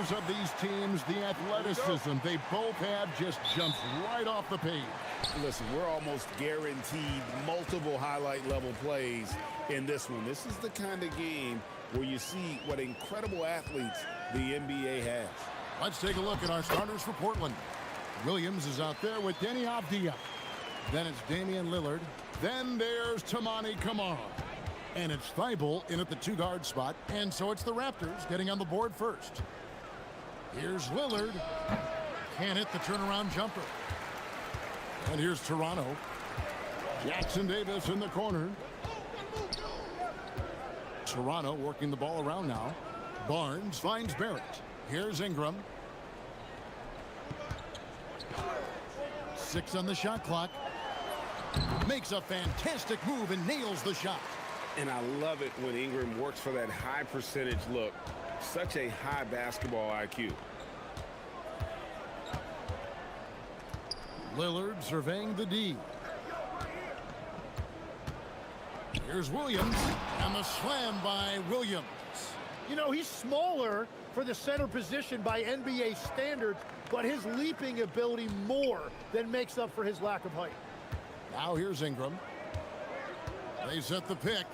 players of these teams, the athleticism they both have just jumps right off the page. Listen, we're almost guaranteed multiple highlight level plays in this one. This is the kind of game where you see what incredible athletes the NBA has. Let's take a look at our starters for Portland. Williams is out there with Denny Avdia. Then it's Damian Lillard. Then there's Tamani Kamara. And it's Thibault in at the two-guard spot. And so it's the Raptors getting on the board first. Here's Lillard. Can't hit the turnaround jumper. And here's Toronto. Jackson Davis in the corner. Toronto working the ball around now. Barnes finds Barrett. Here's Ingram. 6 on the shot clock. Makes a fantastic move and nails the shot. And I love it when Ingram works for that high percentage look. Such a high basketball IQ. Lillard surveying the D. Here's Williams, and the slam by Williams. You know, he's smaller for the center position by NBA standards, but his leaping ability more than makes up for his lack of height. Now here's Ingram. They set the pick.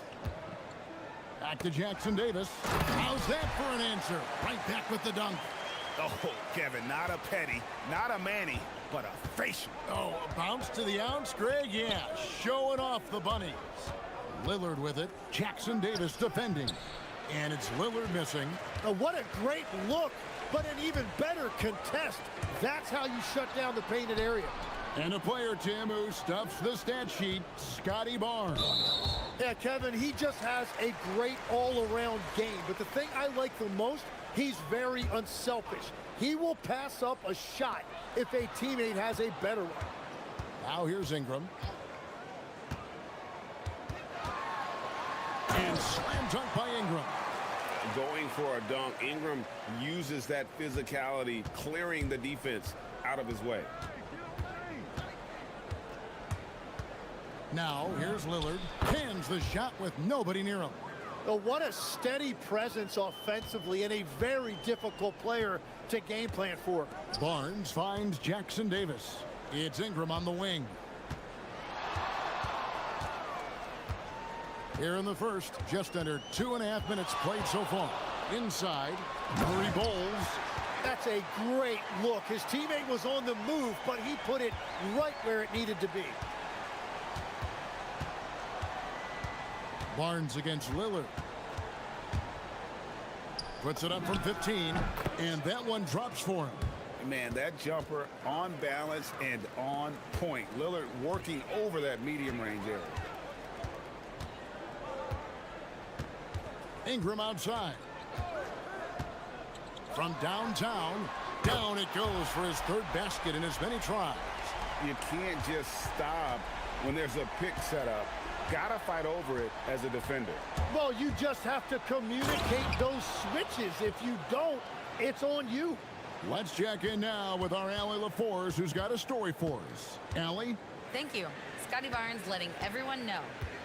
Back to Jackson Davis. How's that for an answer? Right back with the dunk. Oh, Kevin, not a petty, not a Manny, but a facial. Oh, a bounce to the ounce, Greg? Yeah, showing off the bunnies. Lillard with it. Jackson Davis defending. And it's Lillard missing. Oh, what a great look, but an even better contest. That's how you shut down the painted area. And a player, Tim, who stuffs the stat sheet, Scotty Barnes. Yeah, Kevin, he just has a great all-around game. But the thing I like the most, he's very unselfish. He will pass up a shot if a teammate has a better one. Now here's Ingram. And slam dunk by Ingram. Going for a dunk, Ingram uses that physicality, clearing the defense out of his way. Now here's Lillard. Hands the shot with nobody near him. Oh, what a steady presence offensively and a very difficult player to game plan for. Barnes finds Jackson Davis. It's Ingram on the wing. Here in the first, just under 2.5 minutes played so far. Inside, Murray bowls. That's a great look. His teammate was on the move, but he put it right where it needed to be. Barnes against Lillard. Puts it up from 15, and that one drops for him. Man, that jumper on balance and on point. Lillard working over that medium range area. Ingram outside. From downtown, down it goes for his third basket in as many tries. You can't just stop when there's a pick set up. Gotta fight over it as a defender. Well, you just have to communicate those switches. If you don't, it's on you. Let's check in now with our Allie LaForce, who's got a story for us. Allie? Thank you. Scotty Barnes letting everyone know.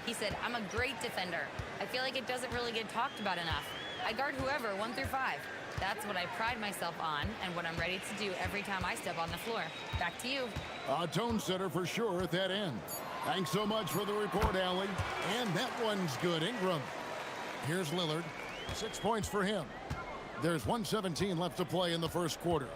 He said, I'm a great defender. I feel like it doesn't really get talked about enough. I guard whoever, 1 through 5. That's what I pride myself on and what I'm ready to do every time I step on the floor. Back to you. A tone setter for sure at that end. Thanks so much for the report, Allie. And that one's good. Ingram. Here's Lillard. 6 points for him. There's 1:17 left to play in the first quarter.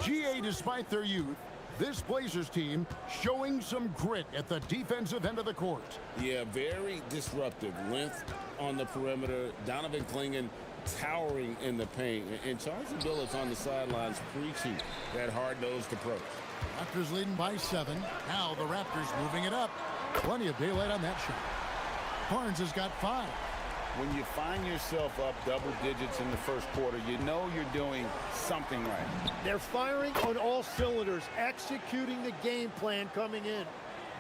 GA, despite their youth, this Blazers team showing some grit at the defensive end of the court. Yeah, very disruptive. Length on the perimeter. Donovan Clingan towering in the paint. And Charles Billups on the sidelines preaching that hard-nosed approach. Raptors leading by 7. Now the Raptors moving it up. Plenty of daylight on that shot. Barnes has got 5. When you find yourself up double digits in the first quarter, you know you're doing something right. They're firing on all cylinders, executing the game plan coming in.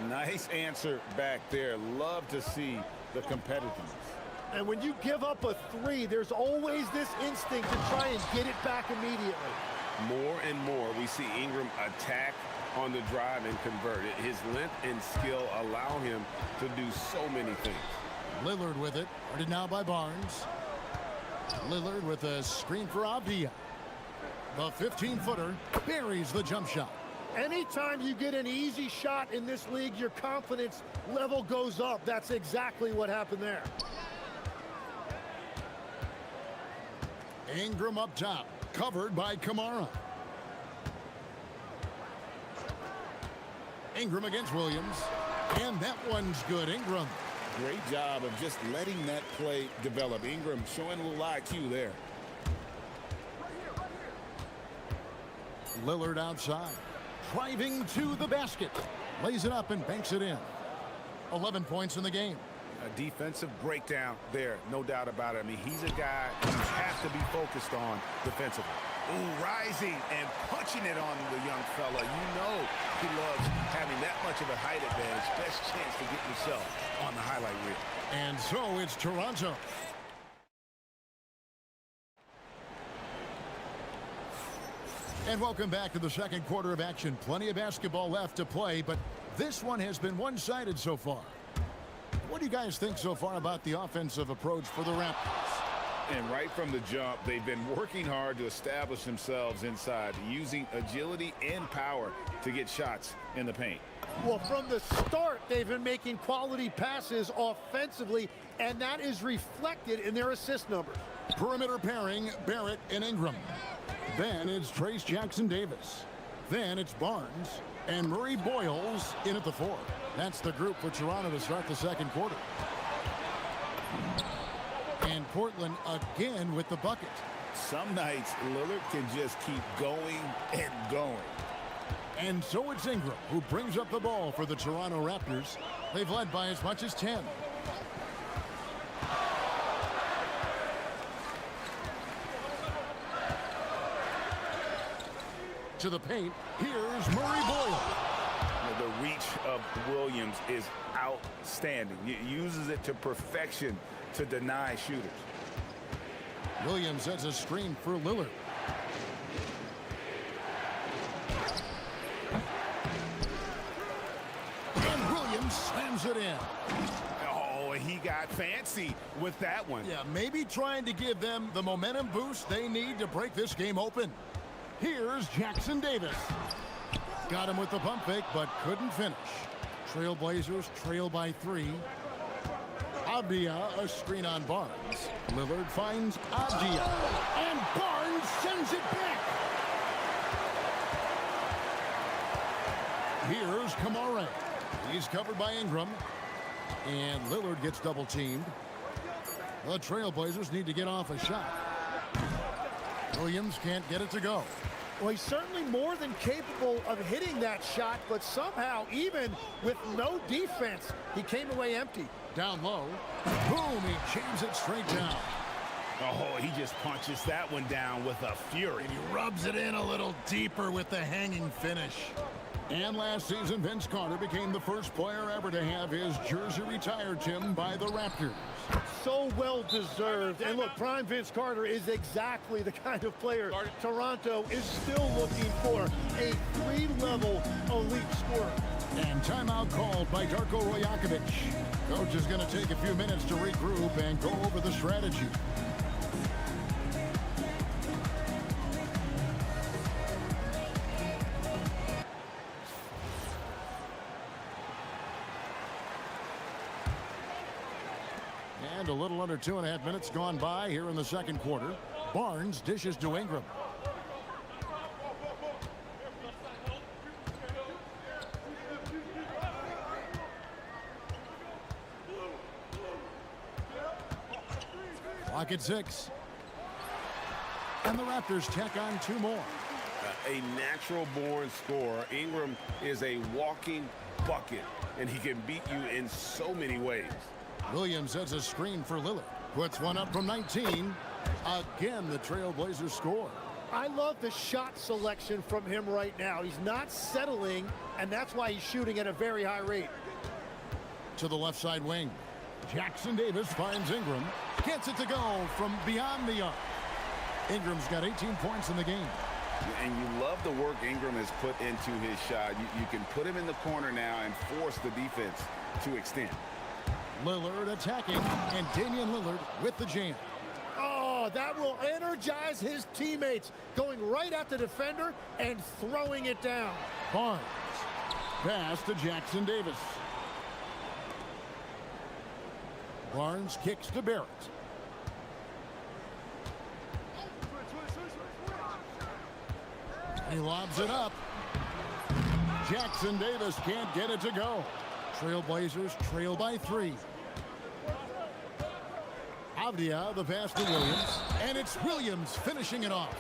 Nice answer back there. Love to see the competitiveness. And when you give up a 3, there's always this instinct to try and get it back immediately. More and more, we see Ingram attack on the drive and convert it. His length and skill allow him to do so many things. Lillard with it. Guarded now by Barnes. Lillard with a screen for Avdia. The 15-footer buries the jump shot. Anytime you get an easy shot in this league, your confidence level goes up. That's exactly what happened there. Ingram up top, covered by Kamara. Ingram against Williams, and that one's good. Ingram. Great job of just letting that play develop. Ingram showing a little IQ there. Lillard outside, driving to the basket, lays it up and banks it in. 11 points in the game. A defensive breakdown there, no doubt about it. I mean, he's a guy you have to be focused on defensively. Ooh, rising and punching it on the young fella. You know he loves having that much of a height advantage. Best chance to get yourself on the highlight reel. And so it's Toronto. And welcome back to the second quarter of action. Plenty of basketball left to play, but this one has been one-sided so far. What do you guys think so far about the offensive approach for the Raptors? And right from the jump, they've been working hard to establish themselves inside, using agility and power to get shots in the paint. Well, from the start, they've been making quality passes offensively, and that is reflected in their assist numbers. Perimeter pairing, Barrett and Ingram. Then it's Trace Jackson-Davis. Then it's Barnes and Murray Boyles in at the 4. That's the group for Toronto to start the second quarter. And Portland again with the bucket. Some nights, Lillard can just keep going and going. And so it's Ingram who brings up the ball for the Toronto Raptors. They've led by as much as 10. To the paint, here's Murray Boyle. The reach of Williams is outstanding. He uses it to perfection to deny shooters. Williams sets a screen for Lillard. And Williams slams it in. Oh, he got fancy with that one. Yeah, maybe trying to give them the momentum boost they need to break this game open. Here's Jackson-Davis. Got him with the pump fake, but couldn't finish. Trailblazers trail by 3. Abdia, a screen on Barnes. Lillard finds Abdia, and Barnes sends it back. Here's Kamara. He's covered by Ingram, and Lillard gets double-teamed. The Trailblazers need to get off a shot. Williams can't get it to go. Well, he's certainly more than capable of hitting that shot, but somehow, even with no defense, he came away empty. Down low. Boom, he jams it straight down. Oh, he just punches that one down with a fury. And he rubs it in a little deeper with the hanging finish. And last season, Vince Carter became the first player ever to have his jersey retired, Tim, by the Raptors. So well deserved. And look, prime Vince Carter is exactly the kind of player Toronto is still looking for. A 3-level elite scorer. And timeout called by Darko Rajakovic. Coach is going to take a few minutes to regroup and go over the strategy. And a little under 2.5 minutes gone by here in the second quarter. Barnes dishes to Ingram. Clock at 6. And the Raptors tack on 2 more. A natural-born scorer. Ingram is a walking bucket, and he can beat you in so many ways. Williams sets a screen for Lillard. Puts one up from 19. Again, the Trailblazers score. I love the shot selection from him right now. He's not settling, and that's why he's shooting at a very high rate. To the left side wing. Jackson-Davis finds Ingram. Gets it to go from beyond the arc. Ingram's got 18 points in the game. And you love the work Ingram has put into his shot. You can put him in the corner now and force the defense to extend. Lillard attacking, and Damian Lillard with the jam. Oh, Oh, that will energize his teammates, going right at the defender and throwing it down. Barnes. Pass to Jackson Davis. Barnes kicks to Barrett. He lobs it up. Jackson Davis can't get it to go. Trailblazers trail by 3. Avdia, the pass to Williams, and it's Williams finishing it off.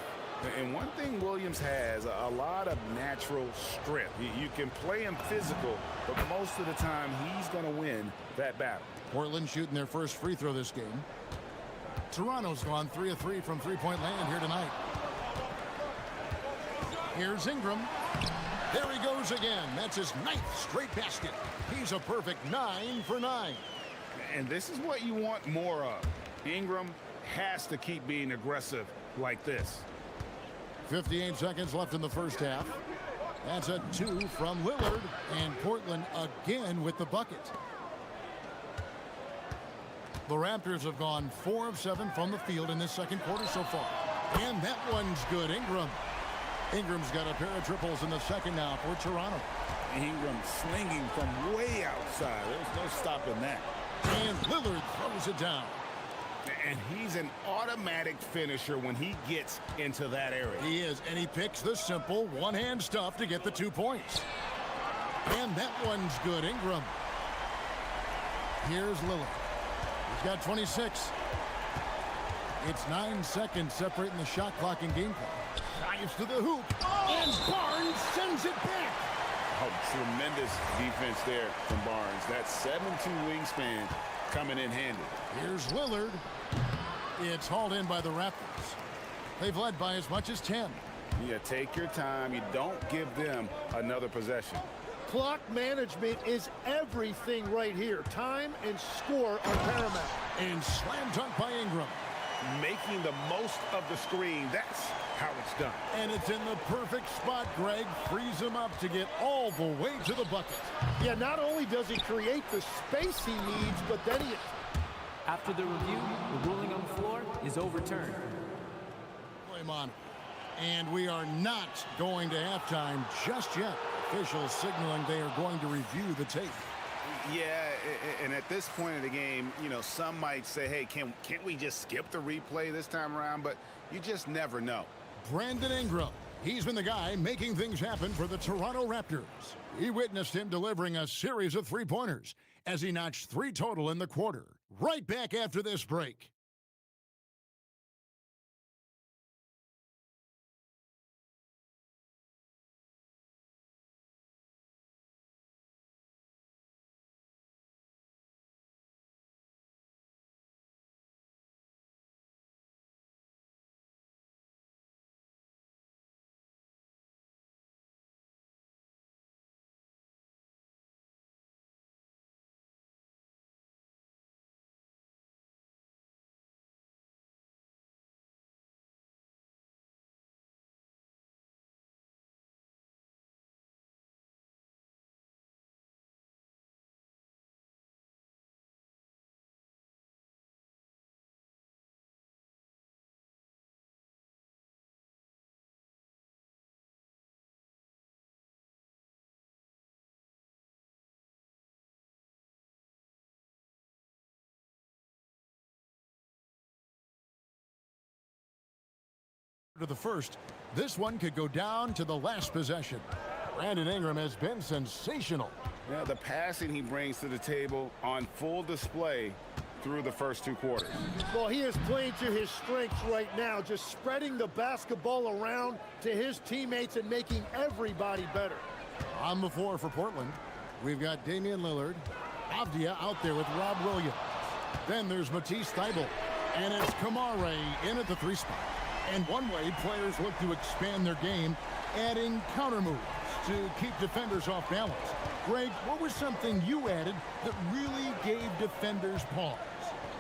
And one thing Williams has, a lot of natural strength. You can play him physical, but most of the time he's going to win that battle. Portland shooting their first free throw this game. Toronto's gone 3 of 3 from three-point land here tonight. Here's Ingram. There he goes again. That's his 9th straight basket. He's a perfect 9 for 9. And this is what you want more of. Ingram has to keep being aggressive like this. 58 seconds left in the first half. That's a 2 from Lillard, and Portland again with the bucket. The Raptors have gone 4 of 7 from the field in this second quarter so far. And that one's good. Ingram's got a pair of triples in the second now for Toronto. Ingram slinging from way outside. There's no stopping that. And Lillard throws it down. And he's an automatic finisher when he gets into that area. He is, and he picks the simple one-hand stuff to get the 2 points. And that one's good. Ingram. Here's Lillard. He's got 26. It's 9 seconds separating the shot clock and game clock. Drives to the hoop. And Barnes sends it back. Oh, tremendous defense there from Barnes. That 7'2" wingspan coming in handy. Here's Lillard. It's hauled in by the Raptors. They've led by as much as 10. Yeah, take your time. You don't give them another possession. Clock management is everything right here. Time and score are paramount. And slam dunk by Ingram. Making the most of the screen. That's how it's done. And it's in the perfect spot. Greg frees him up to get all the way to the bucket. Yeah, not only does he create the space he needs, but then he... After the review, the ruling on the floor is overturned. On. And we are not going to halftime just yet. Officials signaling they are going to review the tape. Yeah, and at this point in the game, you know, some might say, hey, can't we just skip the replay this time around? But you just never know. Brandon Ingram. He's been the guy making things happen for the Toronto Raptors. We witnessed him delivering a series of three-pointers as he notched 3 total in the quarter. Right back after this break. To the first, this one could go down to the last possession. Brandon Ingram has been sensational. Yeah, the passing he brings to the table on full display through the first 2 quarters. Well, he is playing to his strengths right now, just spreading the basketball around to his teammates and making everybody better. On the floor for Portland, we've got Damian Lillard, Avdia out there with Rob Williams. Then there's Matisse Thybulle, and it's Kamare in at the 3 spot. And one way players look to expand their game, adding counter moves to keep defenders off balance. Greg, what was something you added that really gave defenders pause?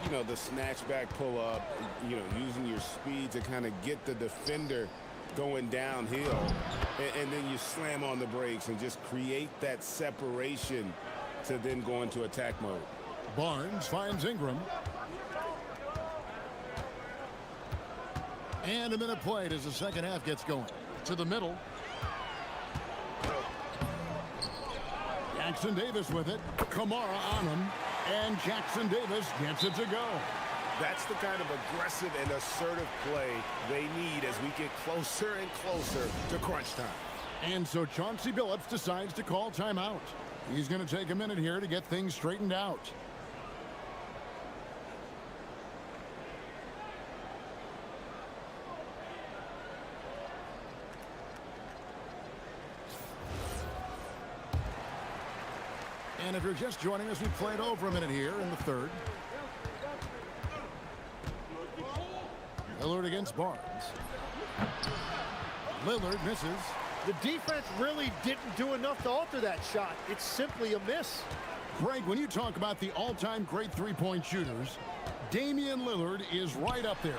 You know, the snatchback pull-up, you know, using your speed to kind of get the defender going downhill. And then you slam on the brakes and just create that separation to then go into attack mode. Barnes finds Ingram. And a minute played as the second half gets going. To the middle. Jackson Davis with it. Kamara on him. And Jackson Davis gets it to go. That's the kind of aggressive and assertive play they need as we get closer and closer to crunch time. And so Chauncey Billups decides to call timeout. He's going to take a minute here to get things straightened out. And if you're just joining us, we played over a minute here in the third. Lillard against Barnes. Lillard misses. The defense really didn't do enough to alter that shot. It's simply a miss. Greg, when you talk about the all-time great three-point shooters, Damian Lillard is right up there.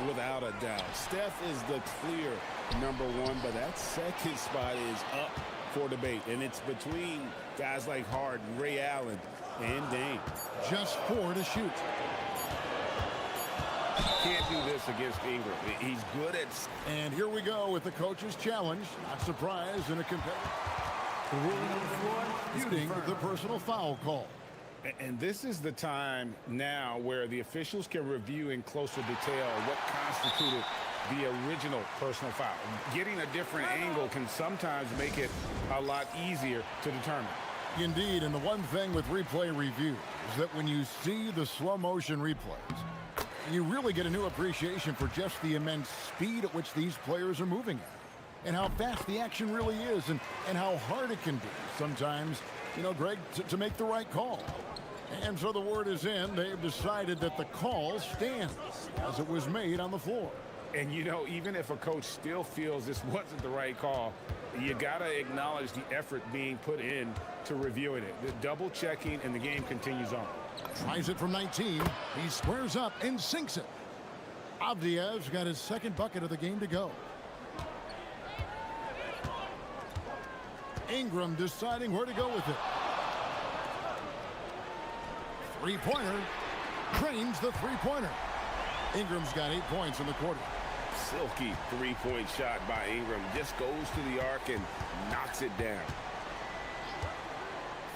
Without a doubt. Steph is the clear number one, but that second spot is up for debate. And it's between guys like Harden, Ray Allen, and Dame. Just 4 to shoot. Can't do this against Ingram. He's good at... And here we go with the coach's challenge. Not surprised in a competitive... The ruling on the floor is Disputing confirmed. the personal foul call. And this is the time now where the officials can review in closer detail what constituted the original personal foul. Getting a different angle can sometimes make it a lot easier to determine. Indeed, and the one thing with replay review is that when you see the slow motion replays, you really get a new appreciation for just the immense speed at which these players are moving at, and how fast the action really is, and how hard it can be sometimes, you know, Greg, to make the right call. And so the word is in. They've decided that the call stands as it was made on the floor. And, you know, even if a coach still feels this wasn't the right call, you got to acknowledge the effort being put in to reviewing it. The double checking, and the game continues on. Tries it from 19. He squares up and sinks it. Avdiev's got his second bucket of the game to go. Ingram deciding where to go with it. Three-pointer. Drains the three-pointer. Ingram's got 8 points in the quarter. Silky three-point shot by Ingram. Just goes to the arc and knocks it down.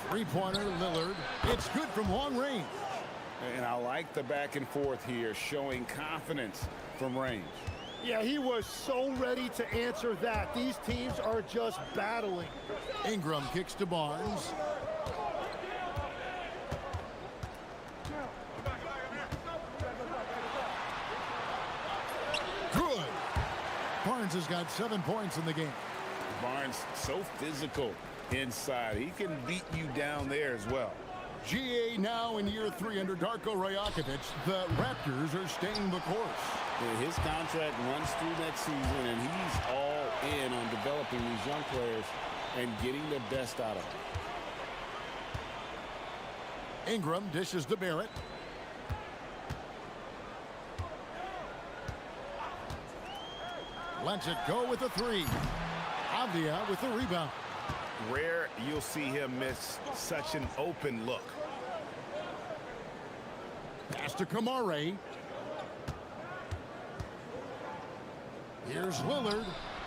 Three-pointer, Lillard. It's good from long range. And I like the back and forth here, showing confidence from range. Yeah, he was so ready to answer that. These teams are just battling. Ingram kicks to Barnes. Good. Barnes has got 7 points in the game. Barnes so physical inside. He can beat you down there as well. GA now in year 3 under Darko Rajakovic. The Raptors are staying the course. Yeah, his contract runs through next season, and he's all in on developing these young players and getting the best out of them. Ingram dishes to Barrett. Lets it go with a 3. Avdia with the rebound. Rare you'll see him miss such an open look. Pass to Kamare. Here's Lillard.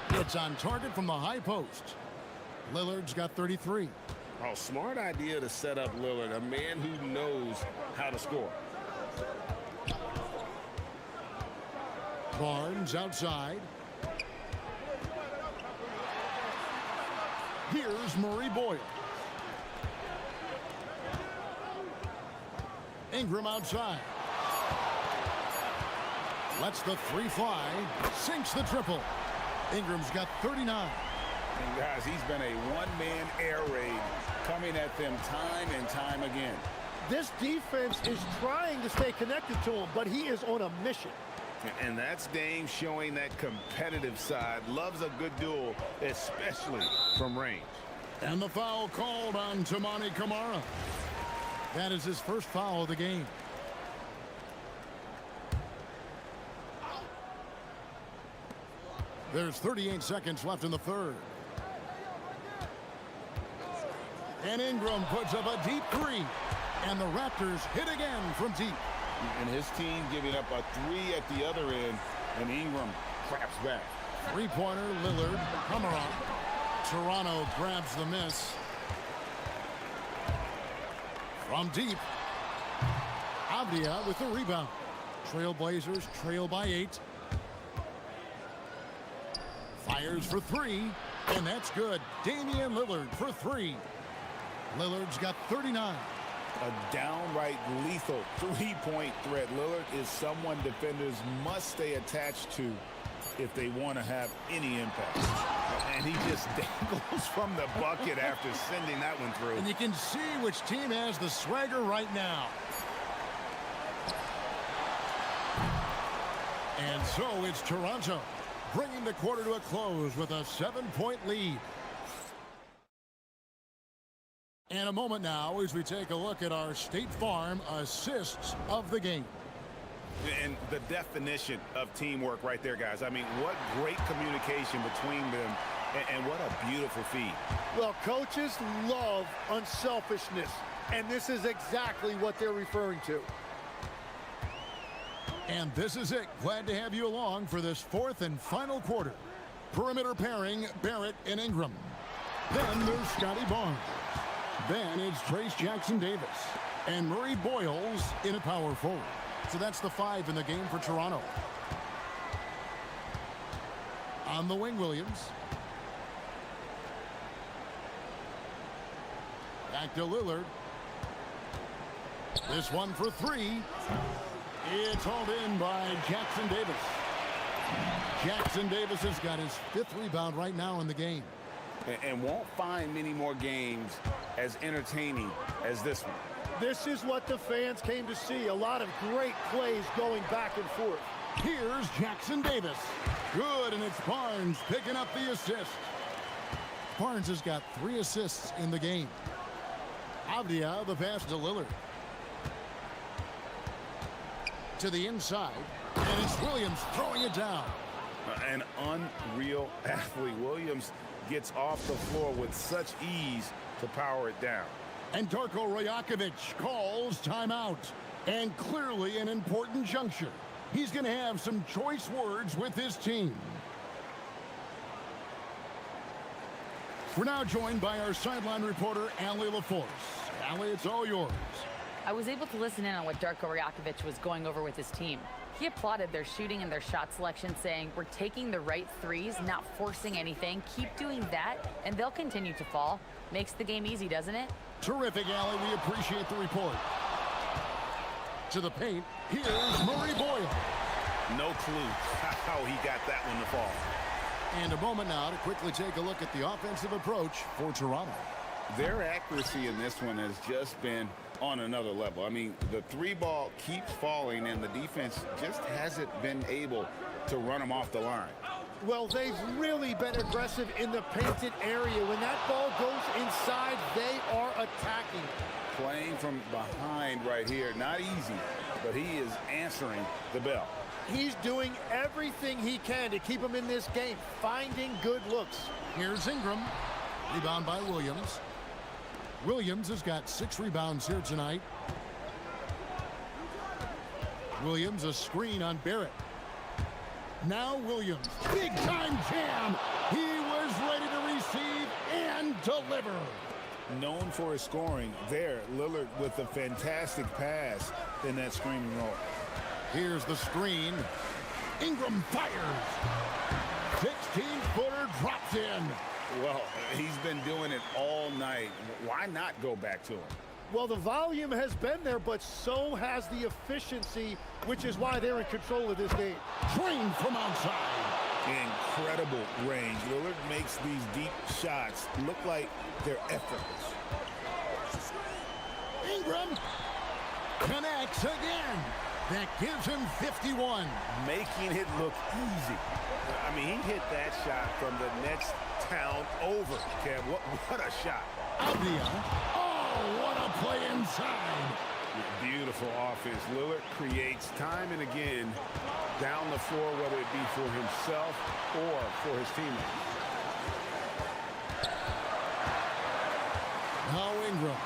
It's on target from the high post. Lillard's got 33. Oh, smart idea to set up Lillard, a man who knows how to score. Barnes outside. Here's Murray Boyle. Ingram outside. Lets the 3 fly. Sinks the triple. Ingram's got 39. And guys, he's been a one-man air raid coming at them time and time again. This defense is trying to stay connected to him, but he is on a mission. And that's Dame showing that competitive side. Loves a good duel, especially from range. And the foul called on Toumani Camara. That is his first foul of the game. There's 38 seconds left in the third. And Ingram puts up a deep 3. And the Raptors hit again from deep. And his team giving up a 3 at the other end And Ingram claps back. Three-pointer, Lillard, Cameron. Toronto grabs the miss. From deep, Avdia with the rebound. Trailblazers trail by 8. Fires for 3, and that's good. Damian Lillard for 3. Lillard's got 39. A downright lethal three-point threat. Lillard is someone defenders must stay attached to if they want to have any impact. And he just dangles from the bucket after sending that one through. And you can see which team has the swagger right now. And so it's Toronto, bringing the quarter to a close with a 7-point lead. And a moment now as we take a look at our State Farm assists of the game. And the definition of teamwork right there, guys. I mean, what great communication between them, and what a beautiful feed. Well, coaches love unselfishness, and this is exactly what they're referring to. And this is it. Glad to have you along for this fourth and final quarter. Perimeter pairing, Barrett and Ingram. Then there's Scotty Barnes. Then it's Trace Jackson-Davis. And Murray Boyles in a power forward. So that's the 5 in the game for Toronto. On the wing, Williams. Back to Lillard. This one for 3. It's hauled in by Jackson-Davis. Jackson-Davis has got his 5th rebound right now in the game. And won't find many more games as entertaining as this one. This is what the fans came to see. A lot of great plays going back and forth. Here's Jackson-Davis. Good, and it's Barnes picking up the assist. Barnes has got 3 assists in the game. Avdia, the pass to Lillard. To the inside, and it's Williams throwing it down. An unreal athlete. Williams gets off the floor with such ease to power it down. And Darko Rajakovic calls timeout. And clearly an important juncture. He's going to have some choice words with his team. We're now joined by our sideline reporter, Allie LaForce. Allie, it's all yours. I was able to listen in on what Darko Rajakovic was going over with his team. He applauded their shooting and their shot selection, saying, "We're taking the right threes, not forcing anything. Keep doing that, and they'll continue to fall." Makes the game easy, doesn't it? Terrific, Allie. We appreciate the report. To the paint, here's Murray Boyle. No clue how he got that one to fall. And a moment now to quickly take a look at the offensive approach for Toronto. Their accuracy in this one has just been on another level. I mean, the 3-ball keeps falling, and the defense just hasn't been able to run them off the line. Well, they've really been aggressive in the painted area. When that ball goes inside, they are attacking. Playing from behind right here, not easy, but he is answering the bell. He's doing everything he can to keep them in this game, finding good looks. Here's Ingram. Rebound by Williams. Williams has got 6 rebounds here tonight. Williams, a screen on Barrett. Now Williams, big time jam. He was ready to receive and deliver. Known for his scoring, there, Lillard with a fantastic pass in that screen and roll. Here's the screen. Ingram fires. 16-footer drops in. Well, he's been doing it all night. Why not go back to him? Well, the volume has been there, but so has the efficiency, which is why they're in control of this game. Drained from outside. Incredible range. Lillard makes these deep shots look like they're effortless. Ingram connects again. That gives him 51. Making it look easy. I mean, he hit that shot from the next town over. Kev, what a shot. Avdia. Oh, what a play inside. Beautiful offense. Lillard creates time and again down the floor, whether it be for himself or for his teammates. Now Ingram.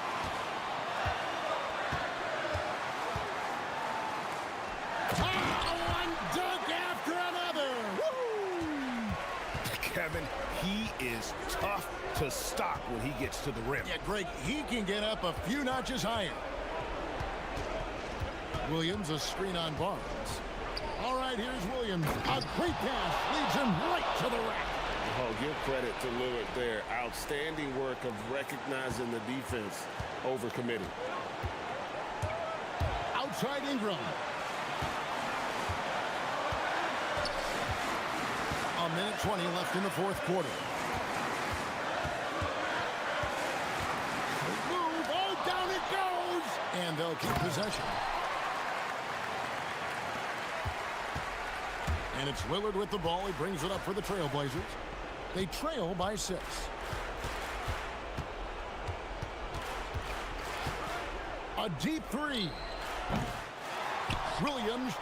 One dunk after another. Woo! Kevin, he is tough to stop when he gets to the rim. Yeah, Greg, he can get up a few notches higher. Williams, a screen on Barnes. All right, here's Williams. A great pass leads him right to the rack. Oh, give credit to Lillard there. Outstanding work of recognizing the defense over committing. Outside Ingram. A minute 20 left in the fourth quarter. Move, oh, down it goes! And they'll keep possession. And it's Lillard with the ball. He brings it up for the Trailblazers. They trail by 6. A deep three. Williams.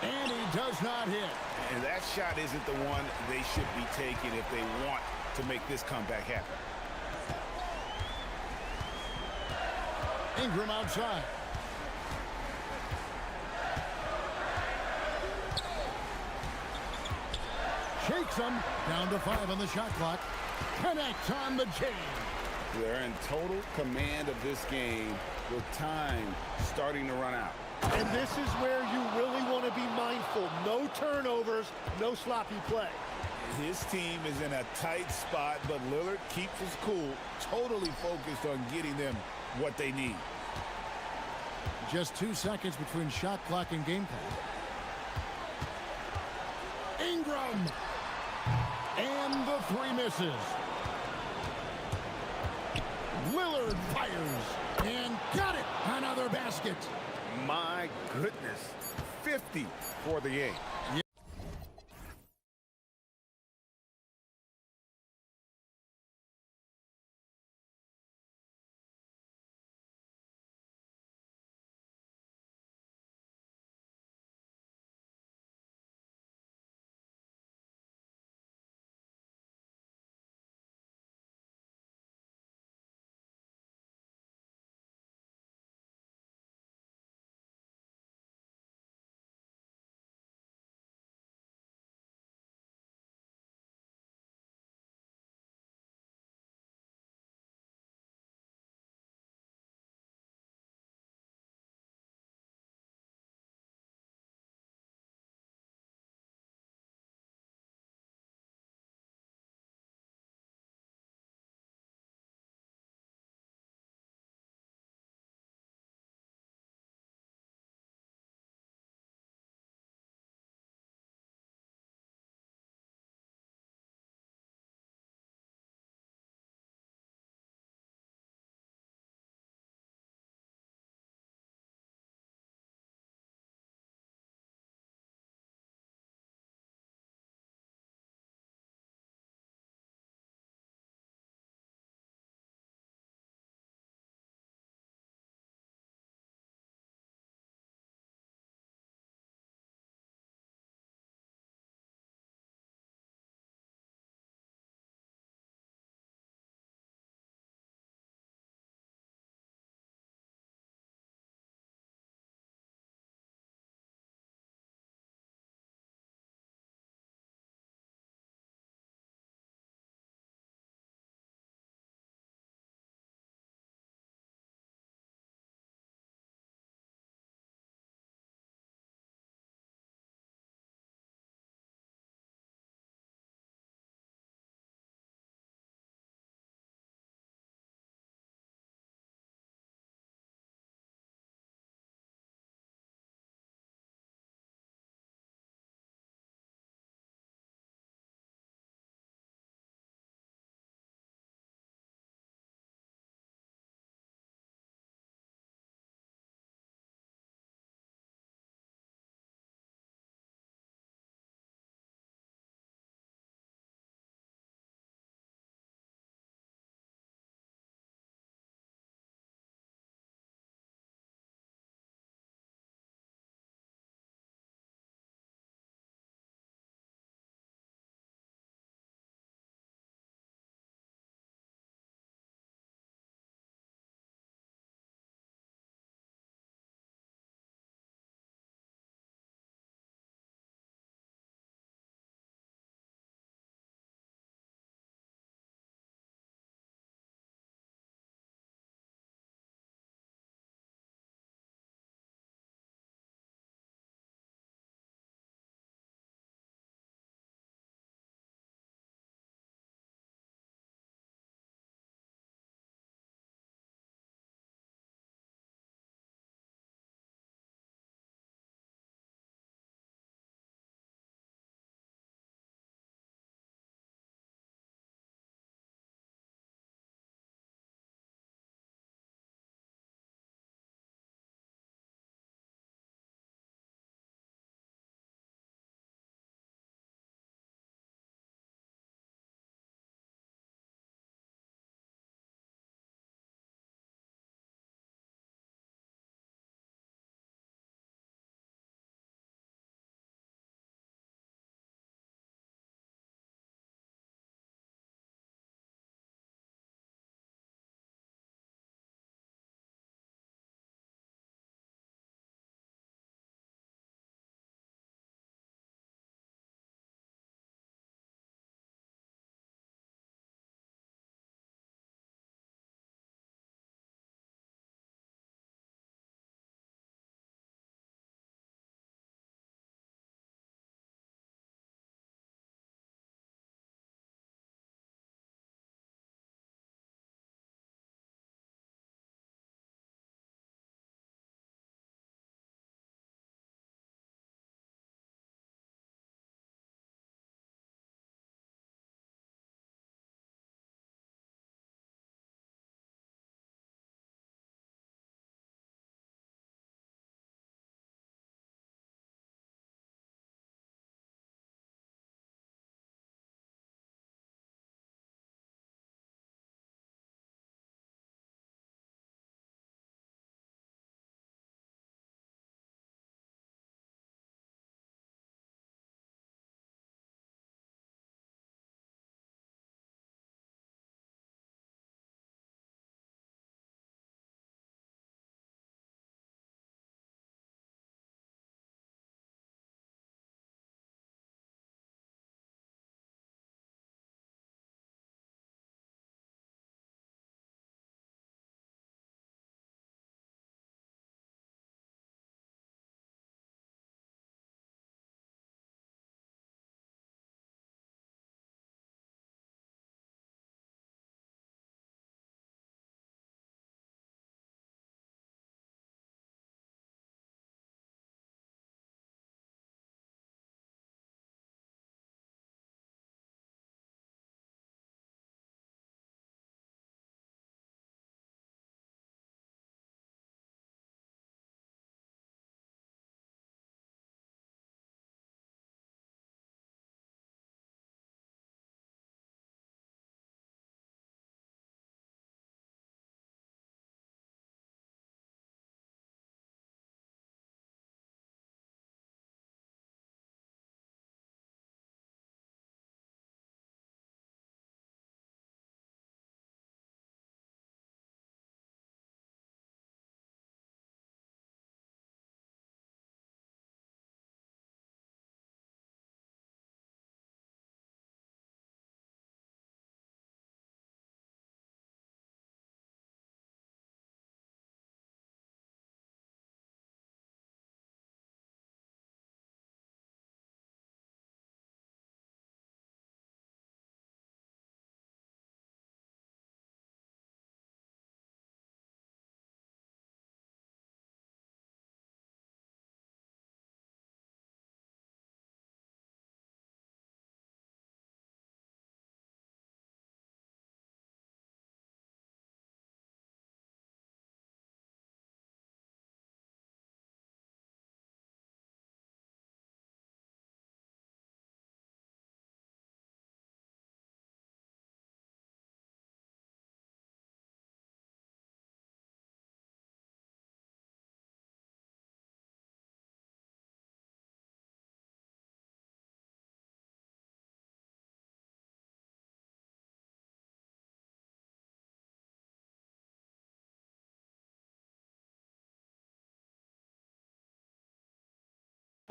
And he does not hit. And that shot isn't the one they should be taking if they want to make this comeback happen. Ingram outside. Shakes him. Down to 5 on the shot clock. Connects on the chain. They're in total command of this game with time starting to run out. And this is where you really want to be mindful. No turnovers, no sloppy play. His team is in a tight spot, but Lillard keeps his cool, totally focused on getting them what they need. Just 2 seconds between shot clock and game time. Ingram. And the 3 misses. Lillard fires and got it. Another basket. My goodness, 50 for the game.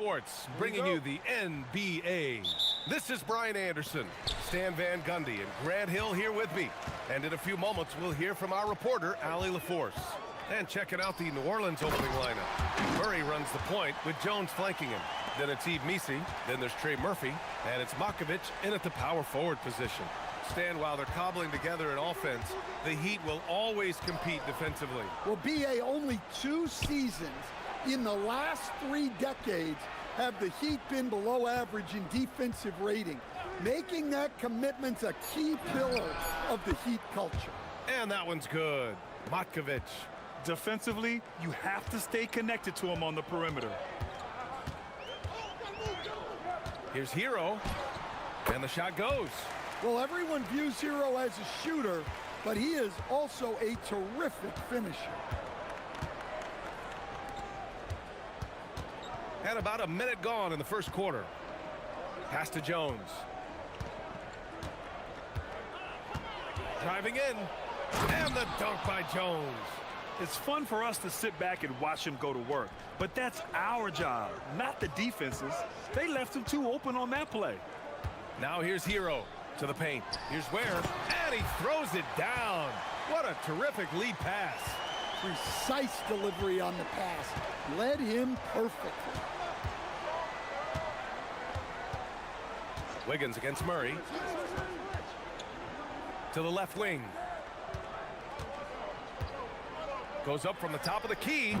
Sports, bringing you the NBA. This is Brian Anderson, Stan Van Gundy, and Grant Hill here with me. And in a few moments, we'll hear from our reporter, Allie LaForce. And checking out the New Orleans opening lineup. Murray runs the point with Jones flanking him. Then it's Yves Missi, then there's Trey Murphy, and it's Makovic in at the power forward position. Stan, while they're cobbling together an offense, the Heat will always compete defensively. Well, BA, only 2 seasons in the last 3 decades have the Heat been below average in defensive rating, making that commitment a key pillar of the Heat culture. And that one's good. Matkovic. Defensively, you have to stay connected to him on the perimeter. Here's Hero, and the shot goes. Well, everyone views Hero as a shooter, but he is also a terrific finisher. And about a minute gone in the first quarter. Pass to Jones. Driving in. And the dunk by Jones. It's fun for us to sit back and watch him go to work, but that's our job, not the defense's. They left him too open on that play. Now here's Hero to the paint. Here's Ware, and he throws it down. What a terrific lead pass. Precise delivery on the pass. Led him perfectly. Wiggins against Murray. To the left wing. Goes up from the top of the key.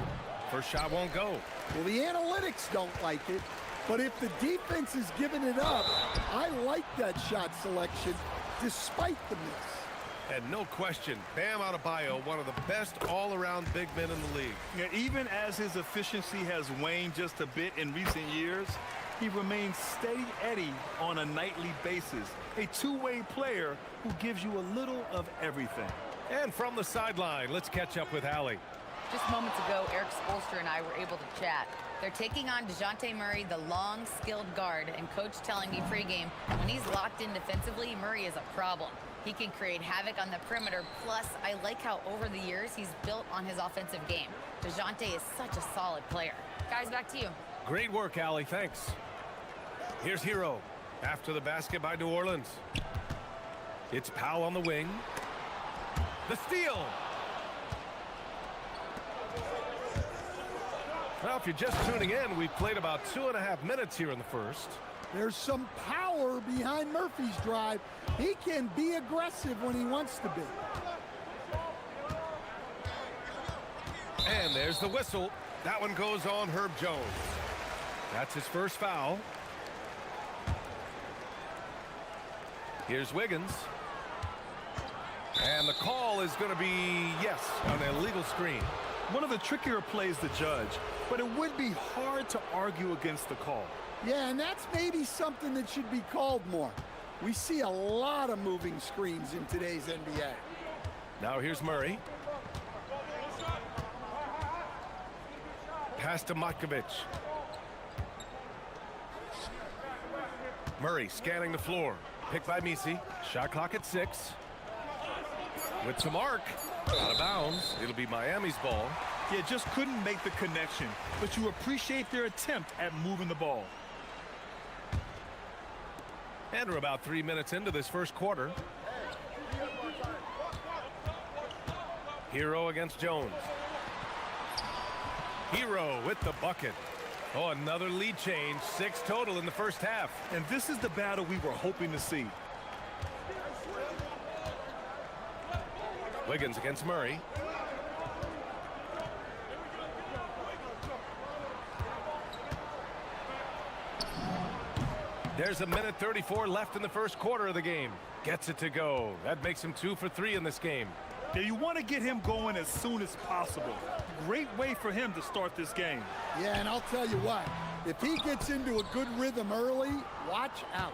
First shot won't go. Well, the analytics don't like it, but if the defense is giving it up, I like that shot selection despite the miss. And no question, Bam Adebayo, one of the best all-around big men in the league. Yeah, even as his efficiency has waned just a bit in recent years, he remains steady Eddie on a nightly basis. A two-way player who gives you a little of everything. And from the sideline, let's catch up with Allie. Just moments ago, Eric Spoelstra and I were able to chat. They're taking on DeJounte Murray, the long, skilled guard, and coach telling me pregame, when he's locked in defensively, Murray is a problem. He can create havoc on the perimeter, plus I like how over the years he's built on his offensive game. DeJounte is such a solid player. Guys, back to you. Great work, Allie, thanks. Here's Hero, after the basket by New Orleans. It's Powell on the wing. The steal. Well, if you're just tuning in, we've played about 2.5 minutes here in the first. There's some power behind Murphy's drive. He can be aggressive when he wants to be. And there's the whistle. That one goes on Herb Jones. That's his first foul. Here's Wiggins. And the call is going to be, yes, an illegal screen. One of the trickier plays to judge, but it would be hard to argue against the call. Yeah, and that's maybe something that should be called more. We see a lot of moving screens in today's NBA. Now here's Murray. Pass to Matkovic. Murray scanning the floor. Picked by Missi. Shot clock at 6. With to mark. Out of bounds. It'll be Miami's ball. Yeah, just couldn't make the connection, but you appreciate their attempt at moving the ball. And we're about 3 minutes into this first quarter. Hero against Jones. Hero with the bucket. Oh, another lead change. 6 total in the first half. And this is the battle we were hoping to see. Wiggins against Murray. There's a minute 34 left in the first quarter of the game. Gets it to go. That makes him 2 for 3 in this game. Yeah, you want to get him going as soon as possible. Great way for him to start this game. Yeah, and I'll tell you what, if he gets into a good rhythm early, watch out.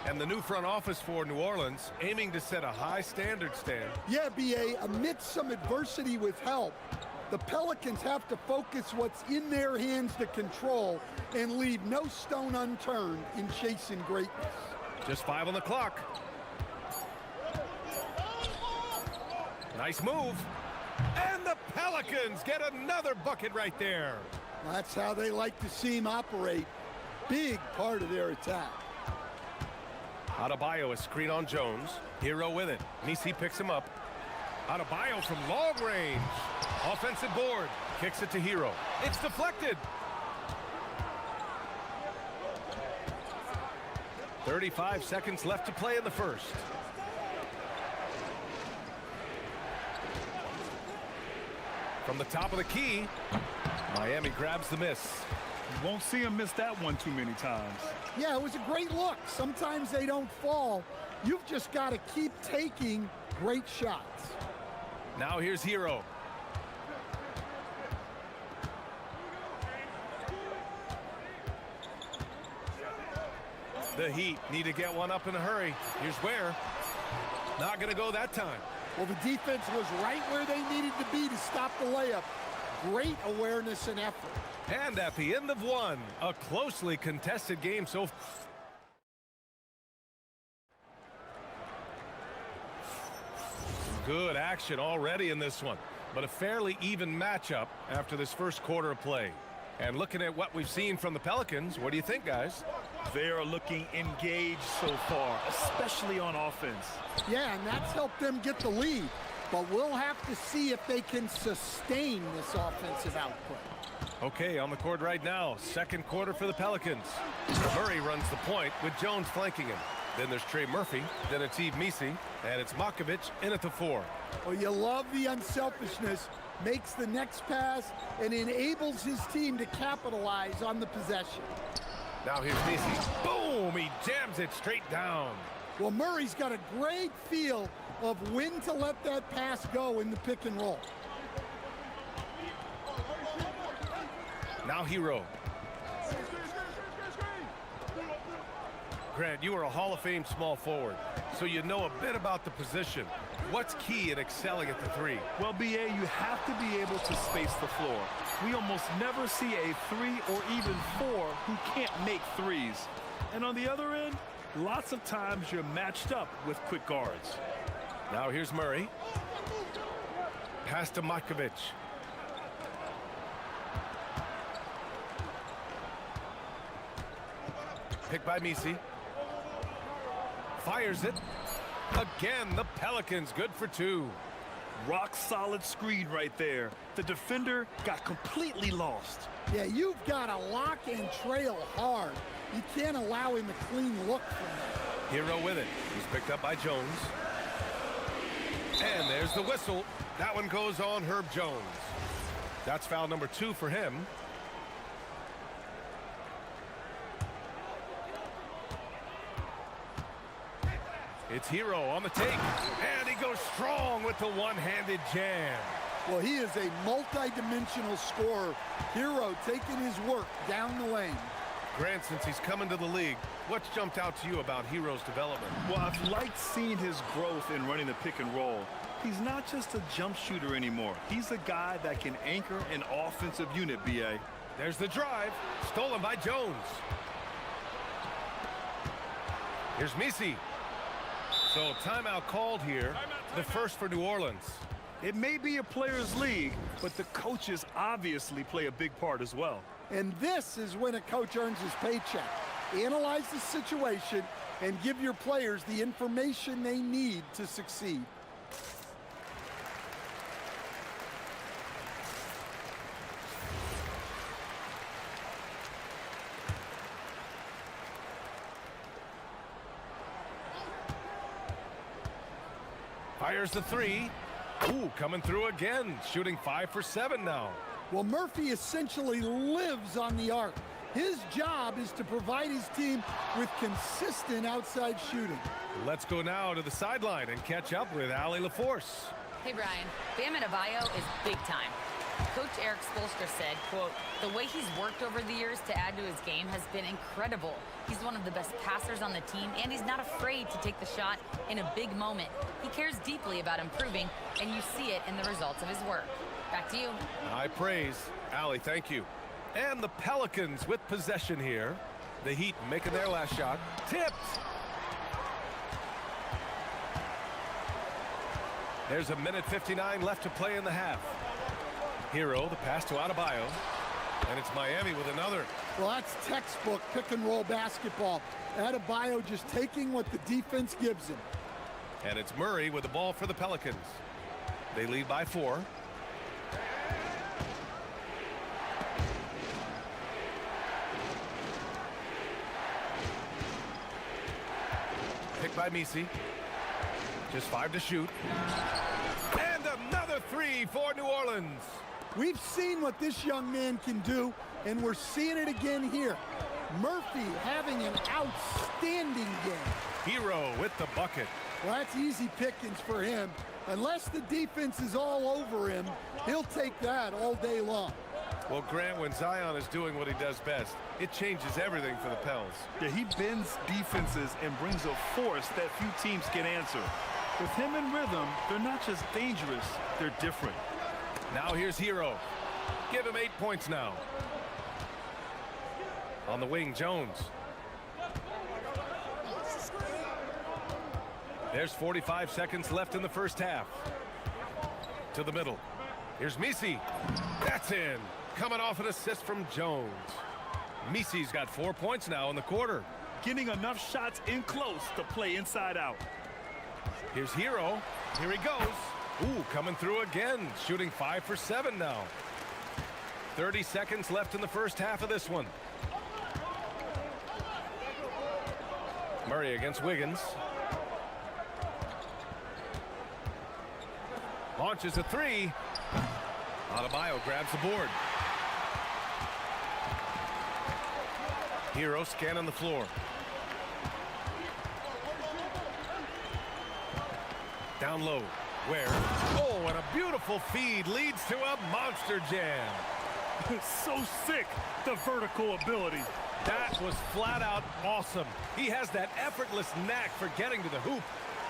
And the new front office for New Orleans aiming to set a high standard, Stan. Yeah, BA, amidst some adversity with help, the Pelicans have to focus what's in their hands to control and leave no stone unturned in chasing greatness. Just 5 on the clock. Nice move. And the Pelicans get another bucket right there. That's how they like to see him operate. Big part of their attack. Adebayo, a screen on Jones. Hero with it. Nisi picks him up. Adebayo from long range. Offensive board. Kicks it to Hero. It's deflected. 35 seconds left to play in the first. From the top of the key, Miami grabs the miss. You won't see him miss that one too many times. Yeah, it was a great look. Sometimes they don't fall. You've just got to keep taking great shots. Now here's Hero. The Heat need to get one up in a hurry. Here's where. Not going to go that time. Well, the defense was right where they needed to be to stop the layup. Great awareness and effort. And at the end of one, a closely contested game so far. Good action already in this one, but a fairly even matchup after this first quarter of play. And looking at what we've seen from the Pelicans, what do you think, guys? They are looking engaged so far, especially on offense. Yeah, and that's helped them get the lead. But we'll have to see if they can sustain this offensive output. Okay, on the court right now, second quarter for the Pelicans. Murray runs the point with Jones flanking him. Then there's Trey Murphy, then it's Yves Missi, and it's Makovic in at the 4. Well, you love the unselfishness. Makes the next pass and enables his team to capitalize on the possession. Now here's Missi. Boom! He jams it straight down. Well, Murray's got a great feel of when to let that pass go in the pick and roll. Now Hero. Grant, you are a Hall of Fame small forward, so you know a bit about the position. What's key in excelling at the 3? Well, BA, you have to be able to space the floor. We almost never see a 3 or even 4 who can't make threes. And on the other end, lots of times you're matched up with quick guards. Now here's Murray. Pass to Makovic. Picked by Missi. Fires it. Again, the Pelicans good for 2. Rock solid screen right there. The defender got completely lost. Yeah, you've got to lock and trail hard. You can't allow him a clean look from that. Hero with it. He's picked up by Jones. And there's the whistle. That one goes on Herb Jones. That's foul number 2 for him. It's Hero on the take, and he goes strong with the one-handed jam. Well, he is a multi-dimensional scorer. Hero taking his work down the lane. Grant, since he's come into the league, what's jumped out to you about Hero's development? Well, I've liked seeing his growth in running the pick and roll. He's not just a jump shooter anymore. He's a guy that can anchor an offensive unit, BA. There's the drive, stolen by Jones. Here's Missi. So timeout called here, the first for New Orleans. It may be a players' league, but the coaches obviously play a big part as well. And this is when a coach earns his paycheck. Analyze the situation and give your players the information they need to succeed. Fires the 3. Ooh, coming through again, shooting 5 for 7 now. Well, Murphy essentially lives on the arc. His job is to provide his team with consistent outside shooting. Let's go now to the sideline and catch up with Ali LaForce. Hey, Brian. Bam Adebayo is big time. Coach Eric Spoelstra said, quote, "The way he's worked over the years to add to his game has been incredible. He's one of the best passers on the team, and he's not afraid to take the shot in a big moment. He cares deeply about improving, and you see it in the results of his work." Back to you. High praise. Ali, thank you. And the Pelicans with possession here. The Heat making their last shot. Tipped. There's a minute 59 left to play in the half. Hero, the pass to Adebayo. And it's Miami with another. Well, that's textbook pick-and-roll basketball. Adebayo just taking what the defense gives him. And it's Murray with the ball for the Pelicans. They lead by 4. Picked by Misi. Just 5 to shoot. And another 3 for New Orleans. We've seen what this young man can do, and we're seeing it again here. Murphy having an outstanding game. Hero with the bucket. Well, that's easy pickings for him. Unless the defense is all over him, he'll take that all day long. Well, Grant, when Zion is doing what he does best, it changes everything for the Pels. Yeah, he bends defenses and brings a force that few teams can answer. With him in rhythm, they're not just dangerous, they're different. Now here's Hero. Give him 8 points now. On the wing, Jones. There's 45 seconds left in the first half. To the middle. Here's Misi. That's in. Coming off an assist from Jones. Misi's got 4 points now in the quarter. Getting enough shots in close to play inside out. Here's Hero. Here he goes. Ooh, coming through again. Shooting 5 for 7 now. 30 seconds left in the first half of this one. Murray against Wiggins. Launches a 3. Adebayo grabs the board. Hero scanning the floor. Down low. Where? Oh, and a beautiful feed leads to a monster jam. So sick, the vertical ability. That was flat out awesome. He has that effortless knack for getting to the hoop.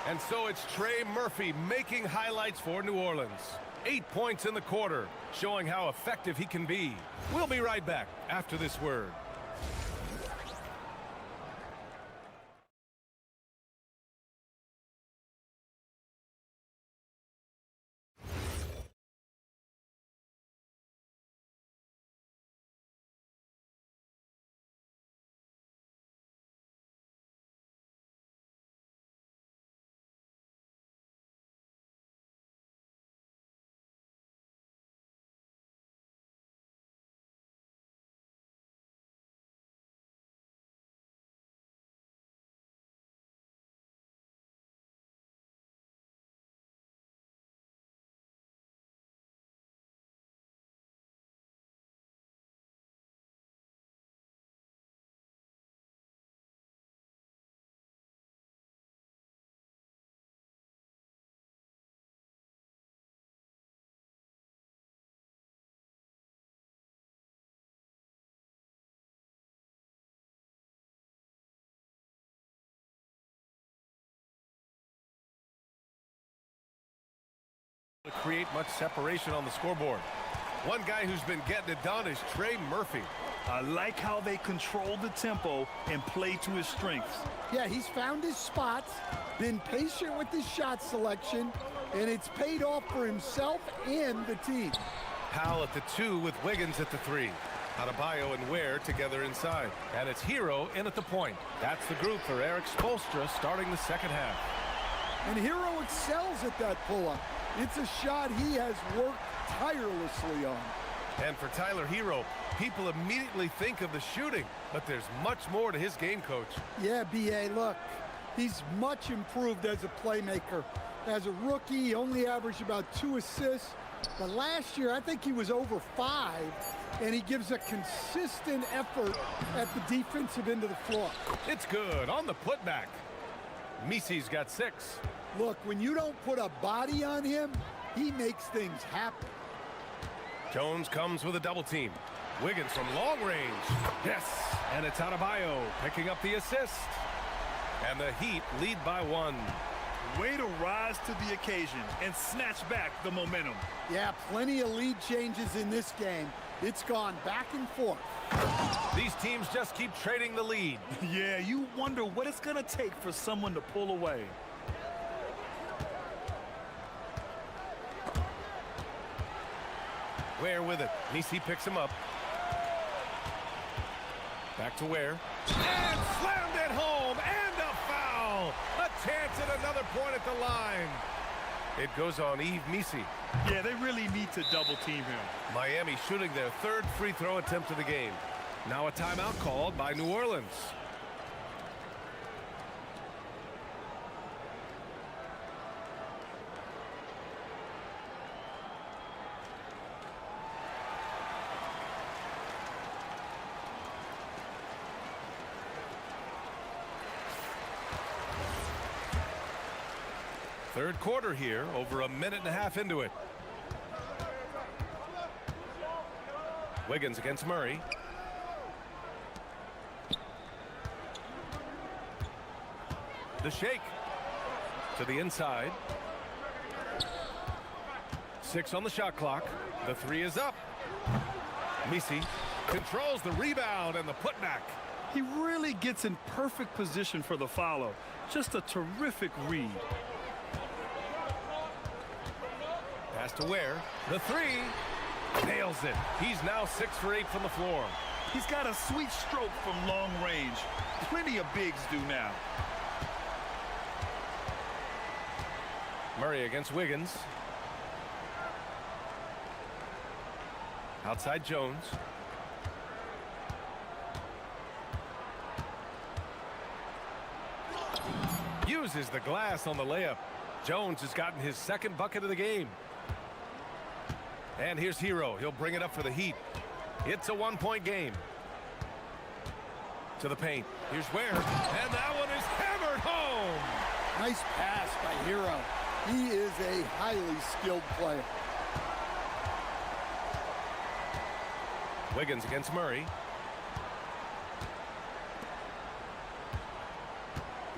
And so it's Trey Murphy making highlights for New Orleans. 8 points in the quarter, showing how effective he can be. We'll be right back after this word. To create much separation on the scoreboard. One guy who's been getting it done is Trey Murphy. I like how they control the tempo and play to his strengths. Yeah, he's found his spots, been patient with his shot selection, and it's paid off for himself and the team. Powell at the 2 with Wiggins at the 3. Adebayo and Ware together inside. And it's Hero in at the point. That's the group for Eric Spoelstra starting the second half. And Hero excels at that pull-up. It's a shot he has worked tirelessly on. And for Tyler Hero, people immediately think of the shooting, but there's much more to his game, Coach. Yeah, B.A., look, he's much improved as a playmaker. As a rookie, he only averaged about 2 assists. But last year, I think he was over 5, and he gives a consistent effort at the defensive end of the floor. It's good on the putback. Misi's got 6. Look, when you don't put a body on him, he makes things happen. Jones comes with a double team. Wiggins from long range. Yes, and it's Adebayo picking up the assist. And the Heat lead by 1. Way to rise to the occasion and snatch back the momentum. Yeah, plenty of lead changes in this game. It's gone back and forth. These teams just keep trading the lead. Yeah, you wonder what it's going to take for someone to pull away. Ware with it. Misi picks him up. Back to Ware. And slammed it home. And a foul. A chance at another point at the line. It goes on Misi. Yeah, they really need to double team him. Miami shooting their third free throw attempt of the game. Now a timeout called by New Orleans. Third quarter here, over a minute and a half into it. Wiggins against Murray. The shake to the inside. 6 on the shot clock. The 3 is up. Misi controls the rebound and the putback. He really gets in perfect position for the follow. Just a terrific read. Pass to Ware. The 3 nails it. He's now 6 for 8 from the floor. He's got a sweet stroke from long range. Plenty of bigs do now. Murray against Wiggins. Outside Jones. Uses the glass on the layup. Jones has gotten his second bucket of the game. And here's Hero. He'll bring it up for the Heat. It's a 1-point game. To the paint. Here's Ware. And that one is hammered home. Nice pass by Hero. He is a highly skilled player. Wiggins against Murray.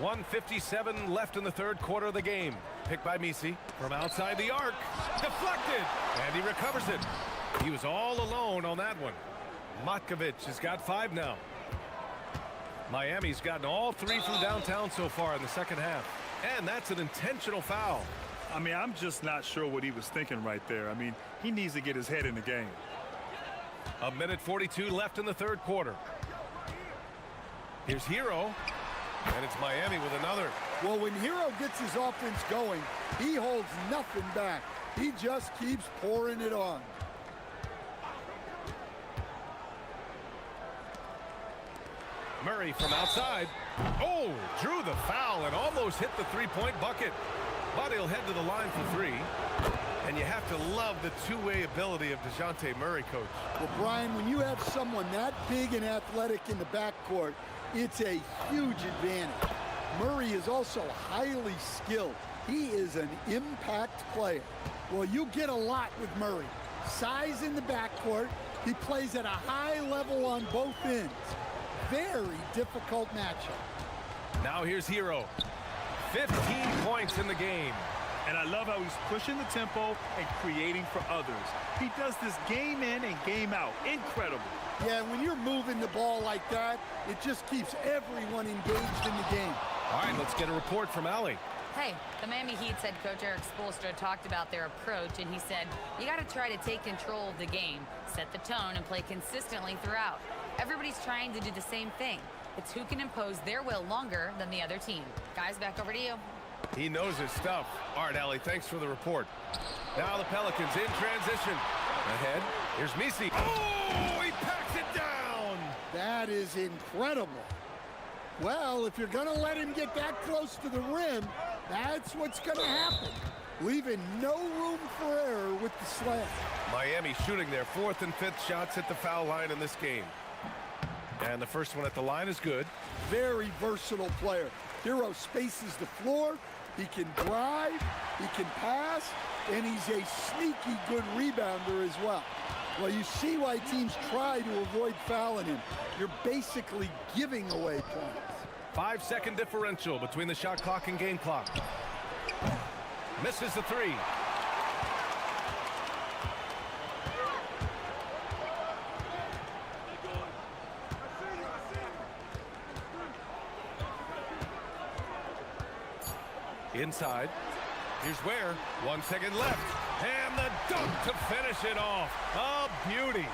1:57 left in the third quarter of the game. Picked by Misi from outside the arc. Deflected. And he recovers it. He was all alone on that one. Matkovic has got 5 now. Miami's gotten all 3 from downtown so far in the second half. And that's an intentional foul. I mean, I'm just not sure what he was thinking right there. I mean, he needs to get his head in the game. A minute 42 left in the third quarter. Here's Hero. And it's Miami with another. Well, when Hero gets his offense going, he holds nothing back. He just keeps pouring it on. Murray from outside. Oh, drew the foul and almost hit the 3-point bucket. But he'll head to the line for 3. And you have to love the two-way ability of DeJounte Murray, Coach. Well, Brian, when you have someone that big and athletic in the backcourt, it's a huge advantage. Murray is also highly skilled. He is an impact player. Well, you get a lot with Murray. Size in the backcourt. He plays at a high level on both ends. Very difficult matchup. Now here's Hero. 15 points in the game. And I love how he's pushing the tempo and creating for others. He does this game in and game out. Incredible. Yeah, when you're moving the ball like that, it just keeps everyone engaged in the game. All right, let's get a report from Allie. Hey, the Miami Heat's head coach Eric Spoelstra talked about their approach, and he said, you got to try to take control of the game, set the tone, and play consistently throughout. Everybody's trying to do the same thing. It's who can impose their will longer than the other team. Guys, back over to you. He knows his stuff. All right, Allie, thanks for the report. Now the Pelicans in transition. Ahead, here's Misi. Oh, he packs it down. That is incredible. Well, if you're going to let him get that close to the rim, that's what's going to happen. Leaving no room for error with the slam. Miami shooting their 4th and 5th shots at the foul line in this game. And the first one at the line is good. Very versatile player. Hero spaces the floor. He can drive, he can pass, and he's a sneaky good rebounder as well. Well, you see why teams try to avoid fouling him. You're basically giving away points. 5-second differential between the shot clock and game clock. Misses the 3. Inside. Here's Ware. 1 second left. And the dunk to finish it off. A beauty.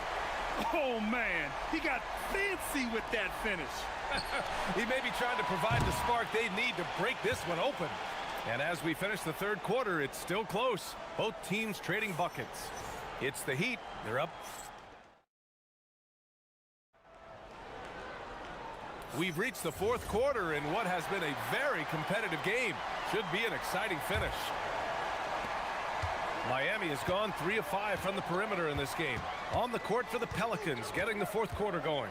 Oh, man, he got fancy with that finish. He may be trying to provide the spark they need to break this one open. And as we finish the third quarter, it's still close. Both teams trading buckets. It's the Heat. They're up. We've reached the fourth quarter in what has been a very competitive game. Should be an exciting finish. Miami has gone 3 of 5 from the perimeter in this game. On the court for the Pelicans, getting the fourth quarter going.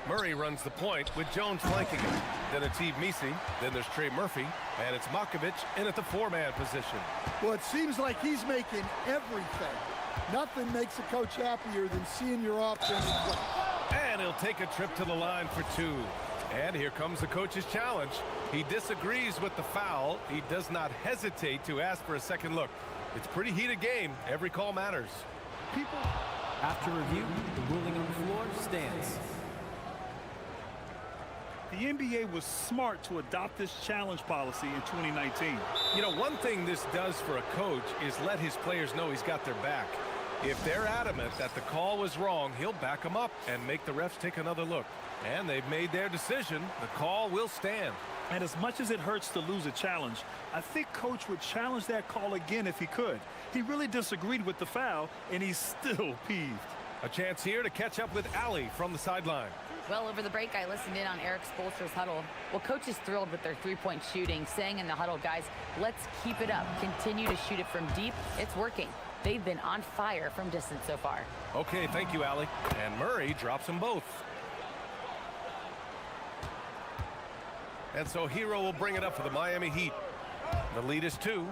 Murray runs the point with Jones flanking him. Then it's Yves Missi. Then there's Trey Murphy. And it's Makovic in at the 4-man position. Well, it seems like he's making everything. Nothing makes a coach happier than seeing your offense play. And he'll take a trip to the line for 2. And here comes the coach's challenge. He disagrees with the foul. He does not hesitate to ask for a second look. It's a pretty heated game. Every call matters. After review, the ruling on the floor stands. The NBA was smart to adopt this challenge policy in 2019. You know, one thing this does for a coach is let his players know he's got their back. If they're adamant that the call was wrong, he'll back them up and make the refs take another look. And they've made their decision. The call will stand. And as much as it hurts to lose a challenge, I think Coach would challenge that call again if he could. He really disagreed with the foul, and he's still peeved. A chance here to catch up with Ali from the sideline. Well, over the break, I listened in on Eric Spoelstra's huddle. Well, Coach is thrilled with their three-point shooting, saying in the huddle, guys, let's keep it up. Continue to shoot it from deep. It's working. They've been on fire from distance so far. Okay, thank you, Ali. And Murray drops them both. And so Hero will bring it up for the Miami Heat. The lead is 2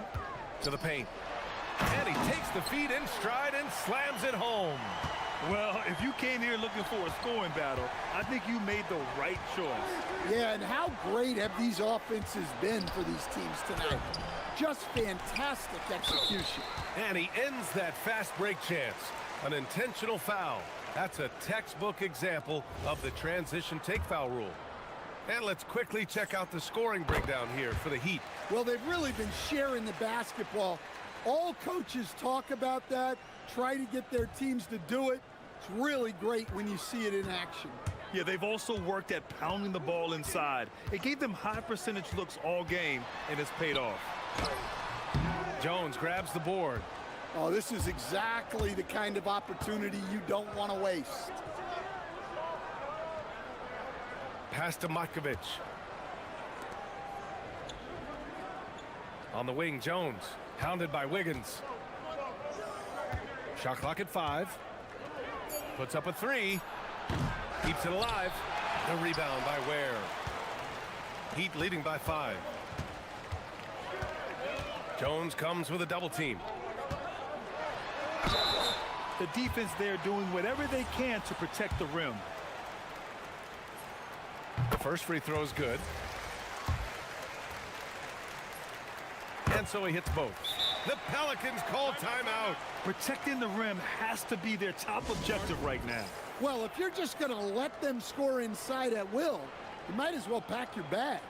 to the paint. And he takes the feed in stride and slams it home. Well, if you came here looking for a scoring battle, I think you made the right choice. Yeah, and how great have these offenses been for these teams tonight? Just fantastic execution. And he ends that fast break chance. An intentional foul. That's a textbook example of the transition take foul rule. And let's quickly check out the scoring breakdown here for the Heat. Well, they've really been sharing the basketball. All coaches talk about that, try to get their teams to do it. It's really great when you see it in action. Yeah, they've also worked at pounding the ball inside. It gave them high percentage looks all game, and it's paid off. Jones grabs the board. Oh, this is exactly the kind of opportunity you don't want to waste. Pass to Matkovic. On the wing, Jones. Hounded by Wiggins. Shot clock at 5. Puts up a 3. Keeps it alive. The rebound by Ware. Heat leading by 5. Jones comes with a double team. The defense there doing whatever they can to protect the rim. The first free throw is good. And so he hits both. The Pelicans call timeout. Protecting the rim has to be their top objective right now. Well, if you're just going to let them score inside at will, you might as well pack your bags.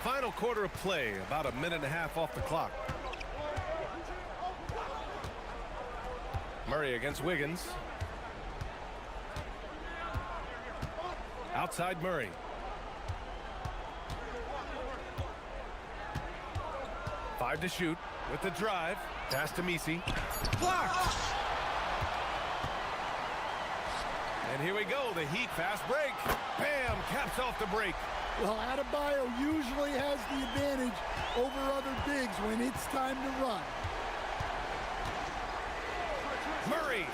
Final quarter of play, about a minute and a half off the clock. Murray against Wiggins. Outside Murray. Five to shoot with the drive. Pass to Missi. Blocked! And here we go, the Heat fast break. Bam! Caps off the break. Well, Adebayo usually has the advantage over other bigs when it's time to run. Murray.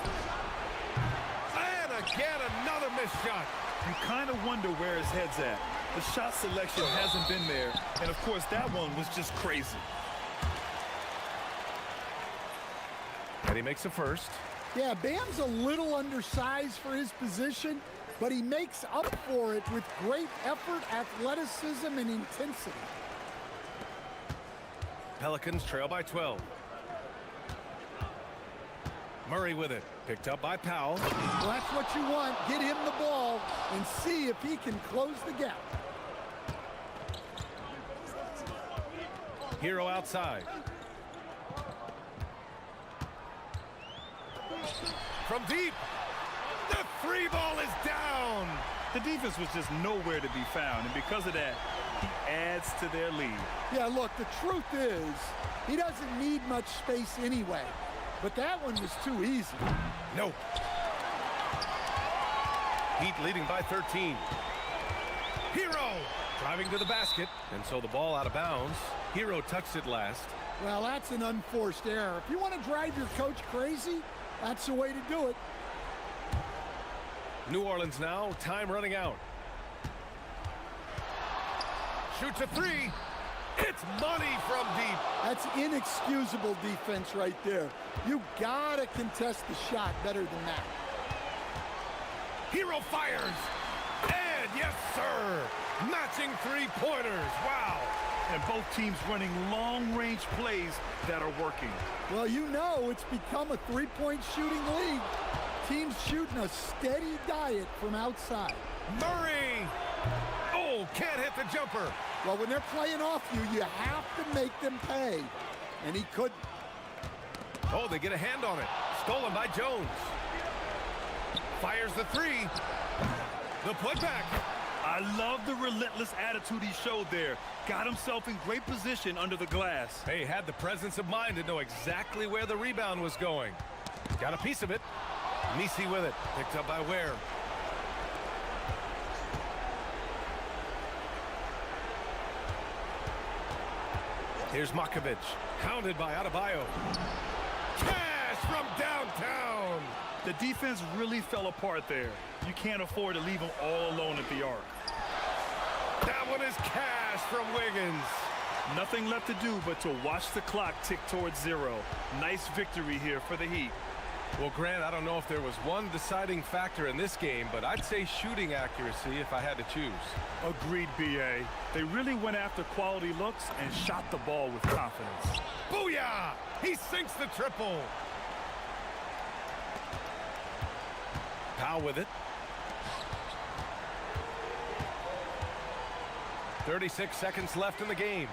And again, another missed shot. You kind of wonder where his head's at. The shot selection hasn't been there. And, of course, that one was just crazy. And he makes the first. Yeah, Bam's a little undersized for his position, but he makes up for it with great effort, athleticism, and intensity. Pelicans trail by 12. Murray with it. Picked up by Powell. Well, that's what you want. Get him the ball and see if he can close the gap. Hero outside. From deep. The three ball is down. The defense was just nowhere to be found, and because of that, he adds to their lead. Yeah, look, the truth is, he doesn't need much space anyway. But that one was too easy. Nope. Heat leading by 13. Hero driving to the basket, and so the ball out of bounds. Hero touched it last. Well, that's an unforced error. If you want to drive your coach crazy, that's the way to do it. New Orleans now, time running out. Shoots a three. It's money from deep. That's inexcusable defense right there. You gotta contest the shot better than that. Hero fires. And yes, sir. Matching three-pointers. Wow. And both teams running long-range plays that are working. Well, you know it's become a three-point shooting league. Teams shooting a steady diet from outside. Murray. Oh, can't hit the jumper. Well, when they're playing off you, you have to make them pay. And he couldn't. Oh, they get a hand on it. Stolen by Jones. Fires the three. The putback. I love the relentless attitude he showed there. Got himself in great position under the glass. Hey, had the presence of mind to know exactly where the rebound was going. Got a piece of it. Nisi with it. Picked up by Ware. Here's Makovic. Hounded by Adebayo. Cash from downtown. The defense really fell apart there. You can't afford to leave them all alone at the arc. That one is cash from Wiggins. Nothing left to do but to watch the clock tick towards zero. Nice victory here for the Heat. Well, Grant, I don't know if there was one deciding factor in this game, but I'd say shooting accuracy if I had to choose. Agreed, B.A. They really went after quality looks and shot the ball with confidence. Booyah! He sinks the triple. Powell with it. 36 seconds left in the game.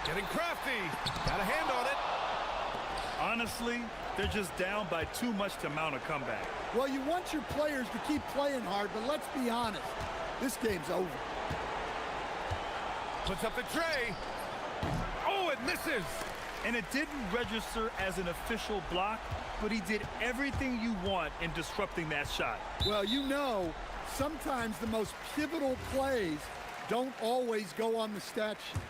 Getting crafty. Got a hand on it. Honestly, they're just down by too much to mount a comeback. Well, you want your players to keep playing hard, but let's be honest. This game's over. Puts up the tray. Oh, it misses. And it didn't register as an official block, but he did everything you want in disrupting that shot. Well, you know, sometimes the most pivotal plays don't always go on the stat sheet.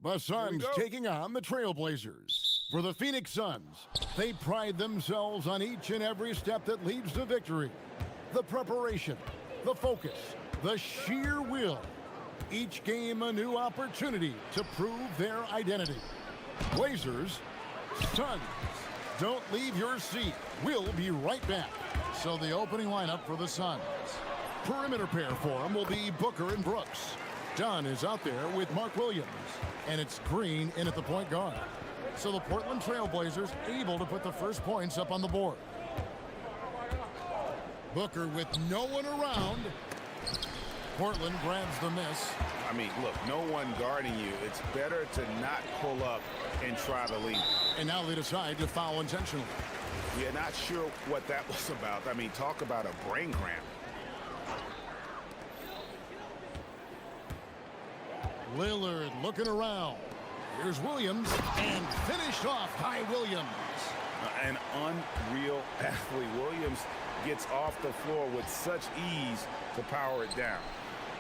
The Suns taking on the Trailblazers. For the Phoenix Suns, they pride themselves on each and every step that leads to victory. The preparation, the focus, the sheer will. Each game a new opportunity to prove their identity. Blazers, Suns, don't leave your seat. We'll be right back. So the opening lineup for the Suns. Perimeter pair for them will be Booker and Brooks. Dunn is out there with Mark Williams. And it's Green in at the point guard. So the Portland Trailblazers able to put the first points up on the board. Booker with no one around. Portland grabs the miss. I mean, look, no one guarding you. It's better to not pull up and try to lead. And now they decide to foul intentionally. Yeah, not sure what that was about. I mean, talk about a brain cramp. Lillard looking around. Here's Williams, and finished off by Williams. An unreal athlete. Williams gets off the floor with such ease to power it down.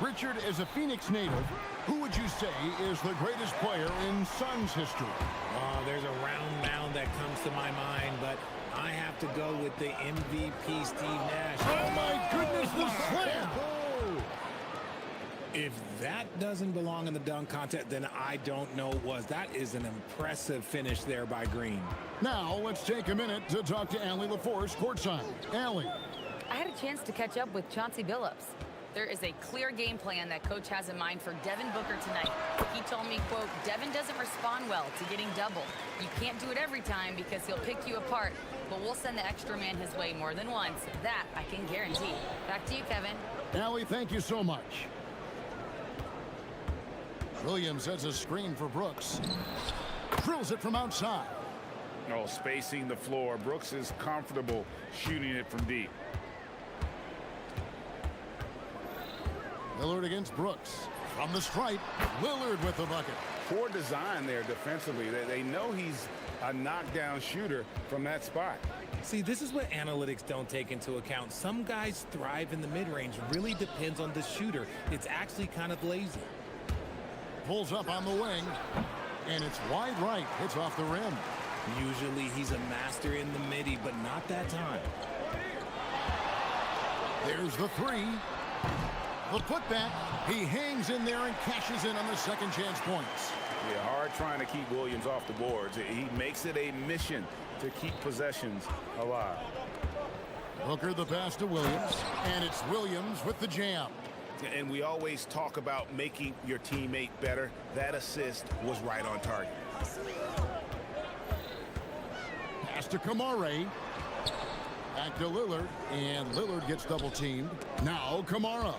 Richard, as a Phoenix native, who would you say is the greatest player in Suns history? There's a round mound that comes to my mind, but I have to go with the MVP, Steve Nash. Oh my goodness, the slam! If that doesn't belong in the dunk contest, then I don't know what was. That is an impressive finish there by Green. Now, let's take a minute to talk to Allie LaForce courtside. Allie. I had a chance to catch up with Chauncey Billups. There is a clear game plan that coach has in mind for Devin Booker tonight. He told me, quote, Devin doesn't respond well to getting double. You can't do it every time because he'll pick you apart, but we'll send the extra man his way more than once. That I can guarantee. Back to you, Kevin. Allie, thank you so much. Williams sets a screen for Brooks. Drills it from outside. Oh, spacing the floor. Brooks is comfortable shooting it from deep. Lillard against Brooks. From the stripe, Lillard with the bucket. Poor design there defensively. They know he's a knockdown shooter from that spot. See, this is what analytics don't take into account. Some guys thrive in the mid-range. Really depends on the shooter. It's actually kind of lazy. Pulls up on the wing, and it's wide right. Hits off the rim. Usually he's a master in the midi, but not that time. There's the three. The putback. He hangs in there and cashes in on the second chance points. Yeah, hard trying to keep Williams off the boards. He makes it a mission to keep possessions alive. Booker the pass to Williams, and it's Williams with the jam. And we always talk about making your teammate better. That assist was right on target. Pass to Kamara. Back to Lillard, and Lillard gets double-teamed. Now Kamara.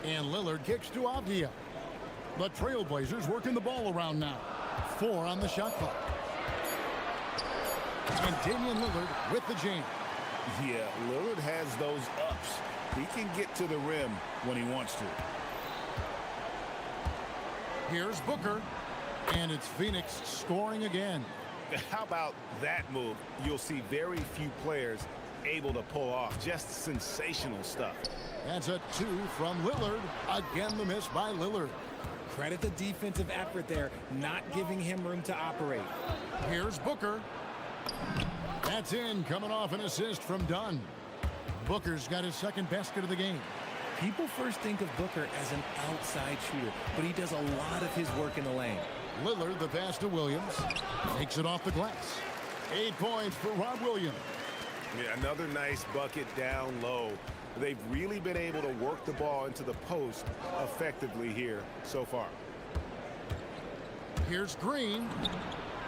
And Lillard kicks to Avdia. The Trailblazers working the ball around now. 4 on the shot clock. And Damian Lillard with the jam. Yeah, Lillard has those ups. He can get to the rim when he wants to. Here's Booker, and it's Phoenix scoring again. How about that move? You'll see very few players able to pull off. Just sensational stuff. That's a 2 from Lillard. Again, the miss by Lillard. Credit the defensive effort there, not giving him room to operate. Here's Booker. That's in, coming off an assist from Dunn. Booker's got his second basket of the game. People first think of Booker as an outside shooter, but he does a lot of his work in the lane. Lillard, the pass to Williams. Takes it off the glass. 8 points for Rob Williams. Yeah, another nice bucket down low. They've really been able to work the ball into the post effectively here so far. Here's Green.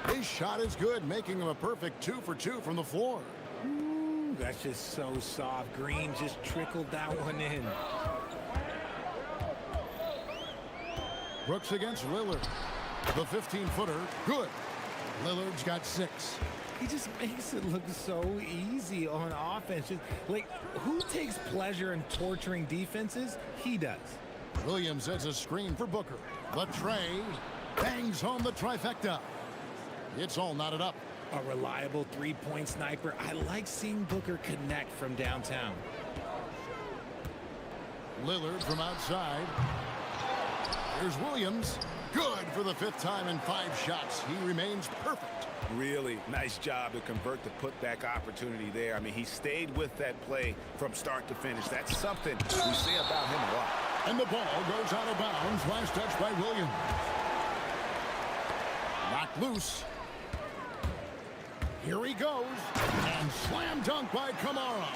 His shot is good, making him a perfect 2 for 2 from the floor. That's just so soft. Green just trickled that one in. Brooks against Lillard. The 15-footer, good. Lillard's got 6. He just makes it look so easy on offense. Just, like, who takes pleasure in torturing defenses? He does. Williams sets a screen for Booker. The tray bangs home the trifecta. It's all knotted up. A reliable three-point sniper. I like seeing Booker connect from downtown. Lillard from outside. Here's Williams. Good for the 5th time in 5 shots. He remains perfect. Really nice job to convert the putback opportunity there. I mean, he stayed with that play from start to finish. That's something we say about him a lot. And the ball goes out of bounds. Last touch by Williams. Knocked loose. Here he goes. And slam dunk by Kamara.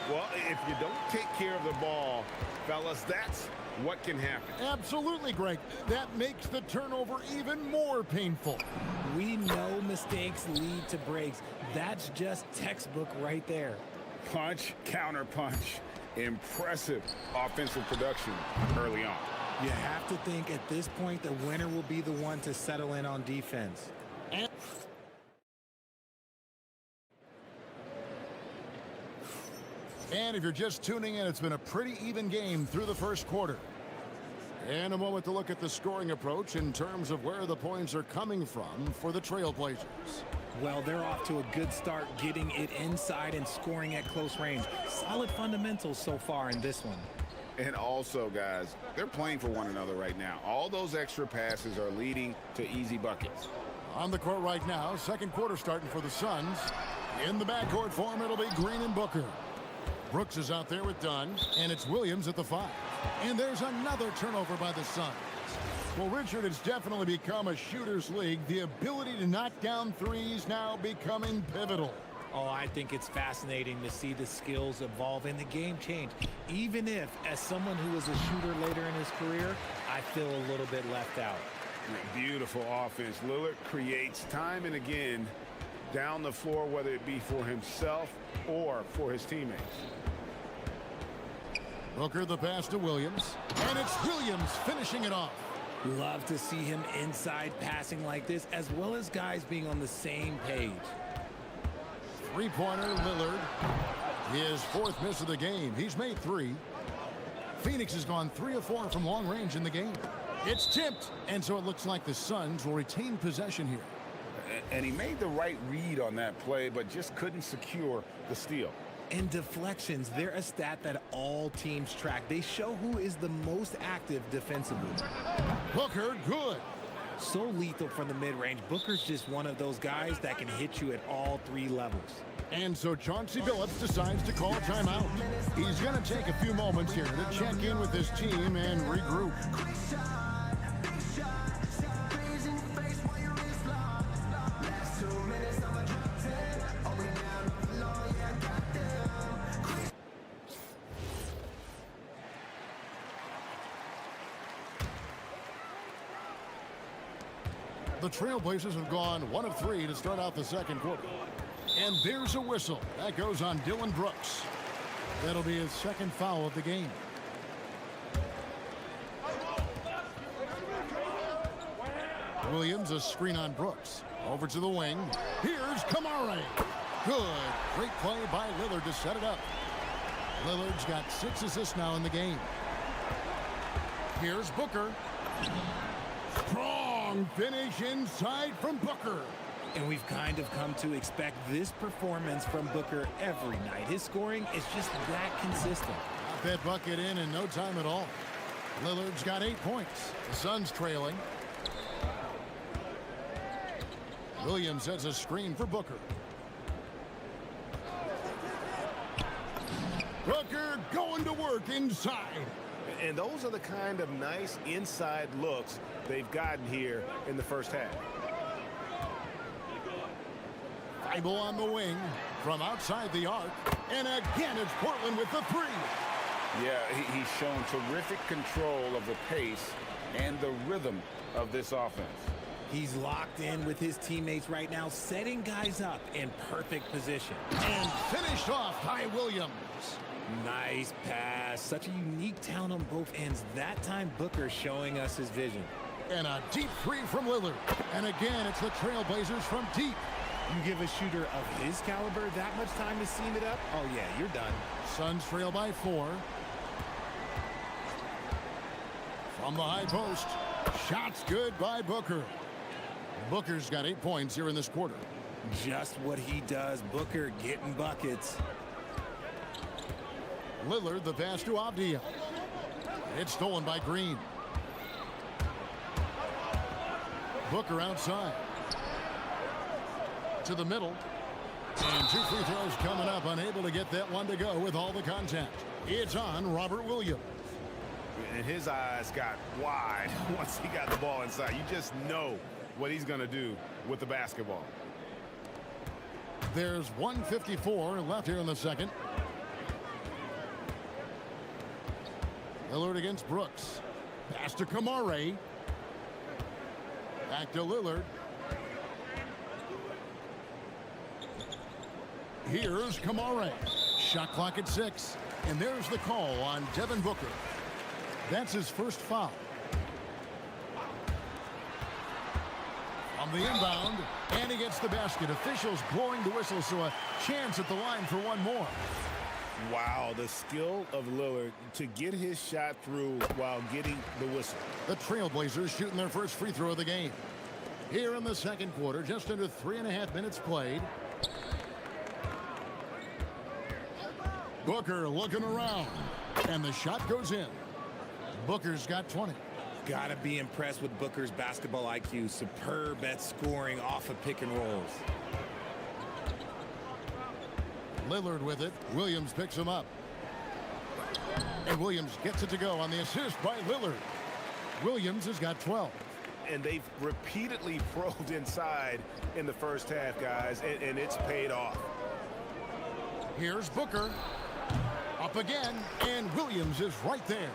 Well, if you don't take care of the ball, fellas, that's what can happen. Absolutely, Greg. That makes the turnover even more painful. We know mistakes lead to breaks. That's just textbook right there. Punch, counter punch. Impressive offensive production early on. You have to think at this point the winner will be the one to settle in on defense. And if you're just tuning in, it's been a pretty even game through the first quarter. And a moment to look at the scoring approach in terms of where the points are coming from for the Trailblazers. Well, they're off to a good start getting it inside and scoring at close range. Solid fundamentals so far in this one. And also, guys, they're playing for one another right now. All those extra passes are leading to easy buckets. On the court right now, second quarter starting for the Suns. In the backcourt form, it'll be Green and Booker. Brooks is out there with Dunn, and it's Williams at the 5. And there's another turnover by the Suns. Well, Richard, it's definitely become a shooter's league. The ability to knock down threes now becoming pivotal. Oh, I think it's fascinating to see the skills evolve and the game change. Even if, as someone who was a shooter later in his career, I feel a little bit left out. Beautiful offense. Lillard creates time and again down the floor, whether it be for himself or for his teammates. Booker the pass to Williams, and it's Williams finishing it off. Love to see him inside passing like this, as well as guys being on the same page. Three-pointer, Lillard. His 4th miss of the game. He's made 3. Phoenix has gone 3 of 4 from long range in the game. It's tipped, and so it looks like the Suns will retain possession here. And he made the right read on that play, but just couldn't secure the steal. And deflections, they're a stat that all teams track. They show who is the most active defensively. Booker, good. So lethal from the mid-range. Booker's just one of those guys that can hit you at all 3 levels. And so Chauncey Billups decides to call timeout. He's going to take a few moments here to check in with his team and regroup. The Trailblazers have gone 1 of 3 to start out the second quarter. And there's a whistle. That goes on Dylan Brooks. That'll be his 2nd foul of the game. Williams, a screen on Brooks. Over to the wing. Here's Kamara. Good. Great play by Lillard to set it up. Lillard's got 6 assists now in the game. Here's Booker. Strong finish inside from Booker. And we've kind of come to expect this performance from Booker every night. His scoring is just that consistent. Got that bucket in no time at all. Lillard's got 8 points. The Suns trailing. Williams has a screen for Booker. Booker going to work inside. And those are the kind of nice inside looks they've gotten here in the first half. Thibault on the wing from outside the arc. And again, it's Portland with the 3. Yeah, he's shown terrific control of the pace and the rhythm of this offense. He's locked in with his teammates right now, setting guys up in perfect position. And finished off by Williams. Nice pass. Such a unique talent on both ends. That time, Booker showing us his vision. And a deep 3 from Lillard. And again, it's the Trailblazers from deep. You give a shooter of his caliber that much time to seam it up, oh yeah, you're done. Suns trail by 4. From the high post. Shots good by Booker. Booker's got 8 points here in this quarter. Just what he does. Booker getting buckets. Lillard, the pass to Avdia. It's stolen by Green. Booker outside. To the middle. And 2 free throws coming up. Unable to get that one to go with all the contact. It's on Robert Williams. And his eyes got wide once he got the ball inside. You just know what he's going to do with the basketball. There's 1:54 left here in the second. Lillard against Brooks. Pass to Kamare. Back to Lillard. Here's Kamare. Shot clock at 6. And there's the call on Devin Booker. That's his first foul. On the inbound, and he gets the basket. Officials blowing the whistle, so a chance at the line for one more. Wow, the skill of Lillard to get his shot through while getting the whistle. The Trailblazers shooting their first free throw of the game. Here in the second quarter, just under 3.5 minutes played. Booker looking around, and the shot goes in. Booker's got 20. Gotta be impressed with Booker's basketball IQ. Superb at scoring off of pick and rolls. Lillard with it. Williams picks him up. And Williams gets it to go on the assist by Lillard. Williams has got 12. And they've repeatedly probed inside in the first half, guys, and it's paid off. Here's Booker. Up again, and Williams is right there.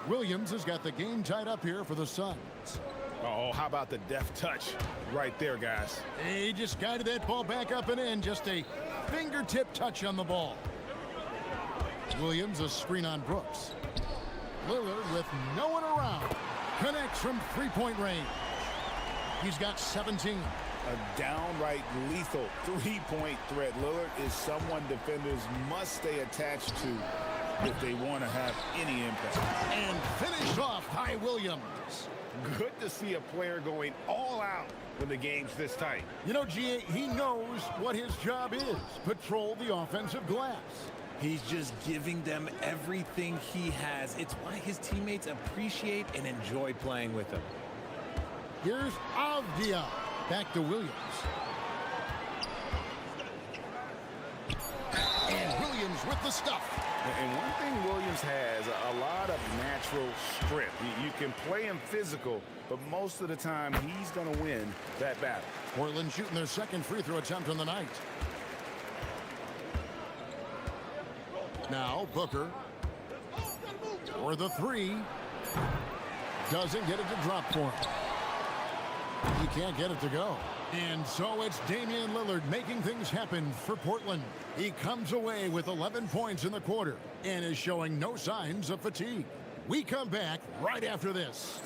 Williams has got the game tied up here for the Suns. Oh, how about the deft touch right there, guys? He just guided that ball back up and in. Just a fingertip touch on the ball. Williams, a screen on Brooks. Lillard with no one around. Connects from three-point range. He's got 17. A downright lethal three-point threat. Lillard is someone defenders must stay attached to if they want to have any impact. And finished off by Williams. Good to see a player going all out when the game's this tight. You know, G.A., he knows what his job is. Patrol the offensive glass. He's just giving them everything he has. It's why his teammates appreciate and enjoy playing with him. Here's Avdia. Back to Williams. And Williams with the stuff. And one thing Williams has, a lot of natural strength. You can play him physical, but most of the time he's going to win that battle. Portland shooting their second free throw attempt on the night. Now Booker for the three. Doesn't get it to drop for him. He can't get it to go. And so it's Damian Lillard making things happen for Portland. He comes away with 11 points in the quarter and is showing no signs of fatigue. We come back right after this.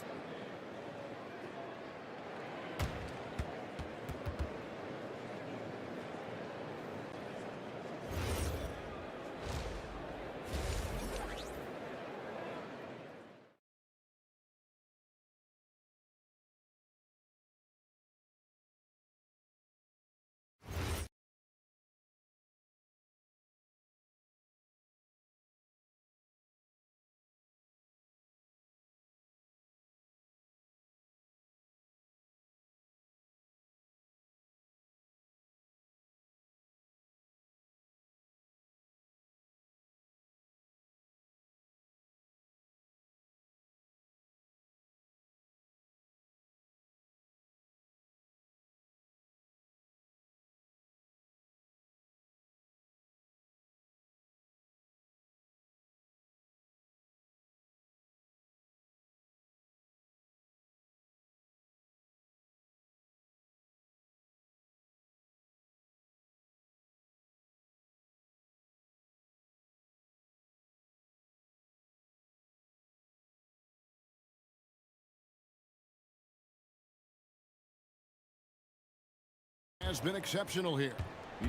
Has been exceptional here.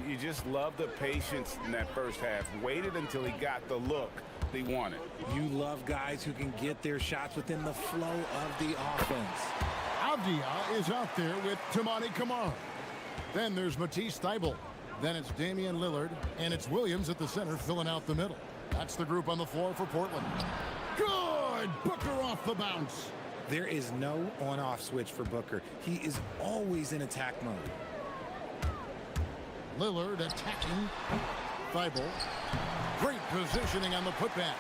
You just love the patience in that first half. Waited until he got the look they wanted. You love guys who can get their shots within the flow of the offense. Avdia is out there with Tamani Kamara. Then there's Matisse Thybulle. Then it's Damian Lillard, and it's Williams at the center filling out the middle. That's the group on the floor for Portland. Good! Booker off the bounce. There is no on-off switch for Booker. He is always in attack mode. Lillard attacking. Thibault. Great positioning on the putback.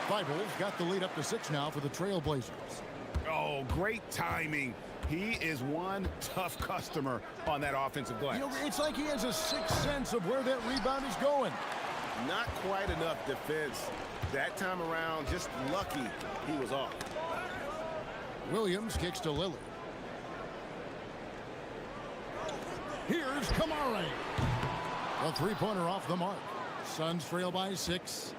Thibault's got the lead up to 6 now for the Trailblazers. Oh, great timing. He is one tough customer on that offensive glass. You know, it's like he has a sixth sense of where that rebound is going. Not quite enough defense. That time around, just lucky he was off. Williams kicks to Lillard. Here's Kamara. A three-pointer off the mark. Suns trail by 6.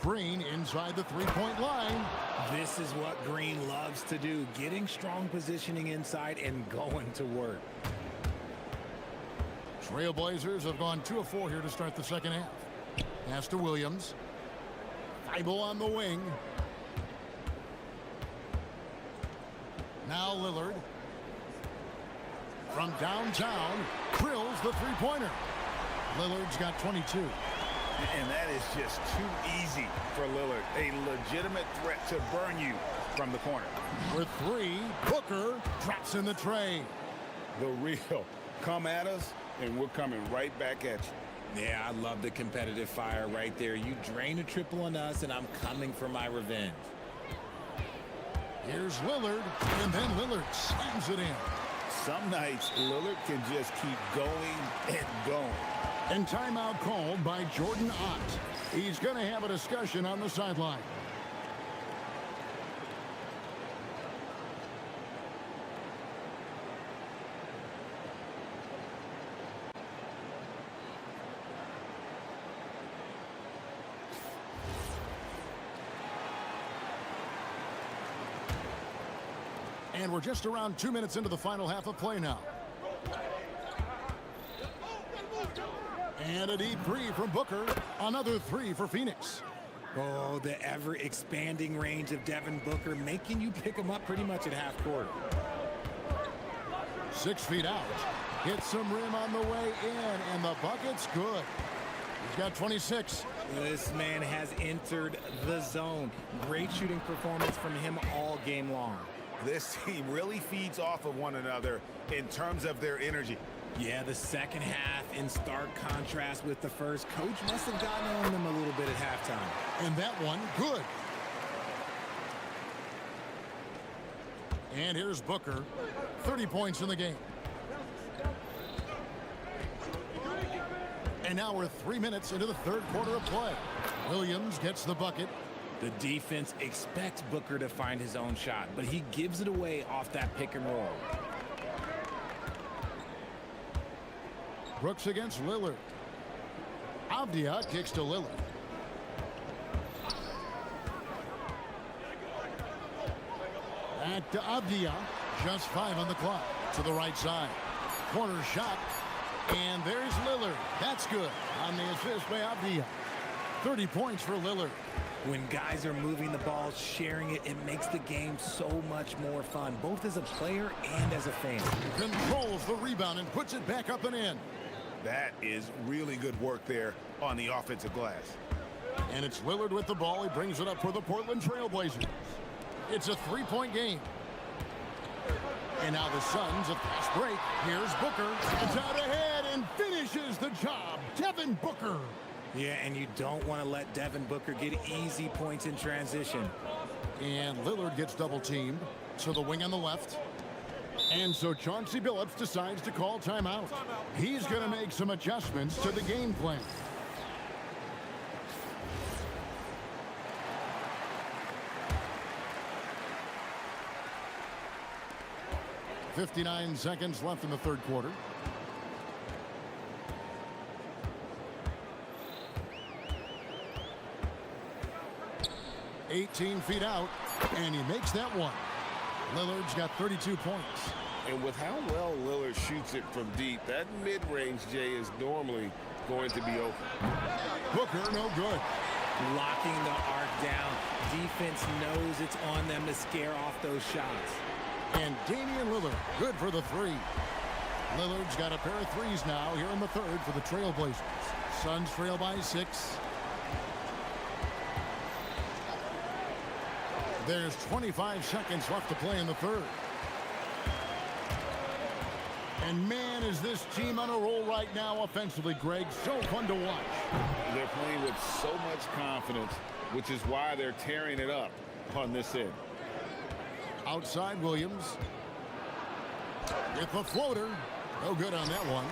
Green inside the three-point line. This is what Green loves to do, getting strong positioning inside and going to work. Trailblazers have gone 2 of 4 here to start the second half. Pass to Williams. Thibault on the wing. Now Lillard. From downtown, drills the three-pointer. Lillard's got 22. And that is just too easy for Lillard. A legitimate threat to burn you from the corner. With 3, Booker drops in the tray. The real. Come at us, and we're coming right back at you. Yeah, I love the competitive fire right there. You drain a triple on us, and I'm coming for my revenge. Here's Lillard, and then Lillard slams it in. Some nights, Lillard can just keep going and going. And timeout called by Jordan Ott. He's going to have a discussion on the sideline. And we're just around 2 minutes into the final half of play now. And a deep 3 from Booker. Another 3 for Phoenix. Oh, the ever-expanding range of Devin Booker, making you pick him up pretty much at half court. 6 feet out. Hits some rim on the way in, and the bucket's good. He's got 26. This man has entered the zone. Great shooting performance from him all game long. This team really feeds off of one another in terms of their energy. Yeah, the second half in stark contrast with the first. Coach must have gotten on them a little bit at halftime. And that one, good. And here's Booker. 30 points in the game. And now we're 3 minutes into the third quarter of play. Williams gets the bucket. The defense expects Booker to find his own shot, but he gives it away off that pick and roll. Brooks against Lillard. Avdia kicks to Lillard. Back to Avdia. Just 5 on the clock. To the right side. Corner shot. And there's Lillard. That's good on the assist by Avdia. 30 points for Lillard. When guys are moving the ball, sharing it, it makes the game so much more fun, both as a player and as a fan. Controls the rebound and puts it back up and in. That is really good work there on the offensive glass. And it's Lillard with the ball. He brings it up for the Portland Trailblazers. It's a 3-point game. And now the Suns, a fast break. Here's Booker. It's out ahead and finishes the job. Devin Booker. Yeah, and you don't want to let Devin Booker get easy points in transition. And Lillard gets double-teamed. So the wing on the left. And so Chauncey Billups decides to call timeout. He's going to make some adjustments to the game plan. .59 seconds left in the third quarter. .18 feet out, and he makes that one. Lillard's got 32 points. And with how well Lillard shoots it from deep, that mid-range, Jay, is normally going to be open. Booker, no good. Locking the arc down. Defense knows it's on them to scare off those shots. And Damian Lillard, good for the 3. Lillard's got a pair of 3s now here in the third for the Trailblazers. Suns trail by 6. There's 25 seconds left to play in the third. And man, is this team on a roll right now offensively, Greg. So fun to watch. They're playing with so much confidence, which is why they're tearing it up on this end. Outside Williams. With the floater. No good on that one.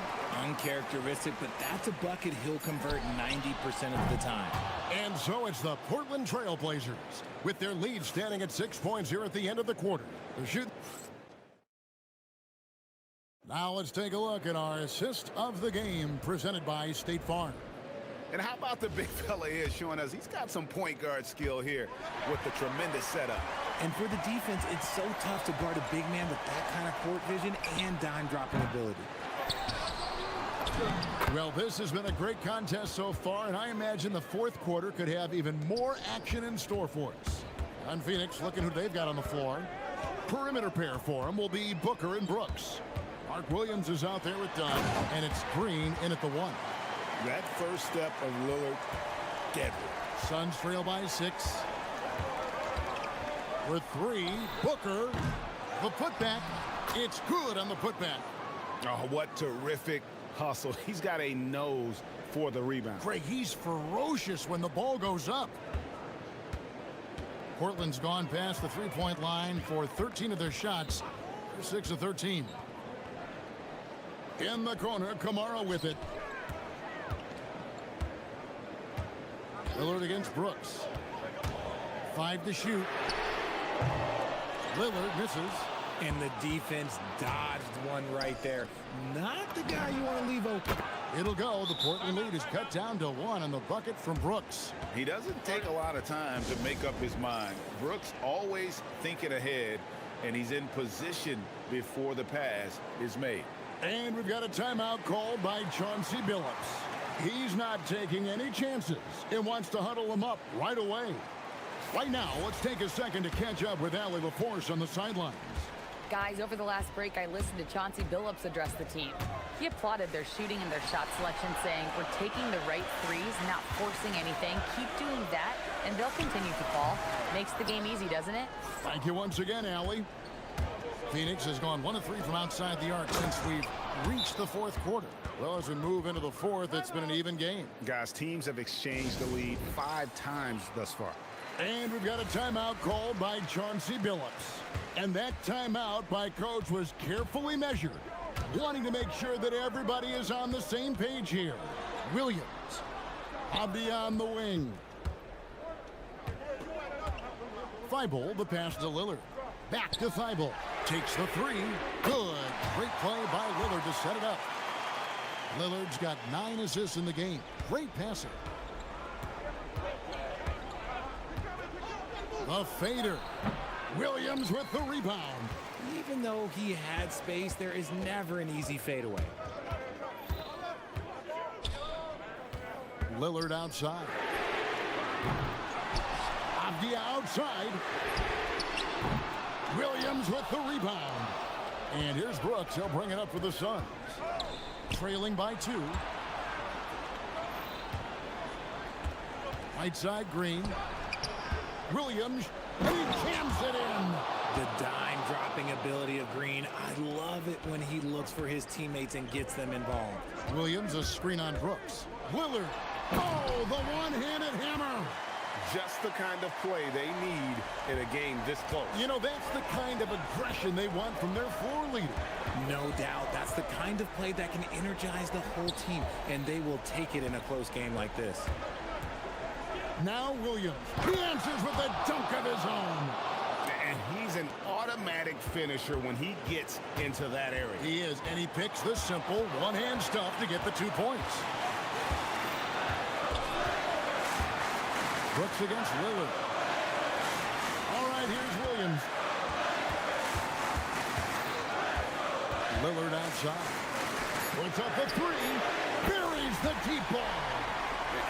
Uncharacteristic, but that's a bucket he'll convert 90% of the time. And so it's the Portland Trail Blazers with their lead standing at 6 points here at the end of the quarter. Now let's take a look at our assist of the game presented by State Farm. And how about the big fella here showing us he's got some point guard skill here with the tremendous setup. And for the defense, it's so tough to guard a big man with that kind of court vision and dime dropping ability. Well, this has been a great contest so far, and I imagine the fourth quarter could have even more action in store for us. On Phoenix, looking who they've got on the floor. Perimeter pair for him will be Booker and Brooks. Mark Williams is out there with Dunn, and it's Green in at the one. That first step of Lillard, deadly. Suns trail by 6. With 3, Booker, the putback. It's good on the putback. Oh, what terrific hustle. He's got a nose for the rebound. Greg, he's ferocious when the ball goes up. Portland's gone past the three-point line for 13 of their shots. They're 6 of 13. In the corner, Kamara with it. Lillard against Brooks. 5 to shoot. Lillard misses. And the defense dodged one right there. Not the guy you want to leave open. It'll go. The Portland lead is cut down to 1 on the bucket from Brooks. He doesn't take a lot of time to make up his mind. Brooks always thinking ahead, and he's in position before the pass is made. And we've got a timeout called by Chauncey Billups. He's not taking any chances and wants to huddle him up right away. Right now, let's take a second to catch up with Allie LaForce on the sidelines. Guys, over the last break, I listened to Chauncey Billups address the team. He applauded their shooting and their shot selection, saying, "We're taking the right threes, not forcing anything. Keep doing that, and they'll continue to fall." Makes the game easy, doesn't it? Thank you once again, Allie. Phoenix has gone 1 of 3 from outside the arc since we've reached the fourth quarter. Well, as we move into the fourth, it's been an even game. Guys, teams have exchanged the lead 5 times thus far. And we've got a timeout called by Chauncey Billups. And that timeout by Coach was carefully measured, wanting to make sure that everybody is on the same page here. Williams, Abdi on the wing. Thibault, the pass to Lillard. Back to Thibault. Takes the 3. Good. Great play by Lillard to set it up. Lillard's got 9 assists in the game. Great passing. The fader. Williams with the rebound. Even though he had space, there is never an easy fadeaway. Lillard outside. Abdi outside. Williams with the rebound. And here's Brooks. He'll bring it up for the Suns. Trailing by 2. Right side, Green. Williams, and he jams it in. The dime dropping ability of Green. I love it when he looks for his teammates and gets them involved. Williams, a screen on Brooks. Lillard, oh, the one-handed hammer. Just the kind of play they need in a game this close. You know, that's the kind of aggression they want from their floor leader. No doubt. That's the kind of play that can energize the whole team, and they will take it in a close game like this. Now Williams, he answers with a dunk of his own. And he's an automatic finisher when he gets into that area. He is, and he picks the simple one-hand stuff to get the 2 points. Brooks against Lillard. All right, here's Williams. Lillard outside. Puts up the 3. Buries the deep ball.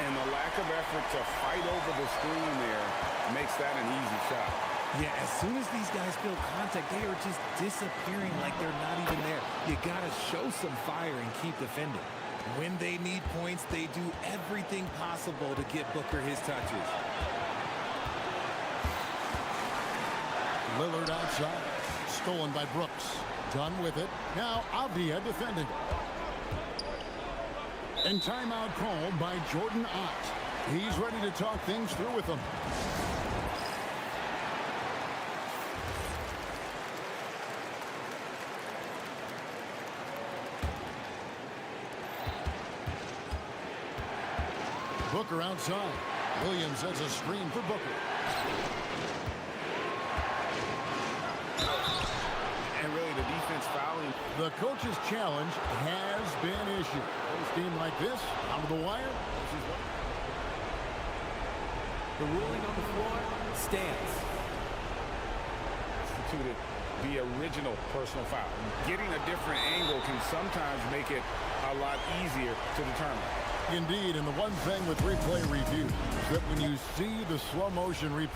And the lack of effort to fight over the screen there makes that an easy shot. Yeah, as soon as these guys feel contact, they are just disappearing like they're not even there. You got to show some fire and keep defending. When they need points, they do everything possible to get Booker his touches. Lillard outside. Stolen by Brooks. Done with it. Now Avdia defending. And timeout called by Jordan Ott. He's ready to talk things through with them. Booker outside. Williams has a screen for Booker. And really the defense fouling. The coach's challenge has been issued. A team like this, out of the wire. The ruling on the floor stands. Instituted the original personal foul. Getting a different angle can sometimes make it a lot easier to determine. Indeed, and the one thing with replay review is that when you see the slow motion replays,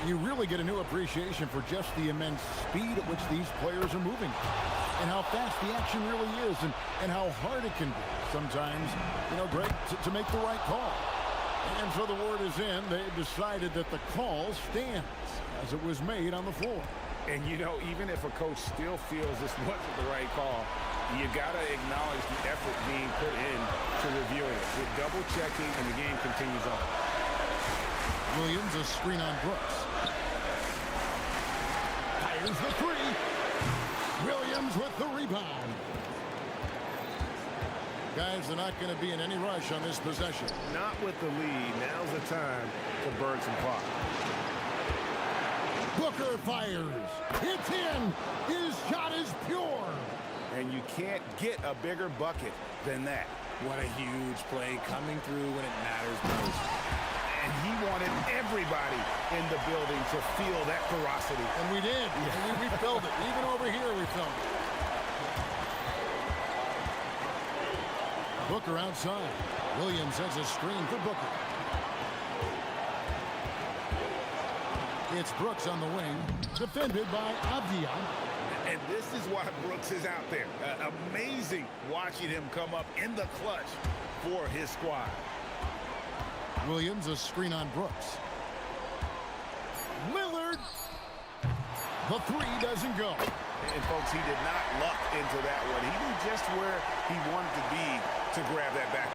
you really get a new appreciation for just the immense speed at which these players are moving and how fast the action really is and how hard it can be sometimes, Greg, to make the right call. And so the word is in. They've decided that the call stands as it was made on the floor. And, even if a coach still feels this wasn't the right call, you got to acknowledge the effort being put in to reviewing it. With double-checking, and the game continues on. Williams, a screen on Brooks. Fires the three. Williams with the rebound. Guys, they're not going to be in any rush on this possession. Not with the lead. Now's the time to burn some clock. Booker fires. It's in. His shot is pure. And you can't get a bigger bucket than that. What a huge play coming through when it matters most. And he wanted everybody in the building to feel that ferocity. And we did. Yeah. And we felt it. Even over here we felt it. Booker outside. Williams has a screen for Booker. It's Brooks on the wing, defended by Avdia. And this is why Brooks is out there. Amazing watching him come up in the clutch for his squad. Williams, a screen on Brooks. Lillard. The three doesn't go. And, folks, he did not luck into that one. He knew just where he wanted to be to grab that back.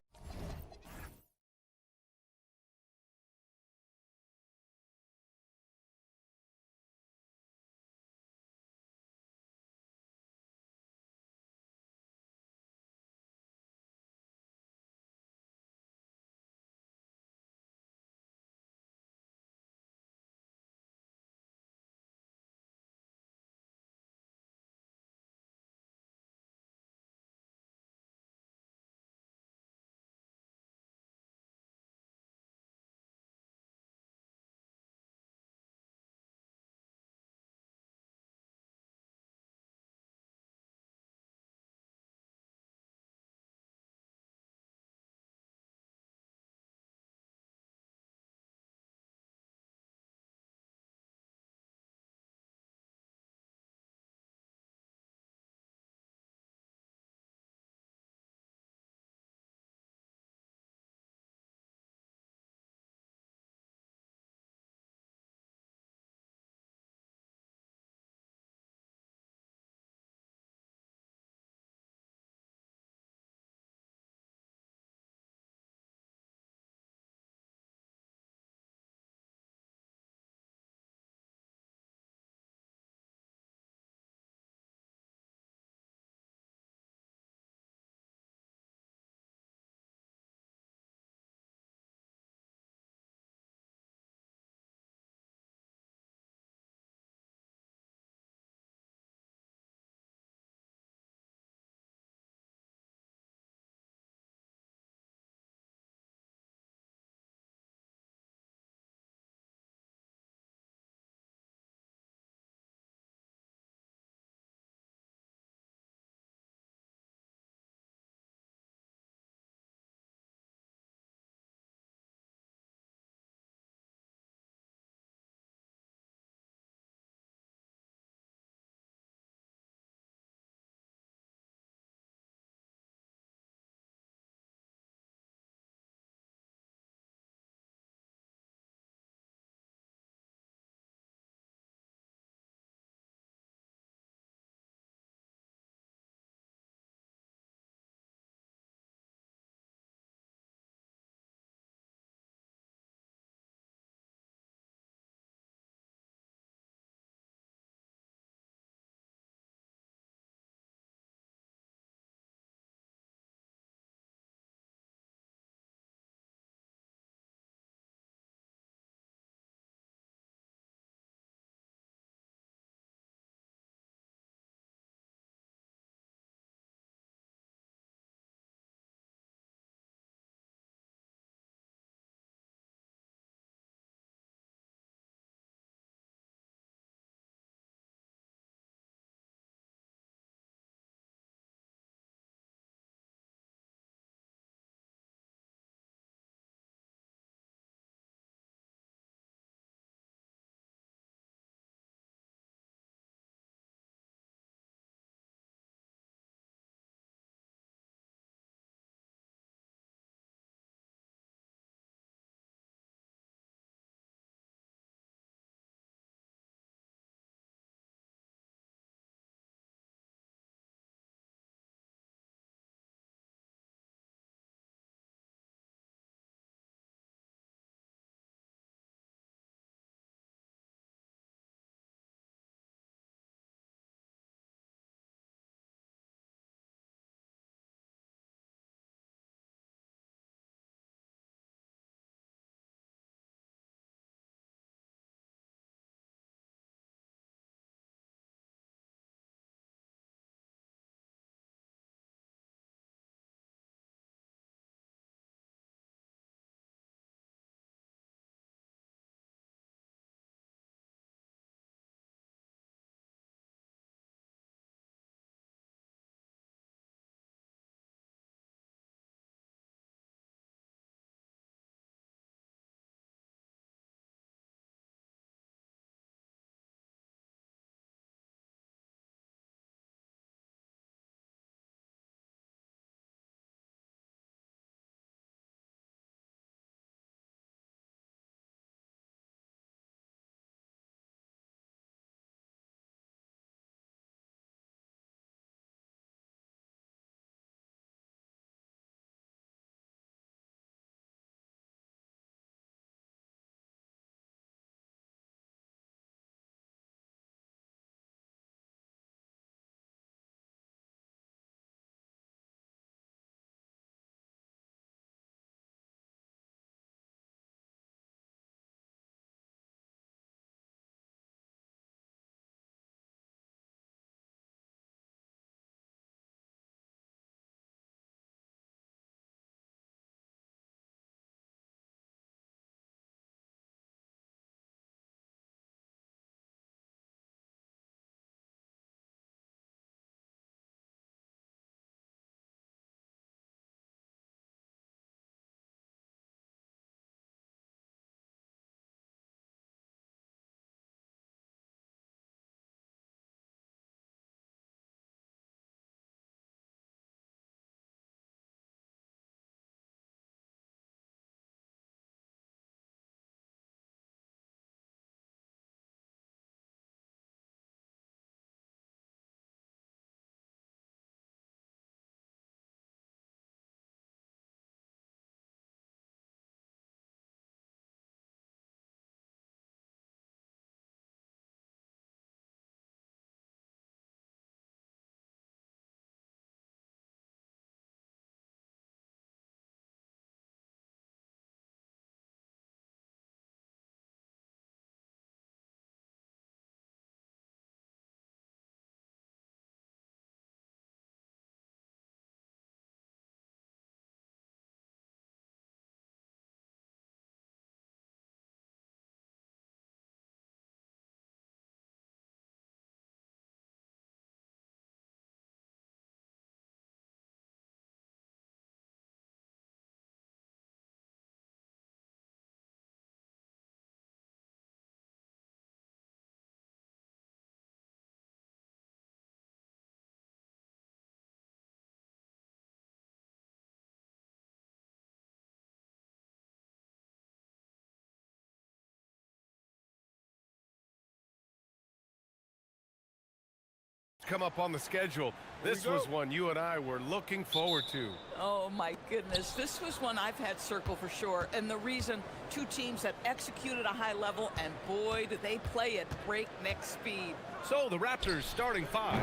come up on the schedule. This was one you and I were looking forward to. Oh, my goodness. This was one I've had circle for sure. And the reason, two teams that executed a high level, and boy, did they play at breakneck speed. So the Raptors starting five.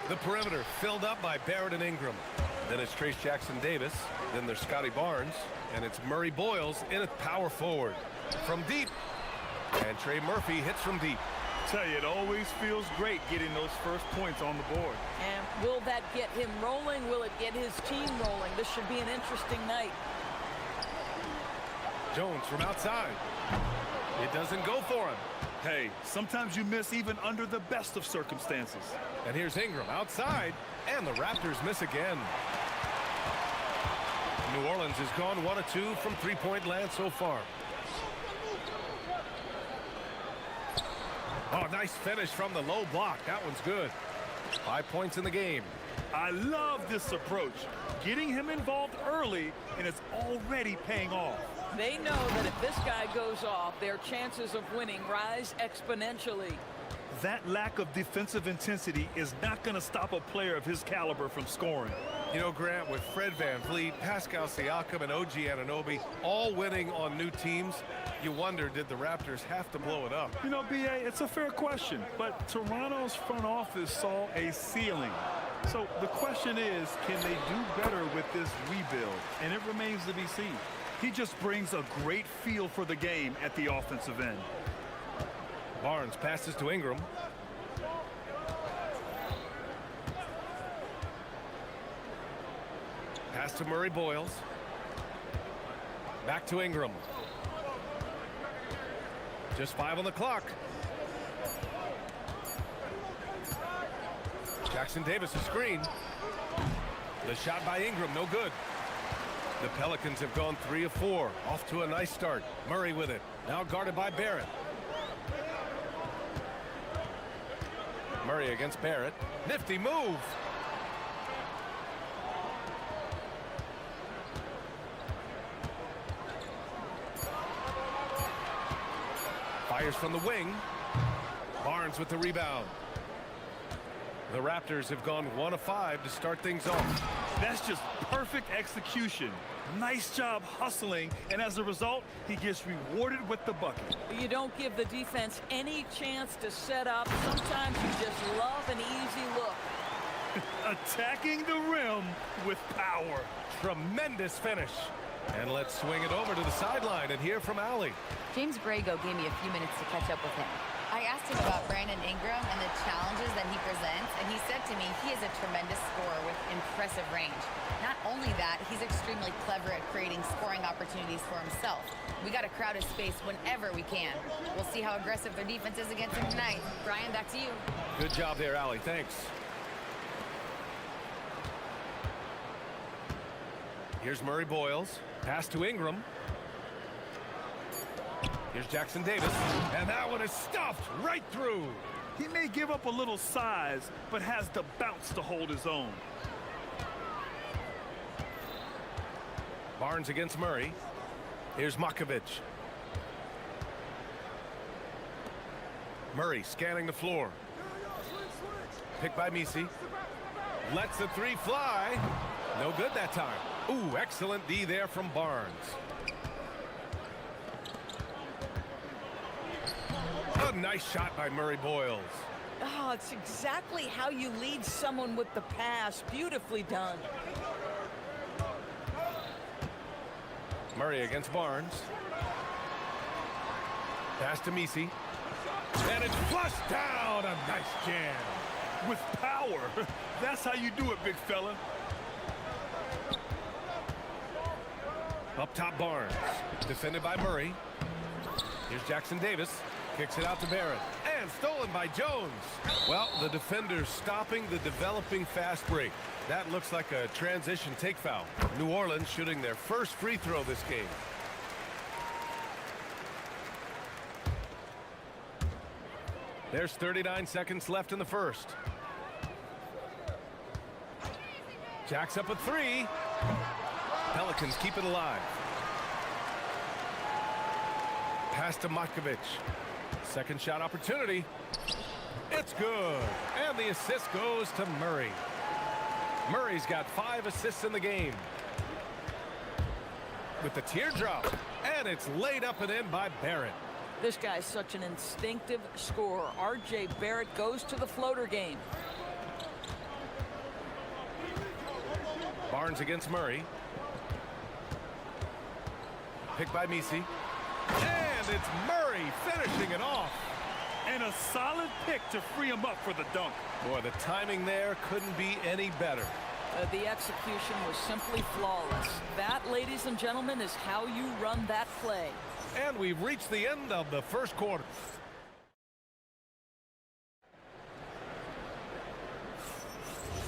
The perimeter filled up by Barrett and Ingram. Then it's Trace Jackson-Davis. Then there's Scotty Barnes. And it's Murray Boyles in at power forward. From deep. And Trey Murphy hits from deep. Tell you, it always feels great getting those first points on the board. And will that get him rolling? Will it get his team rolling? This should be an interesting night. Jones from outside. It doesn't go for him. Hey, sometimes you miss even under the best of circumstances. And here's Ingram outside, and the Raptors miss again. New Orleans has gone 1 of 2 from three-point land so far. Oh, nice finish from the low block. That one's good. 5 points in the game. I love this approach. Getting him involved early, and it's already paying off. They know that if this guy goes off, their chances of winning rise exponentially. That lack of defensive intensity is not going to stop a player of his caliber from scoring. You know, Grant, with Fred VanVleet, Pascal Siakam, and OG Anunoby all winning on new teams, you wonder, did the Raptors have to blow it up? You know, B.A., it's a fair question, but Toronto's front office saw a ceiling. So the question is, can they do better with this rebuild? And it remains to be seen. He just brings a great feel for the game at the offensive end. Barnes passes to Ingram. Pass to Murray Boyles. Back to Ingram. Just 5 on the clock. Jackson-Davis a screen. The shot by Ingram, no good. The Pelicans have gone 3 of 4. Off to a nice start. Murray with it. Now guarded by Barrett. Murray against Barrett. Nifty move. Fires from the wing. Barnes with the rebound. The Raptors have gone 1 of 5 to start things off. That's just perfect execution. Nice job hustling, and as a result, he gets rewarded with the bucket. You don't give the defense any chance to set up. Sometimes you just love an easy look. Attacking the rim with power. Tremendous finish. And let's swing it over to the sideline and hear from Allie. James Brago gave me a few minutes to catch up with him. I asked him about Brandon Ingram and the challenges that he presents, and he said to me he is a tremendous scorer with impressive range. Not only that, he's extremely clever at creating scoring opportunities for himself. We got to crowd his space whenever we can. We'll see how aggressive their defense is against him tonight. Brian, back to you. Good job there, Allie. Thanks. Here's Murray Boyles. Pass to Ingram. Here's Jackson-Davis. And that one is stuffed right through. He may give up a little size, but has the bounce to hold his own. Barnes against Murray. Here's Makovic. Murray scanning the floor. Picked by Misi. Lets the 3 fly. No good that time. Ooh, excellent D there from Barnes. A nice shot by Murray Boyles. Oh, it's exactly how you lead someone with the pass. Beautifully done. Murray against Barnes. Pass to Misi. And it's flushed down. A nice jam. With power. That's how you do it, big fella. Up top, Barnes. Defended by Murray. Here's Jackson-Davis. Kicks it out to Barrett. And stolen by Jones. Well, the defender's stopping the developing fast break. That looks like a transition take foul. New Orleans shooting their first free throw this game. There's 39 seconds left in the first. Jacks up a 3. Pelicans keep it alive. Pass to Makovic. Second shot opportunity. It's good. And the assist goes to Murray. Murray's got 5 assists in the game. With the teardrop. And it's laid up and in by Barrett. This guy's such an instinctive scorer. R.J. Barrett goes to the floater game. Barnes against Murray. Picked by Misi. And it's Murray finishing it off. And a solid pick to free him up for the dunk. Boy, the timing there couldn't be any better. The execution was simply flawless. That, ladies and gentlemen, is how you run that play. And we've reached the end of the first quarter.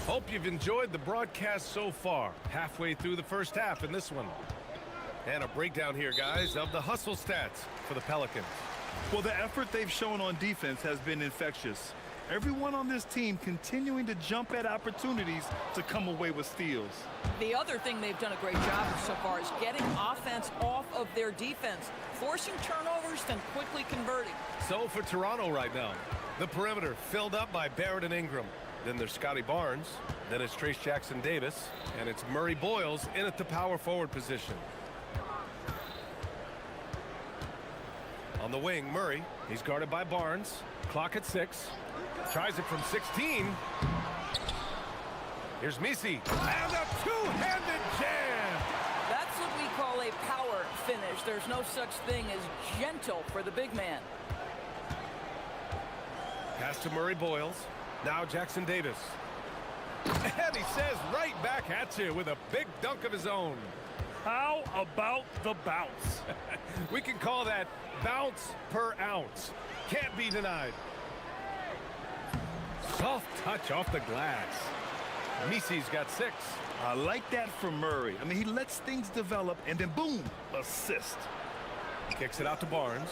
Hope you've enjoyed the broadcast so far. Halfway through the first half in this one. And a breakdown here, guys, of the hustle stats for the Pelicans. Well, the effort they've shown on defense has been infectious. Everyone on this team continuing to jump at opportunities to come away with steals. The other thing they've done a great job of so far is getting offense off of their defense, forcing turnovers, then quickly converting. So for Toronto right now, the perimeter filled up by Barrett and Ingram. Then there's Scotty Barnes. Then it's Trace Jackson-Davis. And it's Murray Boyles in at the power forward position. On the wing, Murray. He's guarded by Barnes. Clock at 6. Tries it from 16. Here's Misi. And a two-handed jam. That's what we call a power finish. There's no such thing as gentle for the big man. Pass to Murray Boyles. Now Jackson-Davis. And he says right back at you with a big dunk of his own. How about the bounce? We can call that bounce per ounce. Can't be denied. Soft touch off the glass. Misi's got 6. I like that from Murray. I mean, he lets things develop and then boom, assist. Kicks it out to Barnes.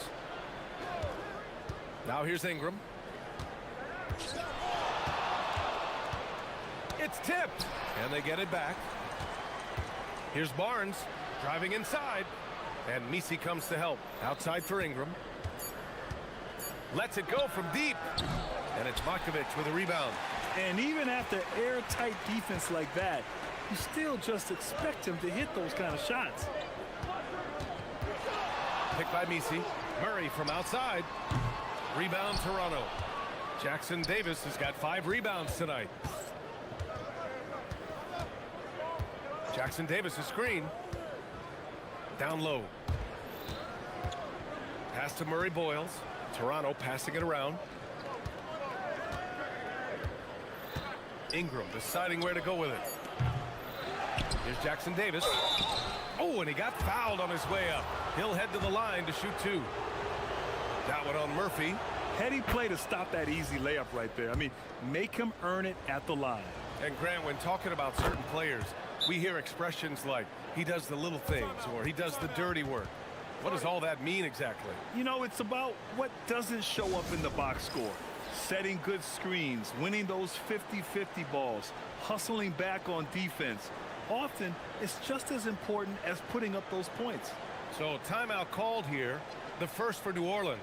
Now here's Ingram. It's tipped, and they get it back. Here's Barnes driving inside, and Misi comes to help. Outside for Ingram. Lets it go from deep, and it's Markovic with a rebound. And even after airtight defense like that, you still just expect him to hit those kind of shots. Picked by Misi. Murray from outside. Rebound Toronto. Jackson-Davis has got 5 rebounds tonight. Jackson-Davis' screen. Down low. Pass to Murray Boyles. Toronto passing it around. Ingram deciding where to go with it. Here's Jackson-Davis. Oh, and he got fouled on his way up. He'll head to the line to shoot 2. That one on Murphy. Heady play to stop that easy layup right there. I mean, make him earn it at the line. And Grant, when talking about certain players, we hear expressions like, he does the little things, or he does the dirty work. What does all that mean exactly? You know, it's about what doesn't show up in the box score. Setting good screens, winning those 50-50 balls, hustling back on defense. Often, it's just as important as putting up those points. So timeout called here, the first for New Orleans.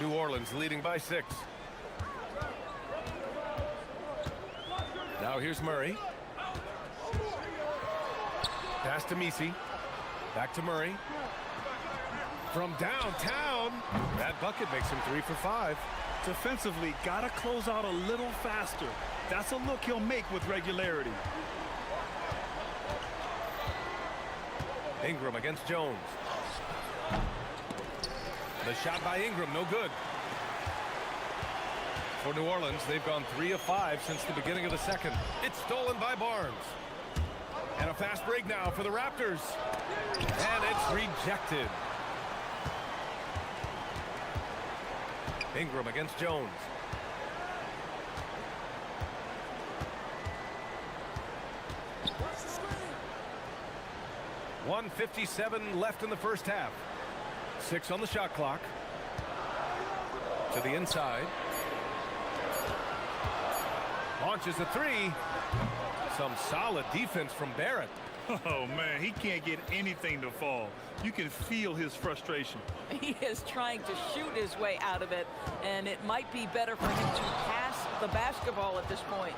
New Orleans leading by 6. Now here's Murray. Pass to Misi. Back to Murray. From downtown. That bucket makes him 3 for 5. Defensively, gotta close out a little faster. That's a look he'll make with regularity. Ingram against Jones. The shot by Ingram, no good. For New Orleans, they've gone 3 of 5 since the beginning of the second. It's stolen by Barnes. And a fast break now for the Raptors. And it's rejected. Ingram against Jones. .157 left in the first half. 6 on the shot clock. To the inside. Launches a 3. Some solid defense from Barrett. Oh, man, he can't get anything to fall. You can feel his frustration. He is trying to shoot his way out of it, and it might be better for him to pass the basketball at this point.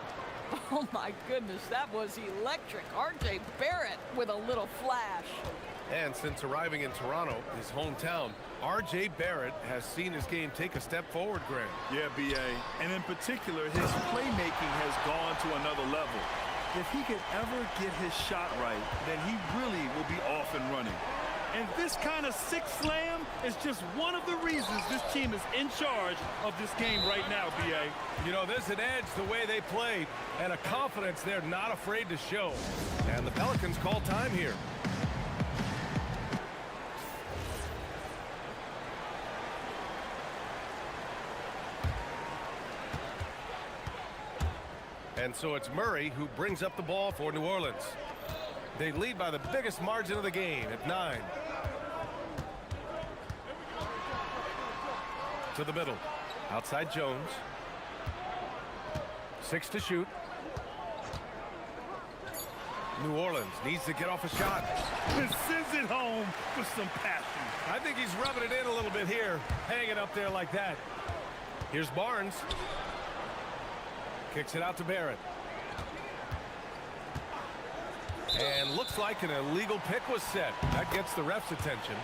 Oh, my goodness, that was electric. R.J. Barrett with a little flash. And since arriving in Toronto, his hometown, R.J. Barrett has seen his game take a step forward, Grant. Yeah, B.A. And in particular, his playmaking has gone to another level. If he could ever get his shot right, then he really will be off and running. And this kind of six slam is just one of the reasons this team is in charge of this game right now, B.A. You know, there's an edge the way they play and a confidence they're not afraid to show. And the Pelicans call time here. And so it's Murray who brings up the ball for New Orleans. They lead by the biggest margin of the game at 9. To the middle. Outside Jones. 6 to shoot. New Orleans needs to get off a shot. And sends it home with some passion. I think he's rubbing it in a little bit here. Hanging up there like that. Here's Barnes. Kicks it out to Barrett. And looks like an illegal pick was set. That gets the ref's attention.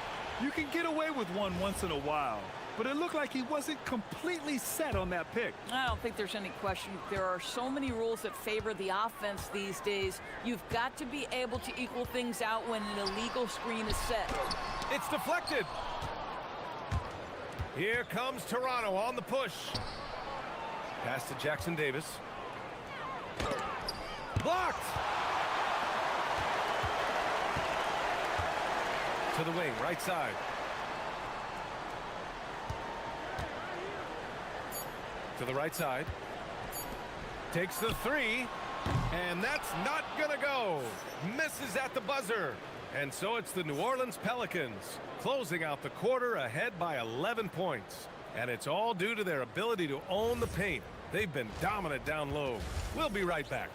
You can get away with one once in a while, but it looked like he wasn't completely set on that pick. I don't think there's any question. There are so many rules that favor the offense these days. You've got to be able to equal things out when an illegal screen is set. It's deflected. Here comes Toronto on the push. Pass to Jackson Davis. Blocked! To the wing, right side. To the right side. Takes the 3. And that's not gonna go. Misses at the buzzer. And so it's the New Orleans Pelicans closing out the quarter ahead by 11 points. And it's all due to their ability to own the paint. They've been dominant down low. We'll be right back.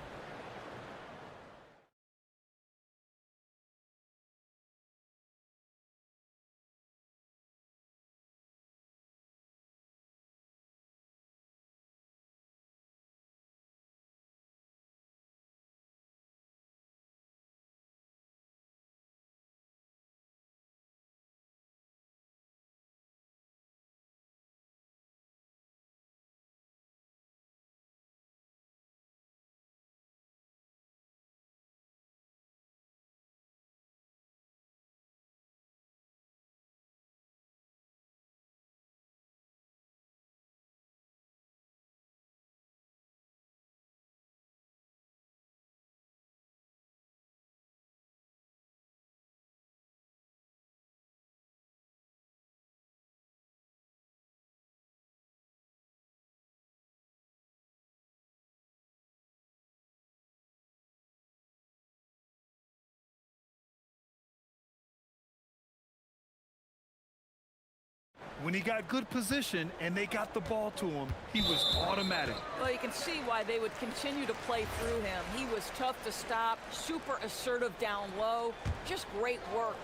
When he got good position and they got the ball to him, he was automatic. Well, you can see why they would continue to play through him. He was tough to stop, super assertive down low, just great work.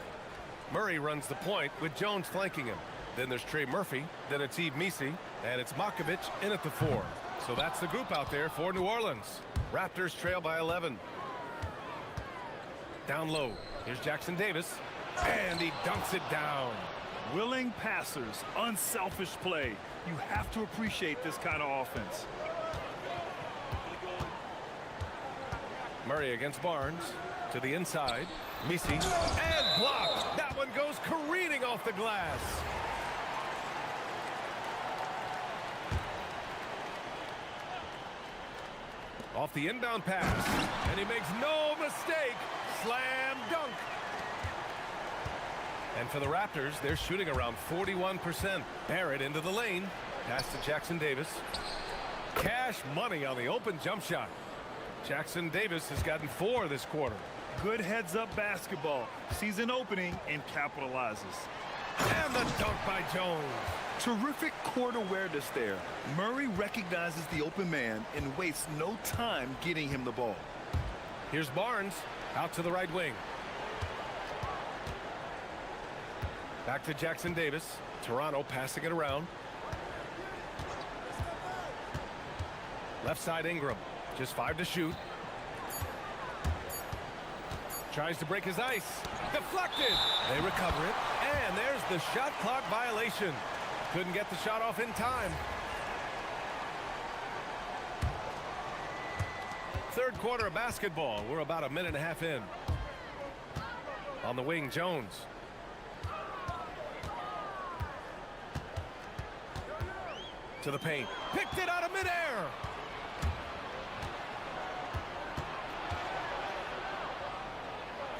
Murray runs the point with Jones flanking him. Then there's Trey Murphy, then it's Yves Missi, and it's Makovich in at the 4. So that's the group out there for New Orleans. Raptors trail by 11. Down low, here's Jackson Davis, and he dunks it down. Willing passers, unselfish play. You have to appreciate this kind of offense. Murray against Barnes. To the inside. Missi. And blocked. That one goes careening off the glass. Off the inbound pass. And he makes no mistake. Slam dunk. And for the Raptors, they're shooting around 41%. Barrett into the lane. Pass to Jackson Davis. Cash money on the open jump shot. Jackson Davis has gotten 4 this quarter. Good heads-up basketball. Sees an opening and capitalizes. And the dunk by Jones. Terrific court awareness there. Murray recognizes the open man and wastes no time getting him the ball. Here's Barnes. Out to the right wing. Back to Jackson Davis. Toronto passing it around. Left side Ingram. Just 5 to shoot. Tries to break his ice. Deflected. They recover it. And there's the shot clock violation. Couldn't get the shot off in time. Third quarter of basketball. We're about a minute and a half in. On the wing, Jones. To the paint. Picked it out of midair.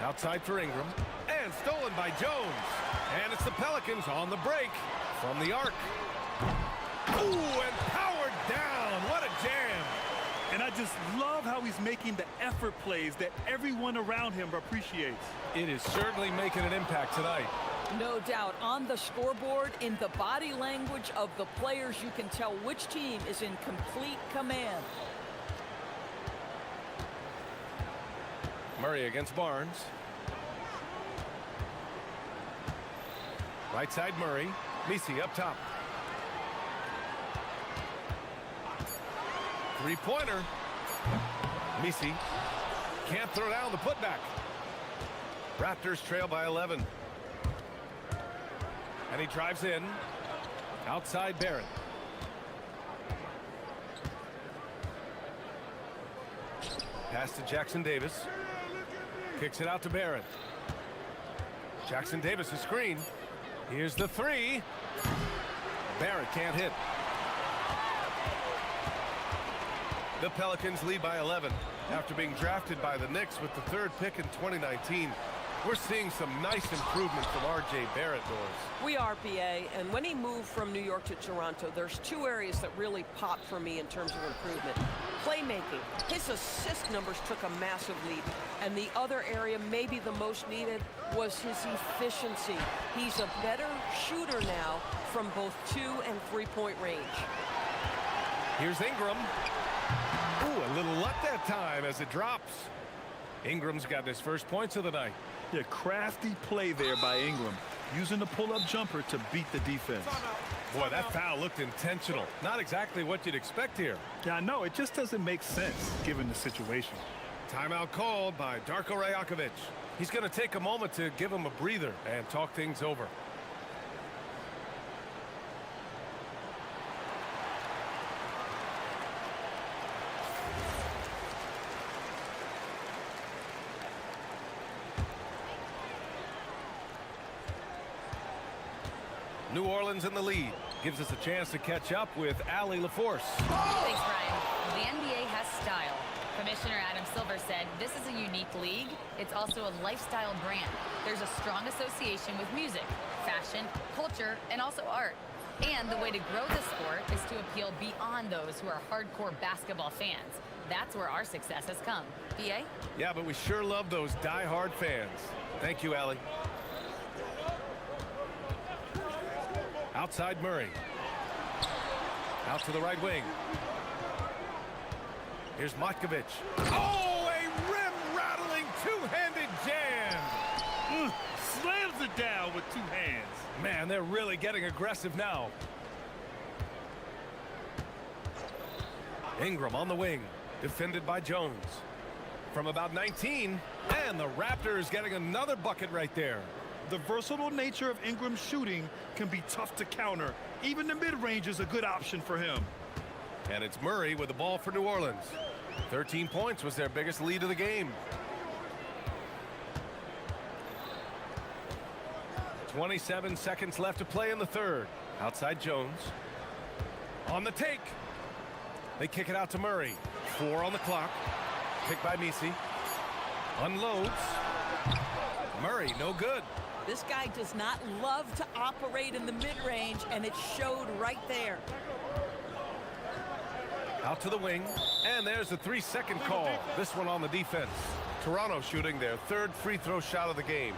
Outside for Ingram. And stolen by Jones. And it's the Pelicans on the break from the arc. Ooh, and powered down. What a jam. And I just love how he's making the effort plays that everyone around him appreciates. It is certainly making an impact tonight. No doubt. On the scoreboard, in the body language of the players, you can tell which team is in complete command. Murray against Barnes. Right side Murray. Misi up top. Three-pointer. Misi can't throw down the putback. Raptors trail by 11. And he drives in. Outside Barrett. Pass to Jackson Davis. Kicks it out to Barrett. Jackson Davis, a screen. Here's the three. Barrett can't hit. The Pelicans lead by 11. After being drafted by the Knicks with the 3rd pick in 2019, we're seeing some nice improvement from R.J. Barrett, Doris. We are, PA, and when he moved from New York to Toronto, there's 2 areas that really popped for me in terms of improvement. Playmaking. His assist numbers took a massive leap, and the other area, maybe the most needed, was his efficiency. He's a better shooter now from both 2- and 3-point range. Here's Ingram. Ooh, a little luck that time as it drops. Ingram's got his first points of the night. Yeah, crafty play there by Ingram, using the pull-up jumper to beat the defense. Boy, that foul looked intentional. Not exactly what you'd expect here. Yeah, I know. It just doesn't make sense given the situation. Timeout called by Darko Rajakovic. He's going to take a moment to give him a breather and talk things over. New Orleans in the lead. Gives us a chance to catch up with Allie LaForce. Thanks, Brian. The NBA has style. Commissioner Adam Silver said this is a unique league. It's also a lifestyle brand. There's a strong association with music, fashion, culture, and also art. And the way to grow the sport is to appeal beyond those who are hardcore basketball fans. That's where our success has come. BA? Yeah, but we sure love those die-hard fans. Thank you, Allie. Outside Murray. Out to the right wing. Here's Matkovic. Oh, a rim-rattling two-handed jam. Slams it down with 2 hands. Man, they're really getting aggressive now. Ingram on the wing. Defended by Jones. From about 19. And the Raptors getting another bucket right there. The versatile nature of Ingram's shooting can be tough to counter. Even the mid-range is a good option for him. And it's Murray with the ball for New Orleans. 13 points was their biggest lead of the game. 27 seconds left to play in the third. Outside Jones. On the take. They kick it out to Murray. 4 on the clock. Picked by Misi. Unloads. Murray, no good. This guy does not love to operate in the mid-range, and it showed right there. Out to the wing, and there's a 3-second call. This one on the defense. Toronto shooting their 3rd free throw shot of the game.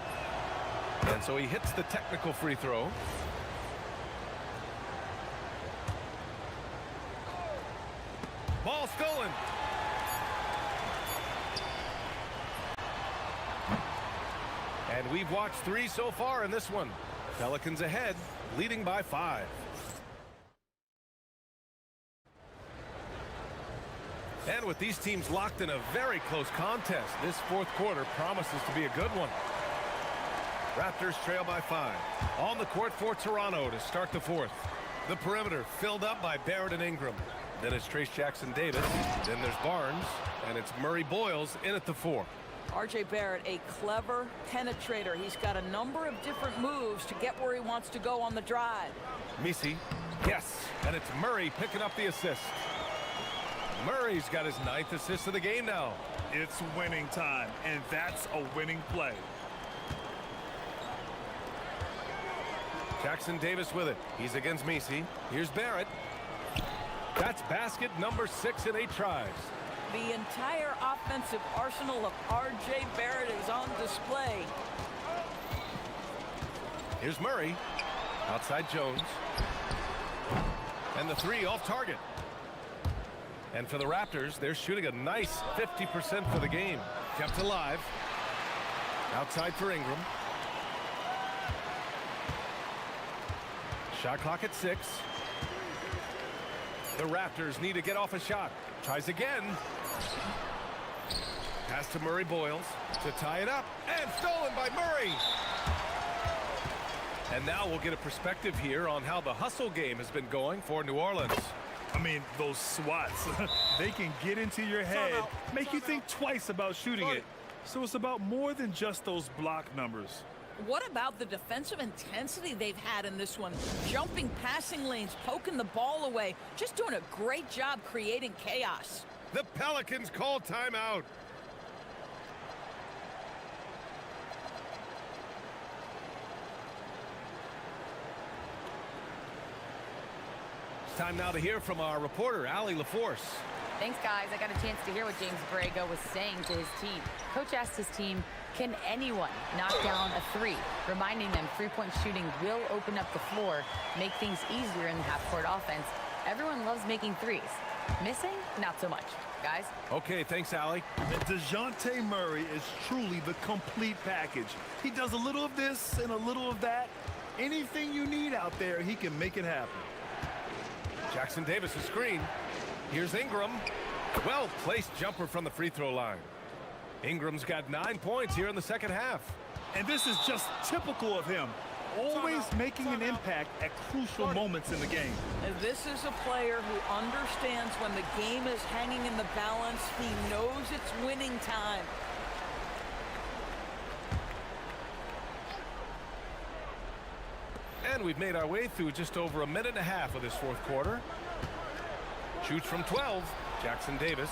And so he hits the technical free throw. Ball stolen. And we've watched 3 so far in this one. Pelicans ahead, leading by 5. And with these teams locked in a very close contest, this fourth quarter promises to be a good one. Raptors trail by 5. On the court for Toronto to start the fourth. The perimeter filled up by Barrett and Ingram. Then it's Trace Jackson-Davis. Then there's Barnes. And it's Murray Boyles in at the 4. R.J. Barrett, a clever penetrator. He's got a number of different moves to get where he wants to go on the drive. Misi, yes, and it's Murray picking up the assist. Murray's got his 9th assist of the game now. It's winning time, and that's a winning play. Jackson-Davis with it. He's against Misi. Here's Barrett. That's basket number 6 in 8 tries. The entire offensive arsenal of R.J. Barrett is on display. Here's Murray. Outside Jones. And the 3 off target. And for the Raptors, they're shooting a nice 50% for the game. Kept alive. Outside for Ingram. Shot clock at 6. The Raptors need to get off a shot. Tries again. Pass to Murray Boyles to tie it up. And stolen by Murray. And now we'll get a perspective here on how the hustle game has been going for New Orleans. I mean, those swats, they can get into your head, make you think twice about shooting it. So it's about more than just those block numbers. What about the defensive intensity they've had in this one? Jumping passing lanes, poking the ball away, just doing a great job creating chaos. The Pelicans call timeout. It's time now to hear from our reporter, Allie LaForce. Thanks, guys. I got a chance to hear what James Borrego was saying to his team. Coach asked his team, can anyone knock down a 3? Reminding them 3-point shooting will open up the floor, make things easier in the half-court offense. Everyone loves making 3s. Missing? Not so much. Guys? Okay, thanks, Allie. DeJounte Murray is truly the complete package. He does a little of this and a little of that. Anything you need out there, he can make it happen. Jackson-Davis' screen. Here's Ingram. Well-placed jumper from the free throw line. Ingram's got 9 points here in the second half. And this is just typical of him. Always making an impact at crucial moments in the game. And this is a player who understands when the game is hanging in the balance. He knows it's winning time. And we've made our way through just over a minute and a half of this fourth quarter. Shoots from 12, Jackson-Davis.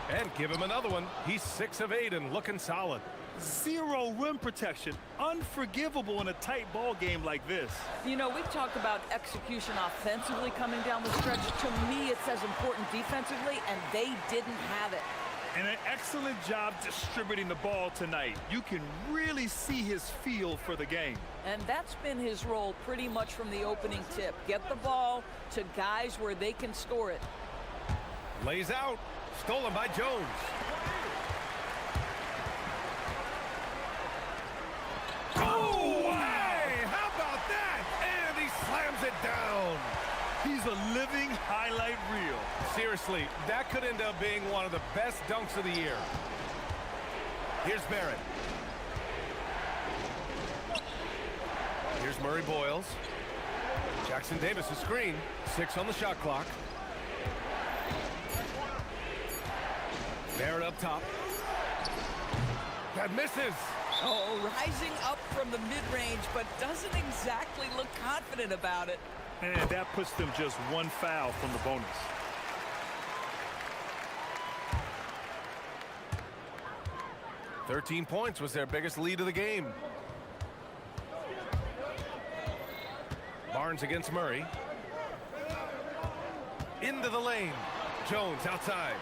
And give him another one. He's 6 of 8 and looking solid. 0 rim protection. Unforgivable in a tight ball game like this. You know, we talked about execution offensively coming down the stretch. To me, it's as important defensively, and they didn't have it. And an excellent job distributing the ball tonight. You can really see his feel for the game. And that's been his role pretty much from the opening tip. Get the ball to guys where they can score it. Lays out. Stolen by Jones. Oh, hey! How about that? And he slams it down. He's a living highlight reel. Seriously, that could end up being one of the best dunks of the year. Here's Barrett. Here's Murray Boyles. Jackson-Davis' screen. 6 on the shot clock. Barrett up top. That misses. Oh, rising up from the mid-range, but doesn't exactly look confident about it. And that puts them just 1 foul from the bonus. "13 points was their biggest lead of the game. Barnes against Murray. Into the lane. Jones outside.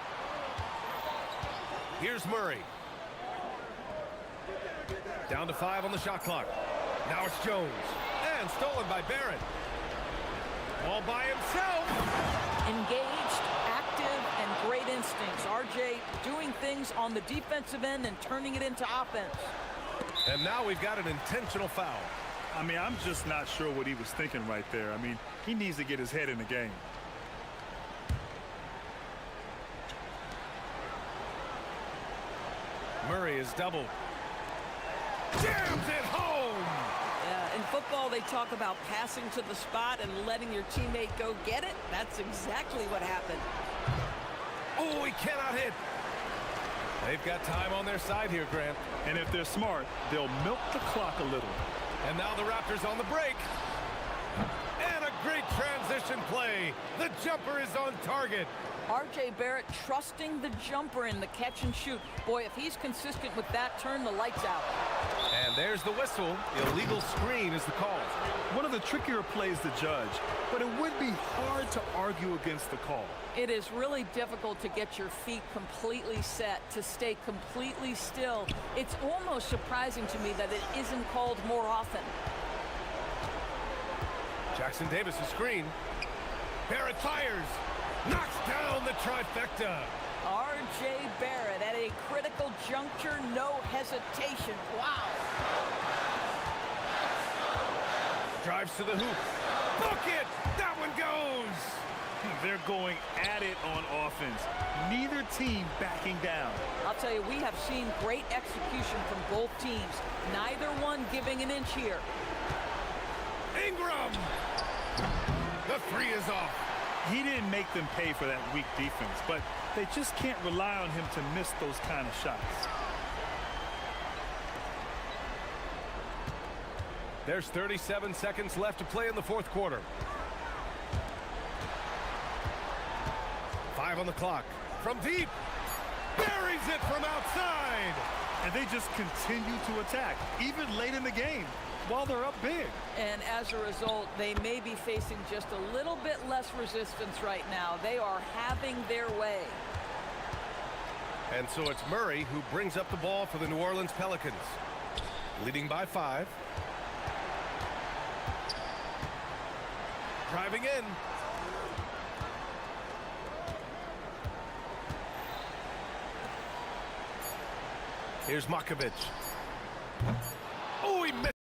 Here's Murray. Down to 5 on the shot clock. Now it's Jones. And stolen by Barrett. All by himself. Engaged, active, and great instincts. RJ doing things on the defensive end and turning it into offense. And now we've got an intentional foul. I mean, I'm just not sure what he was thinking right there. I mean, he needs to get his head in the game. Murray is doubled. Jams it home! Yeah, in football, they talk about passing to the spot and letting your teammate go get it. That's exactly what happened. Oh, he cannot hit. They've got time on their side here, Grant. And if they're smart, they'll milk the clock a little. And now the Raptors on the break. And a great transition play. The jumper is on target. R.J. Barrett trusting the jumper in the catch and shoot. Boy, if he's consistent with that, turn the lights out. And there's the whistle. Illegal screen is the call. One of the trickier plays to judge, but it would be hard to argue against the call. It is really difficult to get your feet completely set, to stay completely still. It's almost surprising to me that it isn't called more often. Jackson Davis' screen. Barrett fires. Knocks down the trifecta. R.J. Barrett at a critical juncture, no hesitation. Wow. Drives to the hoop. Bucket! That one goes! They're going at it on offense. Neither team backing down. I'll tell you, we have seen great execution from both teams. Neither one giving an inch here. Ingram! The three is off. He didn't make them pay for that weak defense, but they just can't rely on him to miss those kind of shots. There's 37 seconds left to play in the fourth quarter. 5 on the clock. From deep. Buries it from outside. And they just continue to attack, even late in the game, while they're up big. And as a result, they may be facing just a little bit less resistance right now. They are having their way. And so it's Murray who brings up the ball for the New Orleans Pelicans. Leading by 5. Driving in. Here's Makovic. Oh, he missed.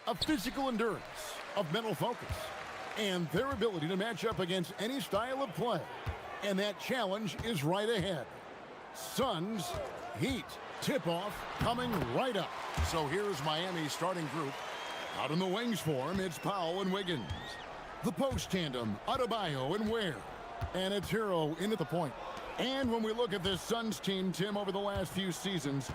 of physical endurance, of mental focus, and their ability to match up against any style of play. And that challenge is right ahead. Suns, Heat, tip-off coming right up. So here's Miami's starting group. Out in the wings for him, it's Powell and Wiggins. The post tandem, Adebayo and Ware. And it's Hero in at the point. And when we look at this Suns team, Tim, over the last few seasons,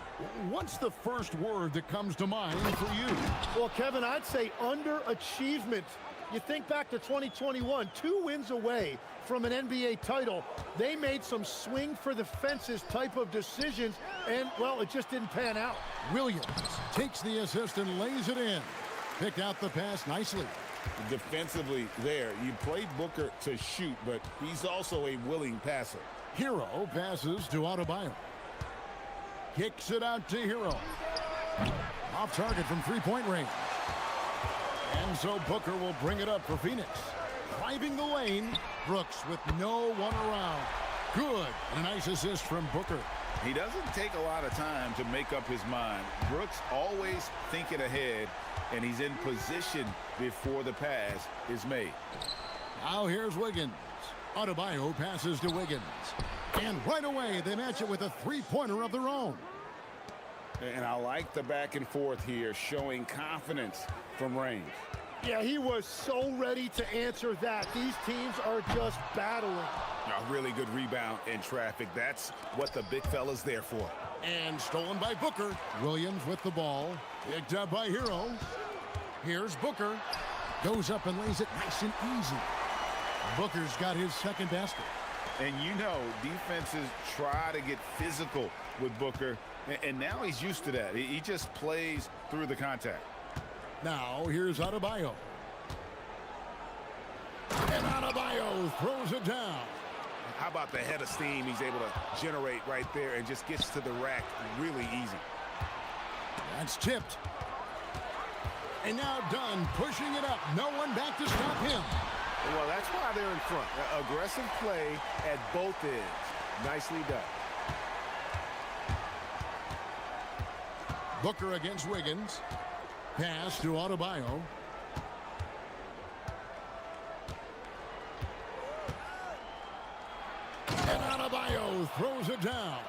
what's the first word that comes to mind for you? Well, Kevin, I'd say underachievement. You think back to 2021, 2 wins away from an NBA title. They made some swing for the fences type of decisions, and, well, it just didn't pan out. Williams takes the assist and lays it in. Picked out the pass nicely. Defensively there, you play Booker to shoot, but he's also a willing passer. Hero passes to Adebayo. Kicks it out to Hero. Off target from three-point range. And so Booker will bring it up for Phoenix. Driving the lane, Brooks with no one around. Good, and a nice assist from Booker. He doesn't take a lot of time to make up his mind. Brooks always thinking ahead, and he's in position before the pass is made. Now here's Wiggins. Adebayo passes to Wiggins. And right away, they match it with a three-pointer of their own. And I like the back and forth here, showing confidence from range. Yeah, he was so ready to answer that. These teams are just battling. A really good rebound in traffic. That's what the big fella's there for. And stolen by Booker. Williams with the ball. Picked up by Hero. Here's Booker. Goes up and lays it nice and easy. Booker's got his second basket. And you know, defenses try to get physical with Booker, and now he's used to that. He just plays through the contact. Now here's Adebayo. And Adebayo throws it down. How about the head of steam he's able to generate right there and just gets to the rack really easy. That's tipped. And now Dunn pushing it up. No one back to stop him. Well, that's why they're in front. Aggressive play at both ends. Nicely done. Booker against Wiggins. Pass to Adebayo. And Adebayo throws it down.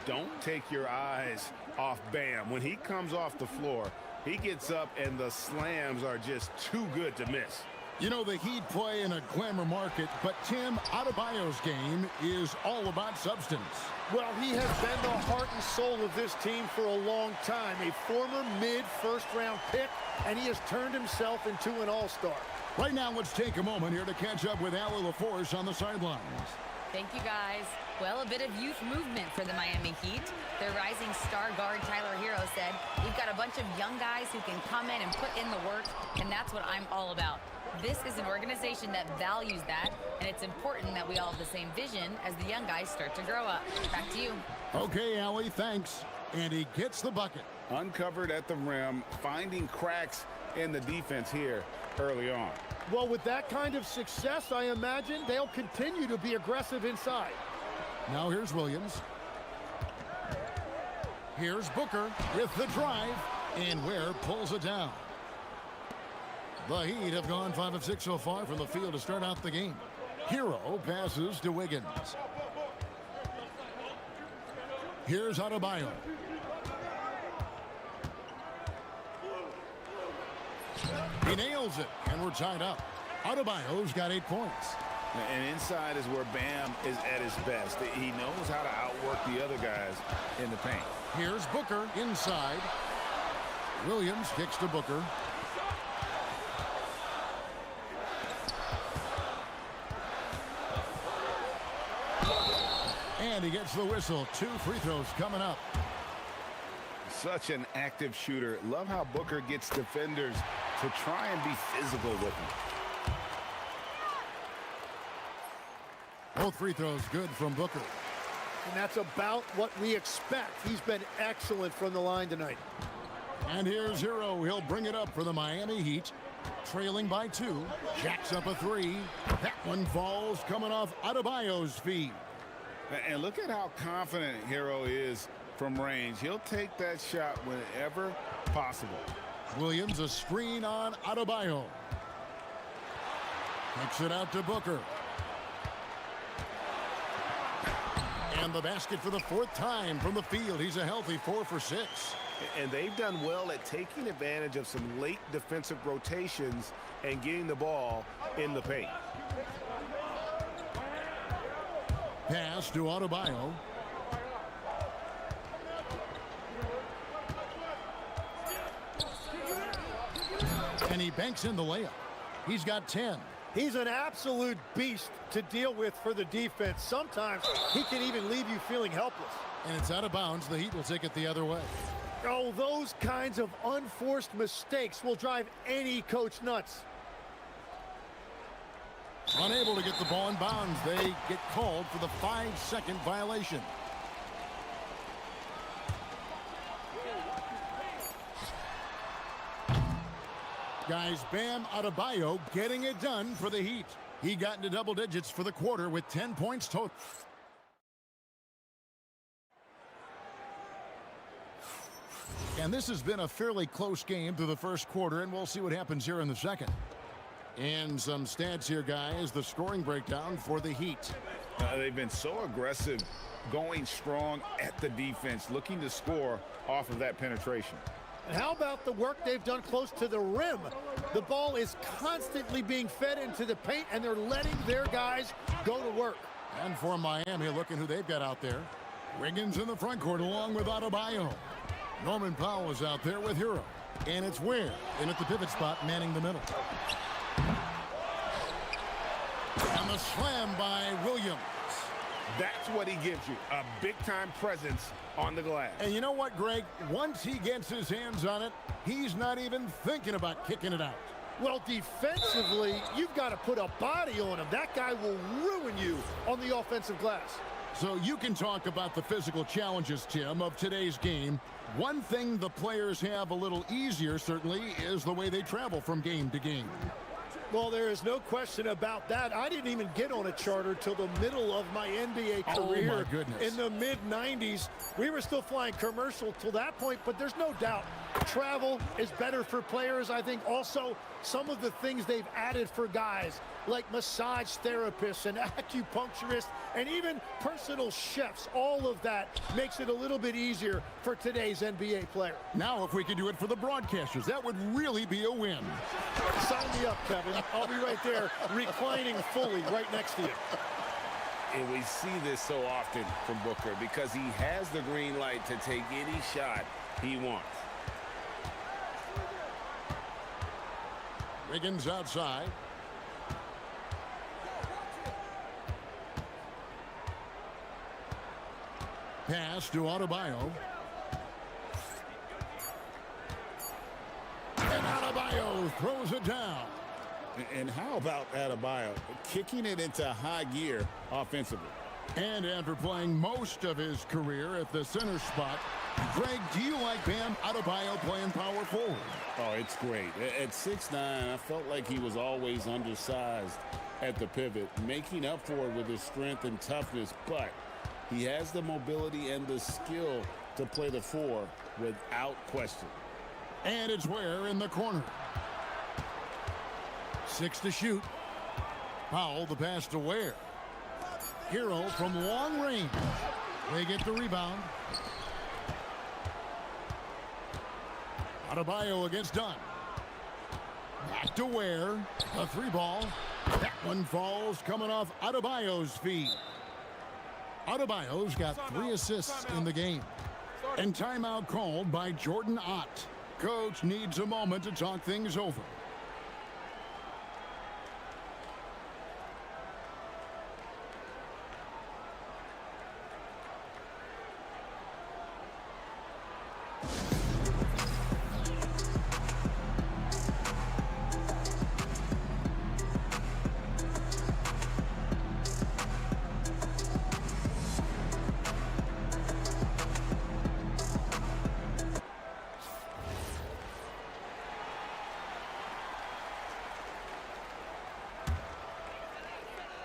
Don't take your eyes off Bam. When he comes off the floor, he gets up and the slams are just too good to miss. You know, the Heat play in a glamour market, but Tim, Adebayo's game is all about substance. Well, he has been the heart and soul of this team for a long time. A former mid-first-round pick, and he has turned himself into an all-star. Right now, let's take a moment here to catch up with Ali LaForce on the sidelines. Thank you, guys. Well, a bit of youth movement for the Miami Heat. Their rising star guard, Tyler Hero, said, "We've got a bunch of young guys who can come in and put in the work, and that's what I'm all about." This is an organization that values that, and it's important that we all have the same vision as the young guys start to grow up. Back to you. Okay, Ali, thanks. And he gets the bucket. Uncovered at the rim, finding cracks in the defense here early on. Well, with that kind of success, I imagine they'll continue to be aggressive inside. Now here's Williams. Here's Booker with the drive, and Ware pulls it down. The Heat have gone 5 of 6 so far from the field to start out the game. Hero passes to Wiggins. Here's Adebayo. He nails it, and we're tied up. Adebayo's got 8 points. And inside is where Bam is at his best. He knows how to outwork the other guys in the paint. Here's Booker inside. Williams kicks to Booker. And he gets the whistle. 2 free throws coming up. Such an active shooter. Love how Booker gets defenders to try and be physical with him. Both free throws good from Booker. And that's about what we expect. He's been excellent from the line tonight. And here's Hero. He'll bring it up for the Miami Heat. Trailing by 2. Jacks up a 3. That one falls coming off Adebayo's feet. And look at how confident Hero is from range. He'll take that shot whenever possible. Williams, a screen on Adebayo. Kicks it out to Booker. And the basket for the 4th time from the field. He's a healthy 4 for 6. And they've done well at taking advantage of some late defensive rotations and getting the ball in the paint. Pass to Adebayo. And he banks in the layup. He's got 10. He's an absolute beast to deal with for the defense. Sometimes he can even leave you feeling helpless. And it's out of bounds. The Heat will take it the other way. Oh, those kinds of unforced mistakes will drive any coach nuts. Unable to get the ball in bounds. They get called for the 5-second violation. Guys, Bam Adebayo getting it done for the Heat. He got into double digits for the quarter with 10 points total. And this has been a fairly close game through the first quarter, and we'll see what happens here in the second. And some stats here, guys. The scoring breakdown for the Heat. They've been so aggressive, going strong at the defense, looking to score off of that penetration. And how about the work they've done close to the rim? The ball is constantly being fed into the paint, and they're letting their guys go to work. And for Miami, looking who they've got out there. Wiggins in the front court along with Adebayo. Norman Powell is out there with Hero. And it's Ware in at the pivot spot, manning the middle. And the slam by Williams. That's what he gives you, a big-time presence on the glass. And you know what, Greg? Once he gets his hands on it, he's not even thinking about kicking it out. Well, defensively, you've got to put a body on him. That guy will ruin you on the offensive glass. So you can talk about the physical challenges, Tim, of today's game. One thing the players have a little easier, certainly, is the way they travel from game to game. Well, there is no question about that. I didn't even get on a charter till the middle of my NBA career. Oh, my goodness. In the mid-90s. We were still flying commercial till that point, but there's no doubt travel is better for players. I think also some of the things they've added for guys like massage therapists and acupuncturists and even personal chefs, all of that makes it a little bit easier for today's NBA player. Now, if we could do it for the broadcasters, that would really be a win. Sign me up, Kevin. I'll be right there reclining fully right next to you. And we see this so often from Booker because he has the green light to take any shot he wants. Wiggins outside. Pass to Adebayo. And Adebayo throws it down. And how about Adebayo kicking it into high gear offensively? And after playing most of his career at the center spot, Greg, do you like Bam Adebayo playing power forward? Oh, it's great. At 6'9", I felt like he was always undersized at the pivot, making up for it with his strength and toughness, but he has the mobility and the skill to play the 4 without question. And it's Ware in the corner. 6 to shoot. Powell, the pass to Ware. Hero from long range. They get the rebound. Adebayo against Dunn. Back to Ware. A 3-ball. That one falls coming off Adebayo's feet. Adebayo's got 3 assists in the game. And timeout called by Jordan Ott. Coach needs a moment to talk things over.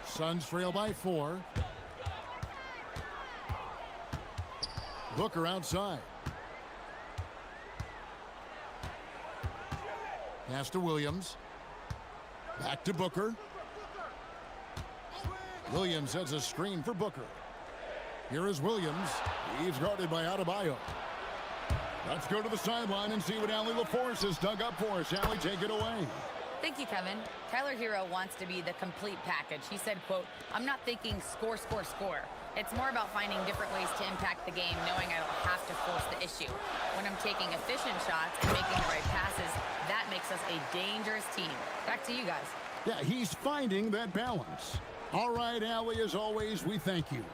Suns trail by 4. Booker outside. Pass to Williams. Back to Booker. Williams sets a screen for Booker. Here is Williams. He's guarded by Adebayo. Let's go to the sideline and see what Allie LaForce has dug up for us. Allie, take it away. Thank you, Kevin. Tyler Hero wants to be the complete package. He said, quote, "I'm not thinking score, score, score. It's more about finding different ways to impact the game, knowing I don't have to force the issue. When I'm taking efficient shots and making the right passes, that makes us a dangerous team." Back to you guys. Yeah, he's finding that balance. All right, Allie, as always, we thank you.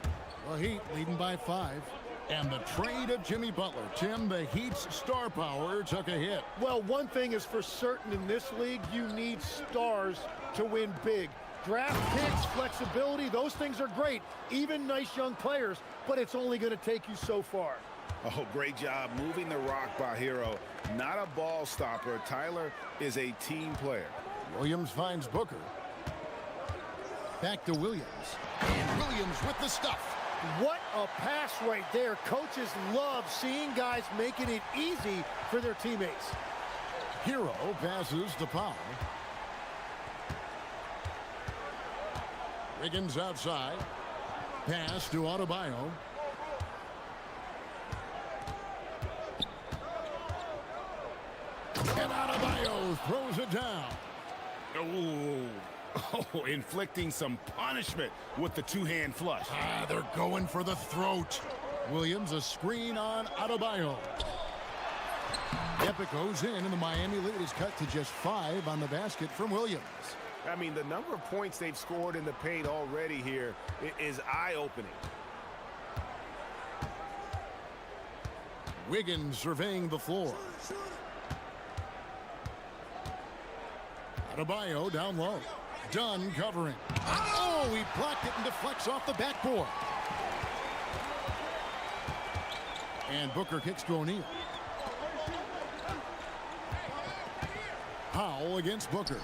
The Heat leading by 5. And the trade of Jimmy Butler. Tim, the Heat's star power took a hit. Well, one thing is for certain in this league, you need stars to win big. Draft picks, flexibility, those things are great. Even nice young players, but it's only going to take you so far. Oh, great job moving the rock by Hero. Not a ball stopper. Tyler is a team player. Williams finds Booker. Back to Williams. And Williams with the stuff. What a pass right there. Coaches love seeing guys making it easy for their teammates. Hero passes to Powell. Wiggins outside. Pass to Adebayo. And Adebayo throws it down. Oh, inflicting some punishment with the two-hand flush. They're going for the throat. Williams, a screen on Adebayo. Epic goes in, and the Miami lead is cut to just 5 on the basket from Williams. I mean, the number of points they've scored in the paint already here is eye-opening. Wiggins surveying the floor. Adebayo down low. Dunn covering. Oh, he blocked it and deflects off the backboard. And Booker kicks to O'Neal. Powell against Booker.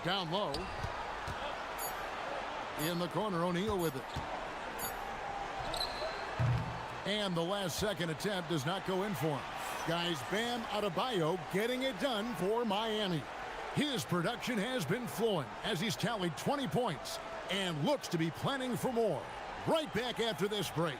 Down low. In the corner, O'Neal with it. And the last second attempt does not go in for him. Guys, Bam Adebayo getting it done for Miami. His production has been flowing as he's tallied 20 points and looks to be planning for more. Right back after this break.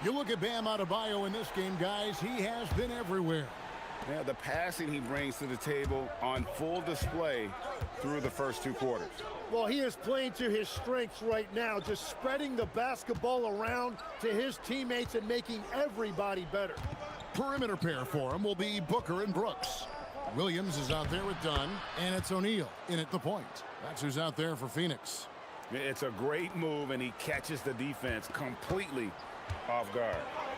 You look at Bam Adebayo in this game, guys, he has been everywhere. Yeah, the passing he brings to the table on full display through the first 2 quarters. Well, he is playing to his strengths right now, just spreading the basketball around to his teammates and making everybody better. Perimeter pair for him will be Booker and Brooks. Williams is out there with Dunn, and it's O'Neal in at the point. That's who's out there for Phoenix. It's a great move, and he catches the defense completely off guard.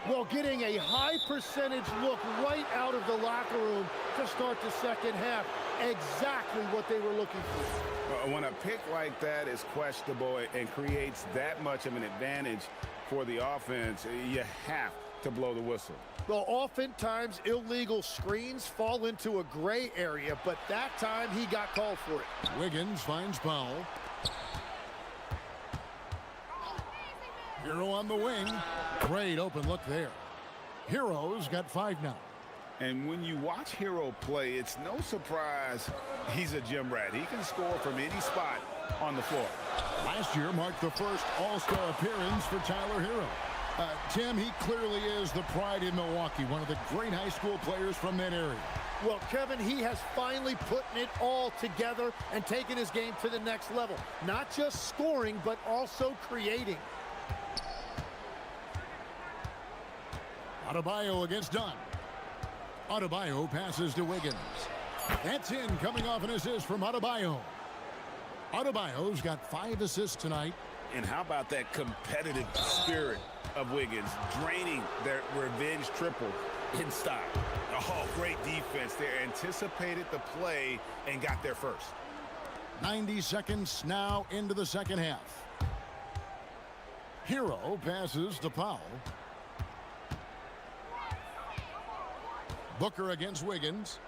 Well, getting a high percentage look right out of the locker room to start the second half. Exactly what they were looking for. When a pick like that is questionable and creates that much of an advantage for the offense, you have to blow the whistle. Well, oftentimes illegal screens fall into a gray area, but that time he got called for it. Wiggins finds Powell. Hero on the wing. Great open look there. Hero's got 5 now. And when you watch Hero play, it's no surprise he's a gym rat. He can score from any spot on the floor. Last year marked the first All-Star appearance for Tyler Hero. Tim, he clearly is the pride in Milwaukee, one of the great high school players from that area. Well, Kevin, he has finally put it all together and taken his game to the next level. Not just scoring, but also creating. Adebayo against Dunn. Adebayo passes to Wiggins. That's in, coming off an assist from Adebayo. Adebayo's got 5 assists tonight. And how about that competitive spirit of Wiggins, draining their revenge triple in style. Oh, great defense there. Anticipated the play and got there first. 90 seconds now into the second half. Hero passes to Powell. Booker against Wiggins.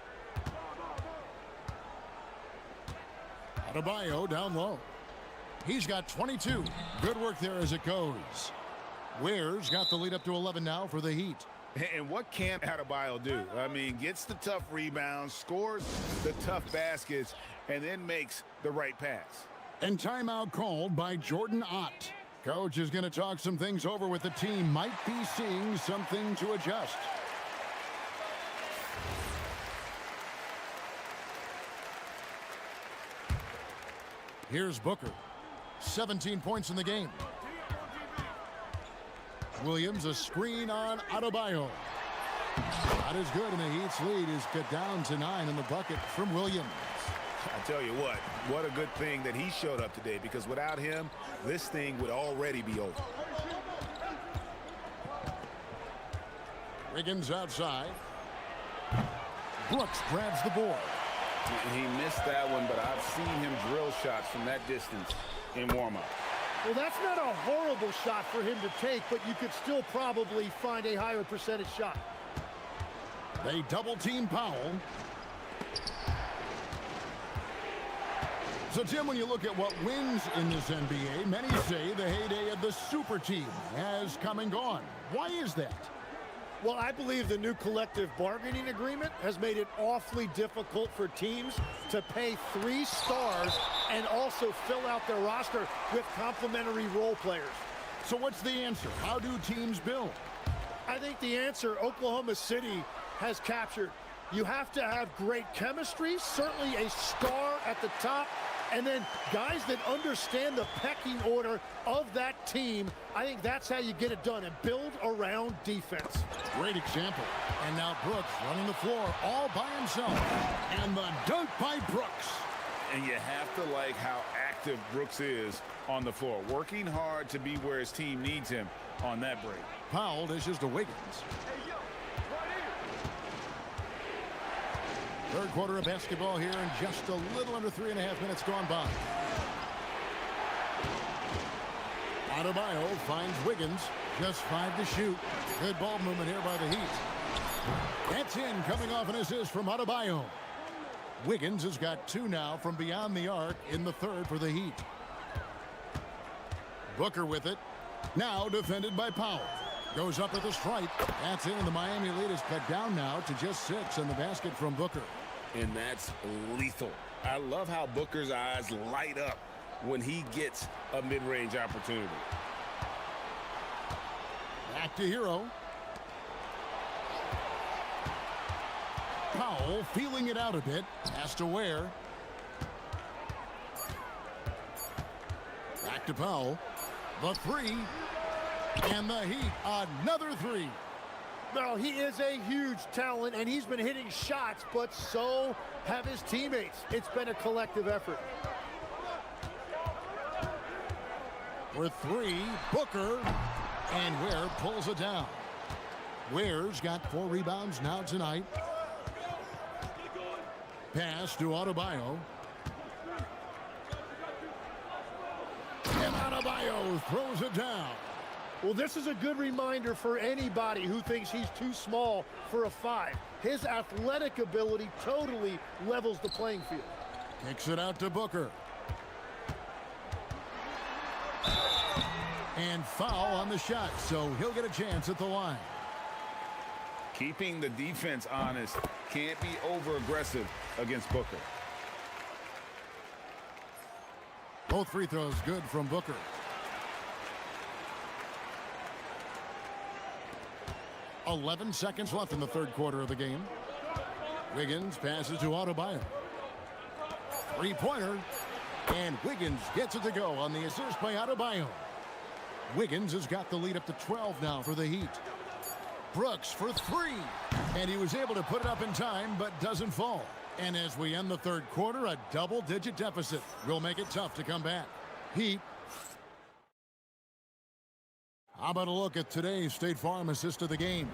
Adebayo down low. He's got 22. Good work there as it goes. Ware's got the lead up to 11 now for the Heat. And what can Adebayo do? I mean, gets the tough rebounds, scores the tough baskets, and then makes the right pass. And timeout called by Jordan Ott. Coach is going to talk some things over with the team. Might be seeing something to adjust. Here's Booker. 17 points in the game. Williams, a screen on Adebayo. Not as good, and the Heat's lead is cut down to 9 in the bucket from Williams. I tell you what a good thing that he showed up today, because without him, this thing would already be over. Wiggins outside. Brooks grabs the board. He missed that one, but I've seen him drill shots from that distance in warm-up. Well, that's not a horrible shot for him to take, but you could still probably find a higher percentage shot. They double-team Powell. So, Tim, when you look at what wins in this NBA, many say the heyday of the super team has come and gone. Why is that? Well, I believe the new collective bargaining agreement has made it awfully difficult for teams to pay 3 stars and also fill out their roster with complementary role players. So what's the answer? How do teams build? I think the answer Oklahoma City has captured. You have to have great chemistry, certainly a star at the top, and then guys that understand the pecking order of that team. I think that's how you get it done, and build around defense. Great example. And now Brooks running the floor all by himself. And the dunk by Brooks. And you have to like how active Brooks is on the floor, working hard to be where his team needs him on that break. Powell dishes to Wiggins. Third quarter of basketball here, and just a little under 3.5 minutes gone by. Adebayo finds Wiggins. Just 5 to shoot. Good ball movement here by the Heat. That's in, coming off an assist from Adebayo. Wiggins has got 2 now from beyond the arc in the third for the Heat. Booker with it. Now defended by Powell. Goes up at the stripe. That's in, and the Miami lead is cut down now to just 6 in the basket from Booker. And that's lethal. I love how Booker's eyes light up when he gets a mid-range opportunity. Back to Hero. Powell feeling it out a bit. Has to Ware. Back to Powell. The 3. And the Heat, another 3. Well, he is a huge talent, and he's been hitting shots, but so have his teammates. It's been a collective effort. For 3, Booker, and Ware pulls it down. Ware's got 4 rebounds now tonight. Pass to Adebayo. And Adebayo throws it down. Well, this is a good reminder for anybody who thinks he's too small for a 5. His athletic ability totally levels the playing field. Kicks it out to Booker. And foul on the shot, so he'll get a chance at the line. Keeping the defense honest. Can't be over-aggressive against Booker. Both free throws good from Booker. .11 seconds left in the third quarter of the game. Wiggins passes to Adebayo. Three-pointer. And Wiggins gets it to go on the assist by Adebayo. Wiggins has got the lead up to 12 now for the Heat. Brooks for three. And he was able to put it up in time, but doesn't fall. And as we end the third quarter, a double-digit deficit will make it tough to come back. Heat. How about a look at today's State Farm assist of the game?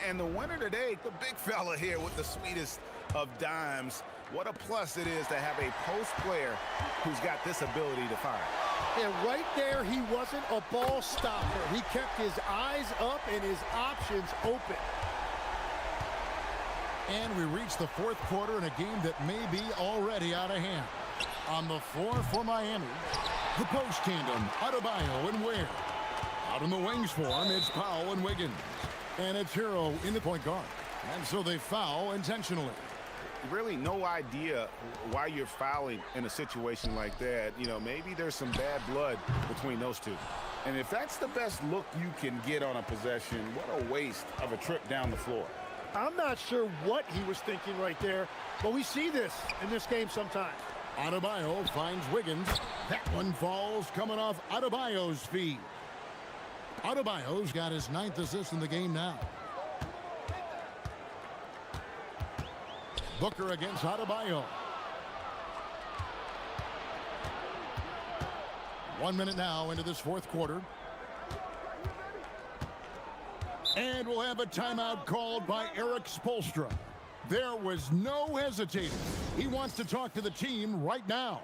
And the winner today, the big fella here with the sweetest of dimes. What a plus it is to have a post player who's got this ability to fire. And right there, he wasn't a ball stopper. He kept his eyes up and his options open. And we reach the fourth quarter in a game that may be already out of hand. On the floor for Miami, the post tandem, Adebayo and Ware. Out in the wings for him, it's Powell and Wiggins. And it's Hero in the point guard. And so they foul intentionally. Really no idea why you're fouling in a situation like that. You know, maybe there's some bad blood between those two. And if that's the best look you can get on a possession, what a waste of a trip down the floor. I'm not sure what he was thinking right there, but we see this in this game sometimes. Adebayo finds Wiggins. That one falls coming off Adebayo's feet. Adebayo's got his 9th assist in the game now. Booker against Adebayo. 1 minute now into this fourth quarter. And we'll have a timeout called by Eric Spoelstra. There was no hesitating. He wants to talk to the team right now.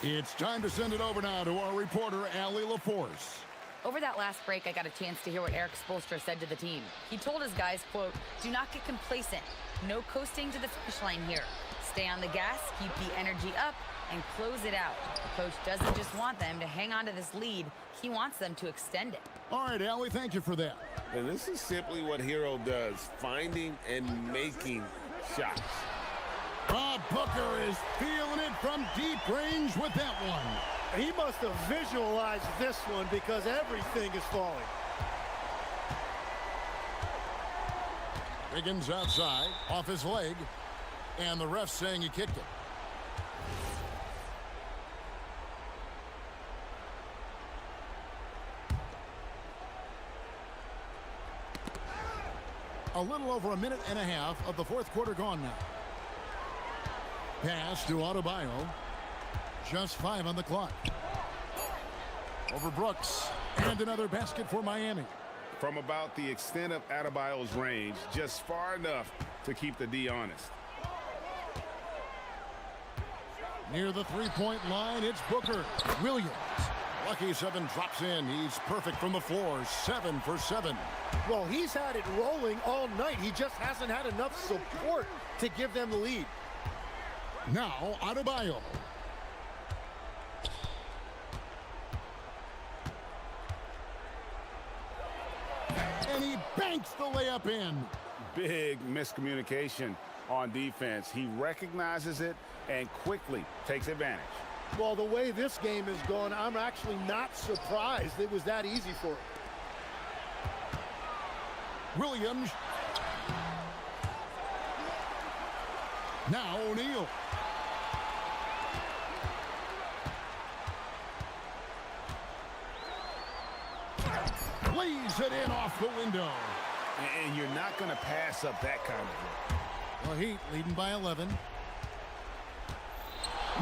It's time to send it over now to our reporter, Allie LaForce. Over that last break, I got a chance to hear what Eric Spoelstra said to the team. He told his guys, quote, "Do not get complacent. No coasting to the finish line here. Stay on the gas, keep the energy up, and close it out." The coach doesn't just want them to hang on to this lead. He wants them to extend it. All right, Allie, thank you for that. And this is simply what Hero does, finding and making shots. Bob Booker is feeling it from deep range with that one. He must have visualized this one because everything is falling. Wiggins outside, off his leg, and the ref saying he kicked it. A little over a minute and a half of the fourth quarter gone now. Pass to Adebayo. Just 5 on the clock. Over Brooks. And another basket for Miami. From about the extent of Adebayo's range, just far enough to keep the D honest. Near the three-point line, it's Booker. Williams. Lucky 7 drops in. He's perfect from the floor. 7 for 7. Well, he's had it rolling all night. He just hasn't had enough support to give them the lead. Now, Adebayo. And he banks the layup in. Big miscommunication on defense. He recognizes it and quickly takes advantage. Well, the way this game is going, I'm actually not surprised it was that easy for him. Williams. Now O'Neal. Lays it in off the window. And you're not going to pass up that kind of look. The Heat leading by 11.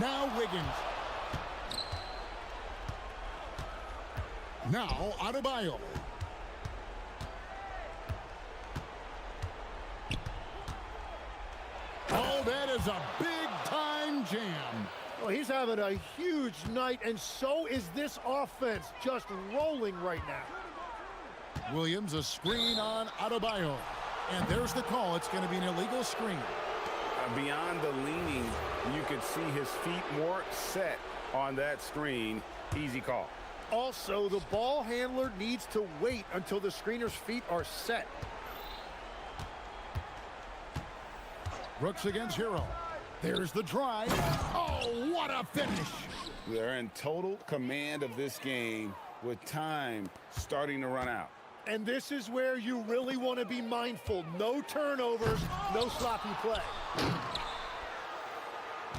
Now Wiggins. Now Adebayo. Oh, that is a big-time jam. Well, he's having a huge night, and so is this offense, just rolling right now. Williams, a screen on Adebayo. And there's the call. It's going to be an illegal screen. Beyond the leaning, you could see his feet more set on that screen. Easy call. Also, the ball handler needs to wait until the screener's feet are set. Brooks against Hero. There's the drive. Oh, what a finish. They're in total command of this game with time starting to run out. And this is where you really want to be mindful. No turnovers, no sloppy play.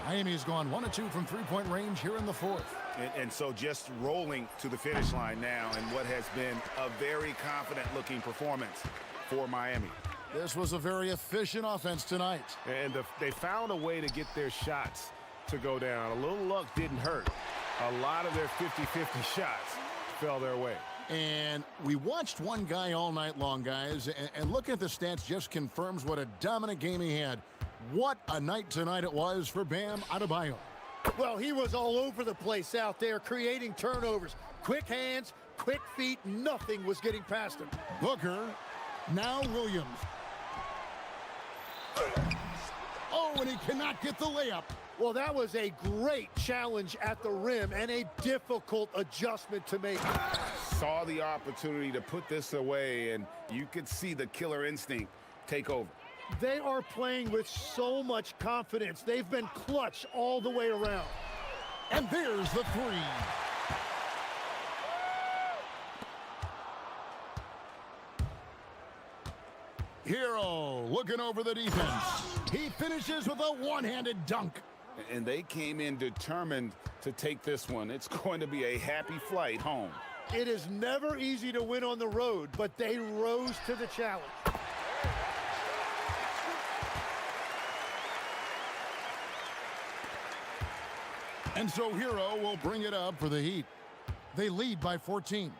Miami's gone 1 of 2 from three-point range here in the fourth. And so just rolling to the finish line now in what has been a very confident-looking performance for Miami. This was a very efficient offense tonight. And they found a way to get their shots to go down. A little luck didn't hurt. A lot of their 50-50 shots fell their way. And we watched one guy all night long, guys, and looking at the stats just confirms what a dominant game he had. What a night tonight it was for Bam Adebayo. Well, he was all over the place out there, creating turnovers. Quick hands, quick feet, nothing was getting past him. Booker, now Williams. Oh, and he cannot get the layup. Well, that was a great challenge at the rim and a difficult adjustment to make. Saw the opportunity to put this away, and you could see the killer instinct take over. They are playing with so much confidence. They've been clutch all the way around. And there's the three. Hero looking over the defense. He finishes with a one-handed dunk. And they came in determined to take this one. It's going to be a happy flight home. It is never easy to win on the road, but they rose to the challenge. And so Hero will bring it up for the Heat. They lead by 14.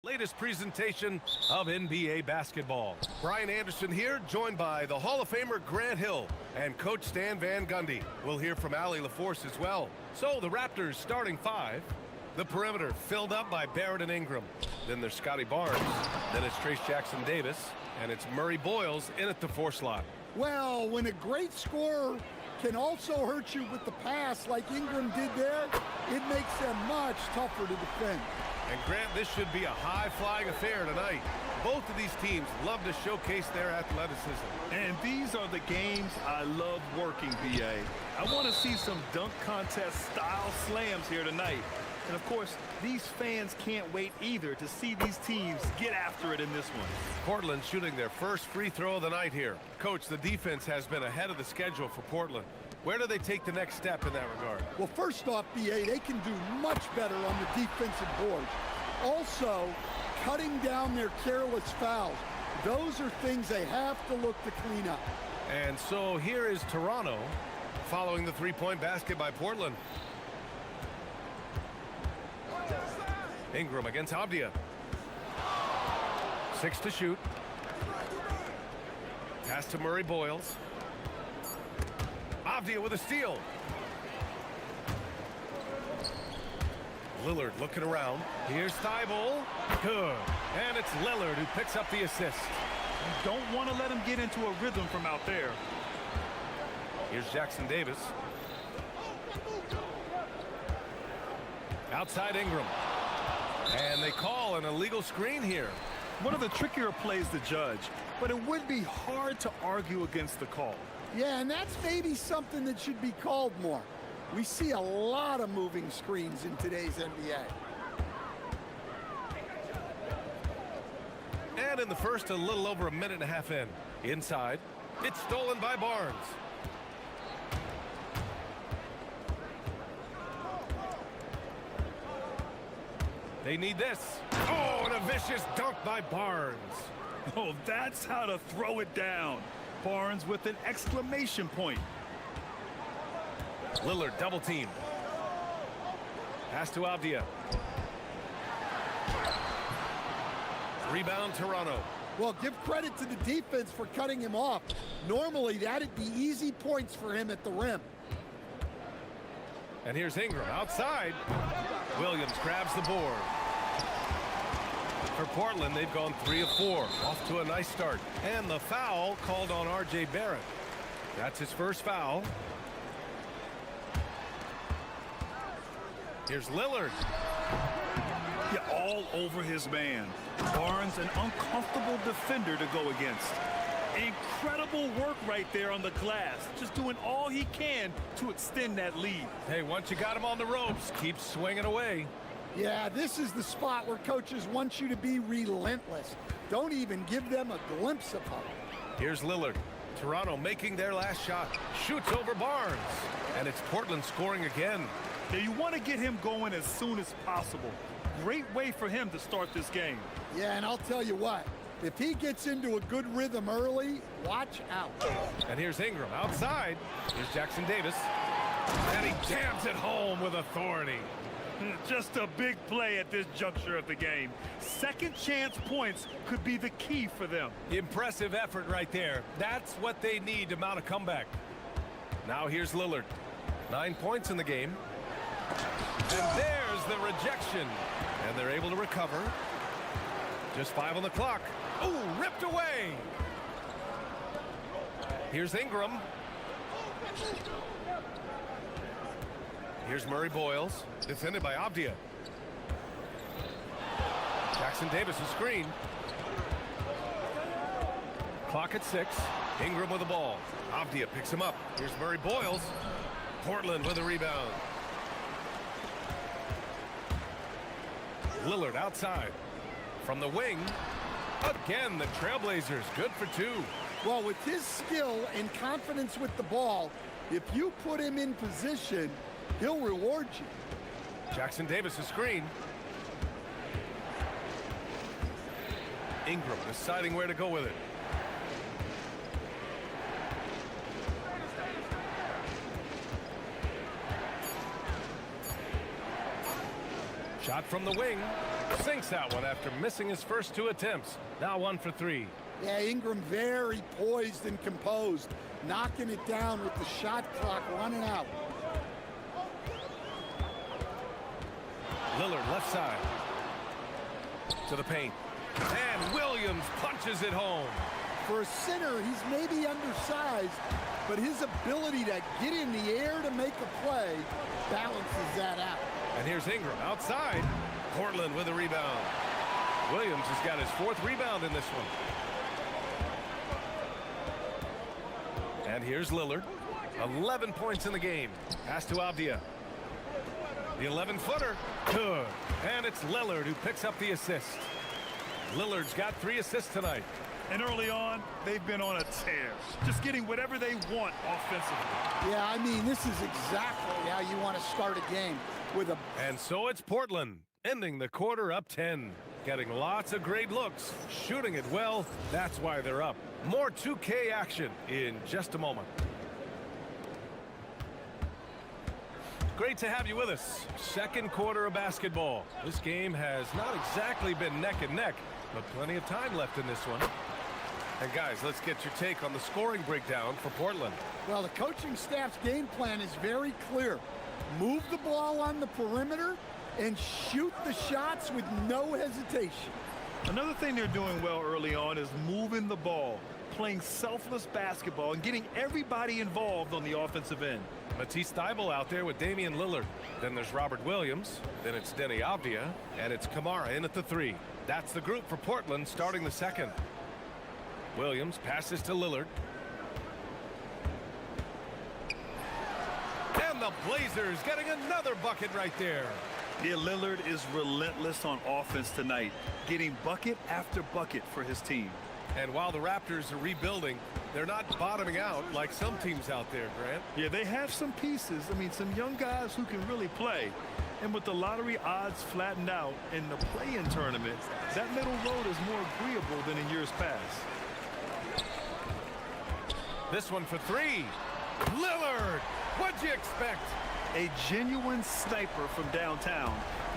Latest presentation of NBA basketball. Brian Anderson here, joined by the Hall of Famer Grant Hill and Coach Stan Van Gundy. We'll hear from Allie LaForce as well. So the Raptors starting five. The perimeter filled up by Barrett and Ingram. Then there's Scotty Barnes. Then it's Trace Jackson-Davis. And it's Murray Boyles in at the 4 slot. Well, when a great scorer can also hurt you with the pass like Ingram did there, it makes them much tougher to defend. And Grant, this should be a high-flying affair tonight. Both of these teams love to showcase their athleticism. And these are the games I love working, BA. I want to see some dunk contest style slams here tonight. And of course, these fans can't wait either to see these teams get after it in this one. Portland shooting their first free throw of the night here. Coach, the defense has been ahead of the schedule for Portland. Where do they take the next step in that regard? Well, first off, BA, they can do much better on the defensive boards. Also, cutting down their careless fouls. Those are things they have to look to clean up. And so here is Toronto following the three-point basket by Portland. Ingram against Avdia. 6 to shoot. Pass to Murray Boyles. Avdia with a steal. Lillard looking around. Here's Thibault. Good. And it's Lillard who picks up the assist. You don't want to let him get into a rhythm from out there. Here's Jackson-Davis. Outside Ingram. And they call an illegal screen here. One of the trickier plays to judge, but it would be hard to argue against the call. Yeah, and that's maybe something that should be called more. We see a lot of moving screens in today's NBA. And in the first, a little over a minute and a half in. Inside, it's stolen by Barnes. They need this. Oh, and a vicious dunk by Barnes. Oh, that's how to throw it down. Barnes with an exclamation point. Lillard double team. Pass to Avdia. Rebound Toronto. Well, give credit to the defense for cutting him off. Normally, that'd be easy points for him at the rim. And here's Ingram outside. Williams grabs the board. For Portland, they've gone 3 of 4. Off to a nice start. And the foul called on R.J. Barrett. That's his first foul. Here's Lillard. Yeah, all over his man. Barnes, an uncomfortable defender to go against. Incredible work right there on the glass. Just doing all he can to extend that lead. Hey, once you got him on the ropes, keep swinging away. Yeah, this is the spot where coaches want you to be relentless. Don't even give them a glimpse of hope. Here's Lillard. Toronto making their last shot. Shoots over Barnes. And it's Portland scoring again. Yeah, you want to get him going as soon as possible. Great way for him to start this game. Yeah, and I'll tell you what. If he gets into a good rhythm early, watch out. And here's Ingram outside. Here's Jackson-Davis. And he jams it home with authority. Just a big play at this juncture of the game. Second chance points could be the key for them. Impressive effort right there. That's what they need to mount a comeback. Now here's Lillard. 9 points in the game. And there's the rejection. And they're able to recover. Just 5 on the clock. Ooh, ripped away. Here's Ingram. Here's Murray Boyles, defended by Avdia. Jackson-Davis a screen. Clock at 6. Ingram with the ball. Avdia picks him up. Here's Murray Boyles. Portland with a rebound. Lillard outside. From the wing. Again, the Trailblazers good for 2. Well, with his skill and confidence with the ball, if you put him in position, he'll reward you. Jackson-Davis a screen. Ingram deciding where to go with it. Shot from the wing. Sinks that one after missing his first 2 attempts. Now 1 for 3. Yeah, Ingram very poised and composed, knocking it down with the shot clock running out. Lillard left side. To the paint. And Williams punches it home. For a center, he's maybe undersized, but his ability to get in the air to make a play balances that out. And here's Ingram outside. Portland with a rebound. Williams has got his 4th rebound in this one. And here's Lillard. 11 points in the game. Pass to Avdia. The 11-footer. Good. And it's Lillard who picks up the assist. Lillard's got 3 assists tonight. And early on, they've been on a tear. Just getting whatever they want offensively. Yeah, I mean, this is exactly how you want to start a game with a... And so it's Portland, ending the quarter up 10. Getting lots of great looks, shooting it well. That's why they're up. More 2K action in just a moment. Great to have you with us. Second quarter of basketball. This game has not exactly been neck and neck, but plenty of time left in this one. And guys, let's get your take on the scoring breakdown for Portland. Well, the coaching staff's game plan is very clear. Move the ball on the perimeter and shoot the shots with no hesitation. Another thing they're doing well early on is moving the ball, playing selfless basketball, and getting everybody involved on the offensive end. Matisse Thybulle out there with Damian Lillard. Then there's Robert Williams. Then it's Denny Avdia. And it's Kamara in at the 3. That's the group for Portland starting the second. Williams passes to Lillard. And the Blazers getting another bucket right there. Yeah, Lillard is relentless on offense tonight, getting bucket after bucket for his team. And while the Raptors are rebuilding, they're not bottoming out like some teams out there, Grant. Yeah, they have some pieces. I mean, some young guys who can really play. And with the lottery odds flattened out in the play-in tournament, that middle road is more agreeable than in years past. This one for 3. Lillard! What'd you expect? A genuine sniper from downtown.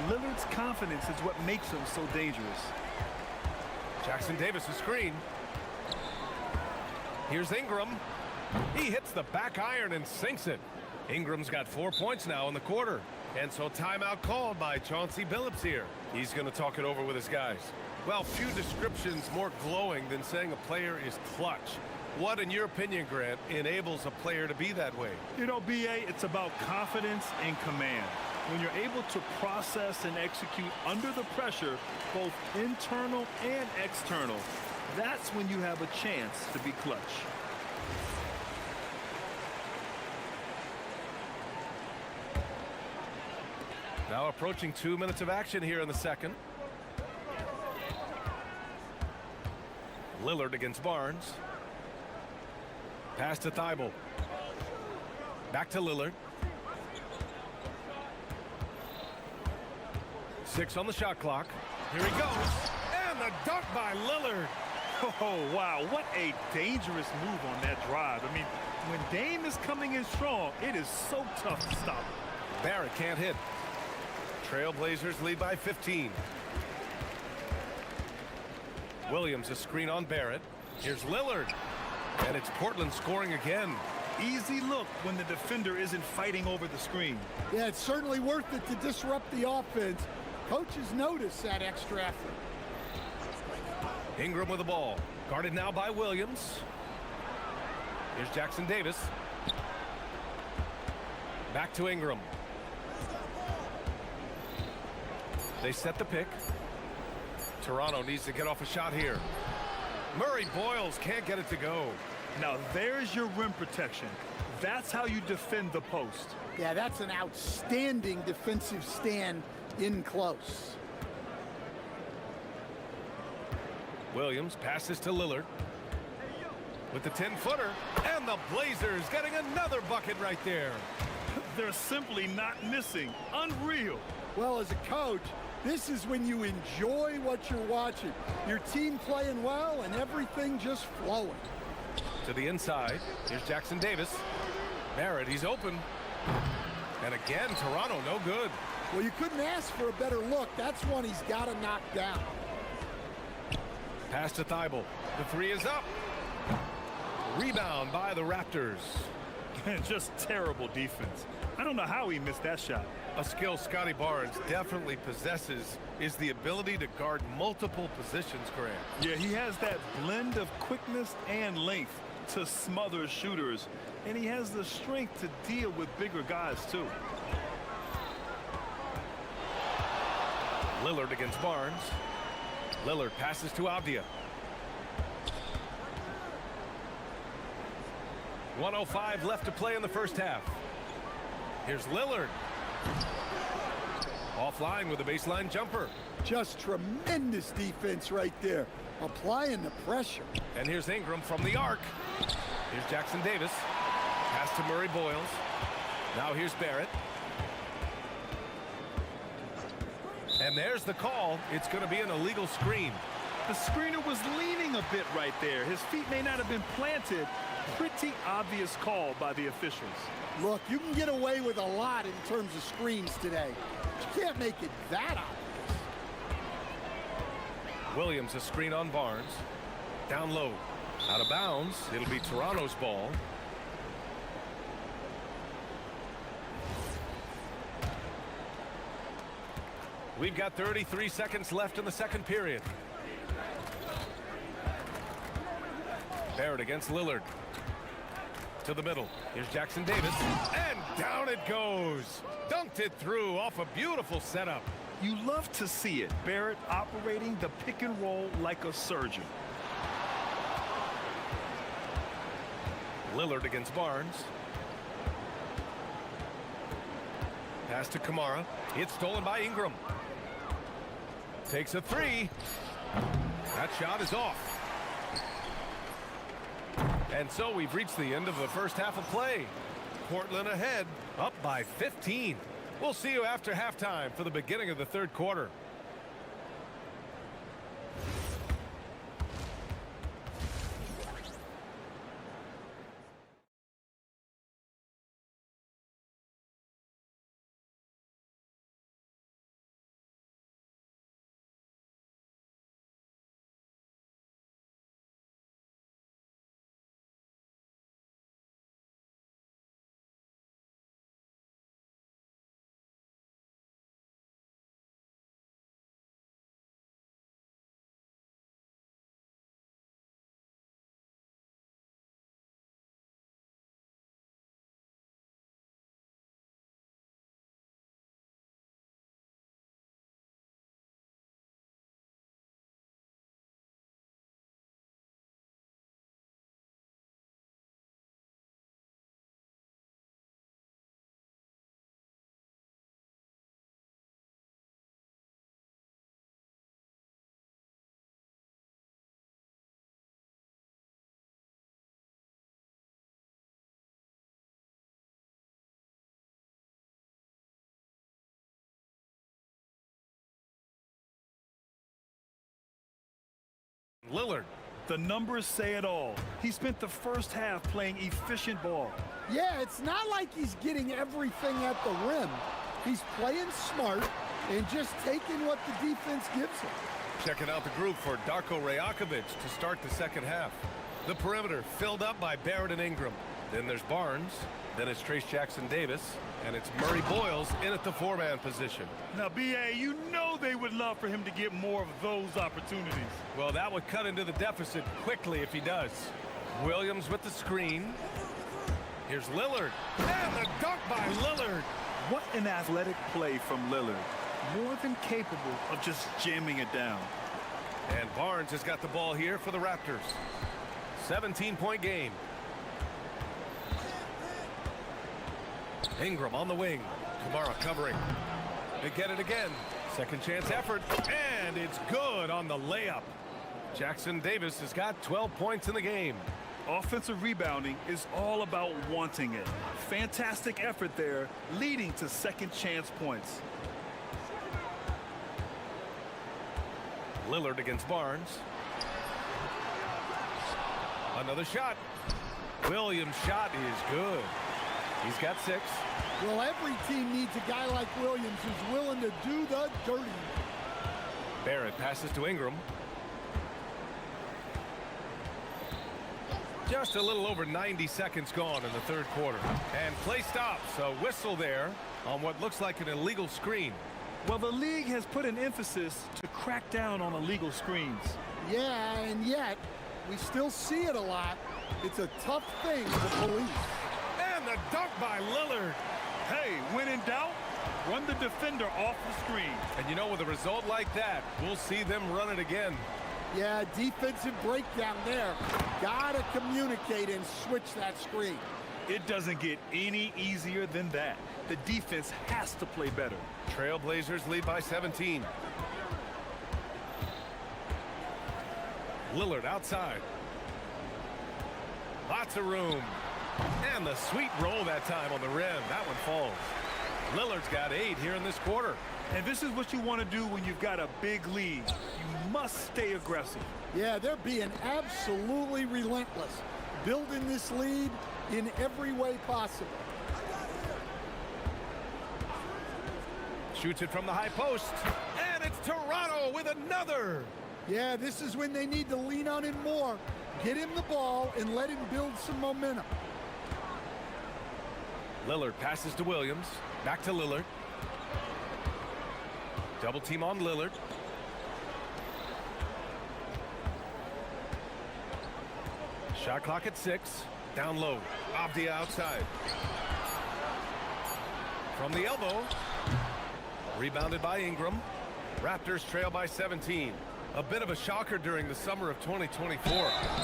Lillard's confidence is what makes him so dangerous. Jackson Davis a screen. Here's Ingram. He hits the back iron and sinks it. Ingram's got 4 points now in the quarter. And so timeout called by Chauncey Billups here. He's going to talk it over with his guys. Well, few descriptions more glowing than saying a player is clutch. What, in your opinion, Grant, enables a player to be that way? You know, B.A., it's about confidence and command. When you're able to process and execute under the pressure, both internal and external, that's when you have a chance to be clutch. Now approaching 2 minutes of action here in the second. Lillard against Barnes. Pass to Thybulle. Back to Lillard. 6 on the shot clock. Here he goes. And the dunk by Lillard. Oh, wow. What a dangerous move on that drive. I mean, when Dame is coming in strong, it is so tough to stop him. Barrett can't hit. Trailblazers lead by 15. Williams a screen on Barrett. Here's Lillard. And it's Portland scoring again. Easy look when the defender isn't fighting over the screen. Yeah, it's certainly worth it to disrupt the offense. Coaches notice that extra effort. Ingram with the ball. Guarded now by Williams. Here's Jackson Davis. Back to Ingram. They set the pick. Toronto needs to get off a shot here. Murray Boyles can't get it to go. Now there's your rim protection. That's how you defend the post. Yeah, that's an outstanding defensive stand in close. Williams passes to Lillard with the 10-footer, and the Blazers getting another bucket right there. They're simply not missing. Unreal. Well, as a coach, this is when you enjoy what you're watching. Your team playing well and everything just flowing. To the inside. Here's Jackson Davis. Barrett, he's open. And again, Toronto no good. Well, you couldn't ask for a better look. That's one he's got to knock down. Pass to Thibault. The three is up. Rebound by the Raptors. Just terrible defense. I don't know how he missed that shot. A skill Scotty Barnes definitely possesses is the ability to guard multiple positions, Grant. Yeah, he has that blend of quickness and length to smother shooters, and he has the strength to deal with bigger guys, too. Lillard against Barnes. Lillard passes to Avdia. 1:05 left to play in the first half. Here's Lillard. Offline with a baseline jumper. Just tremendous defense right there. Applying the pressure. And here's Ingram from the arc. Here's Jackson Davis. Pass to Murray Boyles. Now here's Barrett. And there's the call. It's going to be an illegal screen. The screener was leaning a bit right there. His feet may not have been planted. Pretty obvious call by the officials. Look, you can get away with a lot in terms of screens today. You can't make it that obvious. Williams a screen on Barnes. Down low. Out of bounds. It'll be Toronto's ball. We've got 33 seconds left in the second period. Barrett against Lillard. To the middle. Here's Jackson Davis. And down it goes. Dunked it through off a beautiful setup. You love to see it. Barrett operating the pick and roll like a surgeon. Lillard against Barnes. Pass to Kamara. It's stolen by Ingram. Takes a three. That shot is off. And so we've reached the end of the first half of play. Portland ahead, up by 15. We'll see you after halftime for the beginning of the third quarter. Lillard. The numbers say it all. He spent the first half playing efficient ball. Yeah, it's not like he's getting everything at the rim. He's playing smart and just taking what the defense gives him. Checking out the group for Darko Rajakovic to start the second half. The perimeter filled up by Barrett and Ingram. Then there's Barnes. Then it's Trace Jackson Davis. And it's Murray Boyles in at the four-man position. Now, B.A., you know they would love for him to get more of those opportunities. Well, that would cut into the deficit quickly if he does. Williams with the screen. Here's Lillard. And the dunk by Lillard. What an athletic play from Lillard. More than capable of just jamming it down. And Barnes has got the ball here for the Raptors. 17-point game. Ingram on the wing. Kamara covering. They get it again. Second chance effort. And it's good on the layup. Jackson Davis has got 12 points in the game. Offensive rebounding is all about wanting it. Fantastic effort there, leading to second chance points. Lillard against Barnes. Another shot. Williams' shot is good. He's got 6. Well, every team needs a guy like Williams who's willing to do the dirty. Barrett passes to Ingram. Just a little over 90 seconds gone in the third quarter. And play stops. A whistle there on what looks like an illegal screen. Well, the league has put an emphasis to crack down on illegal screens. Yeah, and yet, we still see it a lot. It's a tough thing to police. And the dunk by Lillard. Hey, when in doubt, run the defender off the screen. And you know, with a result like that, we'll see them run it again. Yeah, defensive breakdown there. Gotta communicate and switch that screen. It doesn't get any easier than that. The defense has to play better. Trailblazers lead by 17. Lillard outside. Lots of room. And the sweet roll that time on the rim. That one falls. Lillard's got 8 here in this quarter. And this is what you want to do when you've got a big lead. You must stay aggressive. Yeah, they're being absolutely relentless, building this lead in every way possible. Shoots it from the high post. And it's Toronto with another. Yeah, this is when they need to lean on him more. Get him the ball and let him build some momentum. Lillard passes to Williams. Back to Lillard. Double team on Lillard. Shot clock at 6. Down low. Avdia outside. From the elbow. Rebounded by Ingram. Raptors trail by 17. A bit of a shocker during the summer of 2024.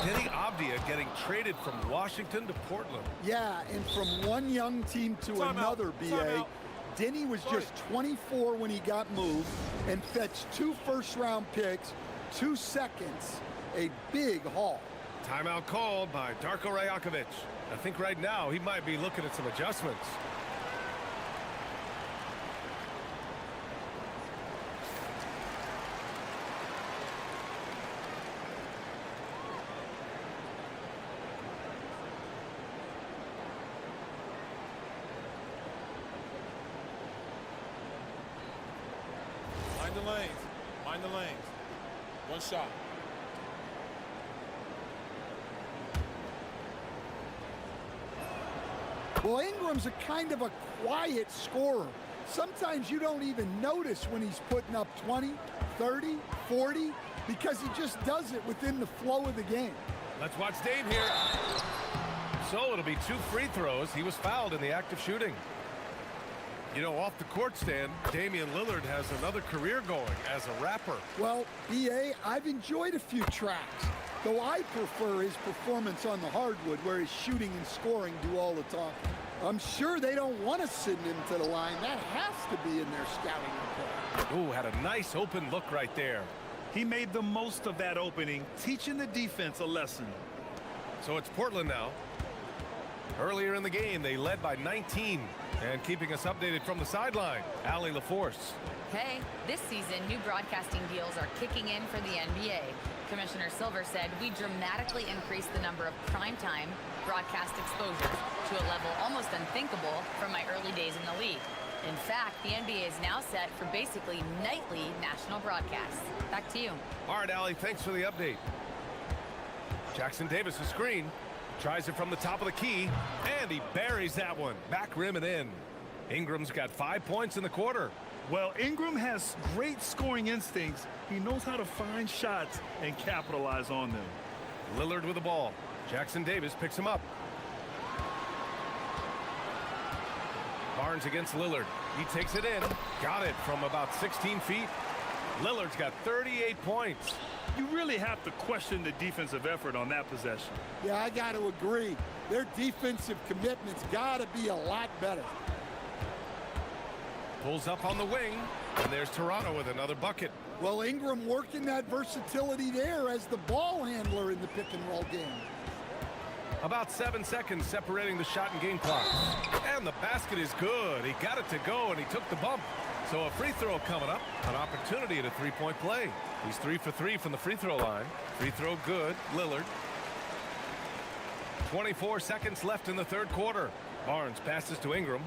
Denny Avdia getting traded from Washington to Portland. Yeah, and from one young team to another, BA. Denny was just 24 when he got moved and fetched 2 first-round picks, 2 seconds, a big haul. Timeout called by Darko Rajakovic. I think right now he might be looking at some adjustments. Mind the lanes. Mind the lanes. One shot. Well, Ingram's a kind of a quiet scorer. Sometimes you don't even notice when he's putting up 20, 30, 40, because he just does it within the flow of the game. Let's watch Dame here. So it'll be 2 free throws. He was fouled in the act of shooting. You know, off the court stand, Damian Lillard has another career going as a rapper. Well, BA, I've enjoyed a few tracks, though I prefer his performance on the hardwood where his shooting and scoring do all the talking. I'm sure they don't want to send him to the line. That has to be in their scouting report. Ooh, had a nice open look right there. He made the most of that opening, teaching the defense a lesson. So it's Portland now. Earlier in the game, they led by 19. And keeping us updated from the sideline, Ali LaForce. Hey, this season, new broadcasting deals are kicking in for the NBA. Commissioner Silver said we dramatically increased the number of primetime broadcast exposures to a level almost unthinkable from my early days in the league. In fact, the NBA is now set for basically nightly national broadcasts. Back to you. All right, Ali, thanks for the update. Jackson Davis, a screen. Tries it from the top of the key, and he buries that one. Back rim and in. Ingram's got 5 points in the quarter. Well, Ingram has great scoring instincts. He knows how to find shots and capitalize on them. Lillard with the ball. Jackson Davis picks him up. Barnes against Lillard. He takes it in. Got it from about 16 feet. Lillard's got 38 points. You really have to question the defensive effort on that possession. Yeah, I got to agree. Their defensive commitment's got to be a lot better. Pulls up on the wing, and there's Toronto with another bucket. Well, Ingram working that versatility there as the ball handler in the pick and roll game. About 7 seconds separating the shot and game clock. And the basket is good. He got it to go, and he took the bump. So a free throw coming up, an opportunity at a three-point play. He's 3 for 3 from the free throw line. Free throw good, Lillard. 24 seconds left in the third quarter. Barnes passes to Ingram.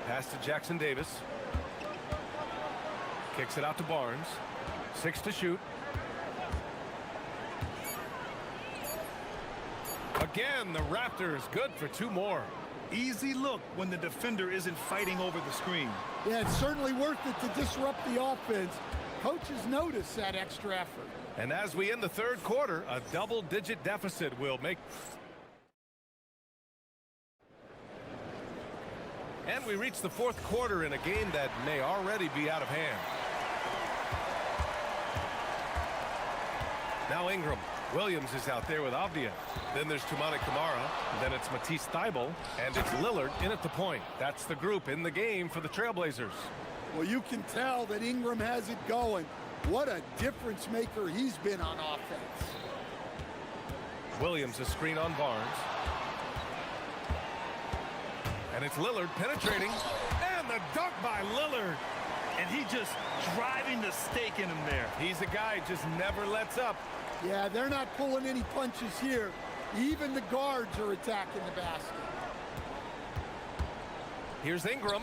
Pass to Jackson Davis. Kicks it out to Barnes. 6 to shoot. Again, the Raptors good for 2 more. Easy look when the defender isn't fighting over the screen. Yeah, it's certainly worth it to disrupt the offense. Coaches notice that extra effort. And as we end the third quarter, a double-digit deficit will make... And we reach the fourth quarter in a game that may already be out of hand. Now Ingram. Williams is out there with Avdia. Then there's Tumani Kamara. Then it's Matisse Thybulle. And it's Lillard in at the point. That's the group in the game for the Trailblazers. Well, you can tell that Ingram has it going. What a difference maker he's been on offense. Williams, a screen on Barnes. And it's Lillard penetrating. And the dunk by Lillard. And he just driving the stake in him there. He's a guy who just never lets up. Yeah, they're not pulling any punches here. Even the guards are attacking the basket. Here's Ingram.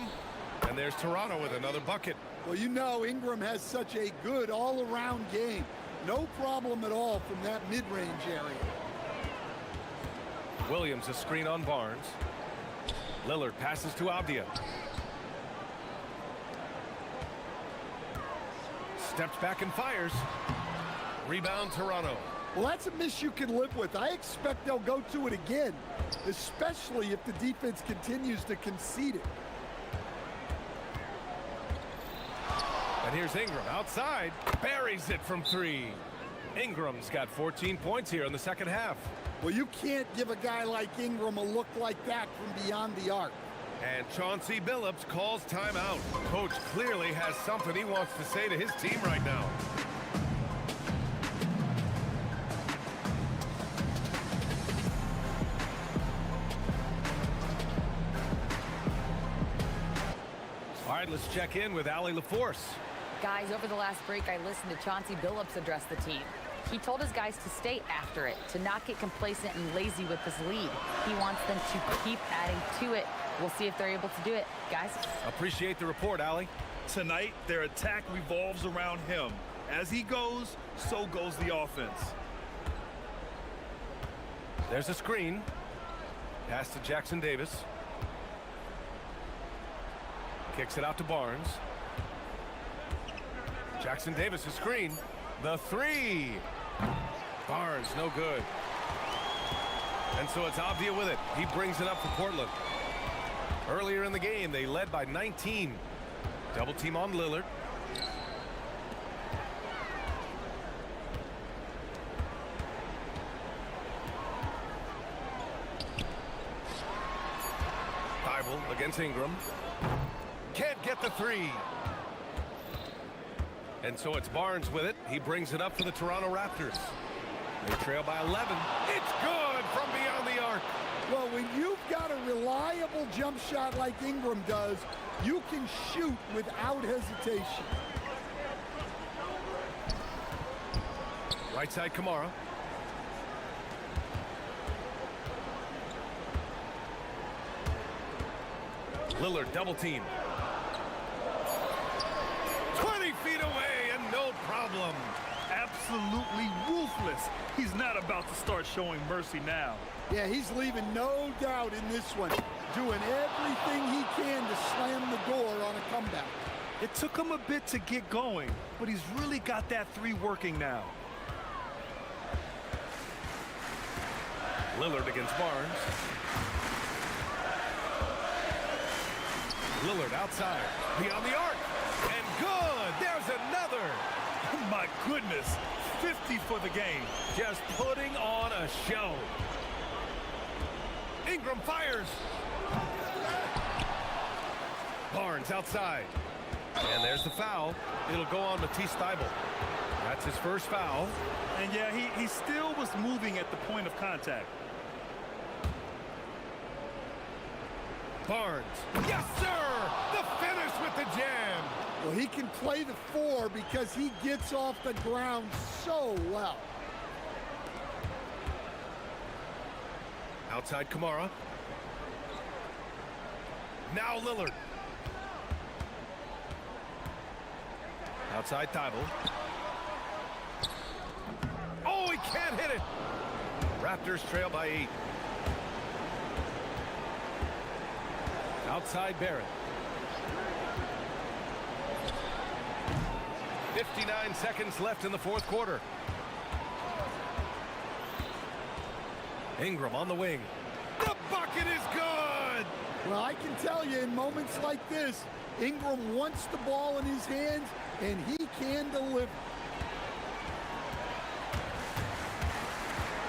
And there's Toronto with another bucket. Well, you know Ingram has such a good all-around game. No problem at all from that mid-range area. Williams, a screen on Barnes. Lillard passes to Avdia. Steps back and fires. Rebound, Toronto. Well, that's a miss you can live with. I expect they'll go to it again, especially if the defense continues to concede it. And here's Ingram outside. Buries it from 3. Ingram's got 14 points here in the second half. Well, you can't give a guy like Ingram a look like that from beyond the arc. And Chauncey Billups calls timeout. Coach clearly has something he wants to say to his team right now. All right, let's check in with Allie LaForce. Guys, over the last break, I listened to Chauncey Billups address the team. He told his guys to stay after it, to not get complacent and lazy with this lead. He wants them to keep adding to it. We'll see if they're able to do it. Guys? Appreciate the report, Allie. Tonight, their attack revolves around him. As he goes, so goes the offense. There's a screen. Pass to Jackson Davis. Kicks it out to Barnes. Jackson Davis, a screen. The 3. Barnes, no good. And so it's Avdia with it. He brings it up for Portland. Earlier in the game, they led by 19. Double team on Lillard. Thybulle against Ingram. Can't get the 3. And so it's Barnes with it. He brings it up for the Toronto Raptors. They trail by 11. It's good from beyond the arc. Well, when you've got a reliable jump shot like Ingram does, you can shoot without hesitation. Right side, Kamara. Lillard double team. 20 feet away and no problem. Absolutely ruthless. He's not about to start showing mercy now. Yeah, he's leaving no doubt in this one. Doing everything he can to slam the door on a comeback. It took him a bit to get going, but he's really got that 3 working now. Lillard against Barnes. Lillard outside. Beyond the arc. And good. There's another. Oh, my goodness. 50 for the game. Just putting on a show. Ingram fires. Barnes outside. And there's the foul. It'll go on Matisse Thybulle. That's his first foul. And yeah, he still was moving at the point of contact. Barnes. Yes, sir! The finish with the jam. Well, he can play the 4 because he gets off the ground so well. Outside Kamara. Now Lillard. Outside Thibault. Oh, he can't hit it. Raptors trail by 8. Outside Barrett. 59 seconds left in the fourth quarter. Ingram on the wing. The bucket is good! Well, I can tell you, in moments like this, Ingram wants the ball in his hands, and he can deliver.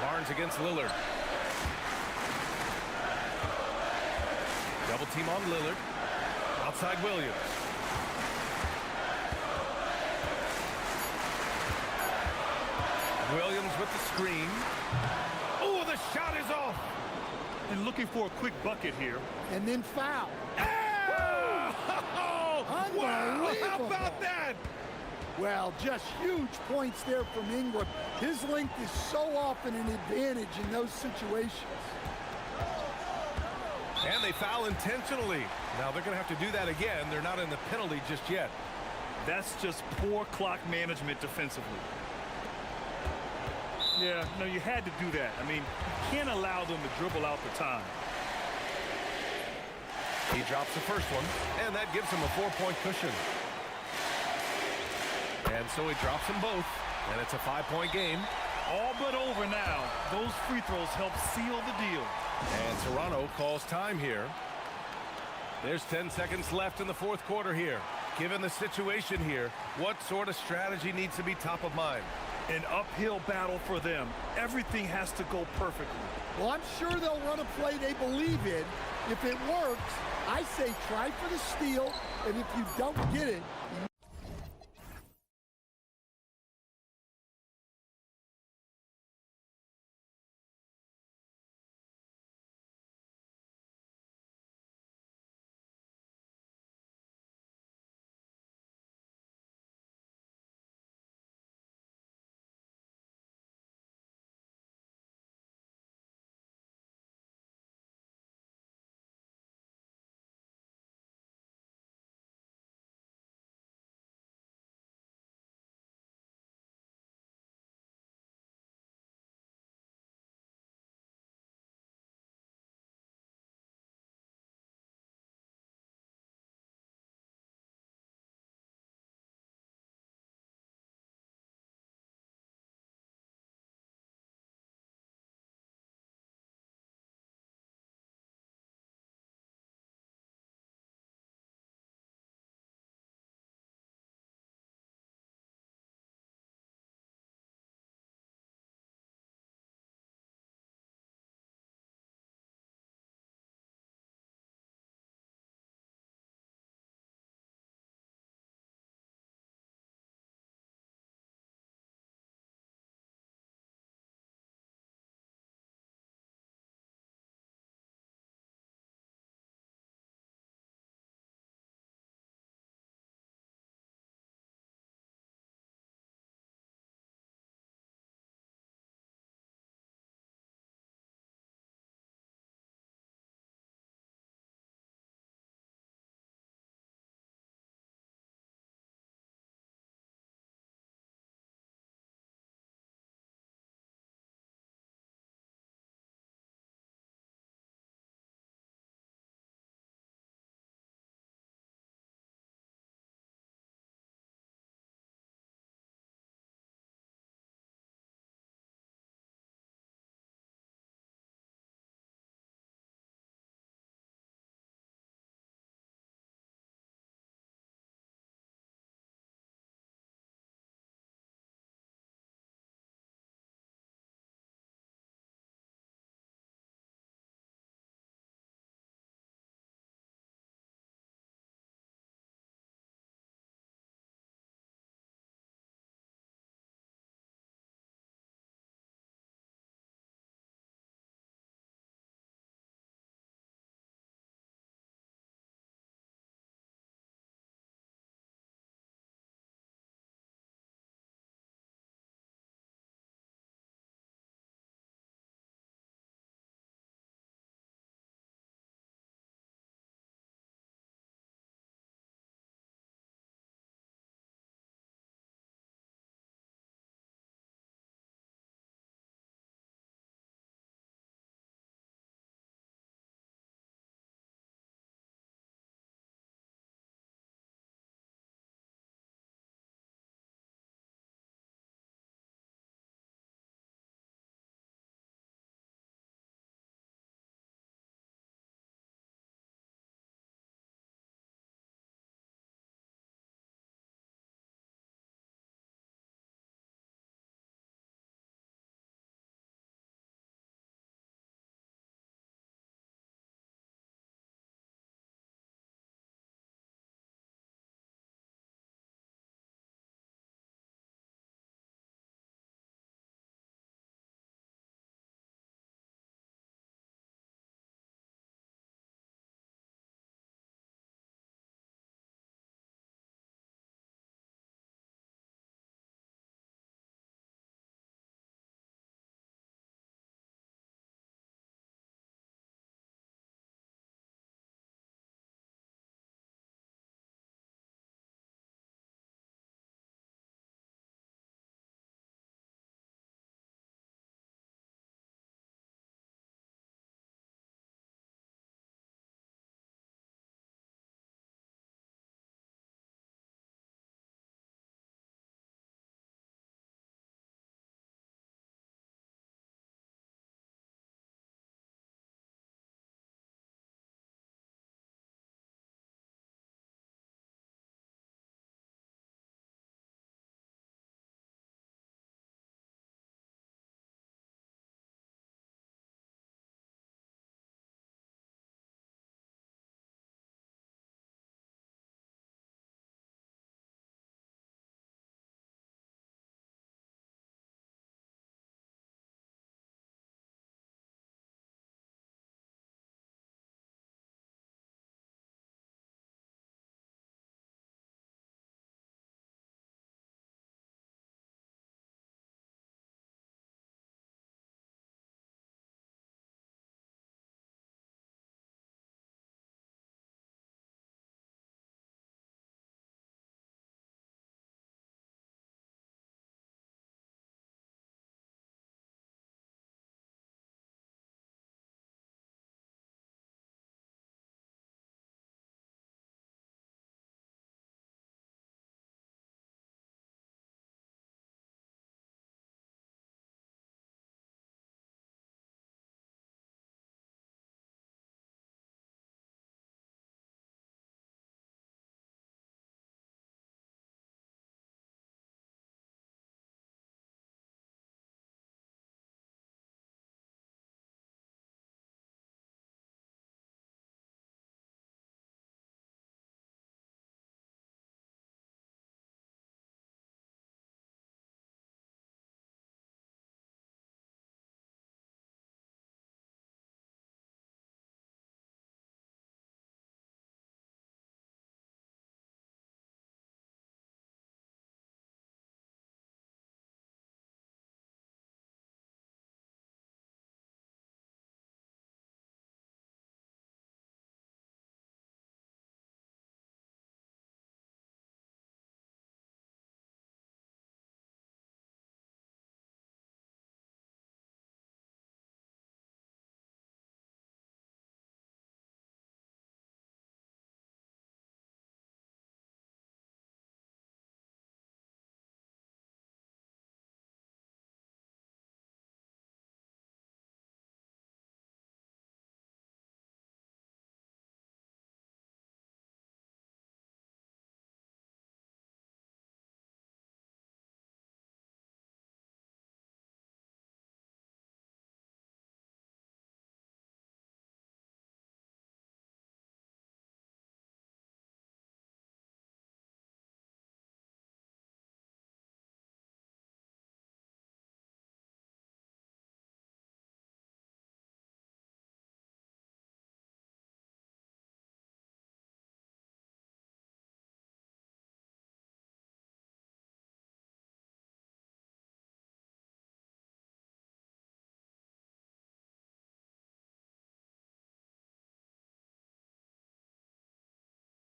Barnes against Lillard. Double team on Lillard. Outside Williams. Williams with the screen. Oh, the shot is off. And looking for a quick bucket here. And then foul. Oh, wow, how about that? Well, just huge points there from Ingram. His length is so often an advantage in those situations. And they foul intentionally. Now they're going to have to do that again. They're not in the penalty just yet. That's just poor clock management defensively. Yeah, no, you had to do that. I mean, you can't allow them to dribble out the time. He drops the first one, and that gives him a 4-point cushion. And so he drops them both, and it's a 5-point game. All but over now. Those free throws help seal the deal. And Toronto calls time here. There's 10 seconds left in the fourth quarter here. Given the situation here, what sort of strategy needs to be top of mind? An uphill battle for them. Everything has to go perfectly. Well, I'm sure they'll run a play they believe in. If it works, I say try for the steal, and if you don't get it,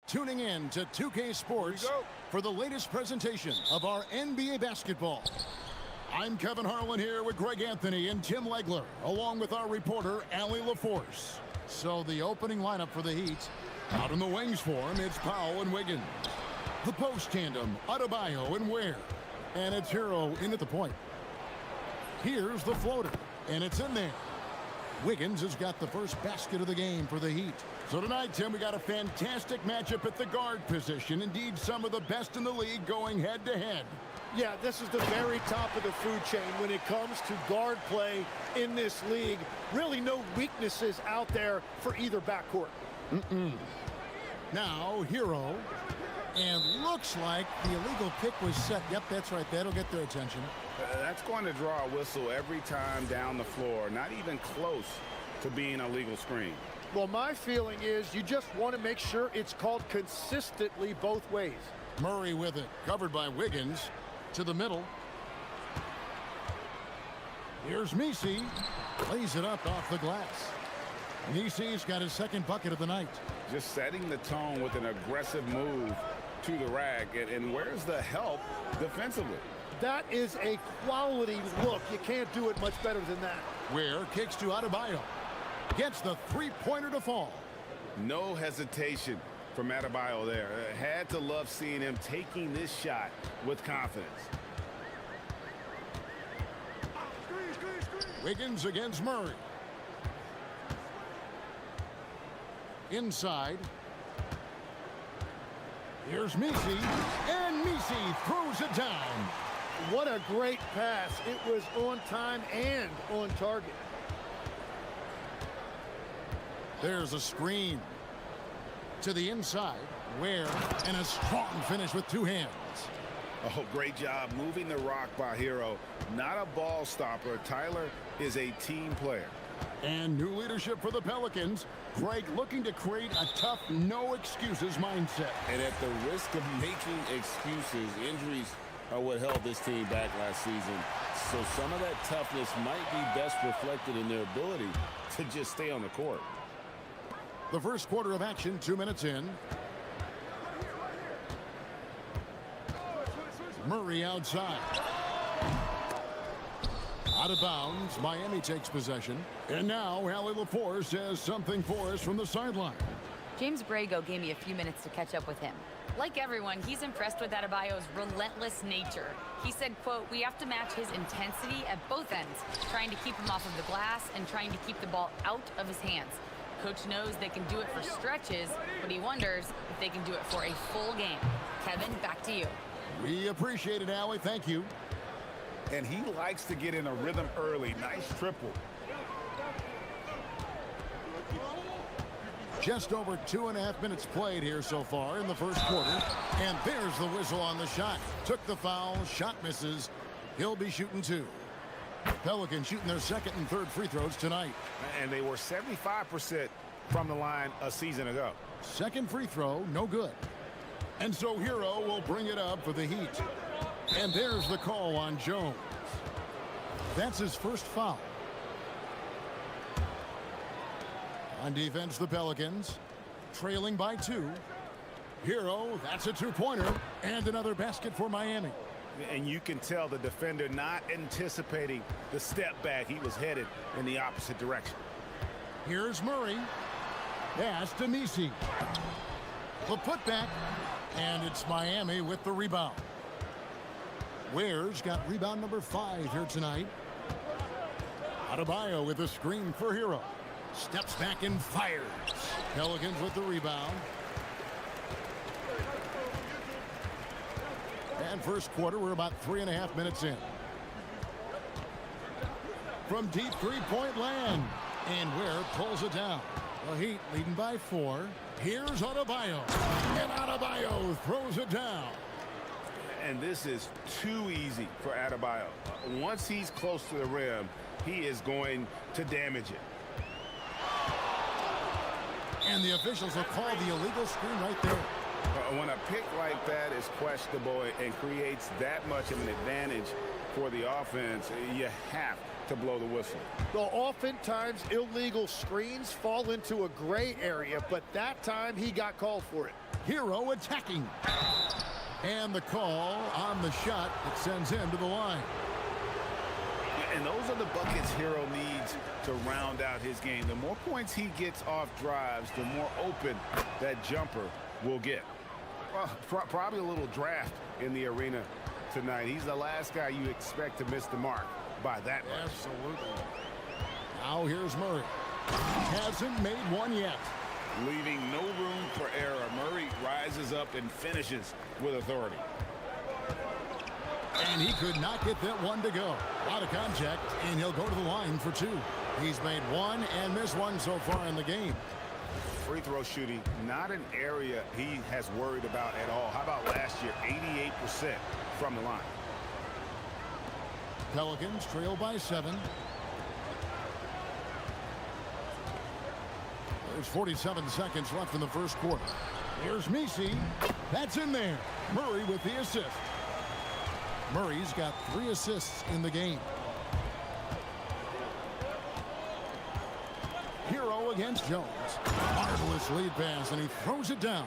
tuning in to 2K Sports for the latest presentation of our NBA basketball. I'm Kevin Harlan here with Greg Anthony and Tim Legler, along with our reporter, Allie LaForce. So the opening lineup for the Heat, out in the wings for him, it's Powell and Wiggins. The post tandem, Adebayo and Ware. And it's Hero in at the point. Here's the floater, and it's in there. Wiggins has got the first basket of the game for the Heat. So tonight, Tim, we got a fantastic matchup at the guard position. Indeed, some of the best in the league going head-to-head. Yeah, this is the very top of the food chain when it comes to guard play in this league. Really no weaknesses out there for either backcourt. Now, Hero. And looks like the illegal pick was set. Yep, that's right. That'll get their attention. That's going to draw a whistle every time down the floor. Not even close to being a legal screen. Well, my feeling is you just want to make sure it's called consistently both ways. Murray with it, covered by Wiggins, to the middle. Here's Messi, lays it up off the glass. Messi's got his second bucket of the night. Just setting the tone with an aggressive move to the rack. And where's the help defensively? That is a quality look. You can't do it much better than that. Ware kicks to Adebayo. Gets the three-pointer to fall. No hesitation from Adebayo there. Had to love seeing him taking this shot with confidence. Wiggins against Murray. Inside. Here's Messi, and Messi throws it down. What a great pass. It was on time and on target. There's a screen. To the inside, Ware, and a strong finish with two hands. Oh, great job moving the rock by Hero. Not a ball stopper. Tyler is a team player. And new leadership for the Pelicans. Greg looking to create a tough, no-excuses mindset. And at the risk of making excuses, injuries are what held this team back last season. So some of that toughness might be best reflected in their ability to just stay on the court. The first quarter of action, 2 minutes in. Murray outside. Out of bounds, Miami takes possession. And now Allie LaForce has something for us from the sideline. James Brago gave me a few minutes to catch up with him. Like everyone, he's impressed with Adebayo's relentless nature. He said, quote, "We have to match his intensity at both ends, trying to keep him off of the glass and trying to keep the ball out of his hands. Coach knows they can do it for stretches, but he wonders if they can do it for a full game." Kevin, back to you. We appreciate it, Allie. Thank you. And he likes to get in a rhythm early. Nice triple. Just over 2.5 minutes played here so far in the first quarter. And there's the whistle on the shot. Took the foul, shot misses. He'll be shooting two. Pelicans shooting their second and third free throws tonight. And they were 75% from the line a season ago. Second free throw, no good. And so Hero will bring it up for the Heat. And there's the call on Jones. That's his first foul. On defense, the Pelicans trailing by 2. Hero, that's a two-pointer, and another basket for Miami. And you can tell the defender not anticipating the step back. He was headed in the opposite direction. Here's Murray. Pass to Messi. The putback, and it's Miami with the rebound. Ware's got rebound number 5 here tonight. Adebayo with a screen for Hero. Steps back and fires. Pelicans with the rebound. And first quarter, we're about 3.5 minutes in. From deep three-point land. And Ware pulls it down. The Heat leading by 4. Here's Adebayo. And Adebayo throws it down. And this is too easy for Adebayo. Once he's close to the rim, he is going to damage it. And the officials will call the illegal screen right there. When a pick like that is questionable and creates that much of an advantage for the offense, you have to blow the whistle. Well, oftentimes illegal screens fall into a gray area, but that time he got called for it. Hero attacking. And the call on the shot that sends him to the line. And those are the buckets Hero needs to round out his game. The more points he gets off drives, the more open that jumper will get. Well, probably a little draft in the arena tonight. He's the last guy you expect to miss the mark by that much. Absolutely. Now here's Murray. Hasn't made one yet. Leaving no room for error. Murray rises up and finishes with authority. And he could not get that one to go. A lot of contact, and he'll go to the line for two. He's made one and missed one so far in the game. Free throw shooting, not an area he has worried about at all. How about last year, 88% from the line. Pelicans trail by 7. There's 47 seconds left in the first quarter. Here's Messi. That's in there. Murray with the assist. Murray's got 3 assists in the game. Hero against Jones. Marvelous lead pass, and he throws it down.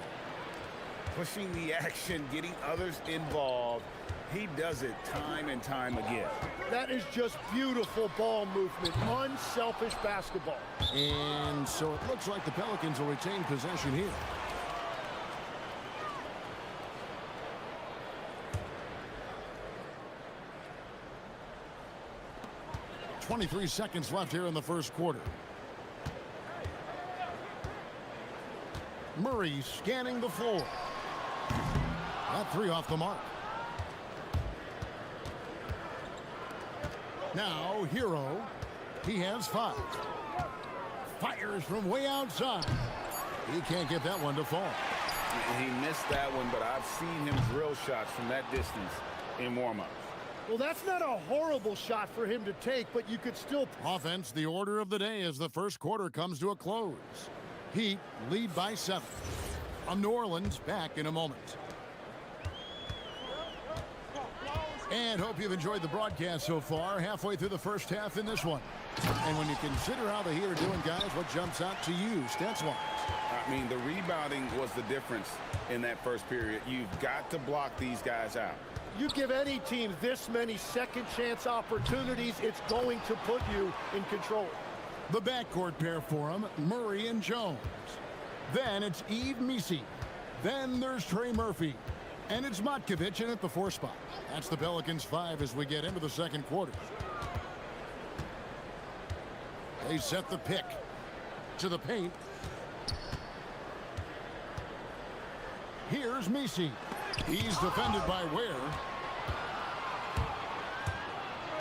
Pushing the action, getting others involved. He does it time and time again. That is just beautiful ball movement, unselfish basketball. And so it looks like the Pelicans will retain possession here. .23 seconds left here in the first quarter. Murray scanning the floor. That 3 off the mark. Now Hero, he has 5. Fires from way outside. He can't get that one to fall. He missed that one, but I've seen him drill shots from that distance in warm-ups. Well, that's not a horrible shot for him to take, but you could still... Offense, the order of the day as the first quarter comes to a close. Heat lead by 7. New Orleans back in a moment. And hope you've enjoyed the broadcast so far. Halfway through the first half in this one. And when you consider how the Heat are doing, guys, what jumps out to you, stats-wise? I mean, the rebounding was the difference in that first period. You've got to block these guys out. You give any team this many second chance opportunities, it's going to put you in control. The backcourt pair for him, Murray and Jones. Then it's Yves Messi. Then there's Trey Murphy. And it's Matkovic in at the 4 spot. That's the Pelicans 5 as we get into the second quarter. They set the pick to the paint. Here's Messi. He's defended by Ware.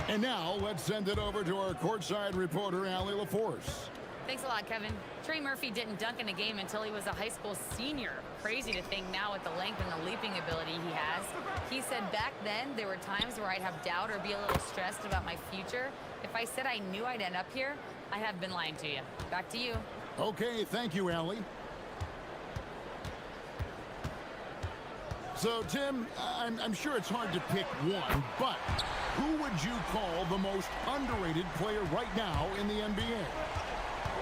And now let's send it over to our courtside reporter, Allie LaForce. Thanks a lot, Kevin. Trey Murphy didn't dunk in a game until he was a high school senior. Crazy to think now with the length and the leaping ability he has. He said back then there were times where I'd have doubt or be a little stressed about my future. If I said I knew I'd end up here, I have been lying to you. Back to you. Okay, thank you, Allie. So, Tim, I'm sure it's hard to pick one, but who would you call the most underrated player right now in the NBA?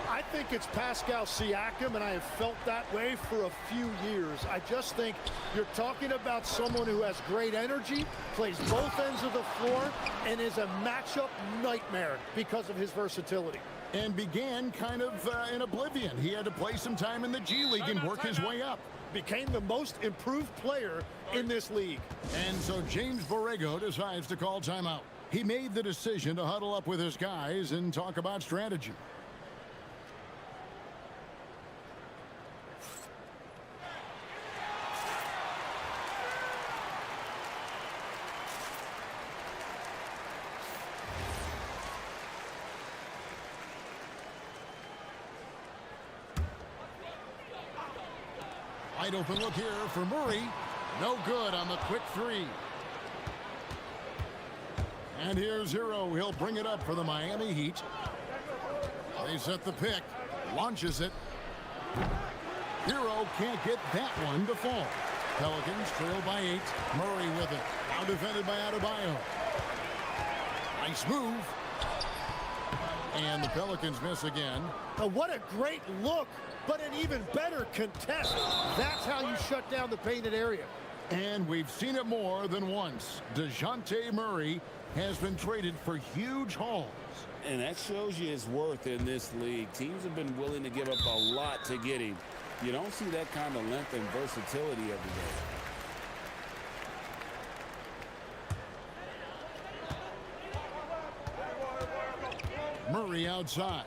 I think it's Pascal Siakam, and I have felt that way for a few years. I just think you're talking about someone who has great energy, plays both ends of the floor, and is a matchup nightmare because of his versatility. And began kind of in oblivion. He had to play some time in the G League and work his way up. Became the most improved player in this league. And so James Borrego decides to call timeout. He made the decision to huddle up with his guys and talk about strategy. Wide open look here for Murray. No good on the quick 3. And here's Hero. He'll bring it up for the Miami Heat. They set the pick. Launches it. Hero can't get that one to fall. Pelicans trail by 8. Murray with it. Now defended by Adebayo. Nice move. And the Pelicans miss again. What a great look, but an even better contest. That's how you shut down the painted area. And we've seen it more than once. DeJounte Murray has been traded for huge hauls. And that shows you his worth in this league. Teams have been willing to give up a lot to get him. You don't see that kind of length and versatility every day. Murray outside.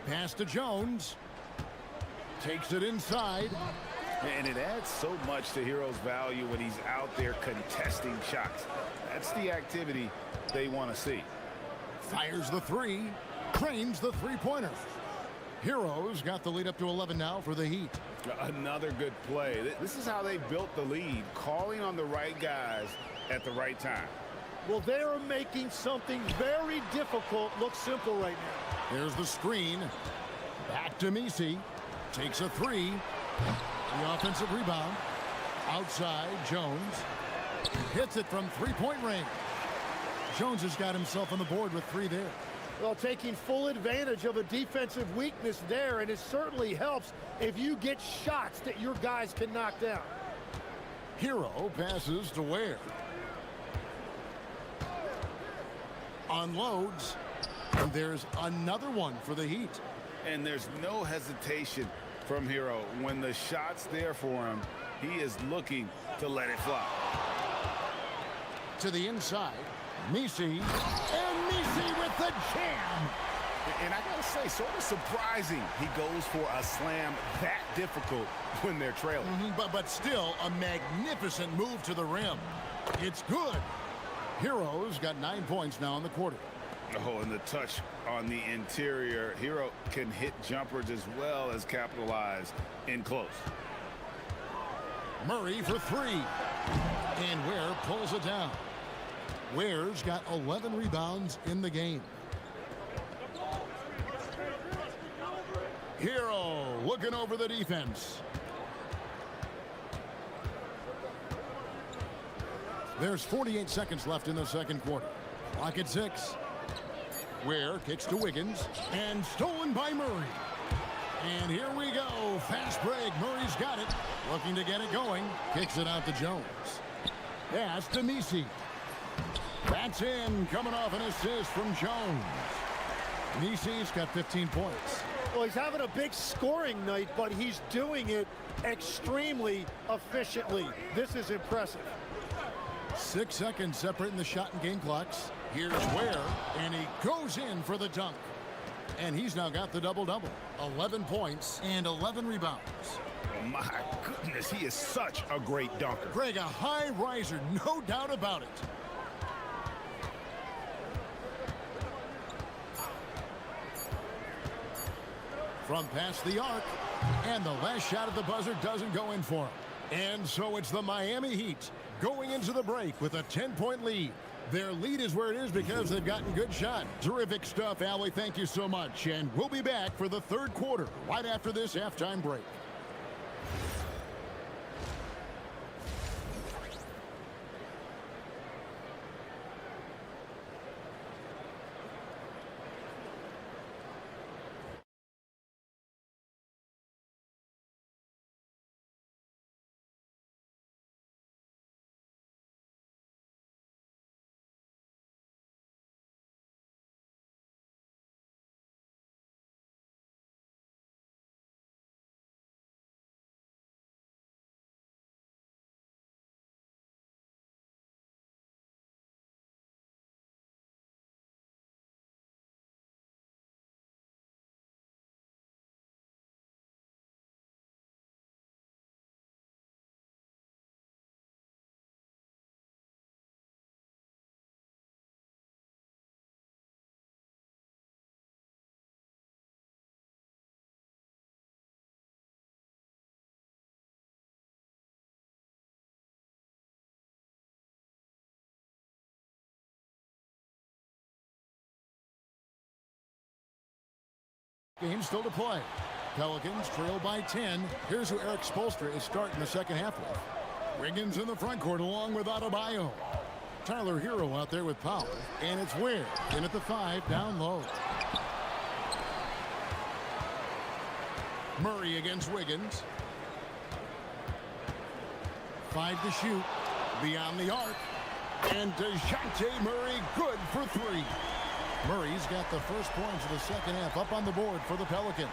Pass to Jones. Takes it inside. And it adds so much to Hero's value when he's out there contesting shots. That's the activity they want to see. Fires the three. Trains the three-pointer. Heroes got the lead up to 11 now for the Heat. Another good play. This is how they built the lead, calling on the right guys at the right time. Well, they are making something very difficult look simple right now. There's the screen. Back to Messi. Takes a three. The offensive rebound. Outside, Jones. Hits it from three-point range. Jones has got himself on the board with three there. Well, taking full advantage of a defensive weakness there, and it certainly helps if you get shots that your guys can knock down. Hero passes to Ware. Unloads. And there's another one for the Heat. And there's no hesitation from Hero. When the shot's there for him, he is looking to let it fly. To the inside. Messi. And Messi with the jam. And I gotta say, sort of surprising he goes for a slam that difficult when they're trailing. But still a magnificent move to the rim. It's good. Heroes got 9 points now in the quarter. Oh, and the touch on the interior. Hero can hit jumpers as well as capitalize in close. Murray for three. And Ware pulls it down. Ware's got 11 rebounds in the game. Hero looking over the defense. There's 48 seconds left in the second quarter. Clock at 6. Ware kicks to Wiggins. And stolen by Murray. And here we go. Fast break. Murray's got it. Looking to get it going. Kicks it out to Jones. Pass to Messi. That's in. Coming off an assist from Jones. Messi's got 15 points. Well, he's having a big scoring night, but he's doing it extremely efficiently. This is impressive. 6 seconds separating the shot and game clocks. Here's Ware, and he goes in for the dunk. And he's now got the double-double. 11 points and 11 rebounds. My goodness, he is such a great dunker. Greg, a high riser, no doubt about it. From past the arc, and the last shot at the buzzer doesn't go in for him. And so it's the Miami Heat going into the break with a 10-point lead. Their lead is where it is because they've gotten good shot. Terrific stuff, Allie. Thank you so much. And we'll be back for the third quarter right after this halftime break. Game still to play. Pelicans trail by 10. Here's who Eric Spoelstra is starting the second half with. Wiggins in the front court along with Adebayo. Tyler Hero out there with power. And it's Ware in at the 5, down low. Murray against Wiggins. 5 to shoot. Beyond the arc. And DeJounte Murray good for 3. Murray's got the first points of the second half up on the board for the Pelicans.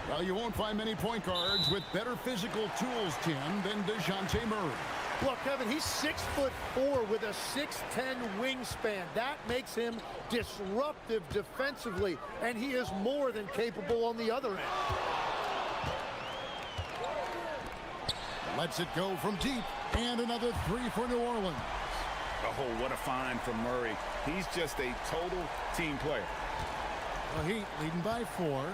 Well, you won't find many point guards with better physical tools, Tim, than DeJounte Murray. Look, Kevin, he's 6'4" with a 6'10" wingspan. That makes him disruptive defensively, and he is more than capable on the other end. Lets it go from deep, and another 3 for New Orleans. Oh, what a find from Murray. He's just a total team player. The Heat leading by 4.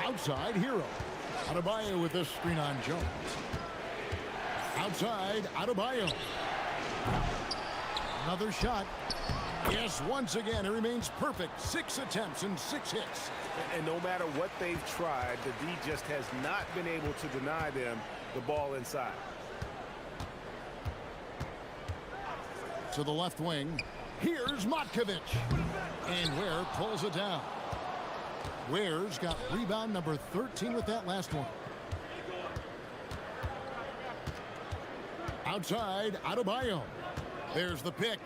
Outside, Hero. Adebayo with this screen on Jones. Outside, Adebayo. Another shot. Yes, once again, it remains perfect. 6 attempts and 6 hits. And no matter what they've tried, the D just has not been able to deny them the ball inside. To the left wing. Here's Matkovic. And Ware pulls it down. Ware's got rebound number 13 with that last one. Outside, Adebayo. There's the pick.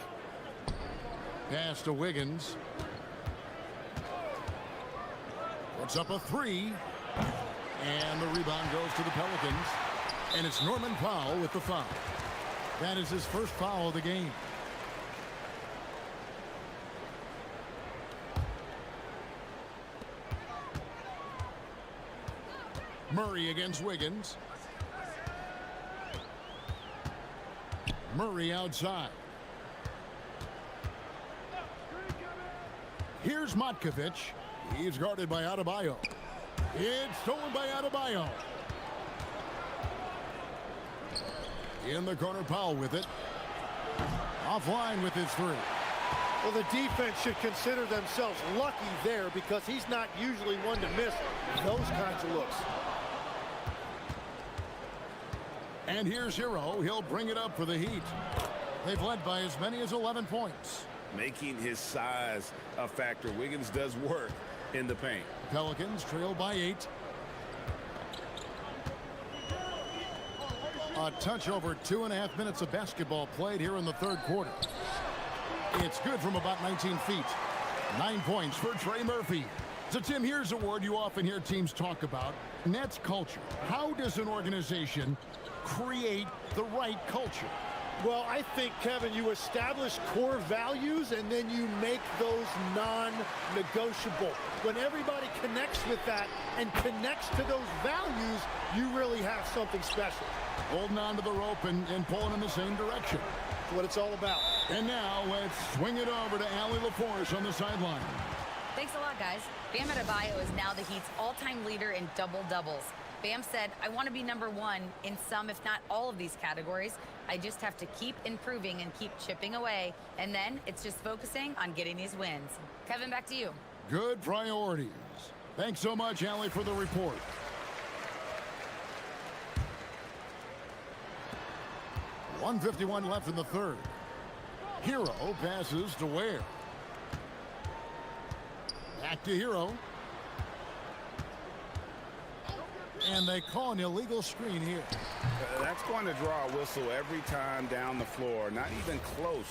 Pass to Wiggins. Puts up a 3. And the rebound goes to the Pelicans. And it's Norman Powell with the foul. That is his first foul of the game. Murray against Wiggins. Murray outside. Here's Matkovic. He's guarded by Adebayo. It's stolen by Adebayo. In the corner, Powell with it. Offline with his 3. Well, the defense should consider themselves lucky there because he's not usually one to miss those kinds of looks. And here's Hero. He'll bring it up for the Heat. They've led by as many as 11 points. Making his size a factor. Wiggins does work in the paint. Pelicans trail by 8. A touch over 2.5 minutes of basketball played here in the third quarter. It's good from about 19 feet. 9 points for Trey Murphy. So, Tim, here's a word you often hear teams talk about, and that's culture. How does an organization create the right culture? Well, I think, Kevin, you establish core values and then you make those non-negotiable. When everybody connects with that and connects to those values, you really have something special. Holding on to the rope and pulling in the same direction. That's what it's all about. And now let's swing it over to Allie LaForce on the sideline. Thanks a lot, guys. Bam Adebayo is now the Heat's all-time leader in double-doubles. Bam said, I want to be number 1 in some, if not all of these categories. I just have to keep improving and keep chipping away. And then it's just focusing on getting these wins. Kevin, back to you. Good priorities. Thanks so much, Allie, for the report. .151 left in the third. Hero passes to Ware. Back to Hero. And they call an illegal screen here. That's going to draw a whistle every time down the floor. Not even close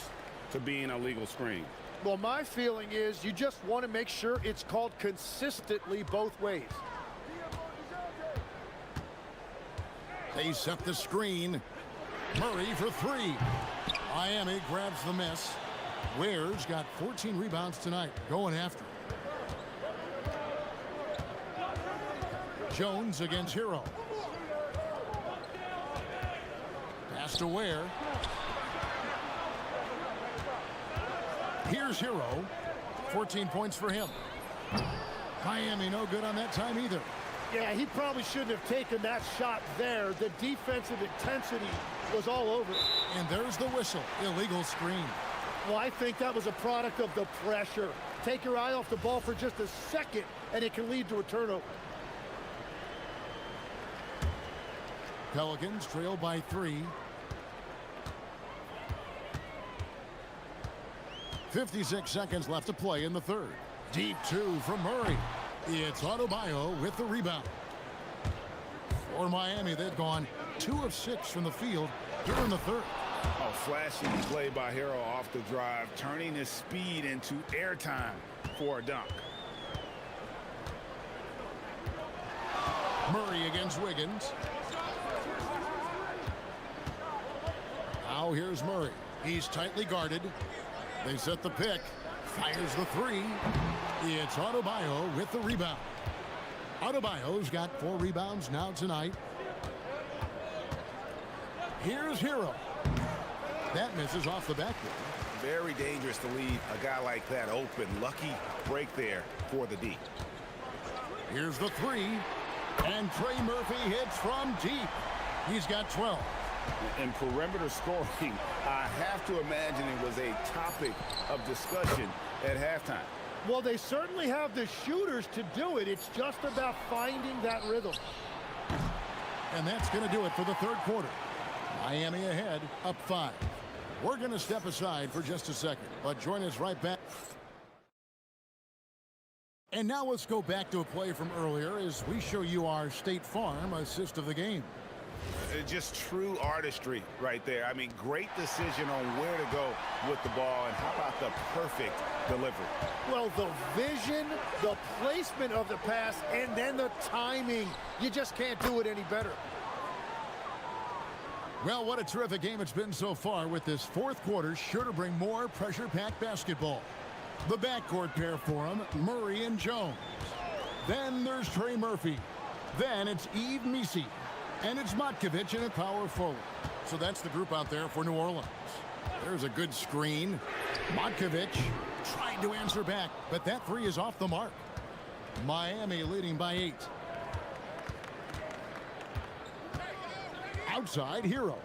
to being a legal screen. Well, my feeling is you just want to make sure it's called consistently both ways. They set the screen. Murray for 3. Miami grabs the miss. Ware's got 14 rebounds tonight. Going after. Jones against Hero. Pass to Ware. Here's Hero. 14 points for him. Miami no good on that time either. Yeah, he probably shouldn't have taken that shot there. The defensive intensity was all over it. And there's the whistle. Illegal screen. Well, I think that was a product of the pressure. Take your eye off the ball for just a second, and it can lead to a turnover. Pelicans trail by 3. 56 seconds left to play in the third. Deep two from Murray. It's Adebayo with the rebound. For Miami, they've gone 2 of 6 from the field here in the third. Oh, flashy play by Hero off the drive, turning his speed into airtime for a dunk. Murray against Wiggins. Now here's Murray. He's tightly guarded. They set the pick. Fires the three. It's Adebayo with the rebound. Adebayo's got 4 rebounds now tonight. Here's Hero. That misses off the backboard. Very dangerous to leave a guy like that open. Lucky break there for the D. Here's the three. And Trey Murphy hits from deep. He's got 12. In perimeter scoring, I have to imagine it was a topic of discussion at halftime. Well, they certainly have the shooters to do it. It's just about finding that rhythm. And that's going to do it for the third quarter. Miami ahead, up 5. We're going to step aside for just a second, but join us right back. And now let's go back to a play from earlier as we show you our State Farm assist of the game. Just true artistry right there. I mean, great decision on where to go with the ball, and how about the perfect delivery? Well, the vision, the placement of the pass, and then the timing. You just can't do it any better. Well, what a terrific game it's been so far, with this fourth quarter sure to bring more pressure-packed basketball. The backcourt pair for him, Murray and Jones. Then there's Trey Murphy. Then it's Yves Missi. And it's Matkovic in a power forward. So that's the group out there for New Orleans. There's a good screen. Matkovic tried to answer back, but that three is off the mark. Miami leading by 8. Outside, Hero.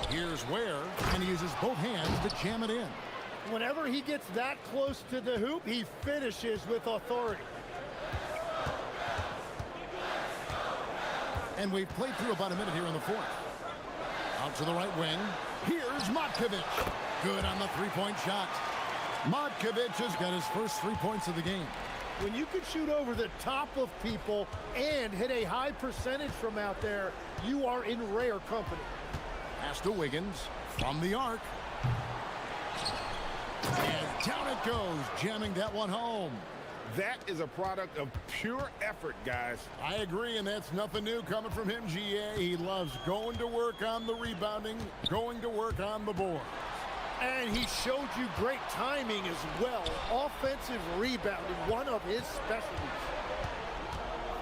Here's Ware, and he uses both hands to jam it in. Whenever he gets that close to the hoop, he finishes with authority. And we've played through about a minute here in the fourth. Out to the right wing. Here's Matkovic. Good on the three-point shot. Matkovic has got his first 3 points of the game. When you can shoot over the top of people and hit a high percentage from out there, you are in rare company. Pass to Wiggins from the arc. And down it goes, jamming that one home. That is a product of pure effort, guys. I agree, and that's nothing new coming from him, GA. He loves going to work on the rebounding, going to work on the board. And he showed you great timing as well. Offensive rebounding, one of his specialties.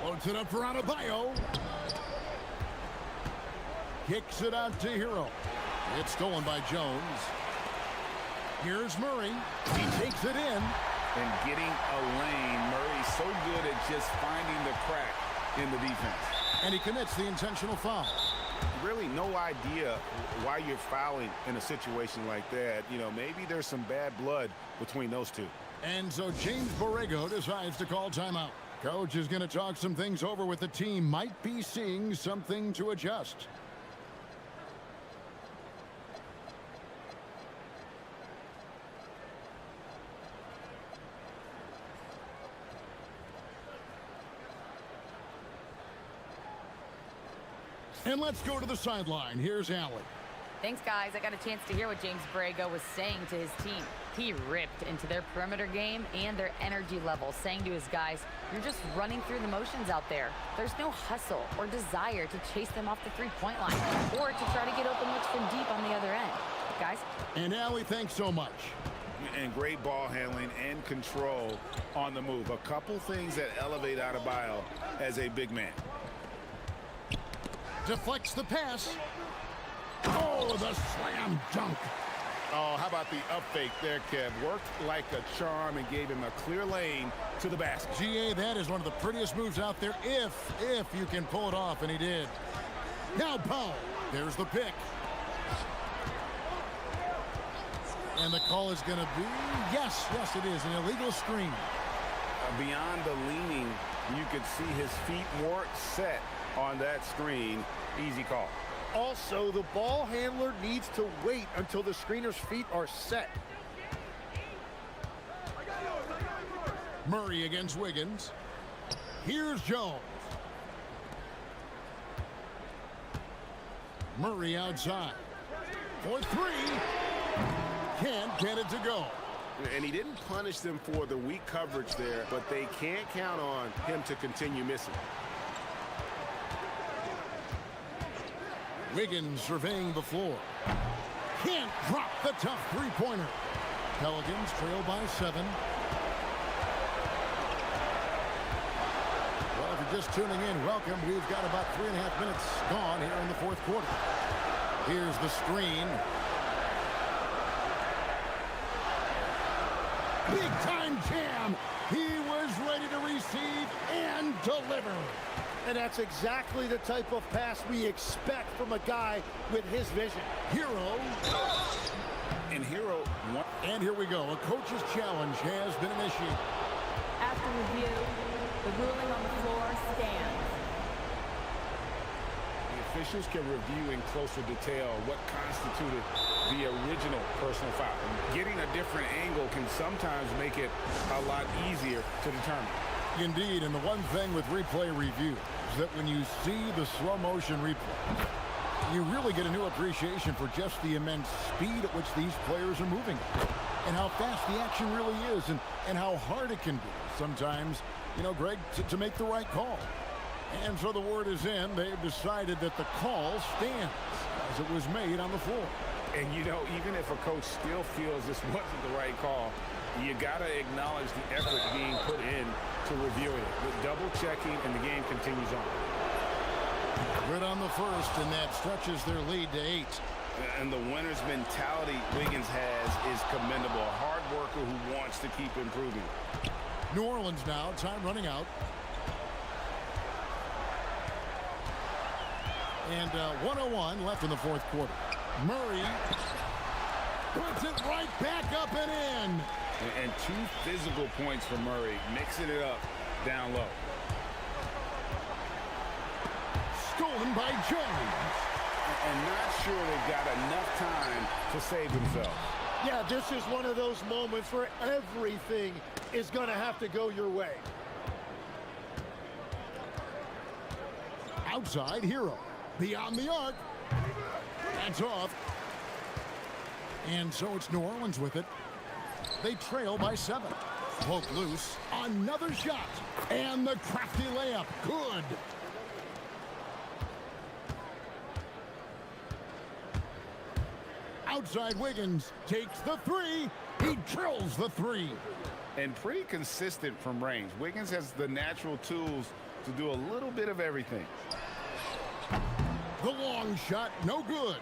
Floats it up for Adebayo. Kicks it out to Hero. It's stolen by Jones. Here's Murray. He takes it in. And getting a lane. Murray's so good at just finding the crack in the defense. And he commits the intentional foul. Really no idea why you're fouling in a situation like that. You know, maybe there's some bad blood between those two. And so James Borrego decides to call timeout. Coach is going to talk some things over with the team. Might be seeing something to adjust. And let's go to the sideline. Here's Allie. Thanks, guys. I got a chance to hear what James Borrego was saying to his team. He ripped into their perimeter game and their energy level, saying to his guys, you're just running through the motions out there. There's no hustle or desire to chase them off the three-point line or to try to get open looks from deep on the other end. Guys? And Allie, thanks so much. And great ball handling and control on the move. A couple things that elevate Adebayo as a big man. Deflects the pass. Oh, the slam dunk. Oh, how about the up fake there, Kev? Worked like a charm and gave him a clear lane to the basket. GA, that is one of the prettiest moves out there, if you can pull it off, and he did. Now Powell, there's the pick. And the call is going to be, yes, it is, an illegal screen. Beyond the leaning, you could see his feet more set on that screen. Easy call. Also, the ball handler needs to wait until the screener's feet are set. Murray against Wiggins. Here's Jones. Murray outside. For three. Can't get it to go. And he didn't punish them for the weak coverage there, but they can't count on him to continue missing. Wiggins surveying the floor. Can't drop the tough three-pointer. Pelicans trail by 7. Well, if you're just tuning in, welcome. We've got about 3.5 minutes gone here in the fourth quarter. Here's the screen. Big-time jam. He was ready to receive and deliver. And that's exactly the type of pass we expect from a guy with his vision. Hero. And Hero. And here we go. A coach's challenge has been initiated. After review, the ruling on the floor stands. The officials can review in closer detail what constituted the original personal foul. And getting a different angle can sometimes make it a lot easier to determine. Indeed, and the one thing with replay review is that when you see the slow motion replay, you really get a new appreciation for just the immense speed at which these players are moving and how fast the action really is and how hard it can be sometimes, you know, Greg, to make the right call. And so the word is in. They've decided that the call stands as it was made on the floor. And, you know, even if a coach still feels this wasn't the right call, you got to acknowledge the effort being put in to reviewing it. With double checking, and the game continues on. Good on the first, and that stretches their lead to 8. And the winner's mentality Wiggins has is commendable. A hard worker who wants to keep improving. New Orleans now, time running out. And 1:01 left in the fourth quarter. Murray puts it right back up and in. And 2 physical points for Murray, mixing it up down low. Stolen by Jones. And not sure they've got enough time to save themselves. Yeah, this is one of those moments where everything is going to have to go your way. Outside, Hero. Beyond the arc. That's off. And so it's New Orleans with it. They trail by 7. Poke loose. Another shot. And the crafty layup. Good. Outside Wiggins takes the 3. He drills the 3. And pretty consistent from range. Wiggins has the natural tools to do a little bit of everything. The long shot, no good.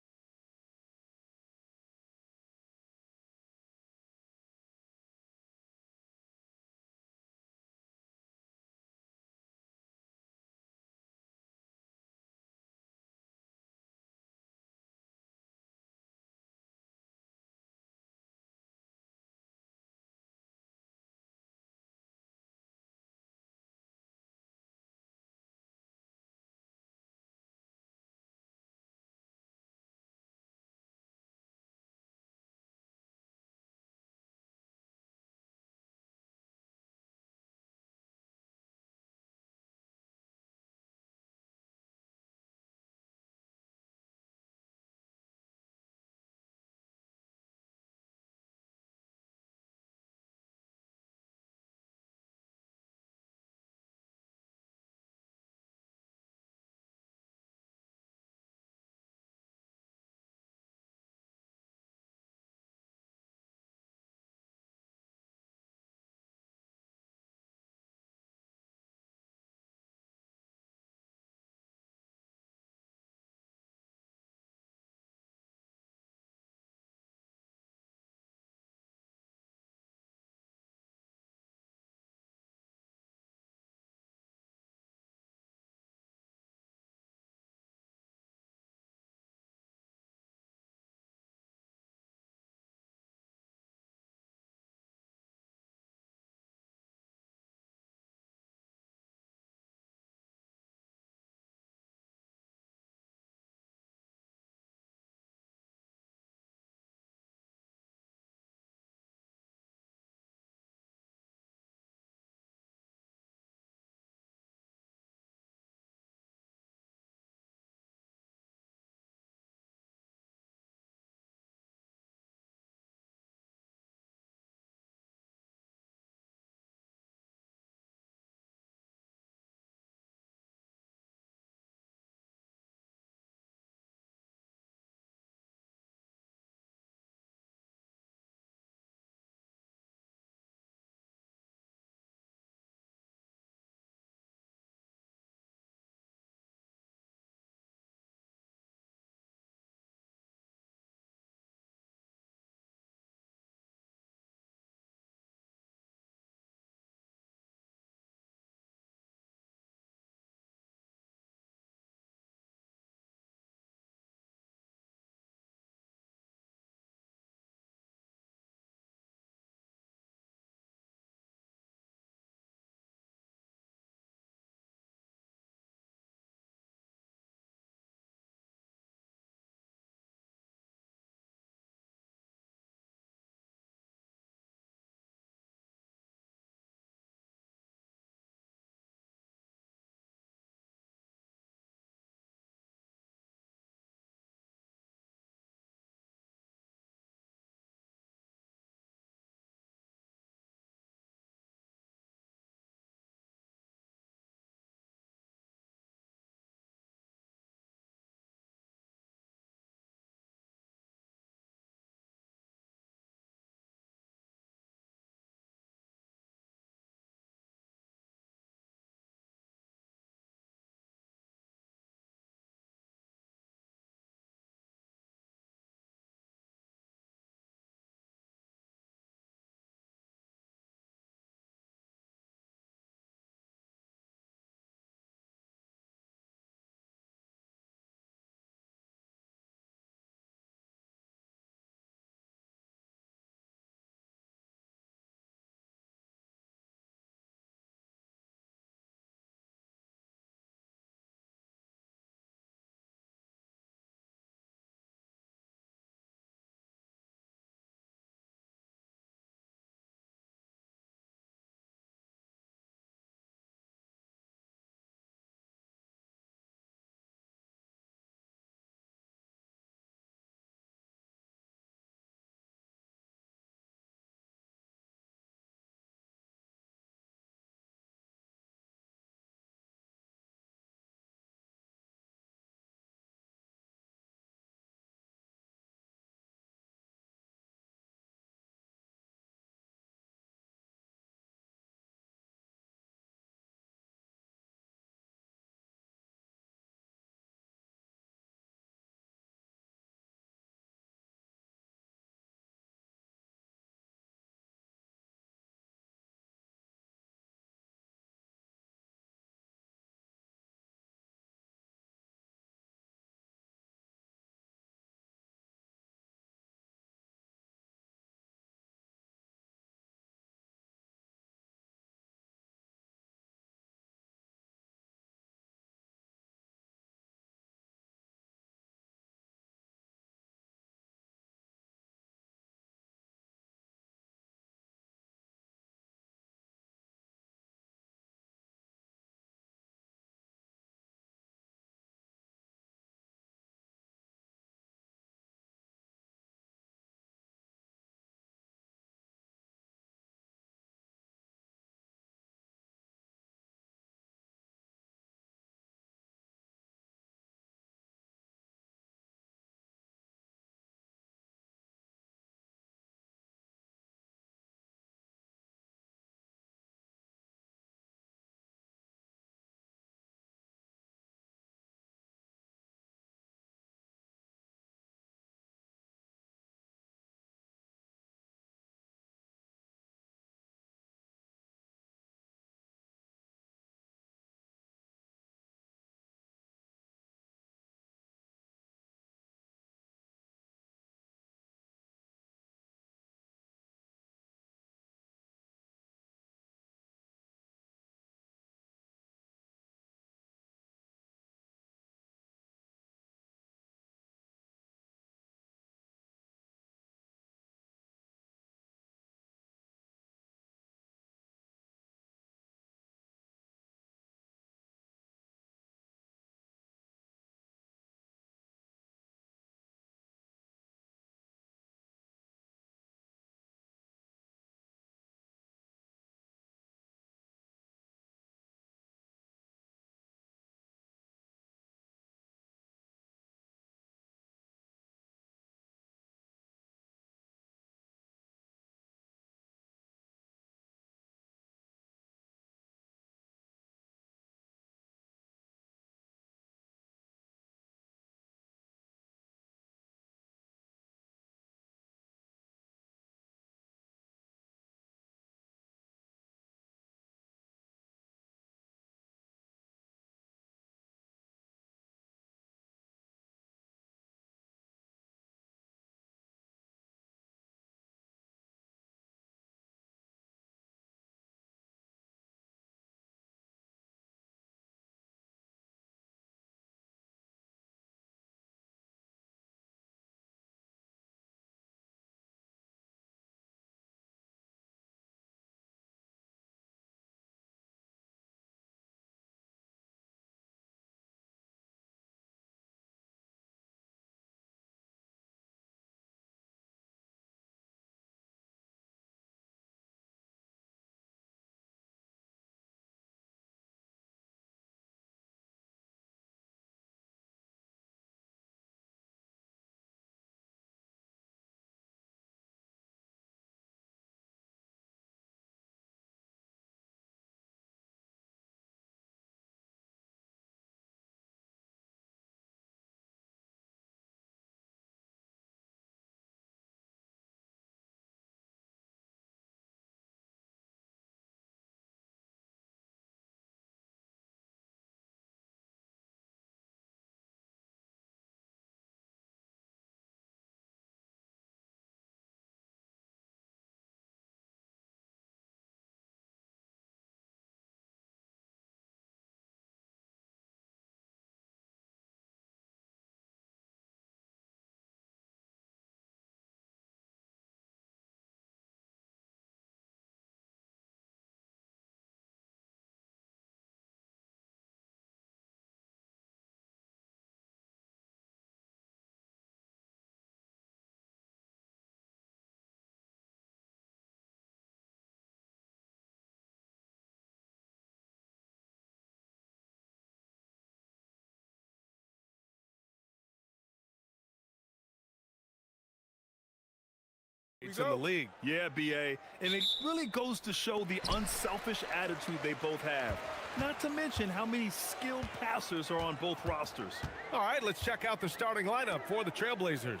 It's in the league. Yeah, BA. And it really goes to show the unselfish attitude they both have. Not to mention how many skilled passers are on both rosters. All right, let's check out the starting lineup for the Trailblazers.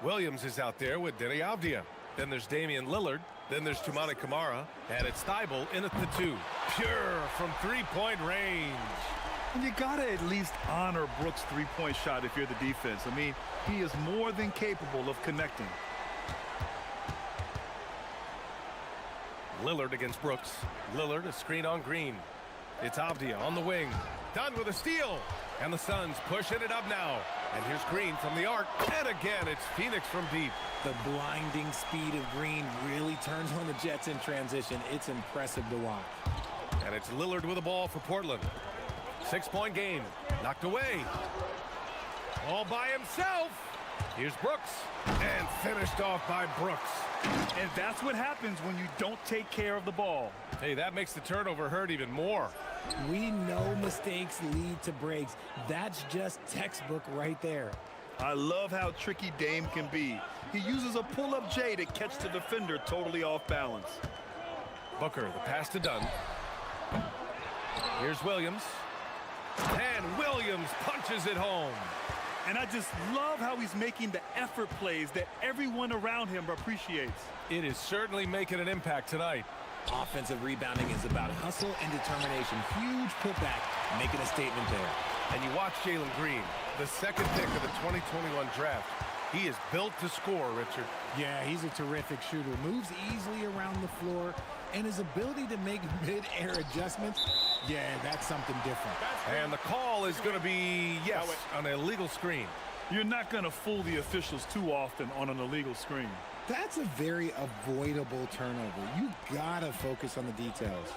Williams is out there with Denny Avdia. Then there's Damian Lillard. Then there's Toumani Camara. And it's Thibault in at the 2. Pure from three-point range. And you got to at least honor Brooks' three-point shot if you're the defense. I mean, he is more than capable of connecting. Lillard against Brooks. Lillard, a screen on Green. It's Avdia on the wing. Done with a steal. And the Suns pushing it up now. And here's Green from the arc. And again, it's Phoenix from deep. The blinding speed of Green really turns on the Jets in transition. It's impressive to watch. And it's Lillard with the ball for Portland. 6-point game. Knocked away. All by himself. Here's Brooks. And finished off by Brooks. And that's what happens when you don't take care of the ball. Hey, that makes the turnover hurt even more. We know mistakes lead to breaks. That's just textbook right there. I love how tricky Dame can be. He uses a pull-up J to catch the defender totally off balance. Booker, the pass to Dunn. Here's Williams. And Williams punches it home. And I just love how he's making the effort plays that everyone around him appreciates. It is certainly making an impact tonight. Offensive rebounding is about hustle and determination. Huge putback, making a statement there. And you watch Jalen Green, the second pick of the 2021 draft. He is built to score, Richard. Yeah, he's a terrific shooter. Moves easily around the floor, and his ability to make mid-air adjustments, yeah, that's something different. And the call is going to be, yes, an illegal screen. You're not going to fool the officials too often on an illegal screen. That's a very avoidable turnover. You gotta focus on the details.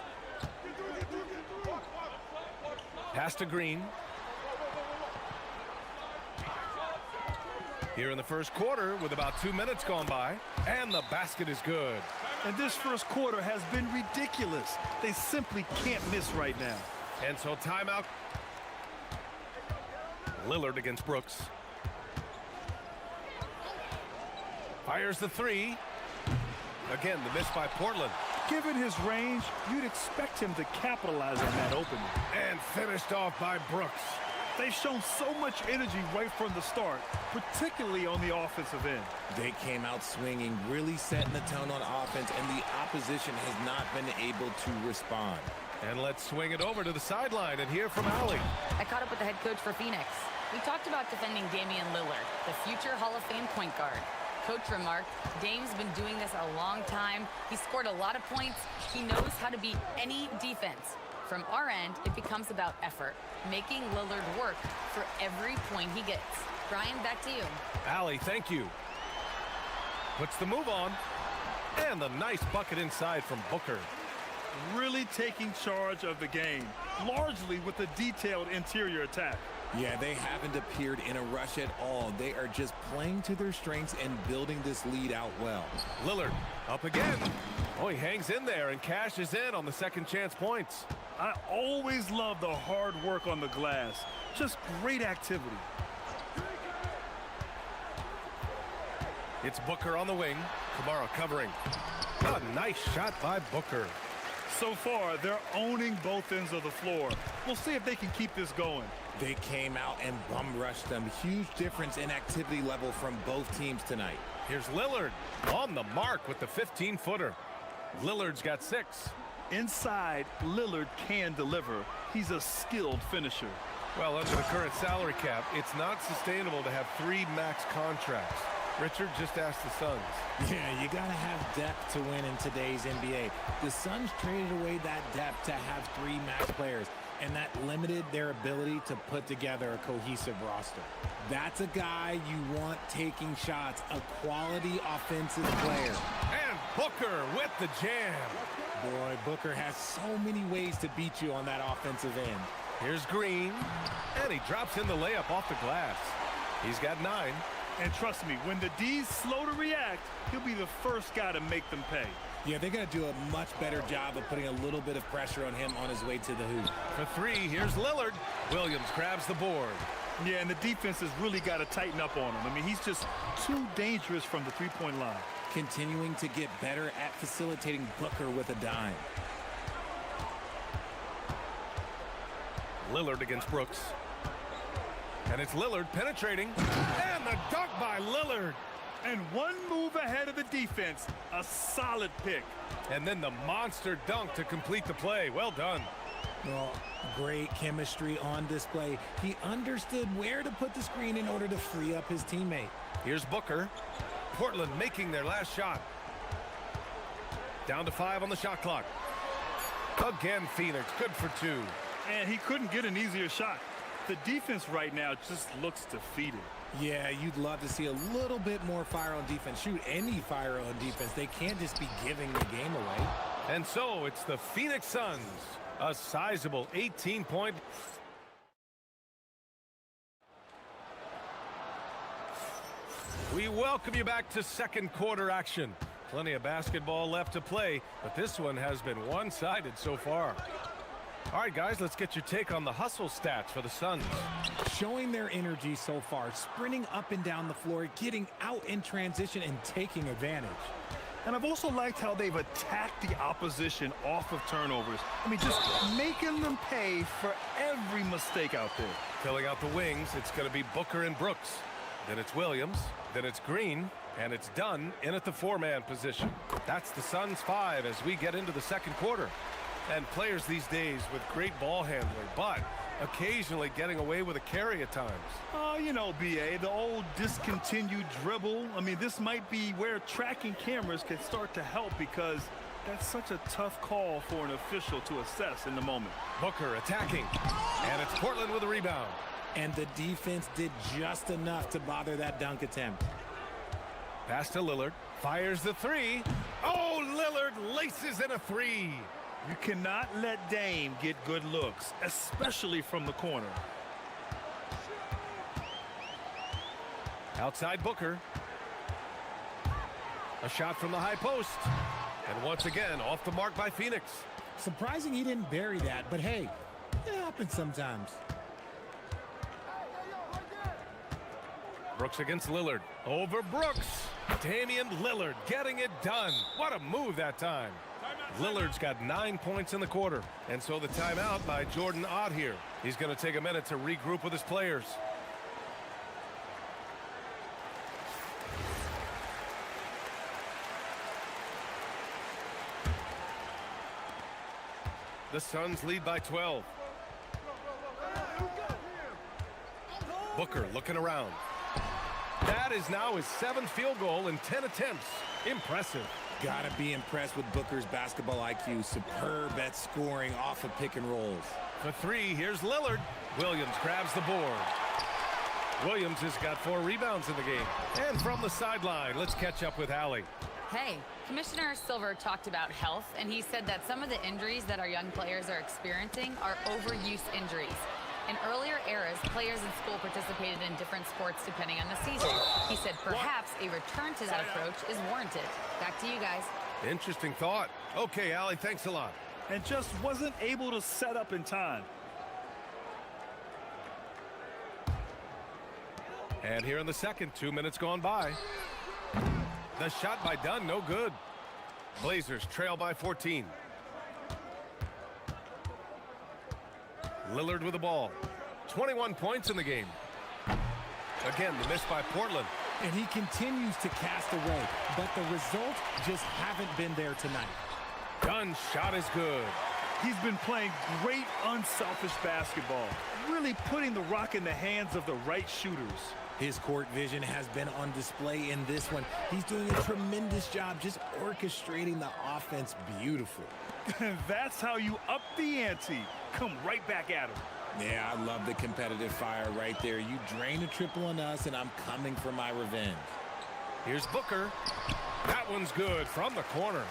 Pass to Green. Here in the first quarter with about 2 minutes gone by. And the basket is good. And this first quarter has been ridiculous. They simply can't miss right now. And so timeout. Lillard against Brooks. Fires the 3. Again, the miss by Portland. Given his range, you'd expect him to capitalize on that opening. And finished off by Brooks. They've shown so much energy right from the start, particularly on the offensive end. They came out swinging, really setting the tone on offense, and the opposition has not been able to respond. And let's swing it over to the sideline and hear from Allie. I caught up with the head coach for Phoenix. We talked about defending Damian Lillard, the future Hall of Fame point guard. Coach remarked, Dame's been doing this a long time. He scored a lot of points. He knows how to beat any defense. From our end, it becomes about effort, making Lillard work for every point he gets. Brian, back to you. Allie, thank you. Puts the move on. And the nice bucket inside from Booker. Really taking charge of the game, largely with a detailed interior attack. Yeah, they haven't appeared in a rush at all. They are just playing to their strengths and building this lead out well. Lillard up again. Oh, he hangs in there and cashes in on the second chance points. I always love the hard work on the glass. Just great activity. It's Booker on the wing. Camara covering. A nice shot by Booker. So far, they're owning both ends of the floor. We'll see if they can keep this going. They came out and bum rushed them. Huge difference in activity level from both teams tonight. Here's Lillard on the mark with the 15-footer. Lillard's got 6. Inside, Lillard can deliver. He's a skilled finisher. Well, under the current salary cap, it's not sustainable to have 3 max contracts. Richard, just asked the Suns. Yeah, you got to have depth to win in today's NBA. The Suns traded away that depth to have 3 max players, and that limited their ability to put together a cohesive roster. That's a guy you want taking shots, a quality offensive player. And Booker with the jam. Boy, Booker has so many ways to beat you on that offensive end. Here's Green, and he drops in the layup off the glass. He's got 9. And trust me, when the D's slow to react, he'll be the first guy to make them pay. Yeah, they're going to do a much better job of putting a little bit of pressure on him on his way to the hoop. For 3, here's Lillard. Williams grabs the board. Yeah, and the defense has really got to tighten up on him. I mean, he's just too dangerous from the three-point line. continuing to get better at facilitating Booker with a dime. Lillard against Brooks. And it's Lillard penetrating. And the dunk by Lillard. And one move ahead of the defense. A solid pick. And then the monster dunk to complete the play. Well done. Well, great chemistry on display. He understood where to put the screen in order to free up his teammate. Here's Booker. Portland making their last shot. Down to 5 on the shot clock. Again, Phoenix, good for 2. And he couldn't get an easier shot. The defense right now just looks defeated. Yeah, you'd love to see a little bit more fire on defense. Shoot, any fire on defense. They can't just be giving the game away. And so it's the Phoenix Suns. A sizable 18-point. We welcome you back to second quarter action. Plenty of basketball left to play, but this one has been one-sided so far. All right, guys, let's get your take on the hustle stats for the Suns. Showing their energy so far, sprinting up and down the floor, getting out in transition and taking advantage. And I've also liked how they've attacked the opposition off of turnovers. I mean, just making them pay for every mistake out there. Filling out the wings, it's going to be Booker and Brooks. Then it's Williams. Then it's Green. And it's done in at the 4-man position. That's the Suns 5 as we get into the second quarter. And players these days with great ball handling, but occasionally getting away with a carry at times. Oh, you know, BA, the old discontinued dribble. I mean, this might be where tracking cameras can start to help because that's such a tough call for an official to assess in the moment. Booker attacking, and it's Portland with a rebound. And the defense did just enough to bother that dunk attempt. Pass to Lillard, fires the 3. Oh, Lillard laces in a 3. You cannot let Dame get good looks, especially from the corner. Outside Booker. A shot from the high post. And once again, off the mark by Phoenix. Surprising he didn't bury that, but hey, it happens sometimes. Brooks against Lillard. Over Brooks. Damian Lillard getting it done. What a move that time. Lillard's got 9 points in the quarter. And so the timeout by Jordan Ott here. He's going to take a minute to regroup with his players. The Suns lead by 12. Booker looking around. That is now his 7th field goal in 10 attempts. Impressive. Gotta be impressed with Booker's basketball IQ. Superb at scoring off of pick and rolls. For 3, here's Lillard. Williams grabs the board. Williams has got 4 rebounds in the game. And from the sideline, let's catch up with Allie. Hey, Commissioner Silver talked about health, and he said that some of the injuries that our young players are experiencing are overuse injuries. In earlier eras, players in school participated in different sports depending on the season. He said perhaps a return to that approach is warranted. Back to you guys. Interesting thought. Okay, Allie, thanks a lot. And just wasn't able to set up in time. And here in the second, 2 minutes gone by. The shot by Dunn, no good. Blazers trail by 14. Lillard with the ball. 21 points in the game. Again, the miss by Portland. And he continues to cast away, but the results just haven't been there tonight. Dunn's shot is good. He's been playing great unselfish basketball, really putting the rock in the hands of the right shooters. His court vision has been on display in this one. He's doing a tremendous job just orchestrating the offense beautifully. That's how you up the ante. Come right back at him. Yeah, I love the competitive fire right there. You drain a triple on us, and I'm coming for my revenge. Here's Booker. That one's good from the corner.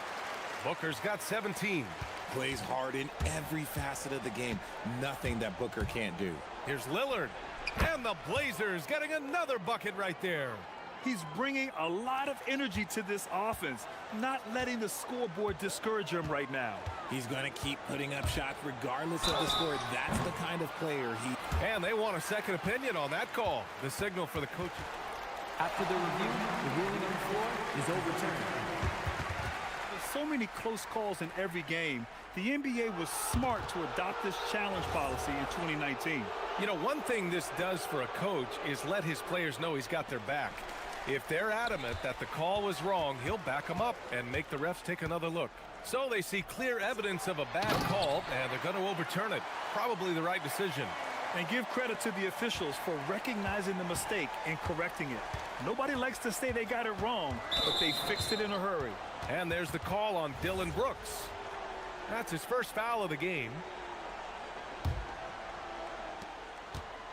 Booker's got 17. Plays hard in every facet of the game. Nothing that Booker can't do. Here's Lillard. And the Blazers getting another bucket right there. He's bringing a lot of energy to this offense, not letting the scoreboard discourage him right now. He's going to keep putting up shots regardless of the score. That's the kind of player he... And they want a second opinion on that call. The signal for the coach. After the review, the ruling on the floor is overturned. There's so many close calls in every game. The NBA was smart to adopt this challenge policy in 2019. You know, one thing this does for a coach is let his players know he's got their back. If they're adamant that the call was wrong, he'll back them up and make the refs take another look. So they see clear evidence of a bad call, and they're going to overturn it. Probably the right decision. And give credit to the officials for recognizing the mistake and correcting it. Nobody likes to say they got it wrong, but they fixed it in a hurry. And there's the call on Dillon Brooks. That's his first foul of the game.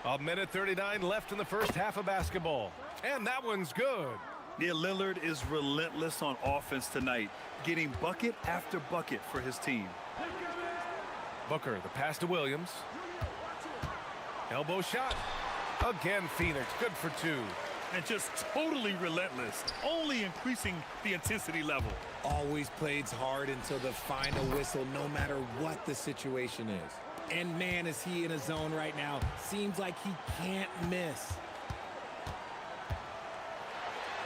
A minute 39 left in the first half of basketball. And that one's good. Yeah, Lillard is relentless on offense tonight, getting bucket after bucket for his team. Booker, the pass to Williams. Elbow shot. Again, Phoenix, good for two. And just totally relentless, only increasing the intensity level. Always plays hard until the final whistle, no matter what the situation is. And man, is he in a zone right now. Seems like he can't miss.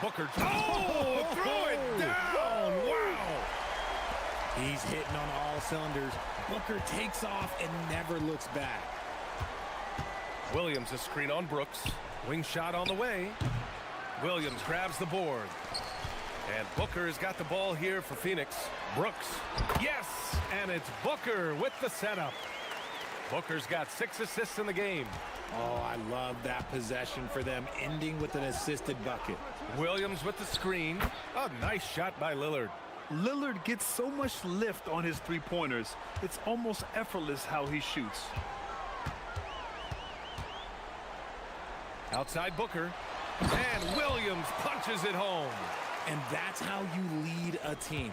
Booker, oh, throw it down, wow. He's hitting on all cylinders. Booker takes off and never looks back. Williams, a screen on Brooks. Wing shot on the way. Williams grabs the board. And Booker has got the ball here for Phoenix. Brooks, yes, and it's Booker with the setup. Booker's got 6 assists in the game. Oh, I love that possession for them, ending with an assisted bucket. Williams with the screen. A nice shot by Lillard. Lillard gets so much lift on his three-pointers, it's almost effortless how he shoots. Outside Booker. And Williams punches it home. And that's how you lead a team,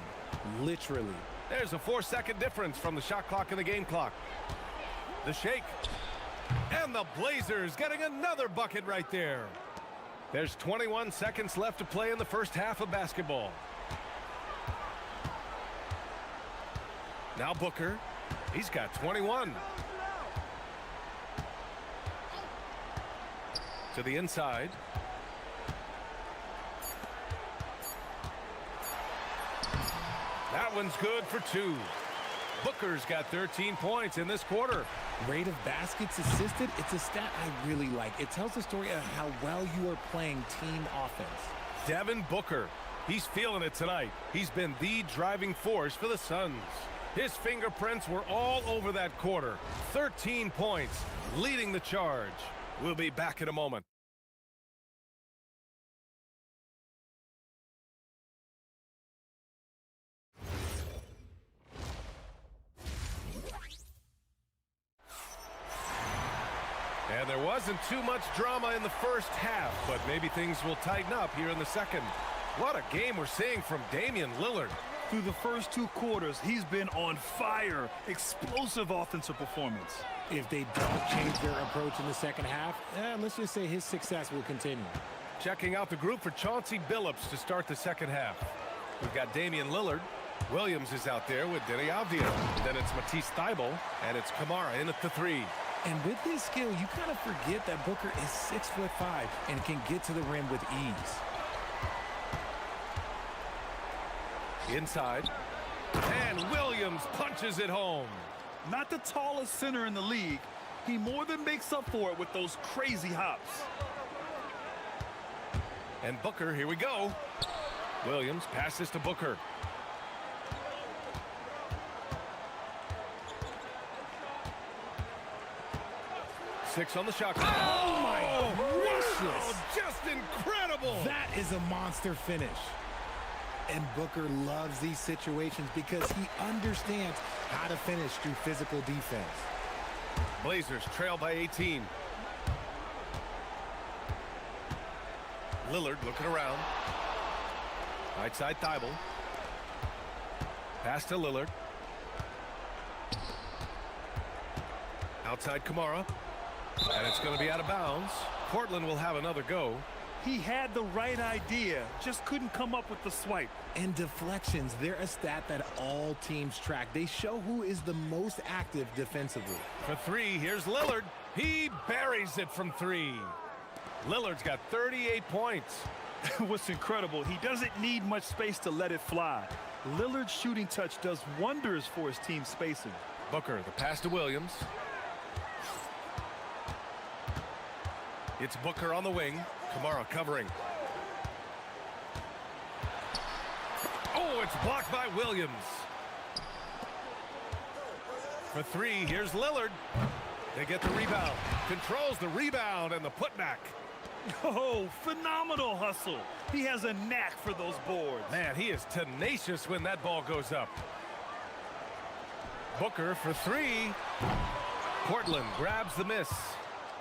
literally. There's a 4-second difference from the shot clock and the game clock. The shake. And the Blazers getting another bucket right there. There's 21 seconds left to play in the first half of basketball. Now Booker. He's got 21. To the inside. That one's good for 2. Booker's got 13 points in this quarter. Rate of baskets assisted, it's a stat I really like. It tells the story of how well you are playing team offense. Devin Booker, he's feeling it tonight. He's been the driving force for the Suns. His fingerprints were all over that quarter. 13 points, leading the charge. We'll be back in a moment. And there wasn't too much drama in the first half, but maybe things will tighten up here in the second. What a game we're seeing from Damian Lillard. Through the first 2 quarters, he's been on fire. Explosive offensive performance. If they don't change their approach in the second half, let's just say his success will continue. Checking out the group for Chauncey Billups to start the second half. We've got Damian Lillard. Williams is out there with Denny Avdia. Then it's Matisse Thybulle, and it's Kamara in at the 3. And with his skill, you kind of forget that Booker is 6'5" and can get to the rim with ease. Inside. And Williams punches it home. Not the tallest center in the league. He more than makes up for it with those crazy hops. And Booker, here we go. Williams passes to Booker. Six on the shot clock. Oh, my gracious. Wow, just incredible. That is a monster finish. And Booker loves these situations because he understands how to finish through physical defense. Blazers trail by 18. Lillard looking around. Right side Thybulle. Pass to Lillard. Outside Kamara. And it's going to be out of bounds. Portland will have another go. He had the right idea, just couldn't come up with the swipe. And deflections, they're a stat that all teams track. They show who is the most active defensively. For 3, here's Lillard. He buries it from 3. Lillard's got 38 points. What's incredible, he doesn't need much space to let it fly. Lillard's shooting touch does wonders for his team spacing. Booker, the pass to Williams. It's Booker on the wing. Kamara covering. Oh, it's blocked by Williams. For three, here's Lillard. They get the rebound. Controls the rebound and the putback. Oh, phenomenal hustle. He has a knack for those boards. Man, he is tenacious when that ball goes up. Booker for three. Portland grabs the miss.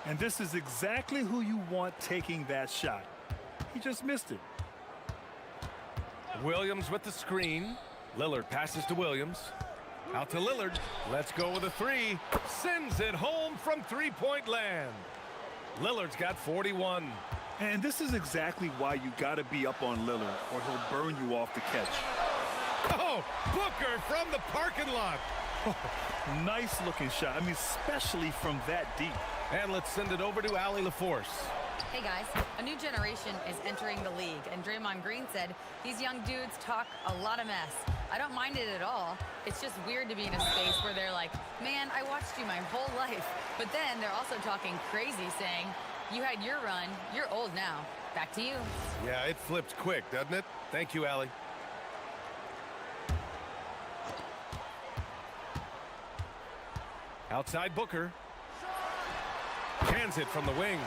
And this is exactly who you want taking that shot. He just missed it. Williams with the screen. Lillard passes to Williams. Out to Lillard. Let's go with a three. Sends it home from three-point land. Lillard's got 41. And this is exactly why you got to be up on Lillard, or he'll burn you off the catch. Oh, Booker from the parking lot. Nice looking shot. I mean, especially from that deep. And let's send it over to Allie LaForce. Hey guys, a new generation is entering the league, and Draymond Green said these young dudes talk a lot of mess. I don't mind it at all. It's just weird to be in a space where they're like, man, I watched you my whole life. But then they're also talking crazy, saying, you had your run, you're old now. Back to you. Yeah, it flipped quick, doesn't it? Thank you, Allie. Outside Booker. Hands it from the wing.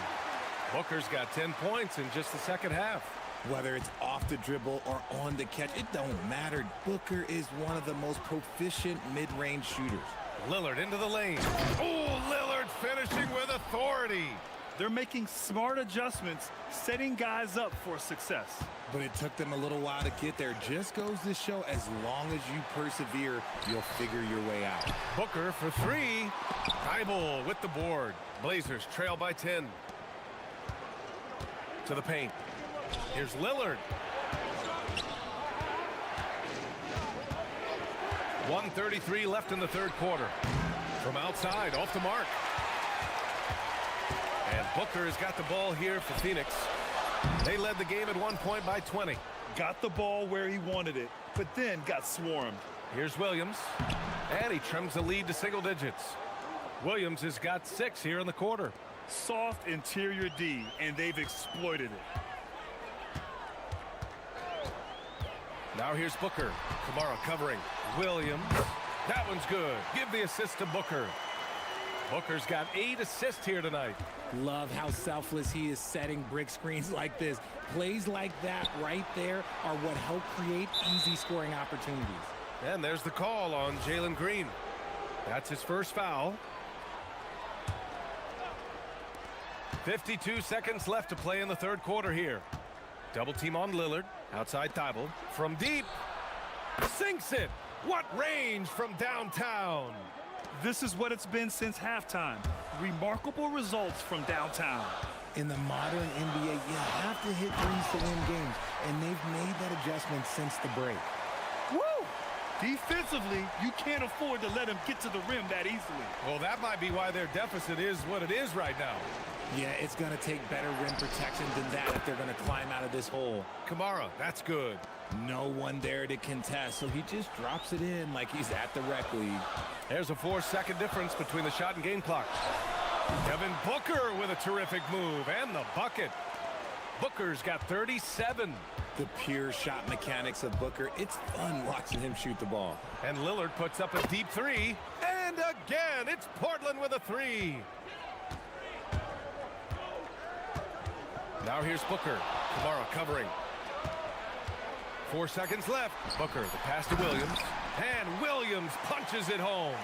Booker's got 10 points in just the second half. Whether it's off the dribble or on the catch, it don't matter. Booker is one of the most proficient mid-range shooters. Lillard into the lane. Oh, Lillard finishing with authority. They're making smart adjustments, setting guys up for success. But it took them a little while to get there. Just goes to show, as long as you persevere, you'll figure your way out. Booker for three. Thibault with the board. Blazers trail by 10. To the paint. Here's Lillard. 1:33 left in the third quarter. From outside, off the mark. And Booker has got the ball here for Phoenix. They led the game at 1 point by 20. Got the ball where he wanted it, but then got swarmed. Here's Williams. And he trims the lead to single digits. Williams has got 6 here in the quarter. Soft interior D, and they've exploited it. Now here's Booker. Kamara covering. Williams. That one's good. Give the assist to Booker. Booker's got 8 assists here tonight. Love how selfless he is setting brick screens like this. Plays like that right there are what help create easy scoring opportunities. And there's the call on Jalen Green. That's his first foul. 52 seconds left to play in the third quarter here. Double team on Lillard. Outside Thibault. From deep. Sinks it. What range from downtown. This is what it's been since halftime. Remarkable results from downtown. In the modern NBA, you have to hit threes to win games, and they've made that adjustment since the break. Woo! Defensively, you can't afford to let him get to the rim that easily. Well, that might be why their deficit is what it is right now. Yeah, it's going to take better rim protection than that if they're going to climb out of this hole. Kamara, that's good. No one there to contest, so he just drops it in like he's at the rec league. There's a 4-second difference between the shot and game clock. Devin Booker with a terrific move and the bucket. Booker's got 37. The pure shot mechanics of Booker. It's fun watching him shoot the ball. And Lillard puts up a deep three. And again, it's Portland with a three. Now here's Booker. Kamara covering. 4 seconds left. Booker, the pass to Williams. And Williams punches it home.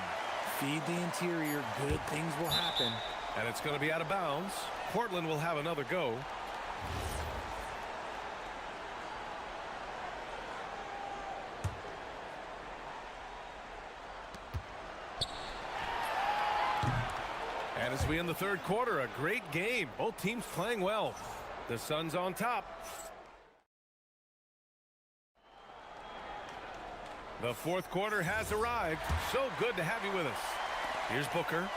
Feed the interior. Good things will happen. And it's going to be out of bounds. Portland will have another go. And as we end the third quarter, a great game. Both teams playing well. The Suns on top. The fourth quarter has arrived. So good to have you with us. Here's Booker.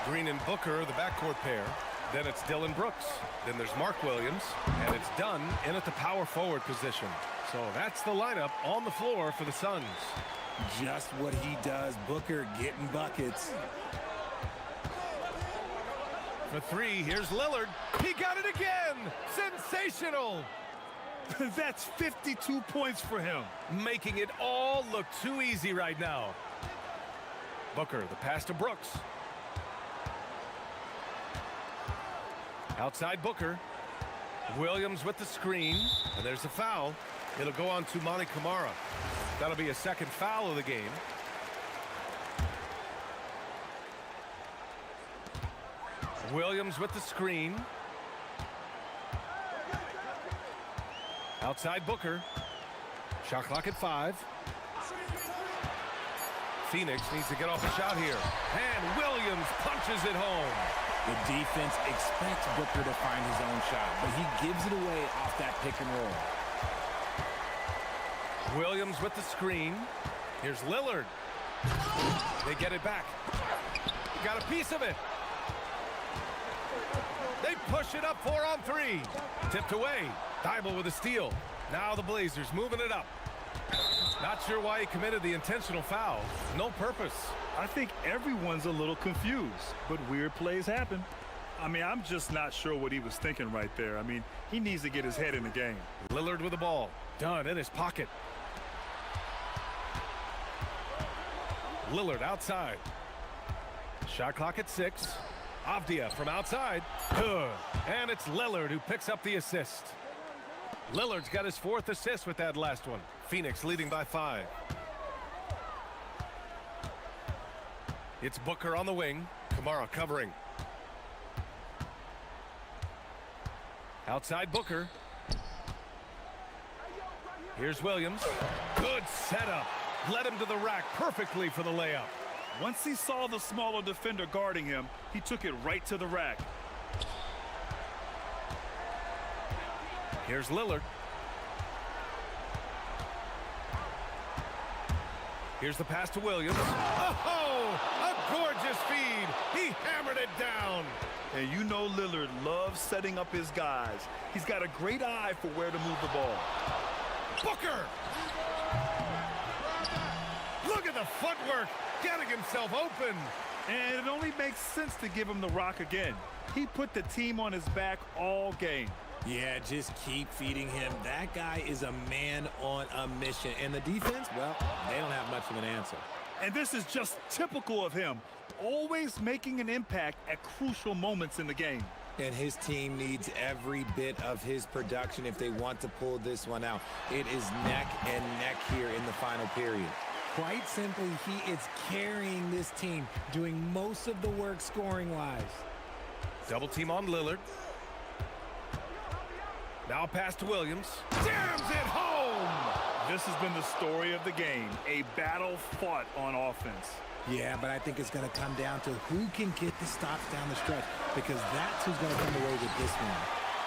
Green and Booker, the backcourt pair. Then it's Dylan Brooks. Then there's Mark Williams. And it's Dunn in at the power forward position. So that's the lineup on the floor for the Suns. Just what he does. Booker getting buckets. For three, here's Lillard. He got it again! Sensational! That's 52 points for him. Making it all look too easy right now. Booker, the pass to Brooks. Outside Booker. Williams with the screen. And there's a foul. It'll go on to Monty Kamara. That'll be a second foul of the game. Williams with the screen. Outside Booker. Shot clock at 5. Phoenix needs to get off a shot here. And Williams punches it home. The defense expects Booker to find his own shot, but he gives it away off that pick and roll. Williams with the screen. Here's Lillard. They get it back. Got a piece of it. They push it up 4 on 3. Tipped away. Thibault with a steal. Now the Blazers moving it up. Not sure why he committed the intentional foul. No purpose. I think everyone's a little confused, but weird plays happen. I mean, I'm just not sure what he was thinking right there. I mean, he needs to get his head in the game. Lillard with the ball. Dunn in his pocket. Lillard outside. Shot clock at 6. Avdia from outside. Good. And it's Lillard who picks up the assist. Lillard's got his 4th assist with that last one. Phoenix leading by 5. It's Booker on the wing. Kamara covering. Outside Booker. Here's Williams. Good setup. Led him to the rack perfectly for the layup. Once he saw the smaller defender guarding him, he took it right to the rack. Here's Lillard. Here's the pass to Williams. Oh, a gorgeous feed. He hammered it down. And you know Lillard loves setting up his guys. He's got a great eye for where to move the ball. Booker! Look at the footwork, getting himself open. And it only makes sense to give him the rock again. He put the team on his back all game. Yeah, just keep feeding him. That guy is a man on a mission. And the defense, well, they don't have much of an answer. And this is just typical of him, always making an impact at crucial moments in the game. And his team needs every bit of his production if they want to pull this one out. It is neck and neck here in the final period. Quite simply, he is carrying this team, doing most of the work scoring-wise. Double team on Lillard. Now pass to Williams. Jams it home! This has been the story of the game, a battle fought on offense. Yeah, but I think it's going to come down to who can get the stops down the stretch, because that's who's going to come away with this one.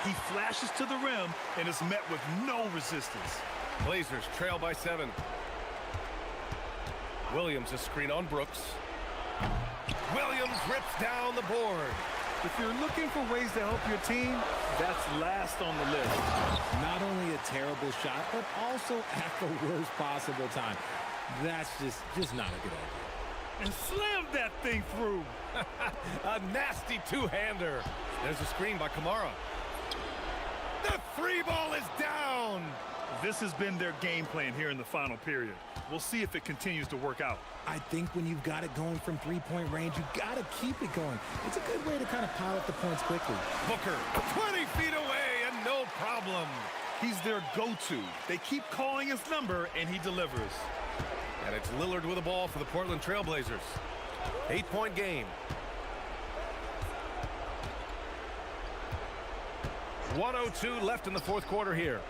He flashes to the rim and is met with no resistance. Blazers trail by 7. Williams a screen on Brooks. Williams rips down the board. If you're looking for ways to help your team, that's last on the list. Not only a terrible shot, but also at the worst possible time. That's just not a good idea. And slam that thing through. A nasty two-hander. There's a screen by Kamara. The 3 ball is down. This has been their game plan here in the final period. We'll see if it continues to work out. I think when you've got it going from 3-point range, you got to keep it going. It's a good way to kind of pile up the points quickly. Booker, 20 feet away and no problem. He's their go-to. They keep calling his number, and he delivers. And it's Lillard with the ball for the Portland Trail Blazers. 8-point game. 1:02 left in the 4th quarter here.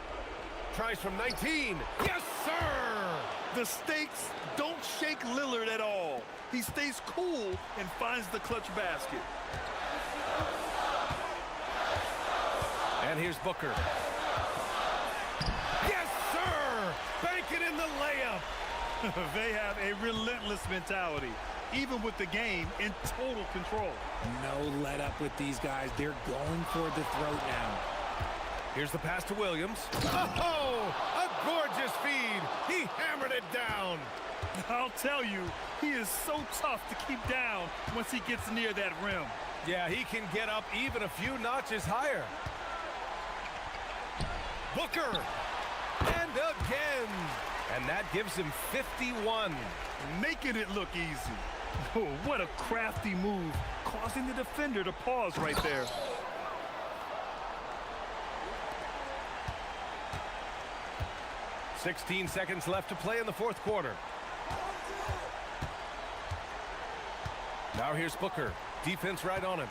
Tries from 19. Yes, sir! The stakes don't shake Lillard at all. He stays cool and finds the clutch basket. And here's Booker. Yes, sir! Bank it in the layup. They have a relentless mentality. even with the game in total control. No let up with these guys. They're going for the throat now. Here's the pass to Williams. Oh, a gorgeous feed. He hammered it down. I'll tell you, he is so tough to keep down once he gets near that rim. Yeah, he can get up even a few notches higher. Booker. And again. And that gives him 51. Making it look easy. Oh, what a crafty move, causing the defender to pause right there. "16 seconds left to play in the fourth quarter. Now here's Booker. Defense right on him.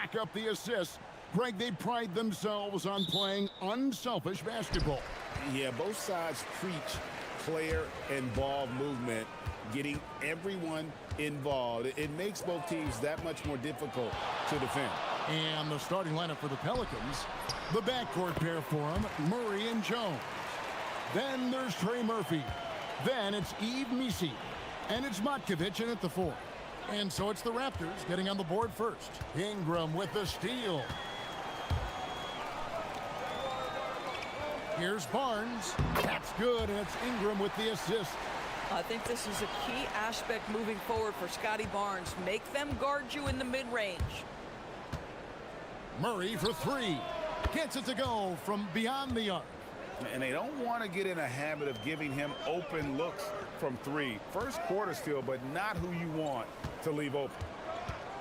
rack up the assists. Greg, they pride themselves on playing unselfish basketball. Yeah, both sides preach player and ball movement, getting everyone involved. It makes both teams that much more difficult to defend. And the starting lineup for the Pelicans, the backcourt pair for them, Murray and Jones. Then there's Trey Murphy. Then it's Yves Missi. And it's Matkovic in at the 4. And so it's the Raptors getting on the board first. Ingram with the steal. Here's Barnes. That's good, and it's Ingram with the assist. I think this is a key aspect moving forward for Scotty Barnes. Make them guard you in the mid-range. Murray for 3. Gets it to go from beyond the arc. And they don't want to get in a habit of giving him open looks from 3. First quarter still, but not who you want to leave open.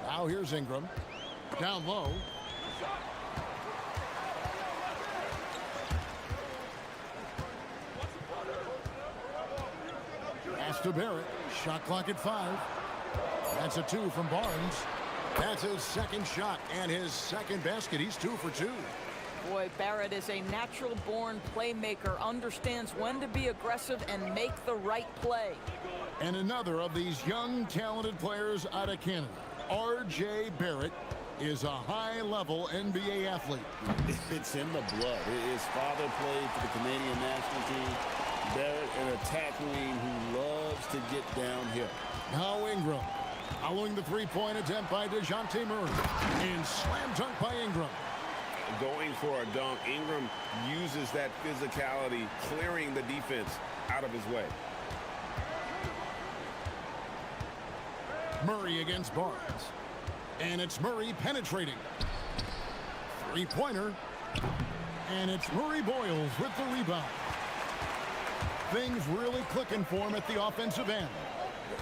Now here's Ingram. Down low. Pass to Barrett. Shot clock at 5. That's a 2 from Barnes. That's his second shot and his second basket. He's 2 for 2. Boy, Barrett is a natural-born playmaker, understands when to be aggressive and make the right play. And another of these young, talented players out of Canada, R.J. Barrett, is a high-level NBA athlete. It's in the blood. His father played for the Canadian national team. Barrett, an attack wing who loves to get downhill. Now Ingram, following the three-point attempt by DeJounte Murray. And slam dunk by Ingram. Going for a dunk, Ingram uses that physicality, clearing the defense out of his way. Murray against Barnes. And it's Murray penetrating. Three-pointer. And it's Murray Boyles with the rebound. Things really clicking for him at the offensive end.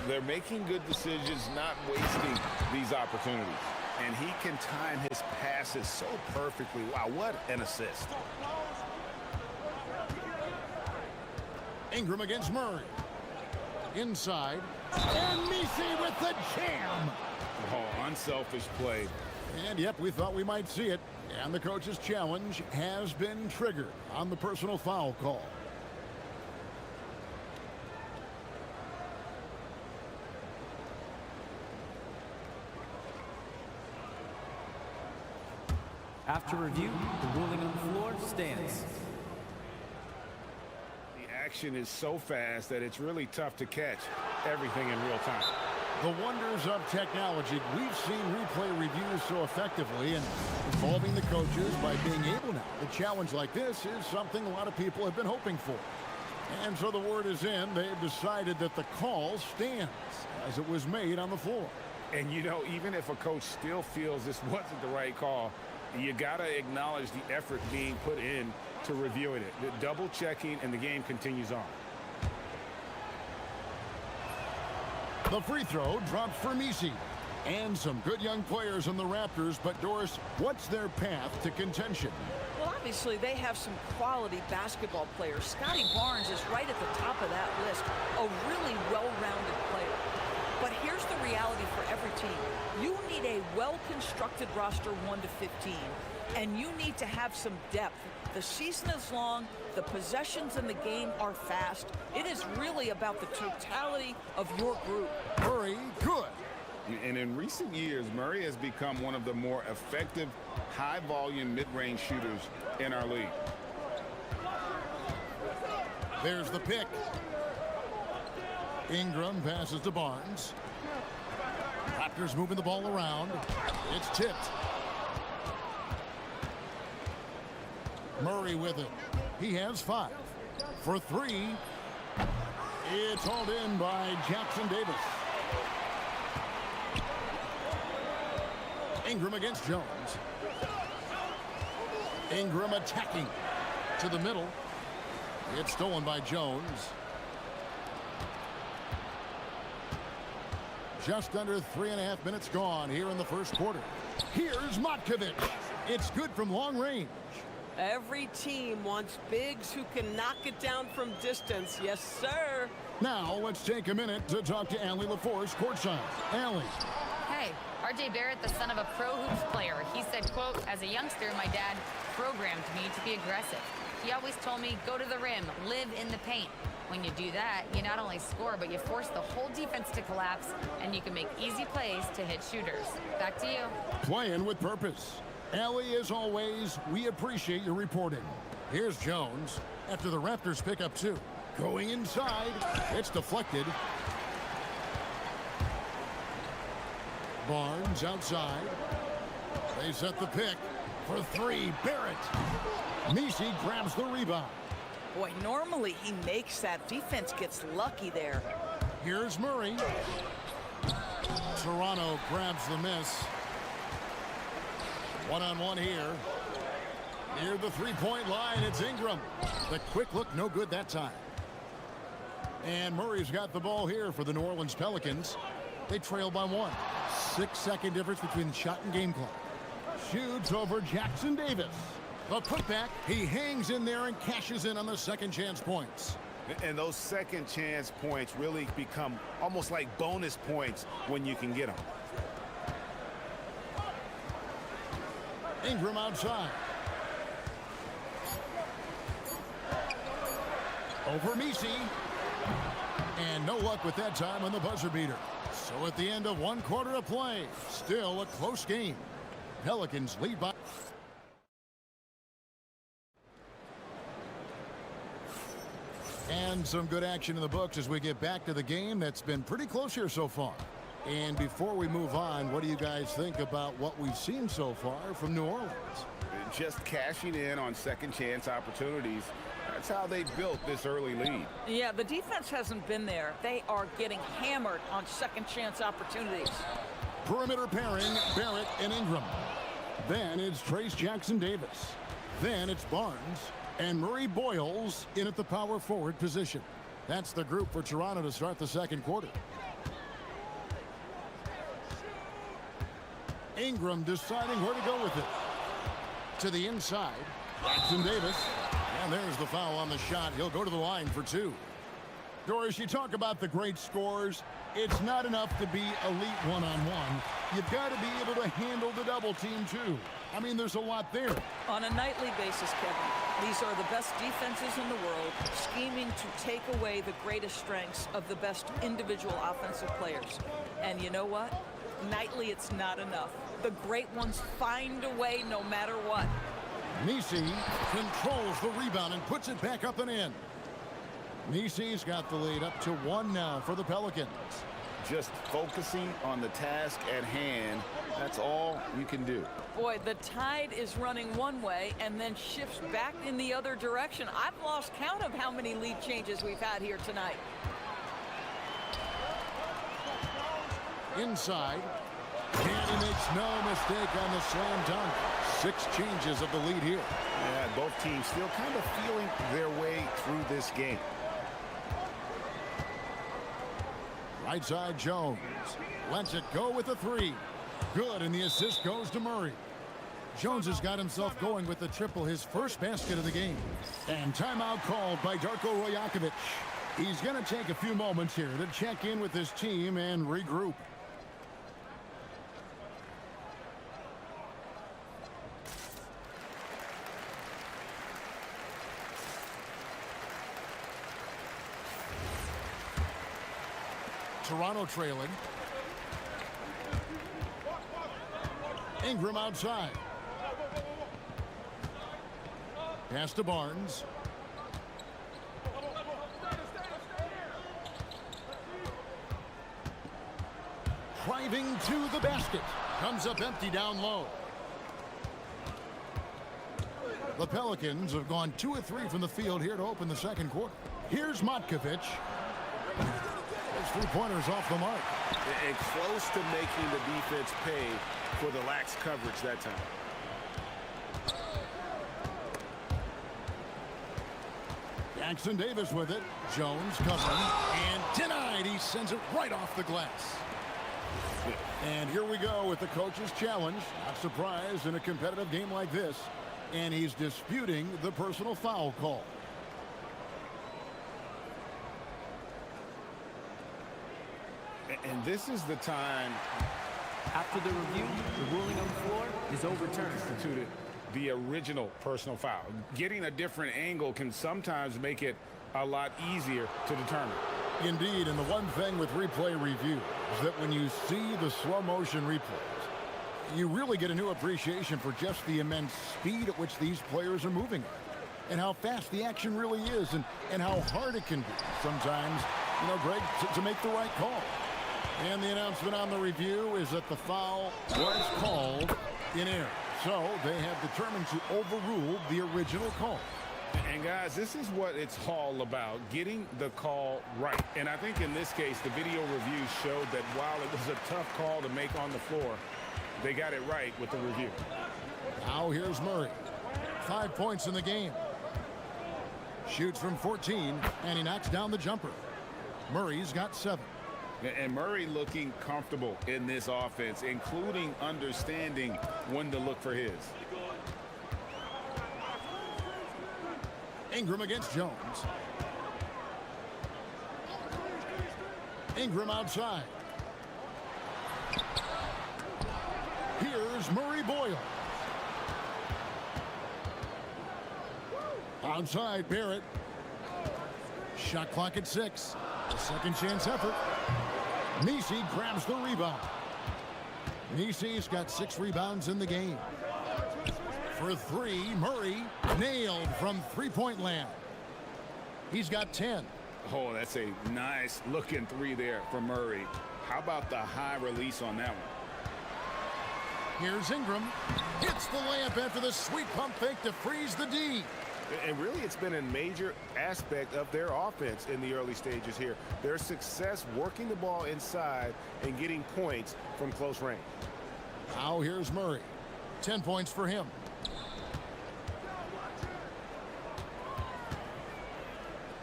They're making good decisions, not wasting these opportunities. And he can time his passes so perfectly. Wow, what an assist. Ingram against Murray. Inside. And Missi with the jam. Oh, unselfish play. And yep, we thought we might see it. And the coach's challenge has been triggered on the personal foul call. After review, the ruling on the floor stands. The action is so fast that it's really tough to catch everything in real time. The wonders of technology. We've seen replay reviews so effectively and involving the coaches by being able now. A challenge like this is something a lot of people have been hoping for. And so the word is in. They've decided that the call stands as it was made on the floor. And you know, even if a coach still feels this wasn't the right call, you got to acknowledge the effort being put in to reviewing it. The double checking, and the game continues on. The free throw drops for Missi. And some good young players in the Raptors, but Doris, what's their path to contention? Well, obviously, they have some quality basketball players. Scotty Barnes is right at the top of that list, a really well-rounded player. But here's the reality for every team. You need a well-constructed roster 1 to 15, and you need to have some depth. The season is long. The possessions in the game are fast. It is really about the totality of your group. Murray, good. And in recent years, Murray has become one of the more effective, high-volume, mid-range shooters in our league. There's the pick. Ingram passes to Barnes. Raptors moving the ball around. It's tipped. Murray with it. He has 5. For 3. It's hauled in by Jackson Davis. Ingram against Jones. Ingram attacking to the middle. It's stolen by Jones. Just under 3.5 minutes gone here in the first quarter. Here's Matkovic. It's good from long range. Every team wants bigs who can knock it down from distance. Yes, sir. Now let's take a minute to talk to Allie LaForce courtside. Allie. Hey, RJ Barrett, the son of a pro hoops player, he said, quote, as a youngster, my dad programmed me to be aggressive. He always told me, go to the rim, live in the paint. When you do that, you not only score, but you force the whole defense to collapse, and you can make easy plays to hit shooters. Back to you. Playing with purpose. Allie, as always, we appreciate your reporting. Here's Jones after the Raptors pick up 2. Going inside. It's deflected. Barnes outside. They set the pick for 3. Barrett. Misi grabs the rebound. Boy, normally he makes that. Defense gets lucky there. Here's Murray. Toronto grabs the miss. One-on-one here. Near the three-point line, it's Ingram. The quick look, no good that time. And Murray's got the ball here for the New Orleans Pelicans. They trail by 1. 6-second difference between shot and game clock. Shoots over Jackson Davis. The putback, he hangs in there and cashes in on the second chance points. And those second chance points really become almost like bonus points when you can get them. Ingram outside. Over Misi. And no luck with that time on the buzzer beater. So at the end of 1 quarter of play, still a close game. Pelicans lead by... And some good action in the books as we get back to the game that's been pretty close here so far. And before we move on, what do you guys think about what we've seen so far from New Orleans? Just cashing in on second chance opportunities. That's how they built this early lead. Yeah, the defense hasn't been there. They are getting hammered on second chance opportunities. Perimeter pairing, Barrett and Ingram. Then it's Trace Jackson Davis. Then it's Barnes and Murray Boyles in at the power forward position. That's the group for Toronto to start the second quarter. Ingram deciding where to go with it. To the inside, Jackson Davis. And there's the foul on the shot. He'll go to the line for 2. Doris, you talk about the great scores. It's not enough to be elite one-on-one. You've got to be able to handle the double team, too. I mean, there's a lot there. On a nightly basis, Kevin, these are the best defenses in the world, scheming to take away the greatest strengths of the best individual offensive players. And you know what? Nightly, it's not enough. The great ones find a way no matter what. Misi controls the rebound and puts it back up and in. Misi's got the lead up to 1 now for the Pelicans. Just focusing on the task at hand, that's all you can do. Boy, the tide is running one way and then shifts back in the other direction. I've lost count of how many lead changes we've had here tonight. Inside. And he makes no mistake on the slam dunk. 6 changes of the lead here. Yeah, both teams still kind of feeling their way through this game. Right side Jones. Lets it go with the 3. Good, and the assist goes to Murray. Jones has got himself going with the triple, his first basket of the game. And timeout called by Darko Rajakovic. He's going to take a few moments here to check in with his team and regroup. Toronto trailing. Ingram outside. Pass to Barnes. Driving to the basket. Comes up empty down low. The Pelicans have gone 2 of 3 from the field here to open the second quarter. Here's Matkovic. Those 3-pointers off the mark. And close to making the defense pay for the lax coverage that time. Jackson Davis with it. Jones covering. And denied. He sends it right off the glass. And here we go with the coach's challenge. Not surprised in a competitive game like this. And he's disputing the personal foul call. And this is the time After the review, the ruling on the floor is overturned. Instituted the original personal foul. Getting a different angle can sometimes make it a lot easier to determine. Indeed, and the one thing with replay review is that when you see the slow motion replays, you really get a new appreciation for just the immense speed at which these players are moving at, and how fast the action really is, and how hard it can be sometimes, Greg, to make the right call. And the announcement on the review is that the foul was called in error. So they have determined to overrule the original call. And guys, this is what it's all about, getting the call right. And I think in this case, the video review showed that while it was a tough call to make on the floor, they got it right with the review. Now here's Murray. 5 points in the game. Shoots from 14, and he knocks down the jumper. Murray's got 7. And Murray looking comfortable in this offense, including understanding when to look for his. Ingram against Jones. Ingram outside. Here's Murray Boyle. Outside Barrett. Shot clock at 6. A second chance effort. Nisi grabs the rebound. Nisi's got 6 rebounds in the game. For 3, Murray nailed from three-point land. He's got 10. Oh, that's a nice looking 3 there for Murray. How about the high release on that one? Here's Ingram. Hits the layup after the sweet pump fake to freeze the D. And really, it's been a major aspect of their offense in the early stages here. Their success working the ball inside and getting points from close range. Now here's Murray. 10 points for him.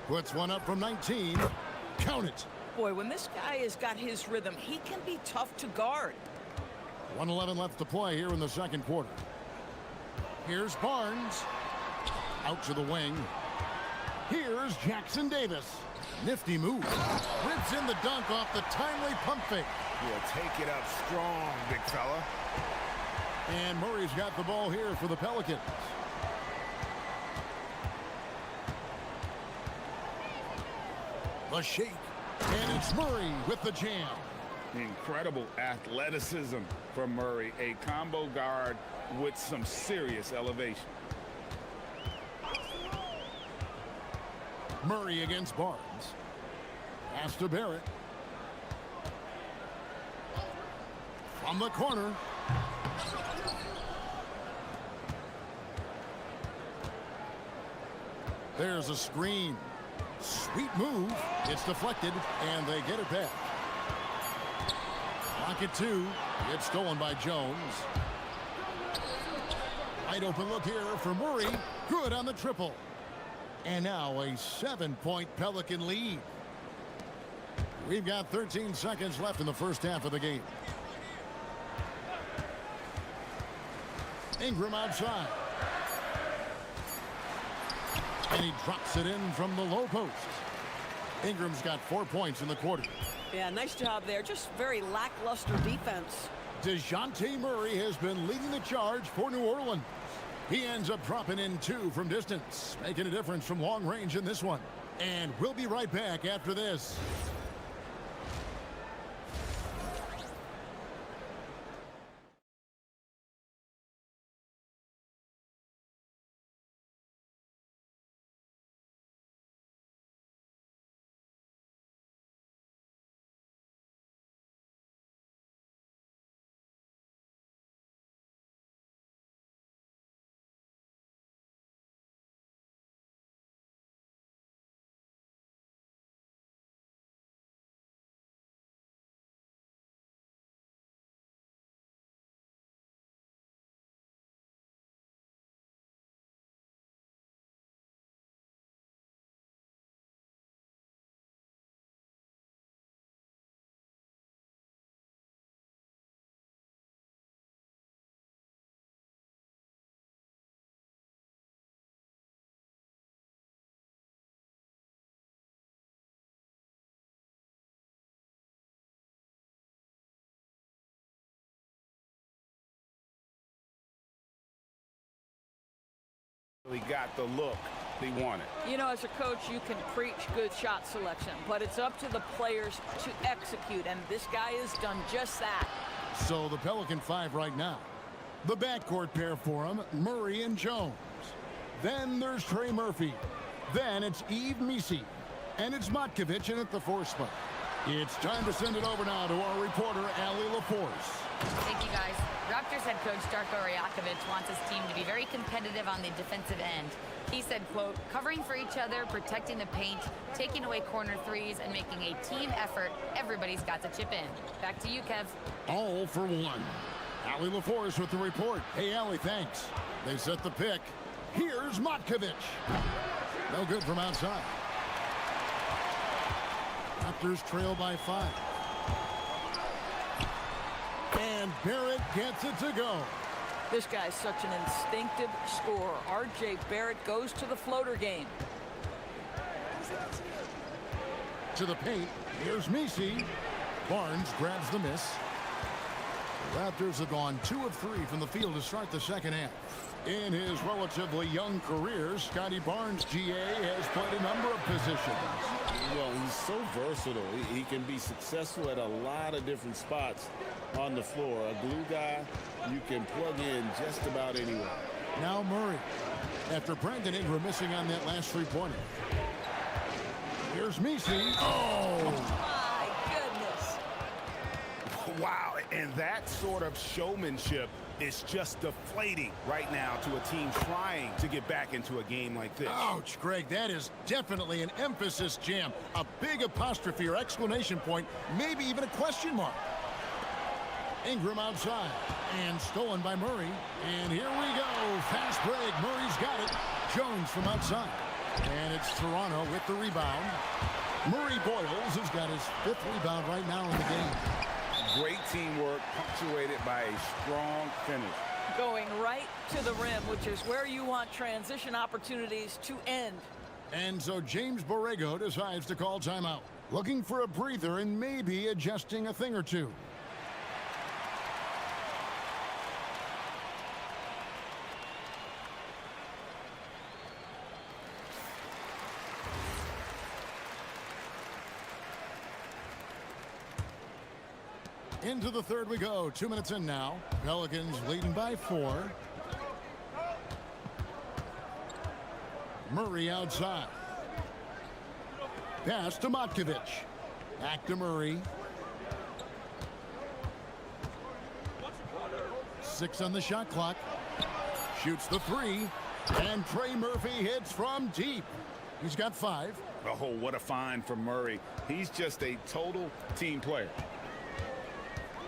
Puts one up from 19. Count it. Boy, when this guy has got his rhythm, he can be tough to guard. 1:11 left to play here in the second quarter. Here's Barnes. Out to the wing. Here's Jackson Davis. Nifty move. Rips in the dunk off the timely pump fake. Yeah, take it up strong, big fella. And Murray's got the ball here for the Pelicans. The shake. And it's Murray with the jam. Incredible athleticism from Murray. A combo guard with some serious elevation. Murray against Barnes. Pass to Barrett. From the corner. There's a screen. Sweet move. It's deflected, and they get it back. Clock at 2. It's stolen by Jones. Wide open look here for Murray. Good on the triple. And now a 7-point Pelican lead. We've got 13 seconds left in the first half of the game. Ingram outside. And he drops it in from the low post. Ingram's got 4 points in the quarter. Yeah, nice job there. Just very lackluster defense. DeJounte Murray has been leading the charge for New Orleans. He ends up dropping in 2 from distance, making a difference from long range in this one. And we'll be right back after this. He got the look he wanted. You know, as a coach, you can preach good shot selection, but it's up to the players to execute, and this guy has done just that. So the Pelican 5 right now. The backcourt pair for him, Murray and Jones. Then there's Trey Murphy. Then it's Yves Missi. And it's Matkovic in at the 4 spot. It's time to send it over now to our reporter, Ali LaForce. Thank you, guys. Raptors head coach Darko Rajakovic wants his team to be very competitive on the defensive end. He said, quote, covering for each other, protecting the paint, taking away corner threes, and making a team effort. Everybody's got to chip in. Back to you, Kev. All for one. Ali LaForce with the report. Hey, Ali, thanks. They set the pick. Here's Matkovic. No good from outside. Raptors trail by 5. And Barrett gets it to go. This guy's such an instinctive scorer. R.J. Barrett goes to the floater game. To the paint. Here's Missi. Barnes grabs the miss. The Raptors have gone 2 of 3 from the field to start the second half. In his relatively young career, Scotty Barnes, GA, has played a number of positions. Well, he's so versatile. He can be successful at a lot of different spots on the floor. A glue guy you can plug in just about anywhere. Now Murray, after Brandon Ingram missing on that last 3-pointer. Here's Missi. Oh! My goodness. Wow, and that sort of showmanship is just deflating right now to a team trying to get back into a game like this. Ouch, Greg, that is definitely an emphasis jam. A big apostrophe or exclamation point, maybe even a question mark. Ingram outside, and stolen by Murray. And here we go, fast break, Murray's got it. Jones from outside. And it's Toronto with the rebound. Murray Boyles has got his 5th rebound right now in the game. Great teamwork, punctuated by a strong finish. Going right to the rim, which is where you want transition opportunities to end. And so James Borrego decides to call timeout. Looking for a breather and maybe adjusting a thing or two. Into the third we go. 2 minutes in now. Pelicans leading by 4. Murray outside. Pass to Matkovic. Back to Murray. 6 on the shot clock. Shoots the 3. And Trey Murphy hits from deep. He's got 5. Oh, what a find from Murray. He's just a total team player.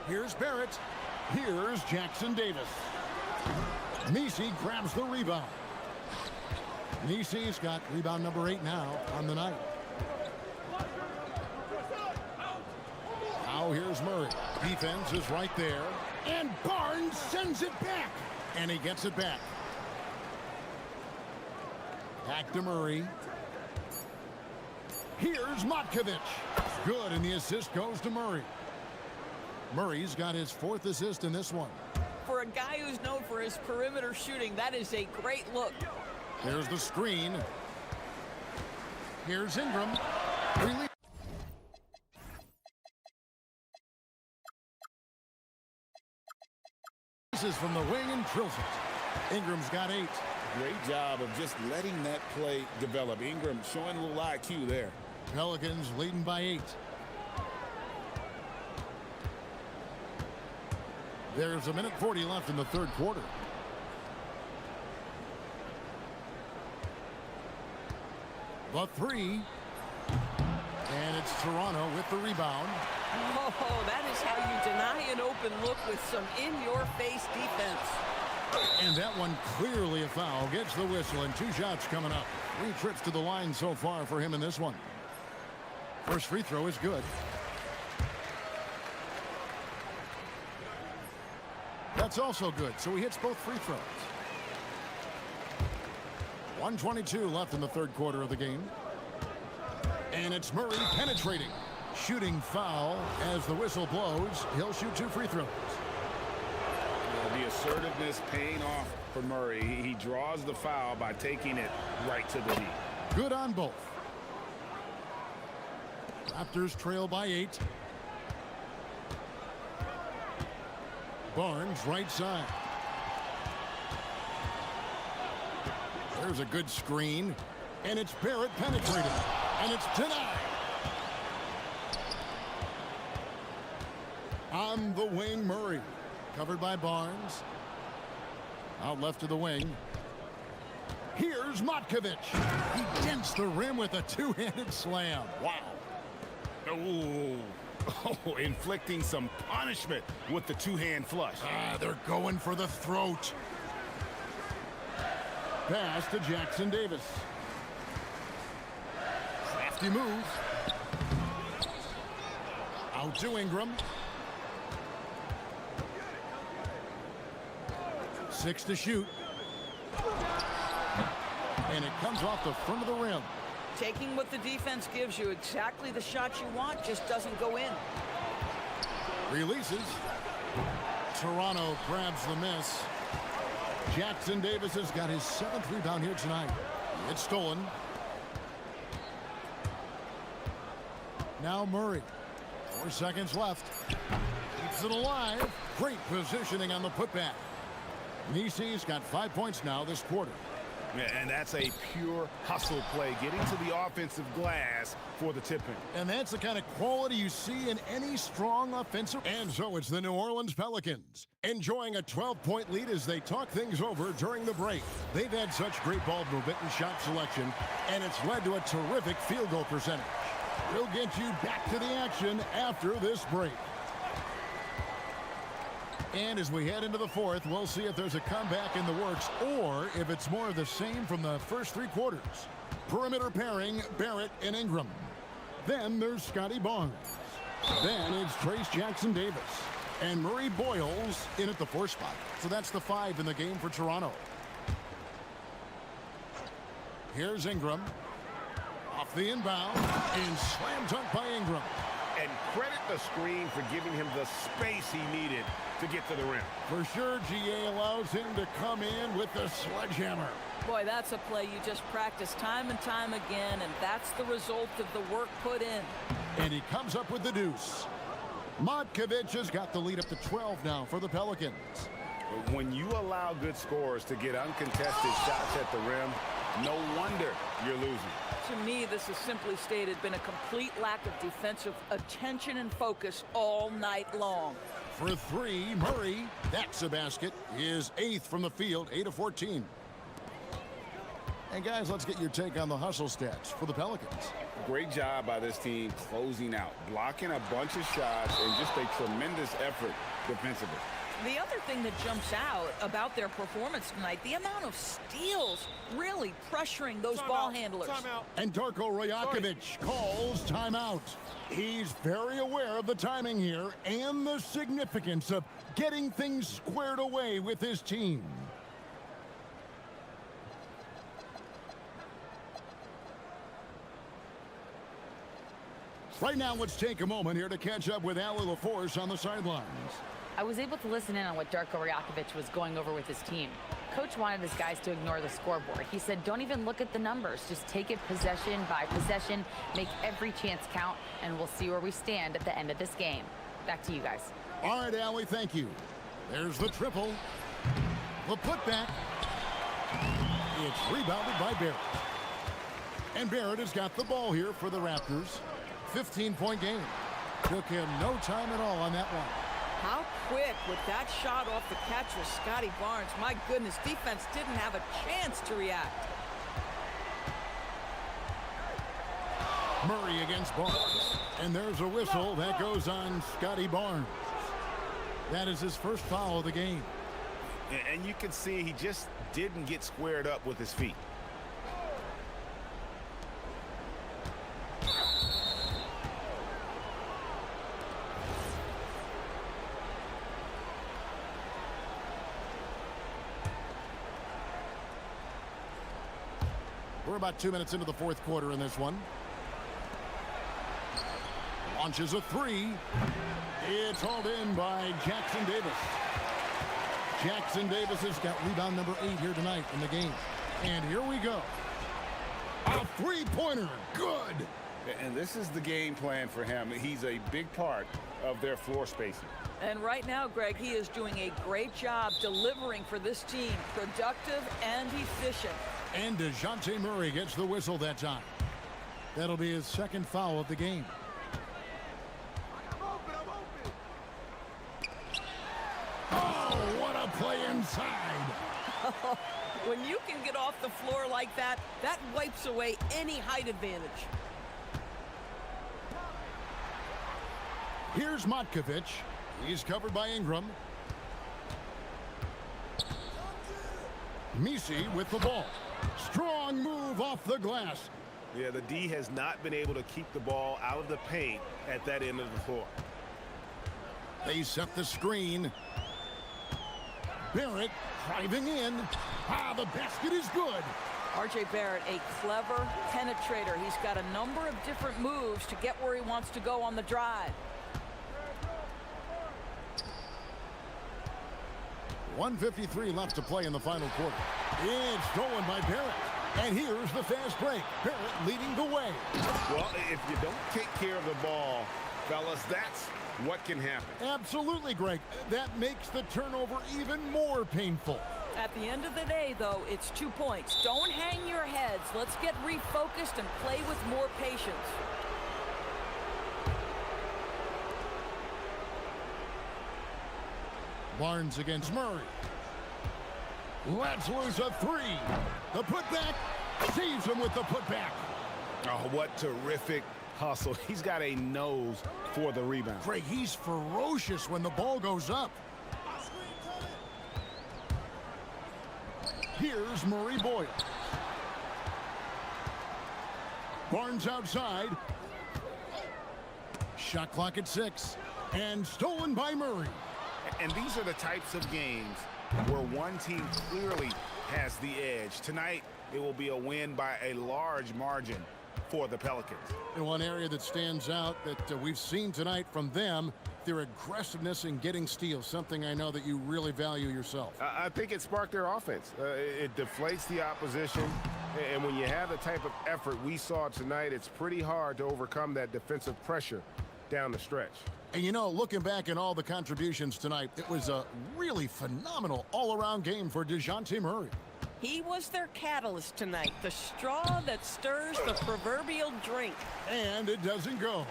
Here's Barrett. Here's Jackson Davis. Missi grabs the rebound. Missi's got rebound number 8 now on the night. Now here's Murray. Defense is right there. And Barnes sends it back. And he gets it back. Back to Murray. Here's Matkovic. Good, and the assist goes to Murray. Murray's got his 4th assist in this one. For a guy who's known for his perimeter shooting, that is a great look. Here's the screen. Here's Ingram. Releases from the wing and drills it. Ingram's got 8. Great job of just letting that play develop. Ingram showing a little IQ there. Pelicans leading by 8. There's 1:40 left in the third quarter. The 3. And it's Toronto with the rebound. Oh, that is how you deny an open look with some in-your-face defense. And that one clearly a foul. Gets the whistle and 2 shots coming up. 3 trips to the line so far for him in this one. First free throw is good. That's also good, so he hits both free throws. 1:22 left in the third quarter of the game. And it's Murray penetrating. Shooting foul as the whistle blows. He'll shoot 2 free throws. The assertiveness paying off for Murray. He draws the foul by taking it right to the knee. Good on both. Raptors trail by 8. Barnes right side. There's a good screen. And it's Barrett penetrating. And it's denied. On the wing, Murray. Covered by Barnes. Out left to the wing. Here's Matkovic. He dents the rim with a two-handed slam. Wow. Oh, inflicting some punishment with the two-hand flush. They're going for the throat. Pass to Jackson Davis. Crafty move. Out to Ingram. 6 to shoot. And it comes off the front of the rim. Taking what the defense gives you, exactly the shot you want, just doesn't go in. Releases. Toronto grabs the miss. Jackson Davis has got his 7th rebound here tonight. It's stolen. Now Murray. 4 seconds left. Keeps it alive. Great positioning on the putback. Nisi's got 5 points now this quarter. And that's a pure hustle play, getting to the offensive glass for the tip-in. And that's the kind of quality you see in any strong offensive. And so it's the New Orleans Pelicans, enjoying a 12-point lead as they talk things over during the break. They've had such great ball movement and shot selection, and it's led to a terrific field goal percentage. We'll get you back to the action after this break. And as we head into the fourth, we'll see if there's a comeback in the works or if it's more of the same from the first 3 quarters. Perimeter pairing, Barrett and Ingram. Then there's Scotty Barnes. Then it's Trace Jackson Davis. And Murray Boyles in at the 4 spot. So that's the 5 in the game for Toronto. Here's Ingram. Off the inbound. And slam dunk by Ingram. And credit the screen for giving him the space he needed to get to the rim. For sure, GA allows him to come in with the sledgehammer. Boy, that's a play you just practice time and time again, and that's the result of the work put in. And he comes up with the deuce. Matkovic has got the lead up to 12 now for the Pelicans. When you allow good scorers to get uncontested shots at the rim, no wonder you're losing. To me, this has simply stated been a complete lack of defensive attention and focus all night long. For 3, Murray. That's a basket. His 8th from the field, 8 of 14. And guys, let's get your take on the hustle stats for the Pelicans. Great job by this team closing out, blocking a bunch of shots, and just a tremendous effort defensively. The other thing that jumps out about their performance tonight, the amount of steals really pressuring those ball handlers. And Darko Rajakovic calls timeout. He's very aware of the timing here and the significance of getting things squared away with his team. Right now, let's take a moment here to catch up with Ali LaForce on the sidelines. I was able to listen in on what Darko Rajakovic was going over with his team. Coach wanted his guys to ignore the scoreboard. He said, don't even look at the numbers. Just take it possession by possession, make every chance count, and we'll see where we stand at the end of this game. Back to you guys. All right, Allie, thank you. There's the triple. The putback. It's rebounded by Barrett. And Barrett has got the ball here for the Raptors. 15-point game. Took him no time at all on that one. How quick with that shot off the catch was Scotty Barnes. My goodness, defense didn't have a chance to react. Murray against Barnes. And there's a whistle that goes on Scotty Barnes. That is his first foul of the game. And you can see he just didn't get squared up with his feet. We're about 2 minutes into the fourth quarter in this one. Launches a 3. It's hauled in by Jackson Davis. Jackson Davis has got rebound number 8 here tonight in the game. And here we go. A three-pointer. Good. And this is the game plan for him. He's a big part of their floor spacing. And right now, Greg, he is doing a great job delivering for this team. Productive and efficient. And DeJounte Murray gets the whistle that time. That'll be his second foul of the game. Oh, what a play inside. When you can get off the floor like that, that wipes away any height advantage. Here's Matkovic. He's covered by Ingram. Misi with the ball. Strong move off the glass. Yeah, the D has not been able to keep the ball out of the paint at that end of the floor. They set the screen. Barrett driving in. The basket is good. R.J. Barrett, a clever penetrator. He's got a number of different moves to get where he wants to go on the drive. 1:53 left to play in the final quarter. It's stolen by Barrett. And here's the fast break. Barrett leading the way. Well, if you don't take care of the ball, fellas, that's what can happen. Absolutely, Greg. That makes the turnover even more painful. At the end of the day, though, it's 2 points. Don't hang your heads. Let's get refocused and play with more patience. Barnes against Murray. Let's lose a three. The putback saves him with the putback. Oh, what terrific hustle. He's got a nose for the rebound. Greg, he's ferocious when the ball goes up. Here's Murray Boyle. Barnes outside. Shot clock at 6. And stolen by Murray. And these are the types of games where one team clearly has the edge. Tonight, it will be a win by a large margin for the Pelicans. And one area that stands out that we've seen tonight from them, their aggressiveness in getting steals, something I know that you really value yourself. I think it sparked their offense. It deflates the opposition. And when you have the type of effort we saw tonight, it's pretty hard to overcome that defensive pressure down the stretch. And you know, looking back at all the contributions tonight, it was a really phenomenal all-around game for DeJounte Murray. He was their catalyst tonight, the straw that stirs the proverbial drink. And it doesn't go.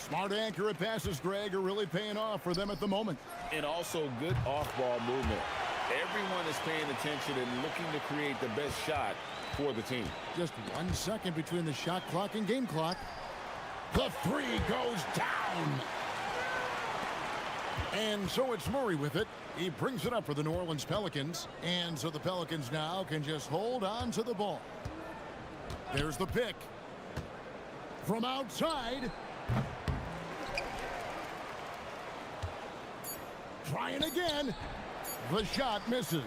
Smart accurate passes, Greg, are really paying off for them at the moment. And also good off-ball movement. Everyone is paying attention and looking to create the best shot for the team. Just 1 second between the shot clock and game clock. The three goes down. And so it's Murray with it. He brings it up for the New Orleans Pelicans. And so the Pelicans now can just hold on to the ball. There's the pick. From outside. Trying again. The shot misses.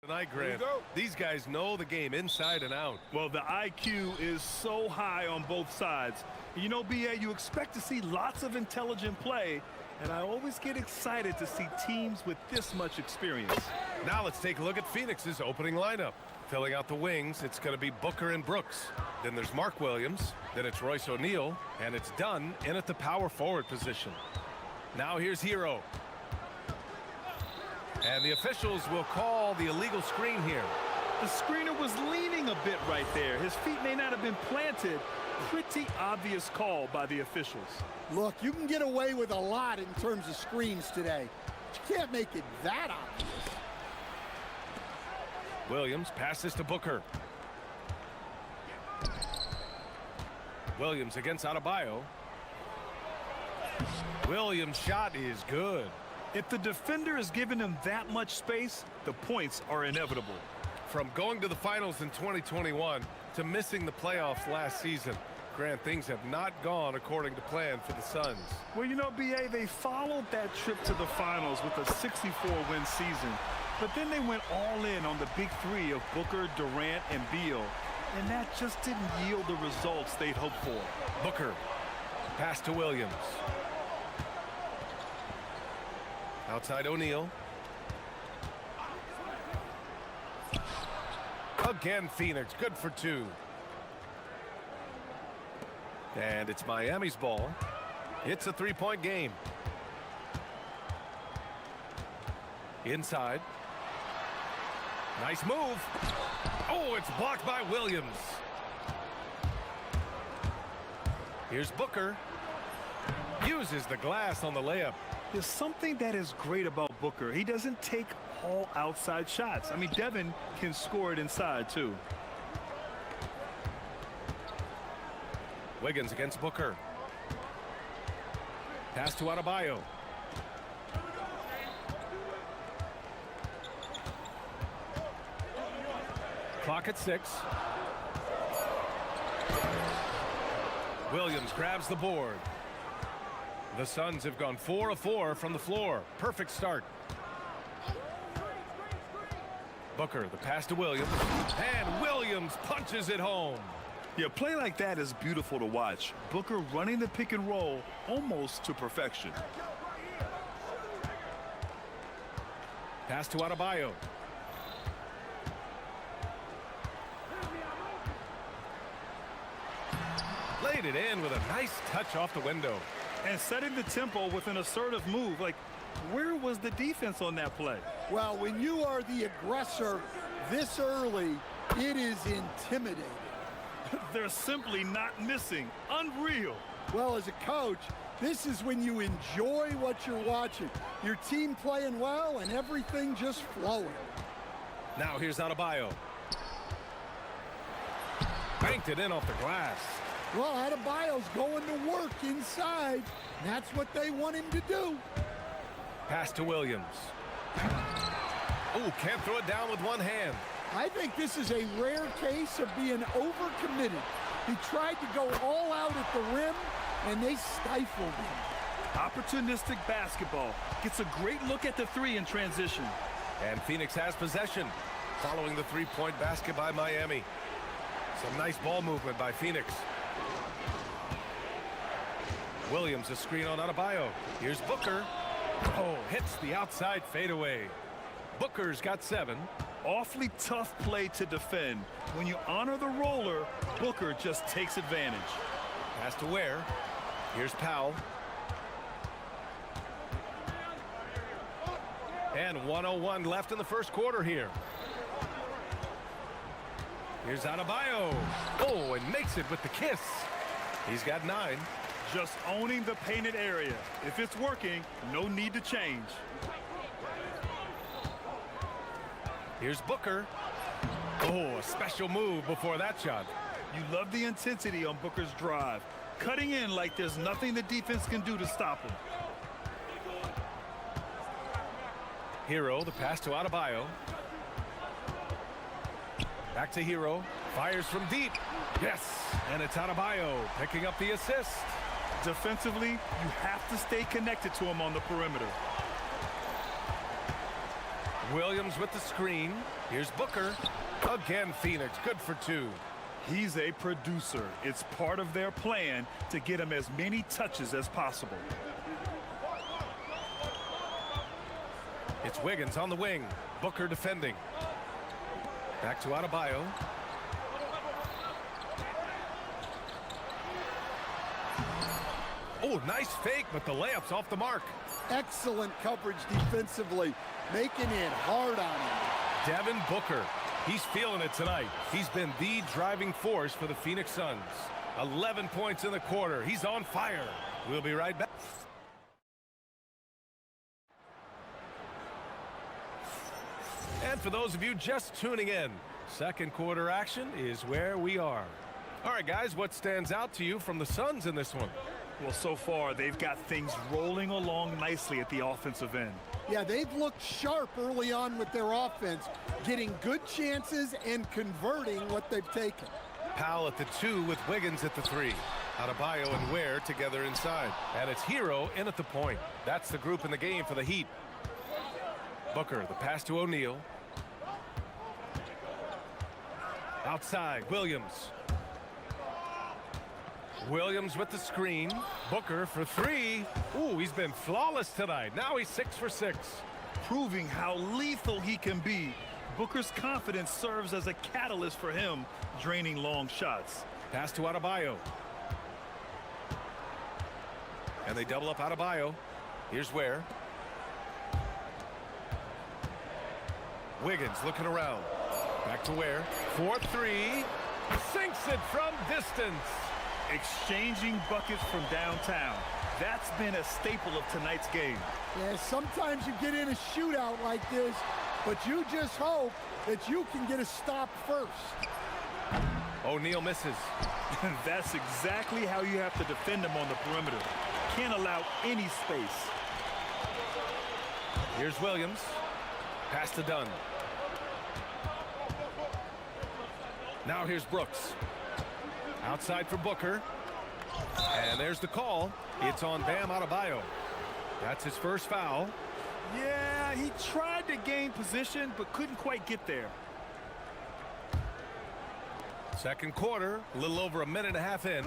Tonight, Grant, these guys know the game inside and out. Well, the IQ is so high on both sides. You know, BA, you expect to see lots of intelligent play, and I always get excited to see teams with this much experience. Now let's take a look at Phoenix's opening lineup. Filling out the wings, it's going to be Booker and Brooks. Then there's Mark Williams. Then it's Royce O'Neal. And it's Dunn in at the power forward position. Now here's Hero. And the officials will call the illegal screen here. The screener was leaning a bit right there. His feet may not have been planted. Pretty obvious call by the officials. Look, you can get away with a lot in terms of screens today. But you can't make it that obvious. Williams passes to Booker. Williams against Adebayo. Williams' shot is good. If the defender is giving him that much space, the points are inevitable. From going to the finals in 2021 to missing the playoffs last season, Grant, things have not gone according to plan for the Suns. Well, you know, BA, they followed that trip to the finals with a 64-win season. But then they went all in on the big three of Booker, Durant, and Beal. And that just didn't yield the results they'd hoped for. Booker, pass to Williams. Outside O'Neal. Again, Phoenix, good for two. And it's Miami's ball. It's a three-point game. Inside. Nice move. Oh, it's blocked by Williams. Here's Booker. Uses the glass on the layup. There's something that is great about Booker. He doesn't take all outside shots. I mean, Devin can score it inside, too. Wiggins against Booker. Pass to Adebayo. Clock at 6. Williams grabs the board. The Suns have gone 4 of 4 from the floor. Perfect start. Booker, the pass to Williams. And Williams punches it home. Yeah, play like that is beautiful to watch. Booker running the pick and roll almost to perfection. Pass to Adebayo. Laid it in with a nice touch off the window. And setting the tempo with an assertive move. Like, where was the defense on that play? Well, when you are the aggressor this early, it is intimidating. They're simply not missing. Unreal. Well, as a coach, this is when you enjoy what you're watching. Your team playing well and everything just flowing. Now here's Adebayo. Banked it in off the glass. Well, Adebayo's going to work inside. That's what they want him to do. Pass to Williams. Oh, can't throw it down with one hand. I think this is a rare case of being overcommitted. He tried to go all out at the rim, and they stifled him. Opportunistic basketball. Gets a great look at the three in transition. And Phoenix has possession following the three-point basket by Miami. Some nice ball movement by Phoenix. Williams, a screen on Adebayo. Here's Booker. Oh, hits the outside fadeaway. Booker's got 7. Awfully tough play to defend. When you honor the roller, Booker just takes advantage. Pass to Ware. Here's Powell. And 1:01 left in the first quarter here. Here's Adebayo. Oh, and makes it with the kiss. He's got 9. Just owning the painted area. If it's working, no need to change. Here's Booker. Oh, a special move before that shot. You love the intensity on Booker's drive. Cutting in like there's nothing the defense can do to stop him. Hero, the pass to Adebayo. Back to Hero. Fires from deep. Yes, and it's Adebayo picking up the assist. Defensively, you have to stay connected to him on the perimeter. Williams with the screen. Here's Booker. Again, Phoenix, good for two. He's a producer. It's part of their plan to get him as many touches as possible. It's Wiggins on the wing. Booker defending. Back to Adebayo. Oh, nice fake, but the layup's off the mark. Excellent coverage defensively, making it hard on him. Devin Booker. He's feeling it tonight. He's been the driving force for the Phoenix Suns. 11 points in the quarter. He's on fire. We'll be right back. And for those of you just tuning in, second quarter action is where we are. All right, guys, what stands out to you from the Suns in this one? Well, so far, they've got things rolling along nicely at the offensive end. Yeah, they've looked sharp early on with their offense, getting good chances and converting what they've taken. Powell at the 2 with Wiggins at the 3. Adebayo and Ware together inside. And it's Hero in at the point. That's the group in the game for the Heat. Booker, the pass to O'Neal. Outside, Williams. Williams with the screen. Booker for 3. Ooh, he's been flawless tonight. Now he's 6 for 6. Proving how lethal he can be. Booker's confidence serves as a catalyst for him, draining long shots. Pass to Adebayo. And they double up Adebayo. Here's Ware. Wiggins looking around. Back to Ware. 4-3. Sinks it from distance. Exchanging buckets from downtown. That's been a staple of tonight's game. Yeah, sometimes you get in a shootout like this, but you just hope that you can get a stop first. O'Neal misses. And that's exactly how you have to defend him on the perimeter. Can't allow any space. Here's Williams. Pass to Dunn. Now here's Brooks. Outside for Booker. And there's the call. It's on Bam Adebayo. That's his first foul. Yeah, he tried to gain position, but couldn't quite get there. Second quarter, a little over a minute and a half in.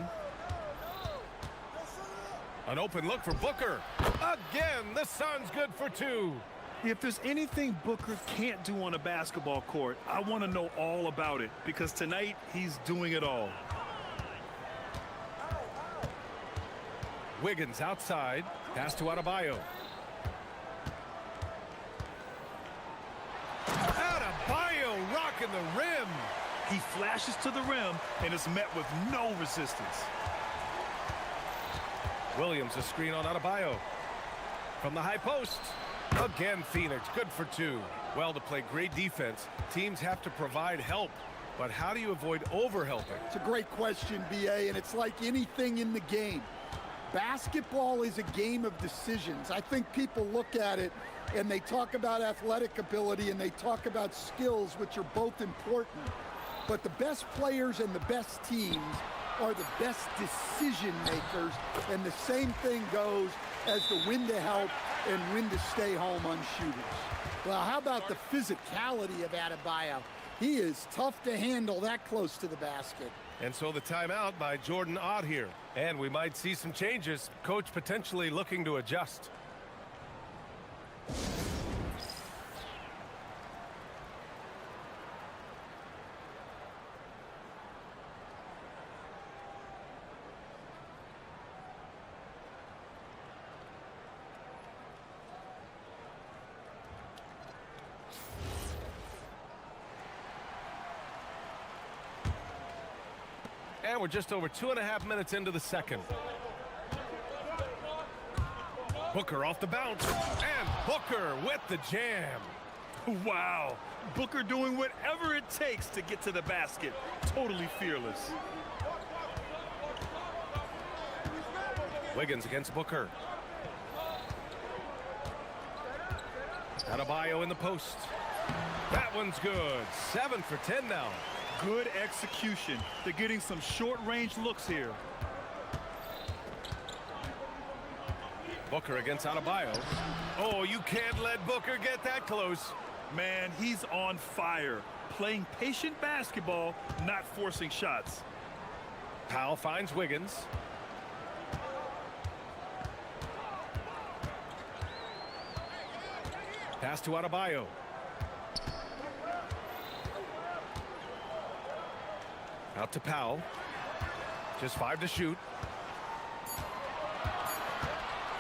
An open look for Booker. Again, the Suns good for 2. If there's anything Booker can't do on a basketball court, I want to know all about it, because tonight he's doing it all. Wiggins outside. Pass to Adebayo. Adebayo rocking the rim. He flashes to the rim and is met with no resistance. Williams a screen on Adebayo. From the high post. Again, Phoenix good for 2. Well, to play great defense, teams have to provide help. But how do you avoid overhelping? It's a great question, BA, and it's like anything in the game. Basketball is a game of decisions. I think people look at it and they talk about athletic ability and they talk about skills, which are both important. But the best players and the best teams are the best decision makers, and the same thing goes as the when to help and when to stay home on shooters. Well, how about the physicality of Adebayo? He is tough to handle that close to the basket. And so the timeout by Jordan Ott here. And we might see some changes. Coach potentially looking to adjust. And we're just over 2.5 minutes into the second. Booker off the bounce. And Booker with the jam. Wow. Booker doing whatever it takes to get to the basket. Totally fearless. Wiggins against Booker. Adebayo in the post. That one's good. 7 for 10 now. Good execution. They're getting some short-range looks here. Booker against Adebayo. Oh, you can't let Booker get that close. Man, he's on fire. Playing patient basketball, not forcing shots. Powell finds Wiggins. Pass to Adebayo. Out to Powell. Just 5 to shoot.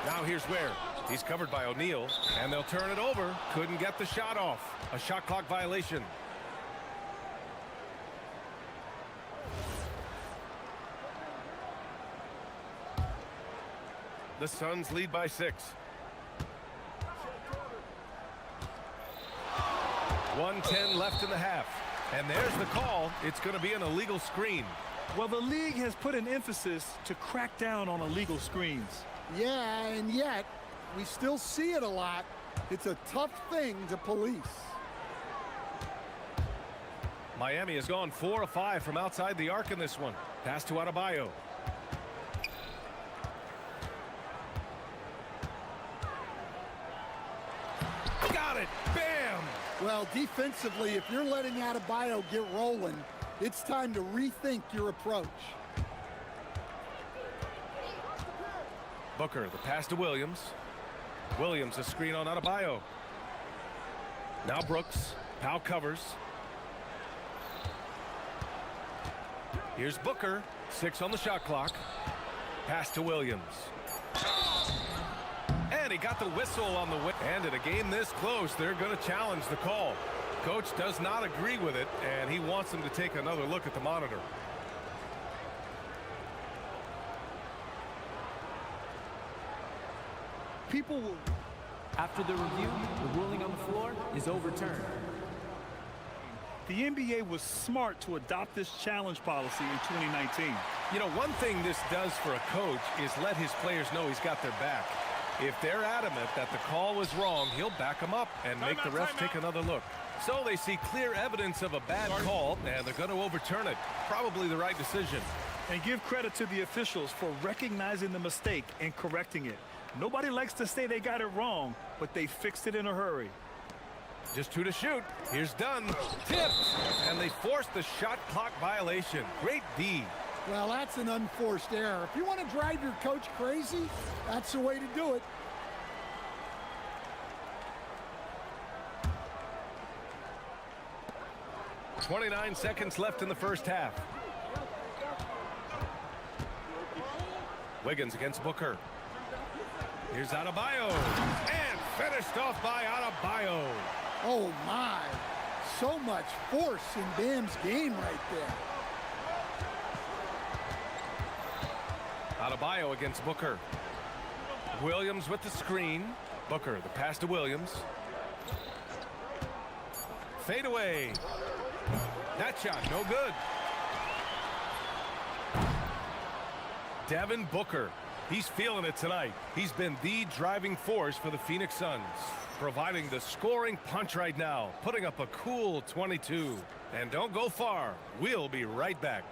Now here's Ware. He's covered by O'Neal, and they'll turn it over. Couldn't get the shot off. A shot clock violation. The Suns lead by 6. 1:10 left in the half. And there's the call. It's going to be an illegal screen. Well, the league has put an emphasis to crack down on illegal screens. Yeah, and yet, we still see it a lot. It's a tough thing to police. Miami has gone 4 of 5 from outside the arc in this one. Pass to Adebayo. Got it! Bam! Well, defensively, if you're letting Adebayo get rolling, it's time to rethink your approach. Booker, the pass to Williams. Williams, a screen on Adebayo. Now Brooks. Powell covers. Here's Booker. 6 on the shot clock. Pass to Williams. And he got the whistle on the way. And in a game this close, they're going to challenge the call. Coach does not agree with it, and he wants them to take another look at the monitor. People will... After the review, the ruling on the floor is overturned. The NBA was smart to adopt this challenge policy in 2019. You know, one thing this does for a coach is let his players know he's got their back. If they're adamant that the call was wrong, he'll back them up and make the refs take another look. So they see clear evidence of a bad call, and they're going to overturn it. Probably the right decision. And give credit to the officials for recognizing the mistake and correcting it. Nobody likes to say they got it wrong, but they fixed it in a hurry. Just 2 to shoot. Here's Dunn. Tipped. And they forced the shot clock violation. Great D. Well, that's an unforced error. If you want to drive your coach crazy, that's the way to do it. .29 seconds left in the first half. Wiggins against Booker. Here's Adebayo. And finished off by Adebayo. Oh, my. So much force in Bam's game right there. Adebayo against Booker. Williams with the screen. Booker, the pass to Williams. Fade away. That shot, no good. Devin Booker. He's feeling it tonight. He's been the driving force for the Phoenix Suns, providing the scoring punch right now, putting up a cool 22. And don't go far. We'll be right back.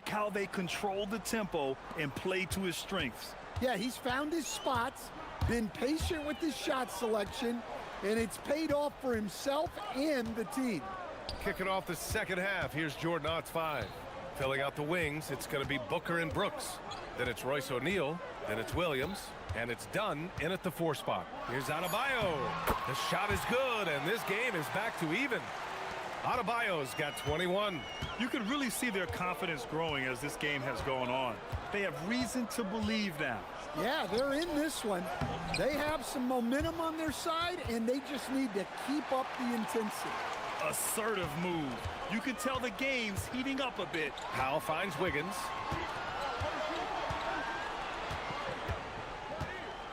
How they control the tempo and play to his strengths. Yeah, he's found his spots, been patient with his shot selection, and it's paid off for himself and the team. Kicking off the second half, here's Jordan Ott's 5. Filling out the wings, it's going to be Booker and Brooks. Then it's Royce O'Neal, then it's Williams, and it's Dunn in at the 4 spot. Here's Adebayo. The shot is good, and this game is back to even. Adebayo's got 21. You can really see their confidence growing as this game has gone on. They have reason to believe now. Yeah, they're in this one. They have some momentum on their side, and they just need to keep up the intensity. Assertive move. You can tell the game's heating up a bit. Powell finds Wiggins.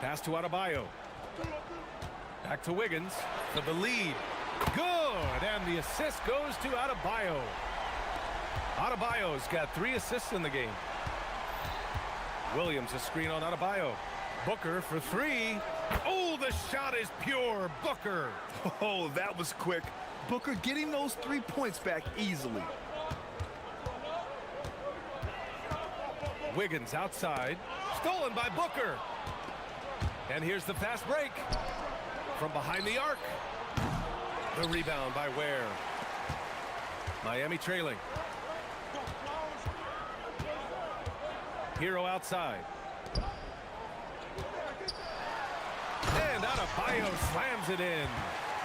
Pass to Adebayo. Back to Wiggins for the lead. Good, and the assist goes to Adebayo. Adebayo's got 3 assists in the game. Williams a screen on Adebayo. Booker for 3. Oh, the shot is pure. Booker. Oh, that was quick. Booker getting those 3 points back easily. Wiggins outside. Stolen by Booker. And here's the fast break. From behind the arc. The rebound by Ware. Miami trailing. Hero outside. And Adebayo slams it in.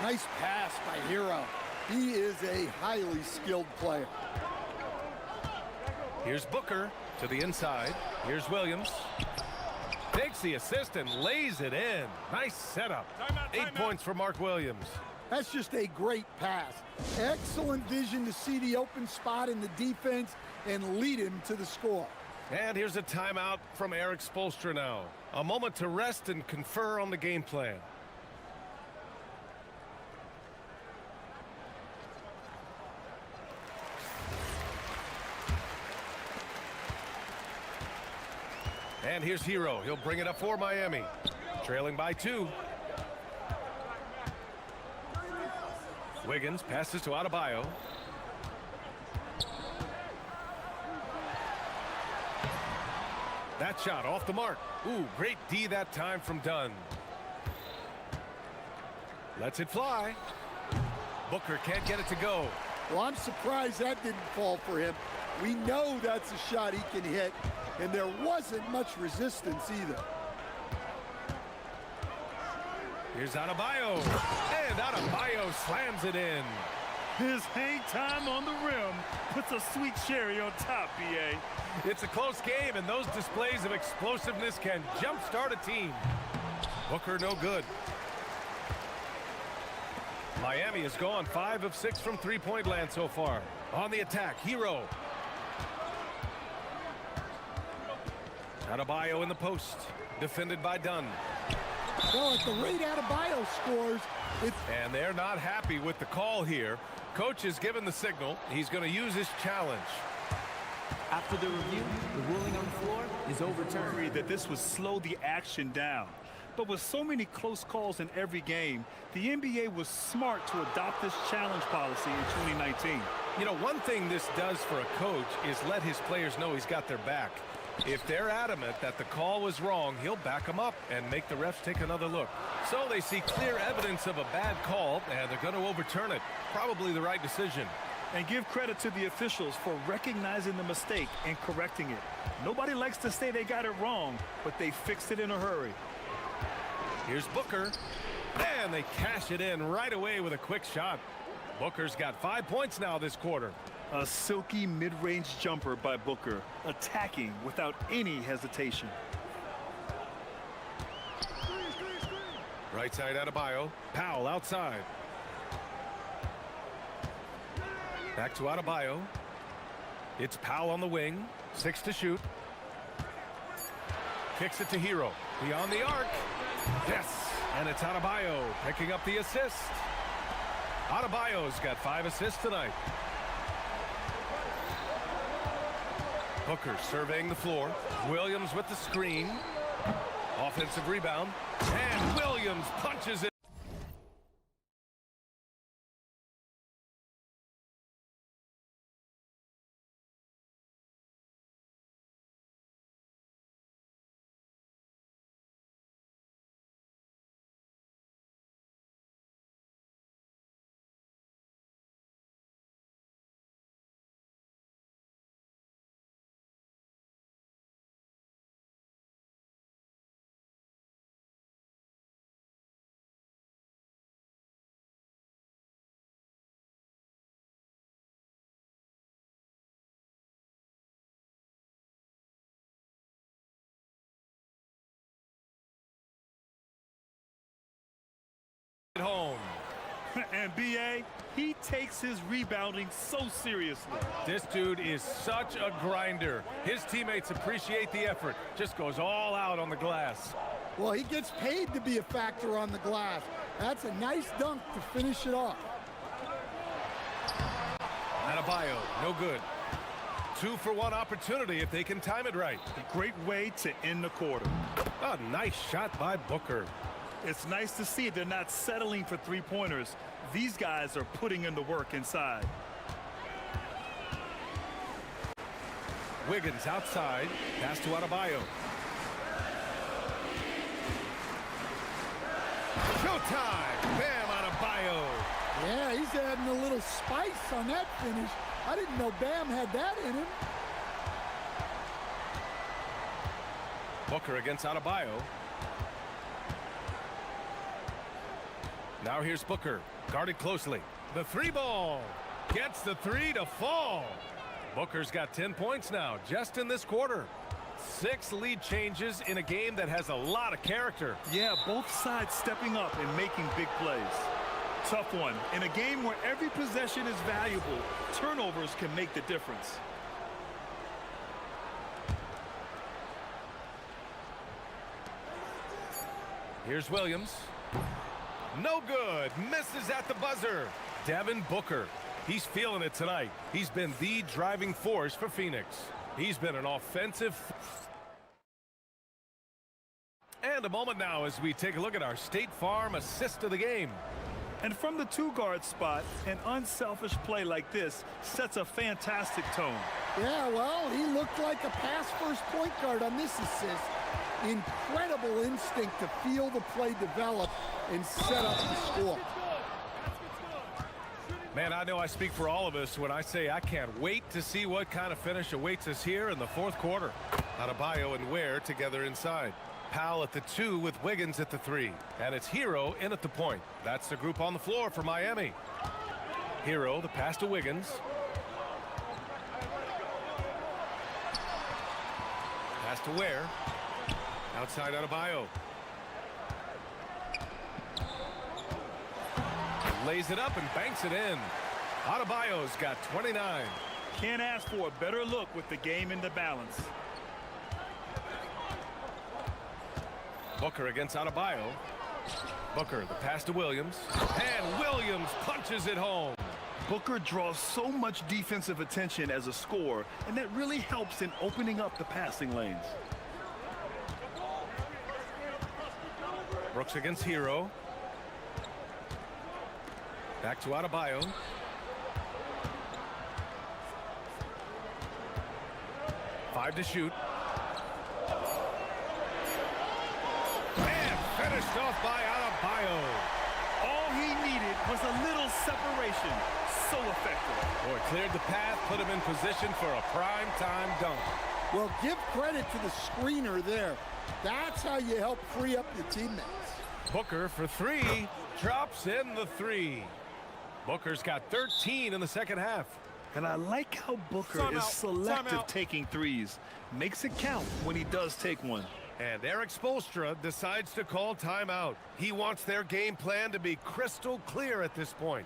Nice pass by Hero. He is a highly skilled player. Here's Booker to the inside. Here's Williams. Takes the assist and lays it in. Nice setup. 8 points for Mark Williams. That's just a great pass. Excellent vision to see the open spot in the defense and lead him to the score. And here's a timeout from Eric Spoelstra now. A moment to rest and confer on the game plan. And here's Hero. He'll bring it up for Miami. Trailing by 2. Wiggins passes to Adebayo. That shot off the mark. Ooh, great D that time from Dunn. Lets it fly. Booker can't get it to go. Well, I'm surprised that didn't fall for him. We know that's a shot he can hit, and there wasn't much resistance either. Here's Adebayo. And Adebayo slams it in. His hang time on the rim puts a sweet cherry on top, B.A. It's a close game, and those displays of explosiveness can jumpstart a team. Booker no good. Miami has gone 5 of 6 from three-point land so far. On the attack, Hero. Adebayo in the post. Defended by Dunn. Well, at the rate Adebayo scores, and they're not happy with the call here. Coach has given the signal. He's going to use his challenge. After the review, the ruling on the floor is overturned. Agreed that this would slow the action down. But with so many close calls in every game, the NBA was smart to adopt this challenge policy in 2019. You know, one thing this does for a coach is let his players know he's got their back. If they're adamant that the call was wrong, he'll back them up and make the refs take another look. So they see clear evidence of a bad call, and they're going to overturn it. Probably the right decision. And give credit to the officials for recognizing the mistake and correcting it. Nobody likes to say they got it wrong, but they fixed it in a hurry. Here's Booker. And they cash it in right away with a quick shot. Booker's got 5 points now this quarter. A silky mid-range jumper by Booker, attacking without any hesitation. Right side Adebayo. Powell outside. Back to Adebayo. It's Powell on the wing. 6 to shoot. Kicks it to Hero. Beyond the arc. Yes. And it's Adebayo picking up the assist. Adebayo's got 5 assists tonight. Booker surveying the floor. Williams with the screen. Offensive rebound. And Williams punches it. home. And B.A., he takes his rebounding so seriously. This dude is such a grinder. His teammates appreciate the effort. Just goes all out on the glass. Well, he gets paid to be a factor on the glass. That's a nice dunk to finish it off. Adebayo, no good. 2-for-1 opportunity if they can time it right. A great way to end the quarter. A nice shot by Booker. It's nice to see they're not settling for three-pointers. These guys are putting in the work inside. Wiggins outside. Pass to Adebayo. Showtime! Bam, Adebayo. Yeah, he's adding a little spice on that finish. I didn't know Bam had that in him. Booker against Adebayo. Now here's Booker, guarded closely. The three ball gets the three to fall. Booker's got 10 points now, just in this quarter. 6 lead changes in a game that has a lot of character. Yeah, both sides stepping up and making big plays. Tough one. In a game where every possession is valuable, turnovers can make the difference. Here's Williams. No good. Misses at the buzzer. Devin Booker. He's feeling it tonight. He's been the driving force for Phoenix. He's been an offensive. And a moment now as we take a look at our State Farm assist of the game. And from the two-guard spot, an unselfish play like this sets a fantastic tone. Yeah, well, he looked like a pass-first point guard on this assist. Incredible instinct to feel the play develop and set up the score. Man, I know I speak for all of us when I say I can't wait to see what kind of finish awaits us here in the fourth quarter. Adebayo and Ware together inside. Powell at the 2 with Wiggins at the 3. And it's Hero in at the point. That's the group on the floor for Miami. Hero, the pass to Wiggins. Pass to Ware. Outside Adebayo. Lays it up and banks it in. Adebayo's got 29. Can't ask for a better look with the game in the balance. Booker against Adebayo. Booker, the pass to Williams. And Williams punches it home. Booker draws so much defensive attention as a scorer, and that really helps in opening up the passing lanes. Brooks against Hero. Back to Adebayo. Five to shoot. And finished off by Adebayo. All he needed was a little separation. So effective. Boy, cleared the path, put him in position for a prime-time dunk. Well, give credit to the screener there. That's how you help free up your teammates. Booker for 3. Drops in the 3. Booker's got 13 in the second half. And I like how Booker is selective taking threes. Makes it count when he does take one. And Eric Spoelstra decides to call timeout. He wants their game plan to be crystal clear at this point.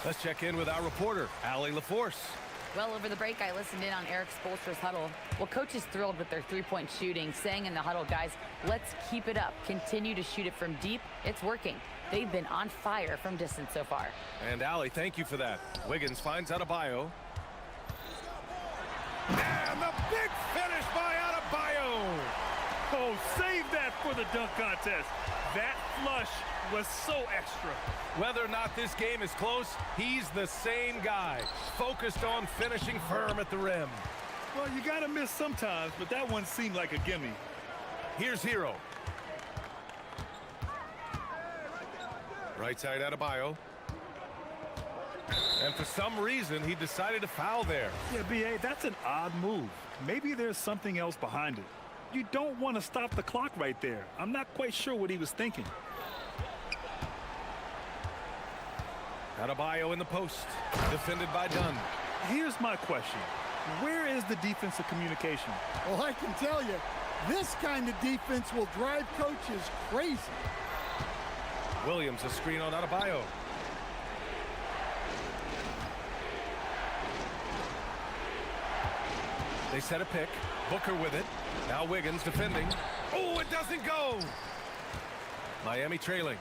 Let's check in with our reporter, Allie LaForce. Well, over the break, I listened in on Eric Spoelstra's huddle. Well, coach is thrilled with their three-point shooting, saying in the huddle, guys, let's keep it up. Continue to shoot it from deep. It's working. They've been on fire from distance so far. And Allie, thank you for that. Wiggins finds Adebayo. And the big finish by Adebayo. Oh, save that for the dunk contest. That flush was so extra. Whether or not this game is close, he's the same guy, focused on finishing firm at the rim. Well, you gotta miss sometimes, but that one seemed like a gimme. Here's Hero. Right side Adebayo. And for some reason, he decided to foul there. Yeah, B.A., that's an odd move. Maybe there's something else behind it. You don't want to stop the clock right there. I'm not quite sure what he was thinking. Adebayo in the post, defended by Dunn. Here's my question. Where is the defensive communication? Well, I can tell you, this kind of defense will drive coaches crazy. Williams, a screen on Adebayo. They set a pick. Booker with it. Now Wiggins defending. Oh, it doesn't go. Miami trailing.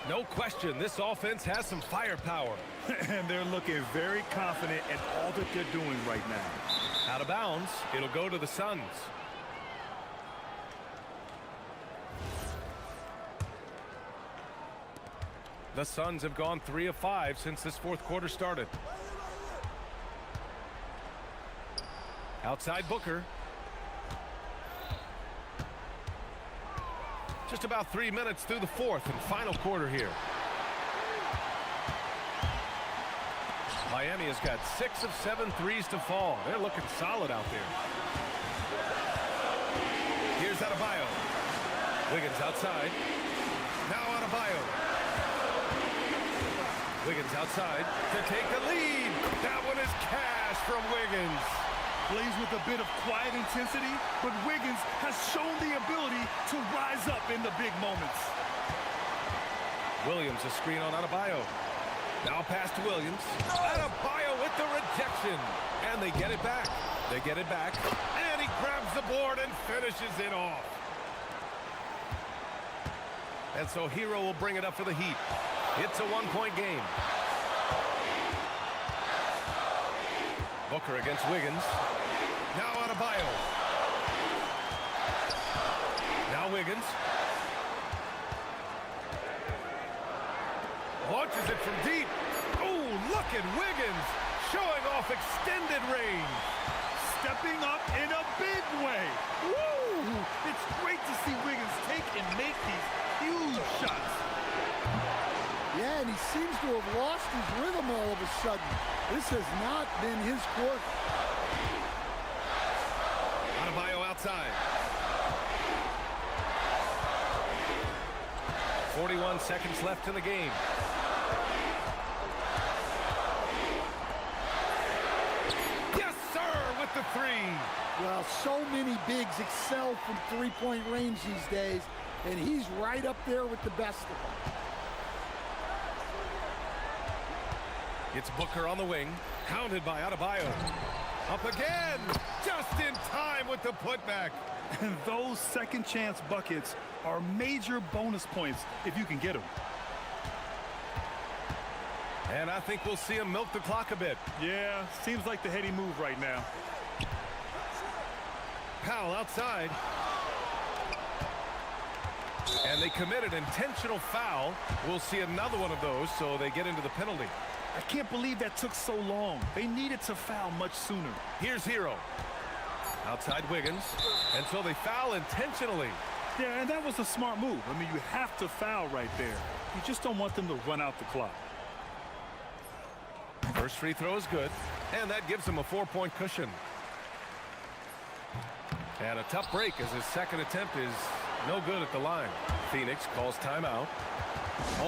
No question, this offense has some firepower. And they're looking very confident in all that they're doing right now. Out of bounds. It'll go to the Suns. The Suns have gone 3 of 5 since this fourth quarter started. Outside Booker. Just about 3 minutes through the fourth and final quarter here. Miami has got 6 of 7 threes to fall. They're looking solid out there. Here's Adebayo. Wiggins outside. Now Adebayo. Wiggins outside to take the lead. That one is cash from Wiggins. Plays with a bit of quiet intensity, but Wiggins has shown the ability to rise up in the big moments. Williams, a screen on Adebayo. Now pass to Williams. Adebayo with the rejection. And they get it back. They get it back. And he grabs the board and finishes it off. And so Hero will bring it up for the Heat. It's a one-point game. Booker against Wiggins. Now Adebayo. Now Wiggins. Launches it from deep. Oh, look at Wiggins showing off extended range. Stepping up in a big way. Woo! It's great to see Wiggins take and make these huge shots. Yeah, and he seems to have lost his rhythm all of a sudden. This has not been his quarter. Adebayo outside. 41 seconds left in the game. Yes, sir, with the three. Well, so many bigs excel from three-point range these days, and he's right up there with the best of them. It's Booker on the wing, hounded by Adebayo. Up again, just in time with the putback. And those second chance buckets are major bonus points if you can get them. And I think we'll see him milk the clock a bit. Yeah, seems like the heady move right now. Powell outside. And they committed intentional foul. We'll see another one of those, so they get into the penalty. I can't believe that took so long. They needed to foul much sooner. Here's Hero. Outside Wiggins. And so they foul intentionally. Yeah, and that was a smart move. I mean, you have to foul right there. You just don't want them to run out the clock. First free throw is good. And that gives him a 4-point cushion. And a tough break as his second attempt is no good at the line. Phoenix calls timeout.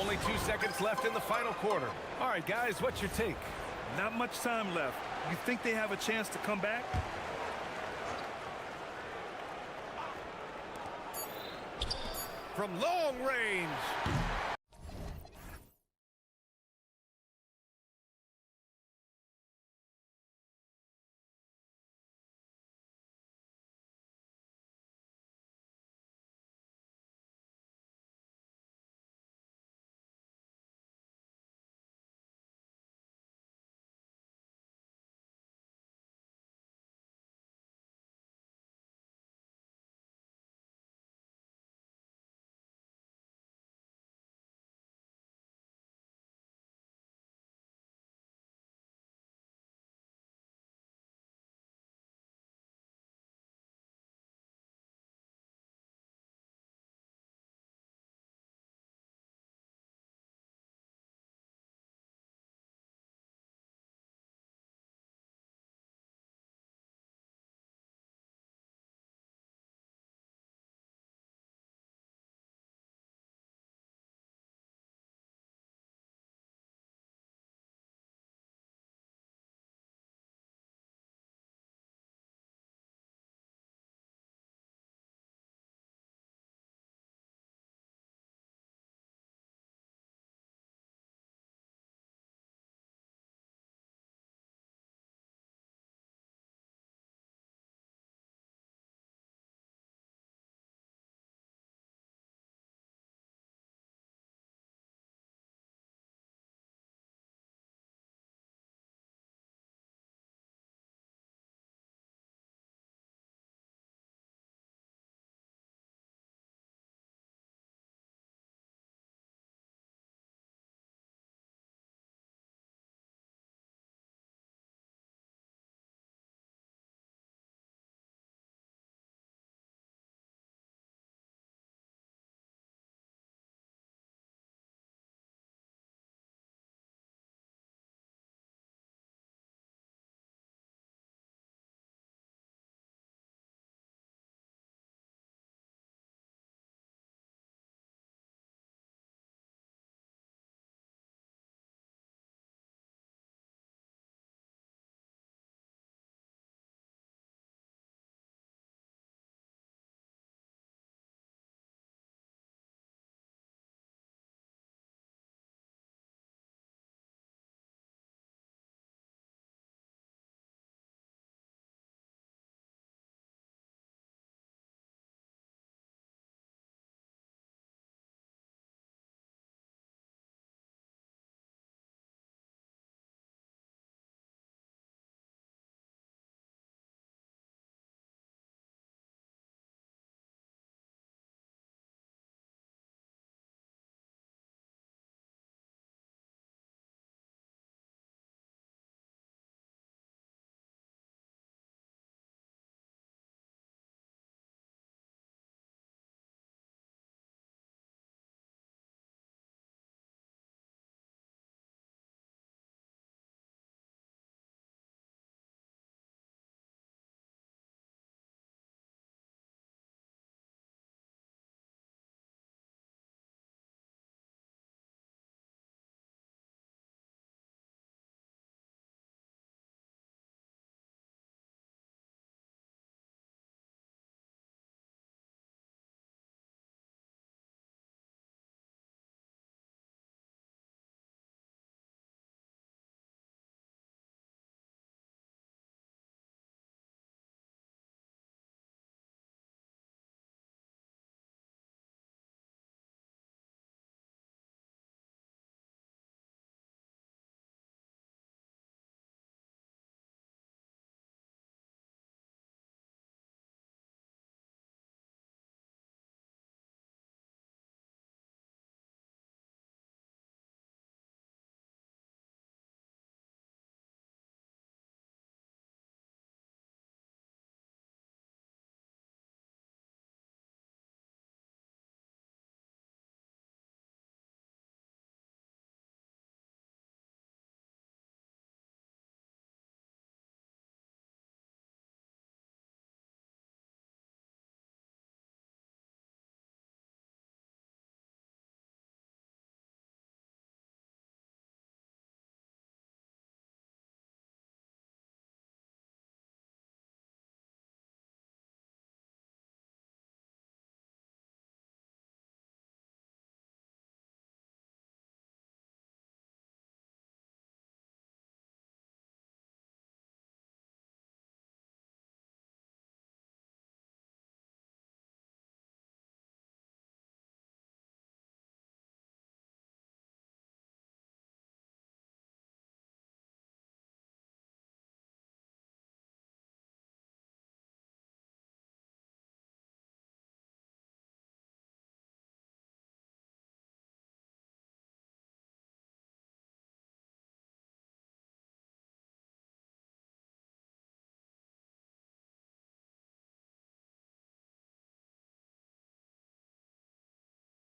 Only 2 seconds left in the final quarter. All right, guys, what's your take? Not much time left. You think they have a chance to come back? From long range.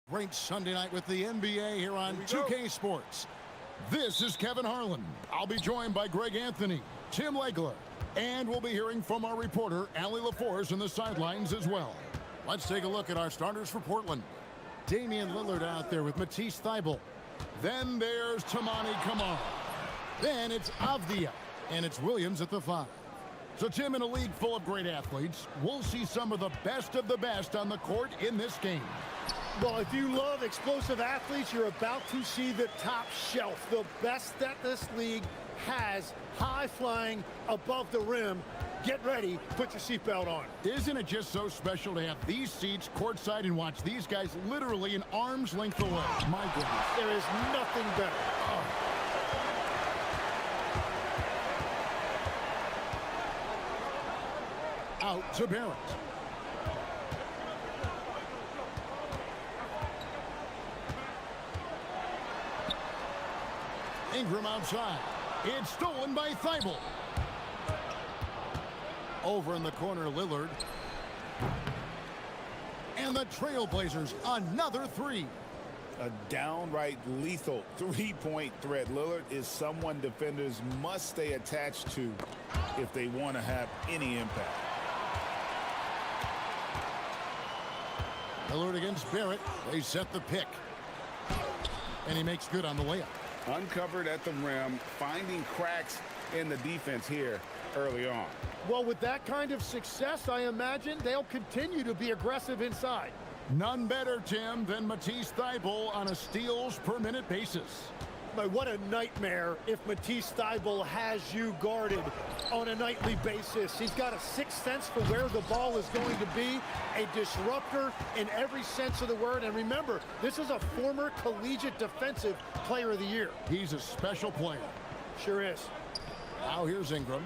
Great Sunday night with the NBA here on 2K Sports. This is Kevin Harlan. I'll be joined by Greg Anthony, Tim Legler, and we'll be hearing from our reporter, Allie LaForce, in the sidelines as well. Let's take a look at our starters for Portland. Damian Lillard out there with Matisse Thybulle. Then there's Tamani Kamara. Then it's Avdia, and it's Williams at the 5. So, Tim, in a league full of great athletes, we'll see some of the best on the court in this game. Well, if you love explosive athletes, you're about to see the top shelf, the best that this league has, high-flying above the rim. Get ready, put your seatbelt on. Isn't it just so special to have these seats courtside and watch these guys literally an arm's length away? My goodness. There is nothing better. Out to Barrett. Ingram outside. It's stolen by Thybulle. Over in the corner, Lillard. And the Trailblazers, another 3. A downright lethal three-point threat. Lillard is someone defenders must stay attached to if they want to have any impact. Lillard against Barrett. They set the pick. And he makes good on the layup. Uncovered at the rim, finding cracks in the defense here early on. Well, with that kind of success, I imagine they'll continue to be aggressive inside. None better, Tim, than Matisse Thybulle on a steals per minute basis. But what a nightmare if Matisse Thybulle has you guarded on a nightly basis. He's got a sixth sense for where the ball is going to be, a disruptor in every sense of the word. And remember, this is a former collegiate defensive player of the year. He's a special player. Sure is. Now here's Ingram.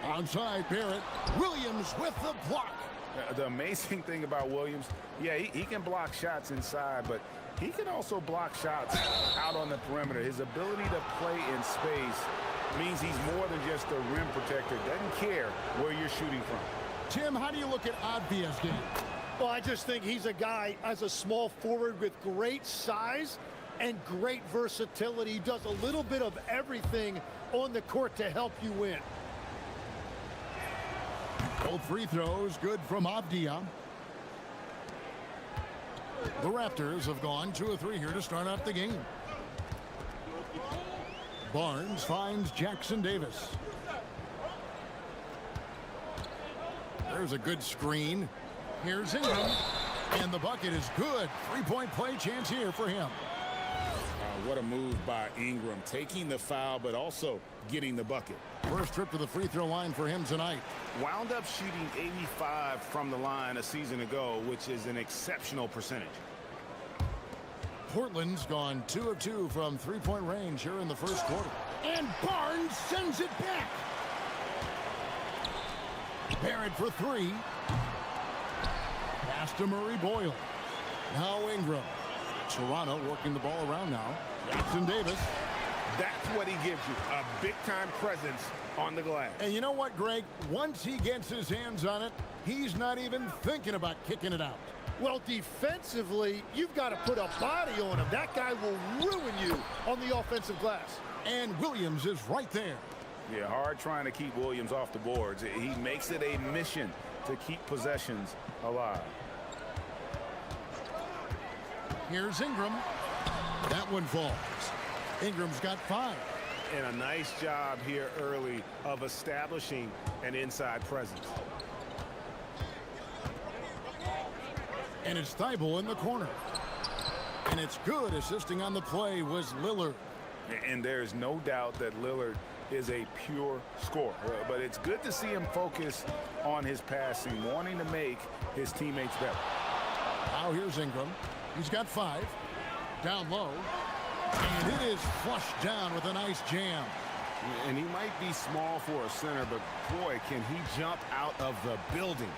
Outside Barrett. Williams with the block. The amazing thing about Williams, yeah, he can block shots inside, but he can also block shots out on the perimeter. His ability to play in space means he's more than just a rim protector. Doesn't care where you're shooting from. Tim, how do you look at Avdia's game? Well, I just think he's a guy as a small forward with great size and great versatility. He does a little bit of everything on the court to help you win. Both free throws good from Avdia. The Raptors have gone 2 of 3 here to start out the game. Barnes finds Jackson Davis. There's a good screen. Here's Ingram. And the bucket is good. 3-point play chance here for him. What a move by Ingram. Taking the foul, but also getting the bucket. First trip to the free throw line for him tonight. Wound up shooting 85 from the line a season ago, which is an exceptional percentage. Portland's gone 2 of 2 from 3-point range here in the first quarter. And Barnes sends it back. Barrett for 3. Pass to Murray Boyle. Now Ingram. Toronto working the ball around now. Jackson Davis. That's what he gives you, a big-time presence on the glass. And you know what, Greg? Once he gets his hands on it, he's not even thinking about kicking it out. Well, defensively, you've got to put a body on him. That guy will ruin you on the offensive glass. And Williams is right there. Yeah, hard trying to keep Williams off the boards. He makes it a mission to keep possessions alive. Here's Ingram. That one falls. Ingram's got 5. And a nice job here early of establishing an inside presence. And it's Thybulle in the corner. And it's good. Assisting on the play was Lillard. And there's no doubt that Lillard is a pure scorer. But it's good to see him focus on his passing, wanting to make his teammates better. Now here's Ingram. He's got 5. Down low. And it is flushed down with a nice jam. And he might be small for a center, but boy, can he jump out of the building.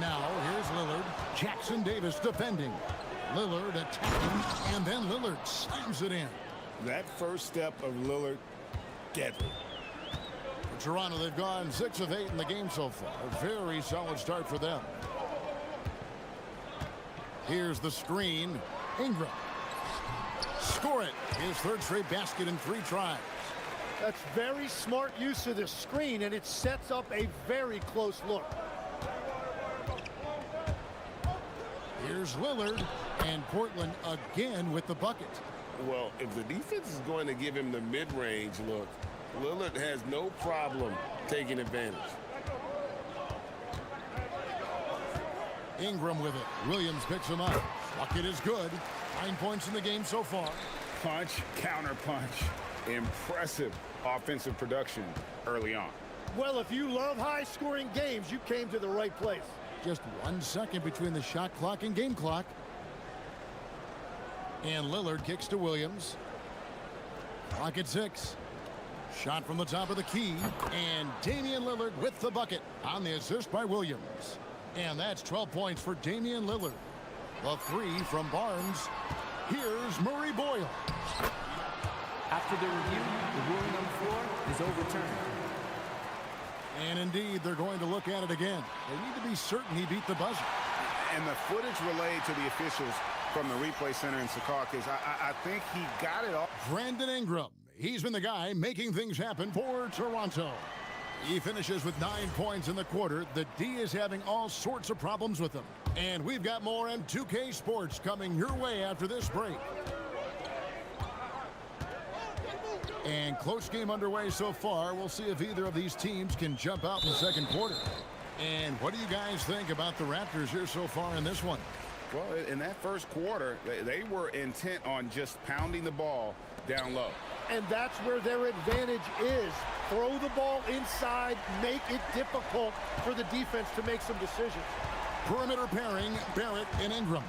Now here's Lillard. Jackson Davis defending. Lillard attacking, and then Lillard slams it in. That first step of Lillard, deadly. Toronto, they've gone 6 of 8 in the game so far. Very solid start for them. Here's the screen. Ingram. Score it. His third straight basket in 3 tries. That's very smart use of the screen, and it sets up a very close look. Here's Lillard, and Portland again with the bucket. Well, if the defense is going to give him the mid-range look, Lillard has no problem taking advantage. Ingram with it. Williams picks him up. Bucket is good. 9 points in the game so far. Punch, counter punch. Impressive offensive production early on. Well, if you love high-scoring games, you came to the right place. Just 1 second between the shot clock and game clock. And Lillard kicks to Williams. Clock at 6. Shot from the top of the key. And Damian Lillard with the bucket on the assist by Williams. And that's 12 points for Damian Lillard. The 3 from Barnes. Here's Murray Boyle. After the review, the ruling on the floor is overturned. And indeed, they're going to look at it again. They need to be certain he beat the buzzer. And the footage relayed to the officials from the replay center in Secaucus, I think he got it all. Brandon Ingram. He's been the guy making things happen for Toronto. He finishes with 9 points in the quarter. The D is having all sorts of problems with him. And we've got more M2K Sports coming your way after this break. And close game underway so far. We'll see if either of these teams can jump out in the second quarter. And what do you guys think about the Raptors here so far in this one? Well, in that first quarter, they were intent on just pounding the ball down low. And that's where their advantage is. Throw the ball inside, make it difficult for the defense to make some decisions. Perimeter pairing, Barrett and Ingram.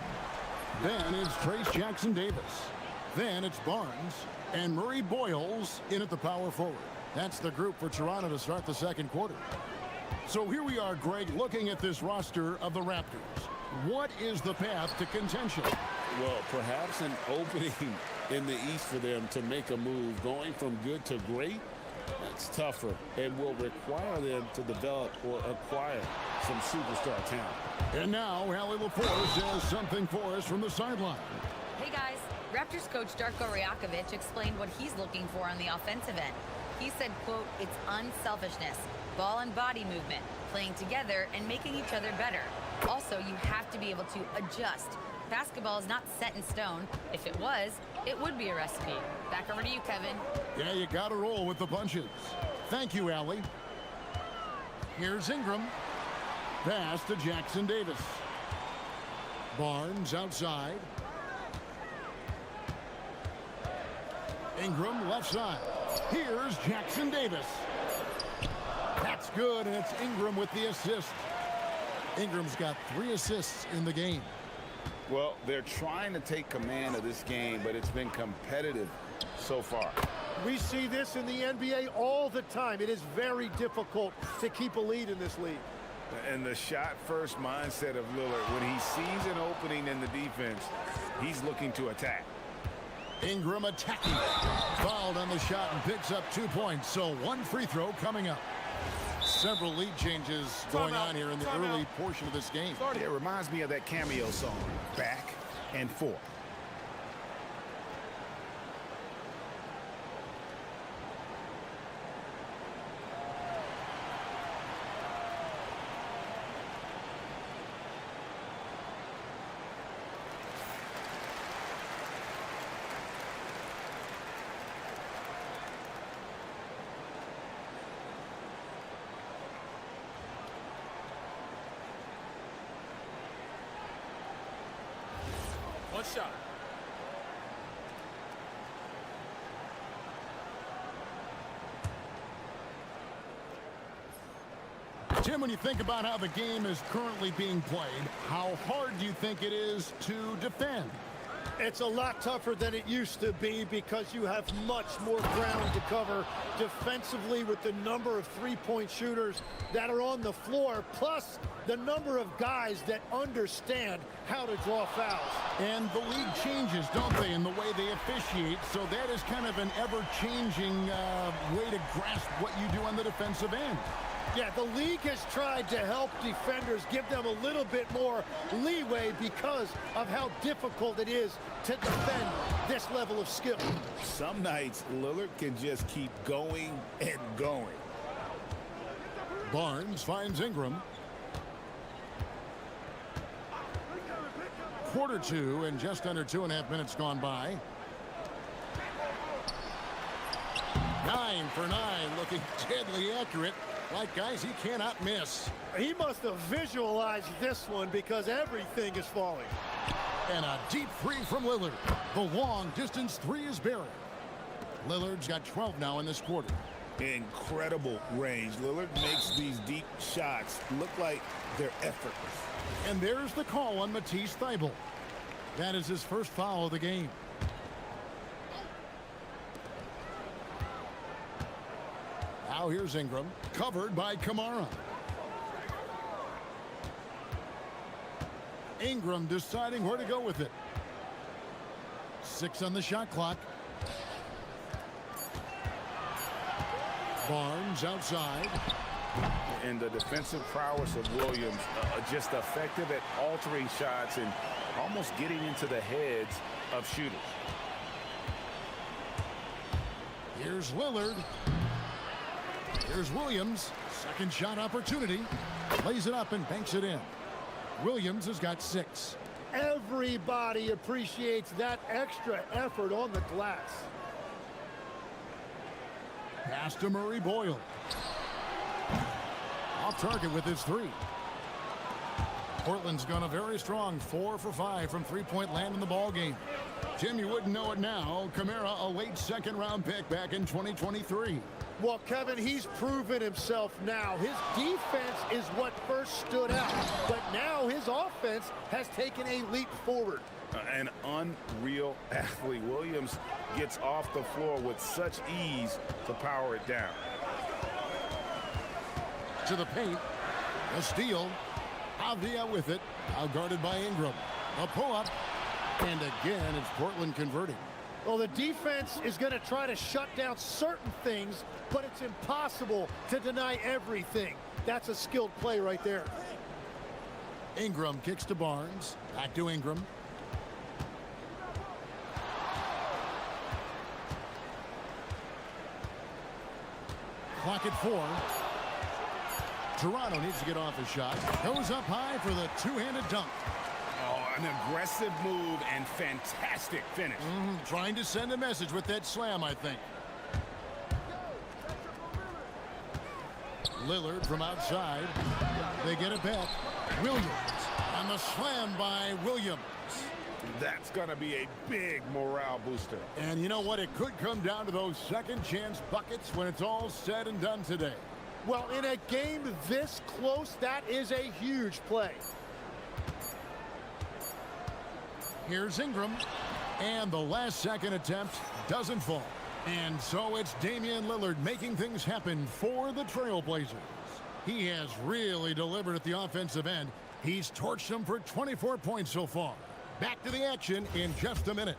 Then it's Trace Jackson-Davis. Then it's Barnes and Murray Boyles in at the power forward. That's the group for Toronto to start the second quarter. So here we are, Greg, looking at this roster of the Raptors. What is the path to contention? Well, perhaps an opening in the East for them to make a move. Going from good to great, that's tougher and will require them to develop or acquire some superstar talent. And now, Allie LaForce has something for us from the sideline. Hey guys, Raptors coach Darko Rajakovic explained what he's looking for on the offensive end. He said, quote, it's unselfishness, ball and body movement, playing together and making each other better. Also, you have to be able to adjust. Basketball is not set in stone. If it was, it would be a recipe. Back over to you, Kevin. Yeah, you got to roll with the punches. Thank you, Allie. Here's Ingram. Pass to Jackson-Davis. Barnes outside. Ingram left side. Here's Jackson-Davis. That's good, and it's Ingram with the assist. Ingram's got 3 assists in the game. Well, they're trying to take command of this game, but it's been competitive so far. We see this in the NBA all the time. It is very difficult to keep a lead in this league. And the shot-first mindset of Lillard, when he sees an opening in the defense, he's looking to attack. Ingram attacking. Fouled on the shot and picks up 2 points, so 1 free throw coming up. Several lead changes going on here in the early portion of this game. It reminds me of that cameo song, Back and Forth. One shot. Tim, when you think about how the game is currently being played, how hard do you think it is to defend? It's a lot tougher than it used to be because you have much more ground to cover defensively with the number of three-point shooters that are on the floor, plus the number of guys that understand how to draw fouls. And the league changes, don't they, in the way they officiate, so that is kind of an ever-changing way to grasp what you do on the defensive end. Yeah, the league has tried to help defenders, give them a little bit more leeway because of how difficult it is to defend this level of skill. Some nights, Lillard can just keep going and going. Barnes finds Ingram. Quarter two and just under 2.5 minutes gone by. 9 for 9, looking deadly accurate. Like, guys, he cannot miss. He must have visualized this one because everything is falling. And a deep three from Lillard. The long distance three is buried. Lillard's got 12 now in this quarter. Incredible range. Lillard makes these deep shots look like they're effortless. And there's the call on Matisse Thybulle. That is his first foul of the game. Now here's Ingram, covered by Kamara. Ingram deciding where to go with it. 6 on the shot clock. Barnes outside. And the defensive prowess of Williams, just effective at altering shots and almost getting into the heads of shooters. Here's Lillard. Here's Williams. Second shot opportunity. Lays it up and banks it in. Williams has got 6. Everybody appreciates that extra effort on the glass. Pass to Murray Boyle. Off target with his 3. Portland's gone a very strong 4 for 5 from three-point land in the ball game. Tim, you wouldn't know it now. Kamara, a late second-round pick back in 2023. Well, Kevin, he's proven himself now. His defense is what first stood out, but now his offense has taken a leap forward. An unreal athlete. Williams gets off the floor with such ease to power it down. To the paint. A steal. Avdia with it. Now guarded by Ingram. A pull-up. And again, it's Portland converting. Well, the defense is going to try to shut down certain things, but it's impossible to deny everything. That's a skilled play right there. Ingram kicks to Barnes. Back to Ingram. Clock at 4. Toronto needs to get off a shot. Goes up high for the two-handed dunk. Oh, an aggressive move and fantastic finish. Trying to send a message with that slam, I think. Lillard from outside. They get it back. Williams. And the slam by Williams. That's going to be a big morale booster. And you know what? It could come down to those second chance buckets when it's all said and done today. Well, in a game this close, that is a huge play. Here's Ingram. And the last second attempt doesn't fall. And so it's Damian Lillard making things happen for the Trailblazers. He has really delivered at the offensive end. He's torched them for 24 points so far. Back to the action in just a minute.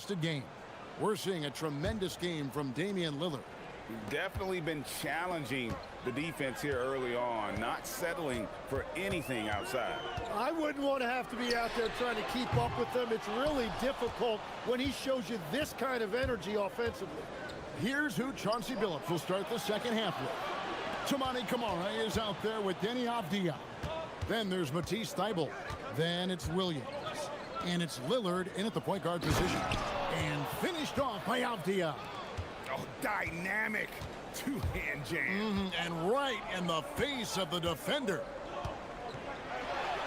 game. We're seeing a tremendous game from Damian Lillard. Definitely been challenging the defense here early on, not settling for anything outside. I wouldn't want to have to be out there trying to keep up with them. It's really difficult when he shows you this kind of energy offensively. Here's who Chauncey Billups will start the second half with. Toumani Camara is out there with Deni Avdija. Then there's Matisse Thybulle. Then it's Williams. And it's Lillard in at the point guard position. And finished off by Avdija. Oh, dynamic two-hand jam. And right in the face of the defender.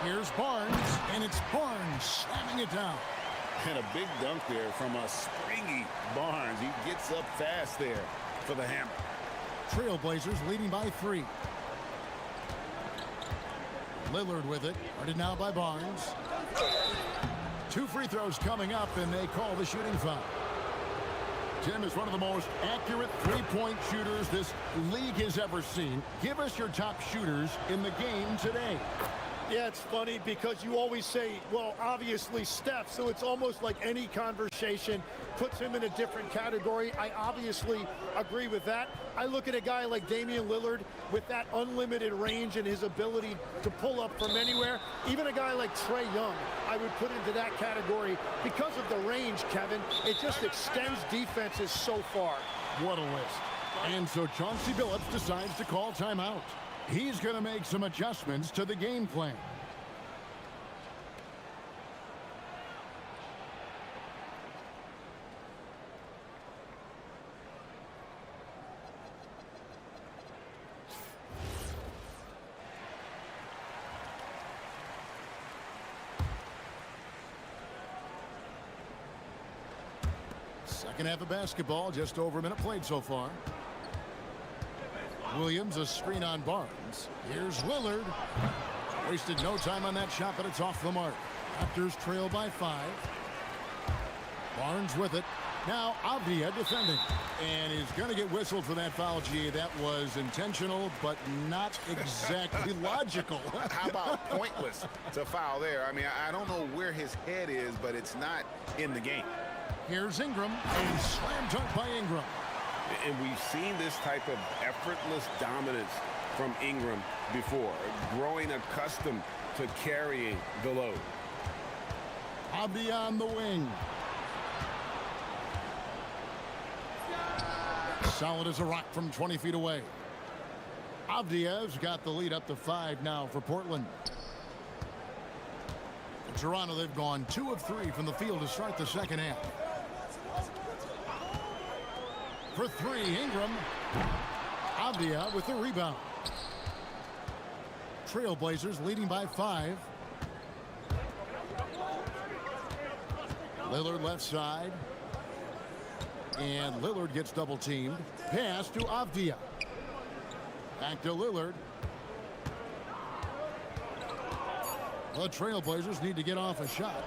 Here's Barnes, and it's Barnes slamming it down. And a big dunk there from a springy Barnes. He gets up fast there for the hammer. Trailblazers leading by 3. Lillard with it, guarded now by Barnes. 2 free throws coming up, and they call the shooting foul. Tim is one of the most accurate three-point shooters this league has ever seen. Give us your top shooters in the game today. Yeah, it's funny because you always say, well, obviously Steph, so it's almost like any conversation puts him in a different category. I obviously agree with that. I look at a guy like Damian Lillard with that unlimited range and his ability to pull up from anywhere. Even a guy like Trae Young, I would put into that category because of the range, Kevin. It just extends defenses so far. What a list. And so Chauncey Billups decides to call timeout. He's going to make some adjustments to the game plan. Second half of basketball, just over a minute played so far. Williams, a screen on Barnes. Here's Lillard. Wasted no time on that shot, but it's off the mark. Raptors trail by 5. Barnes with it. Now Avdija defending. And he's going to get whistled for that foul, G. That was intentional, but not exactly logical. How about pointless to foul there? I mean, I don't know where his head is, but it's not in the game. Here's Ingram, and slam dunk by Ingram. And we've seen this type of effortless dominance from Ingram before, growing accustomed to carrying the load. Avdija on the wing. Solid as a rock from 20 feet away. Avdija's got the lead up to 5 now for Portland. For Toronto, they've gone 2 of 3 from the field to start the second half. For 3, Ingram. Avdija with the rebound. Trailblazers leading by 5. Lillard left side. And Lillard gets double teamed. Pass to Avdija. Back to Lillard. The Trailblazers need to get off a shot.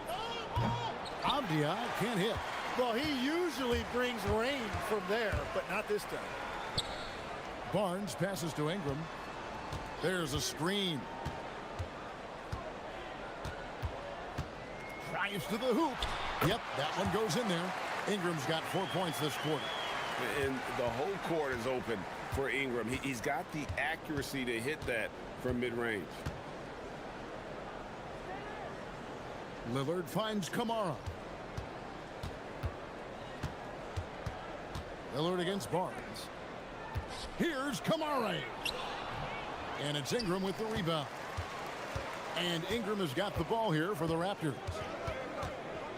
Avdija can't hit. Well, he usually brings rain from there, but not this time. Barnes passes to Ingram. There's a screen. Drives to the hoop. Yep, that one goes in there. Ingram's got 4 points this quarter. And the whole court is open for Ingram. He's got the accuracy to hit that from mid-range. Lillard finds Camara. Lillard against Barnes. Here's Camara. And it's Ingram with the rebound. And Ingram has got the ball here for the Raptors.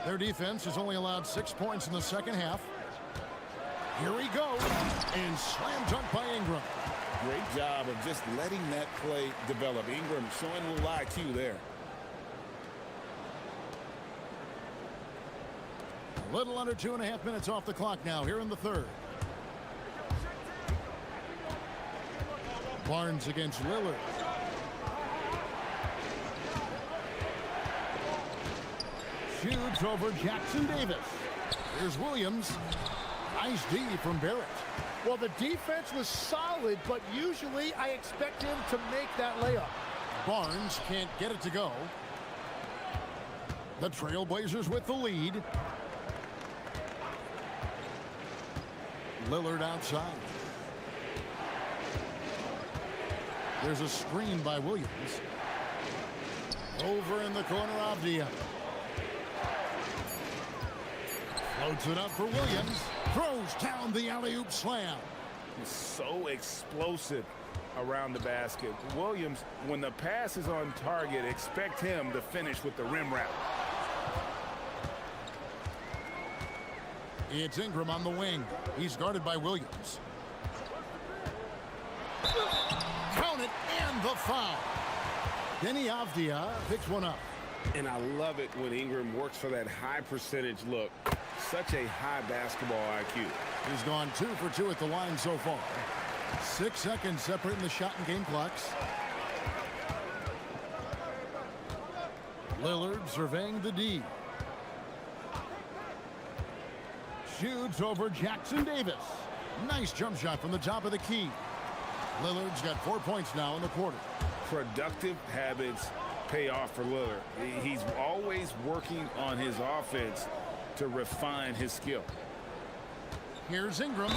Their defense has only allowed 6 points in the second half. Here he goes. And slam dunk by Ingram. Great job of just letting that play develop. Ingram showing a little IQ there. A little under 2.5 minutes off the clock now here in the third. Barnes against Lillard. Shoots over Jackson Davis. Here's Williams. Nice D from Barrett. Well, the defense was solid, but usually I expect him to make that layup. Barnes can't get it to go. The Trailblazers with the lead. Lillard outside. There's a screen by Williams. Over in the corner, Avdia. Floats it up for Williams. Throws down the alley-oop slam. He's so explosive around the basket. Williams, when the pass is on target, expect him to finish with the rim wrap. It's Ingram on the wing. He's guarded by Williams. Count it, and the foul. Denny Avdia picks one up. And I love it when Ingram works for that high percentage look. Such a high basketball IQ. He's gone 2 for 2 at the line so far. 6 seconds separating the shot and game clocks. Lillard surveying the D. Shoots over Jackson Davis. Nice jump shot from the top of the key. Lillard's got 4 points now in the quarter. Productive habits pay off for Lillard. He's always working on his offense to refine his skill. Here's Ingram.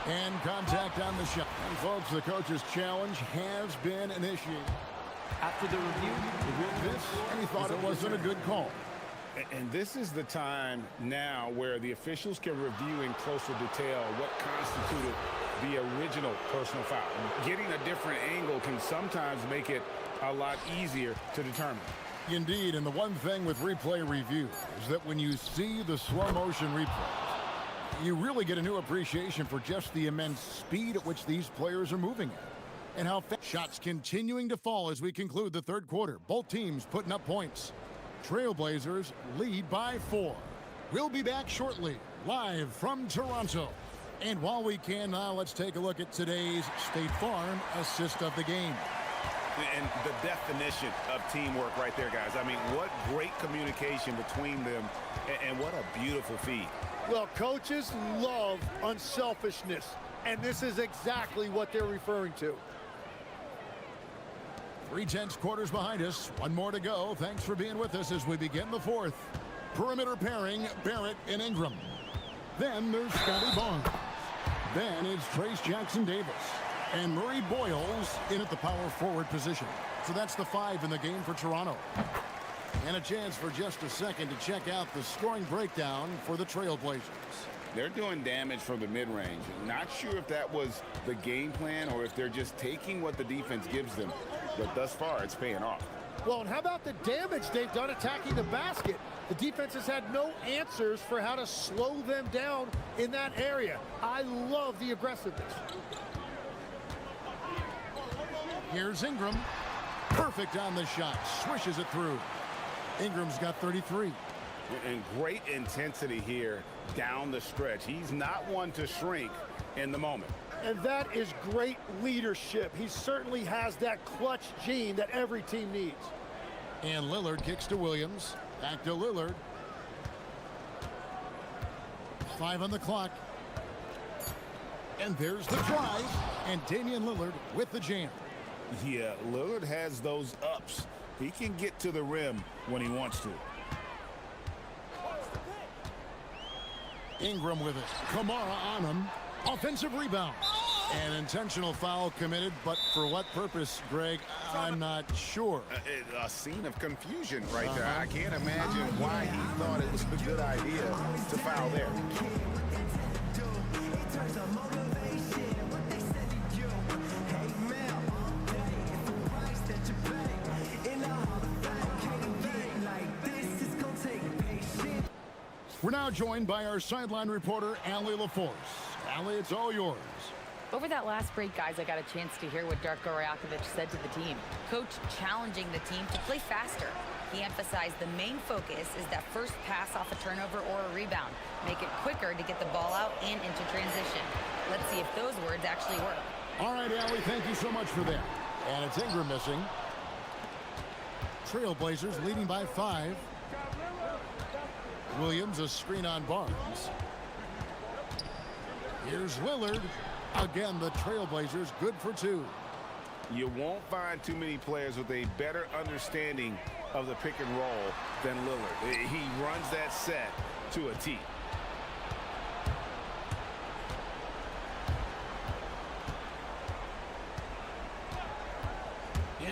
And contact on the shot. And folks, the coach's challenge has been initiated. After the review, He thought it wasn't a good call. And this is the time now where the officials can review in closer detail what constituted the original personal foul. Getting a different angle can sometimes make it a lot easier to determine. Indeed, and the one thing with replay review is that when you see the slow motion replays, you really get a new appreciation for just the immense speed at which these players are moving at. And how fast shots continuing to fall as we conclude the third quarter. Both teams putting up points. Trailblazers lead by 4. We'll be back shortly, live from Toronto. And while we can now, let's take a look at today's State Farm assist of the game. And the definition of teamwork right there, guys. I mean, what great communication between them, and what a beautiful feed. Well, coaches love unselfishness, and this is exactly what they're referring to. 3/10 quarters behind us. One more to go. Thanks for being with us as we begin the fourth. Perimeter pairing, Barrett and Ingram. Then there's Scotty Barnes. Then it's Trace Jackson Davis. And Murray Boyles in at the power forward position. So that's the 5 in the game for Toronto. And a chance for just a second to check out the scoring breakdown for the Trailblazers. They're doing damage from the mid-range. Not sure if that was the game plan or if they're just taking what the defense gives them. But thus far, it's paying off. Well, and how about the damage they've done attacking the basket? The defense has had no answers for how to slow them down in that area. I love the aggressiveness. Here's Ingram. Perfect on the shot. Swishes it through. Ingram's got 33. And great intensity here down the stretch. He's not one to shrink in the moment. And that is great leadership. He certainly has that clutch gene that every team needs. And Lillard kicks to Williams. Back to Lillard. 5 on the clock. And there's the drive. And Damian Lillard with the jam. Yeah, Lillard has those ups. He can get to the rim when he wants to. Ingram with it. Kamara on him. Offensive rebound. An intentional foul committed, but for what purpose, Greg? I'm not sure. A scene of confusion right there. I can't imagine why he thought it was a good idea to foul there. We're now joined by our sideline reporter, Allie LaForce. Allie, it's all yours. Over that last break, guys, I got a chance to hear what Darko Rajakovic said to the team. Coach challenging the team to play faster. He emphasized the main focus is that first pass off a turnover or a rebound. Make it quicker to get the ball out and into transition. Let's see if those words actually work. All right, Allie, thank you so much for that. And it's Ingram missing. Trailblazers leading by 5. Williams, a screen on Barnes. Here's Lillard. Again, the Trailblazers good for 2. You won't find too many players with a better understanding of the pick and roll than Lillard. He runs that set to a T.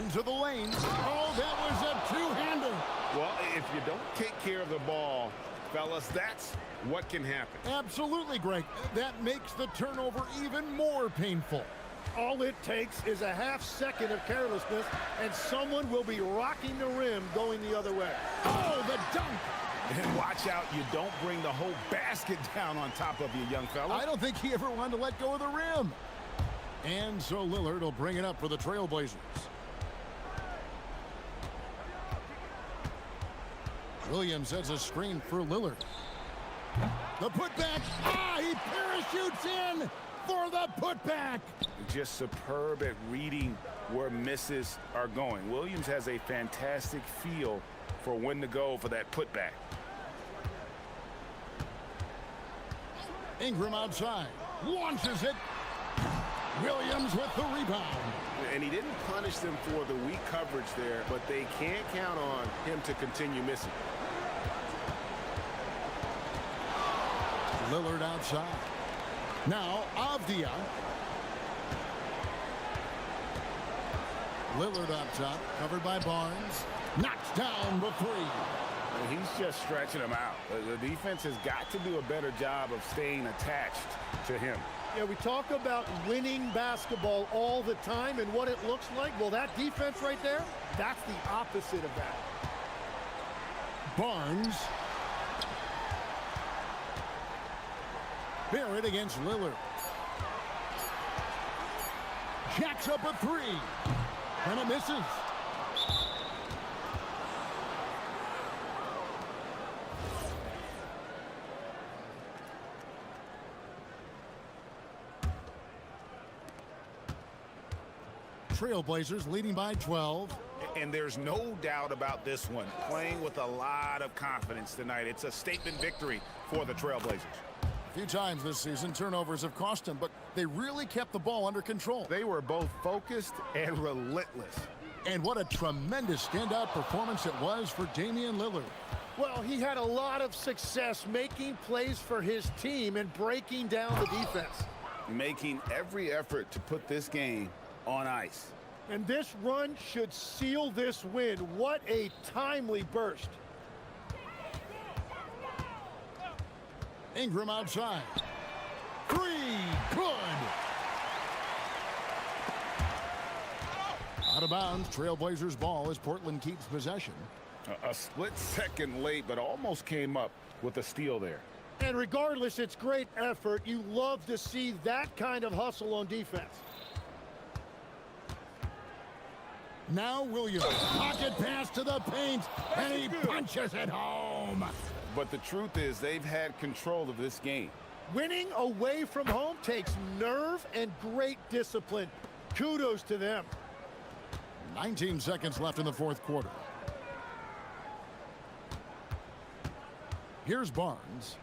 Into the lane. Oh, that was a two-hander. Well, if you don't take care of the ball, fellas, that's what can happen. Absolutely, Greg. That makes the turnover even more painful. All it takes is a half-second of carelessness, and someone will be rocking the rim going the other way. Oh, the dunk! And watch out, you don't bring the whole basket down on top of you, young fella. I don't think he ever wanted to let go of the rim. And so Lillard will bring it up for the Trailblazers. Williams has a screen for Lillard. The putback. Ah, he parachutes in for the putback. Just superb at reading where misses are going. Williams has a fantastic feel for when to go for that putback. Ingram outside. Launches it. Williams with the rebound. And he didn't punish them for the weak coverage there, but they can't count on him to continue missing. Lillard outside. Now Avdia. Lillard up top, covered by Barnes. Knocks down the three. And he's just stretching him out. The defense has got to do a better job of staying attached to him. Yeah, we talk about winning basketball all the time and what it looks like. Well, that defense right there, that's the opposite of that. Barnes. Barrett against Lillard. Jacks up a three. And it misses. Trailblazers leading by 12. And there's no doubt about this one. Playing with a lot of confidence tonight. It's a statement victory for the Trailblazers. A few times this season, turnovers have cost them, but they really kept the ball under control. They were both focused and relentless. And what a tremendous standout performance it was for Damian Lillard. Well, he had a lot of success making plays for his team and breaking down the defense. Making every effort to put this game on ice. And this run should seal this win. What a timely burst. Ingram outside. Three, good. Out of bounds, Trailblazers ball as Portland keeps possession. A split second late, but almost came up with a steal there. And regardless, it's great effort. You love to see that kind of hustle on defense. Now Williams, pocket pass to the paint, and he punches it home. But the truth is, they've had control of this game. Winning away from home takes nerve and great discipline. Kudos to them. 19 seconds left in the fourth quarter. Here's Barnes.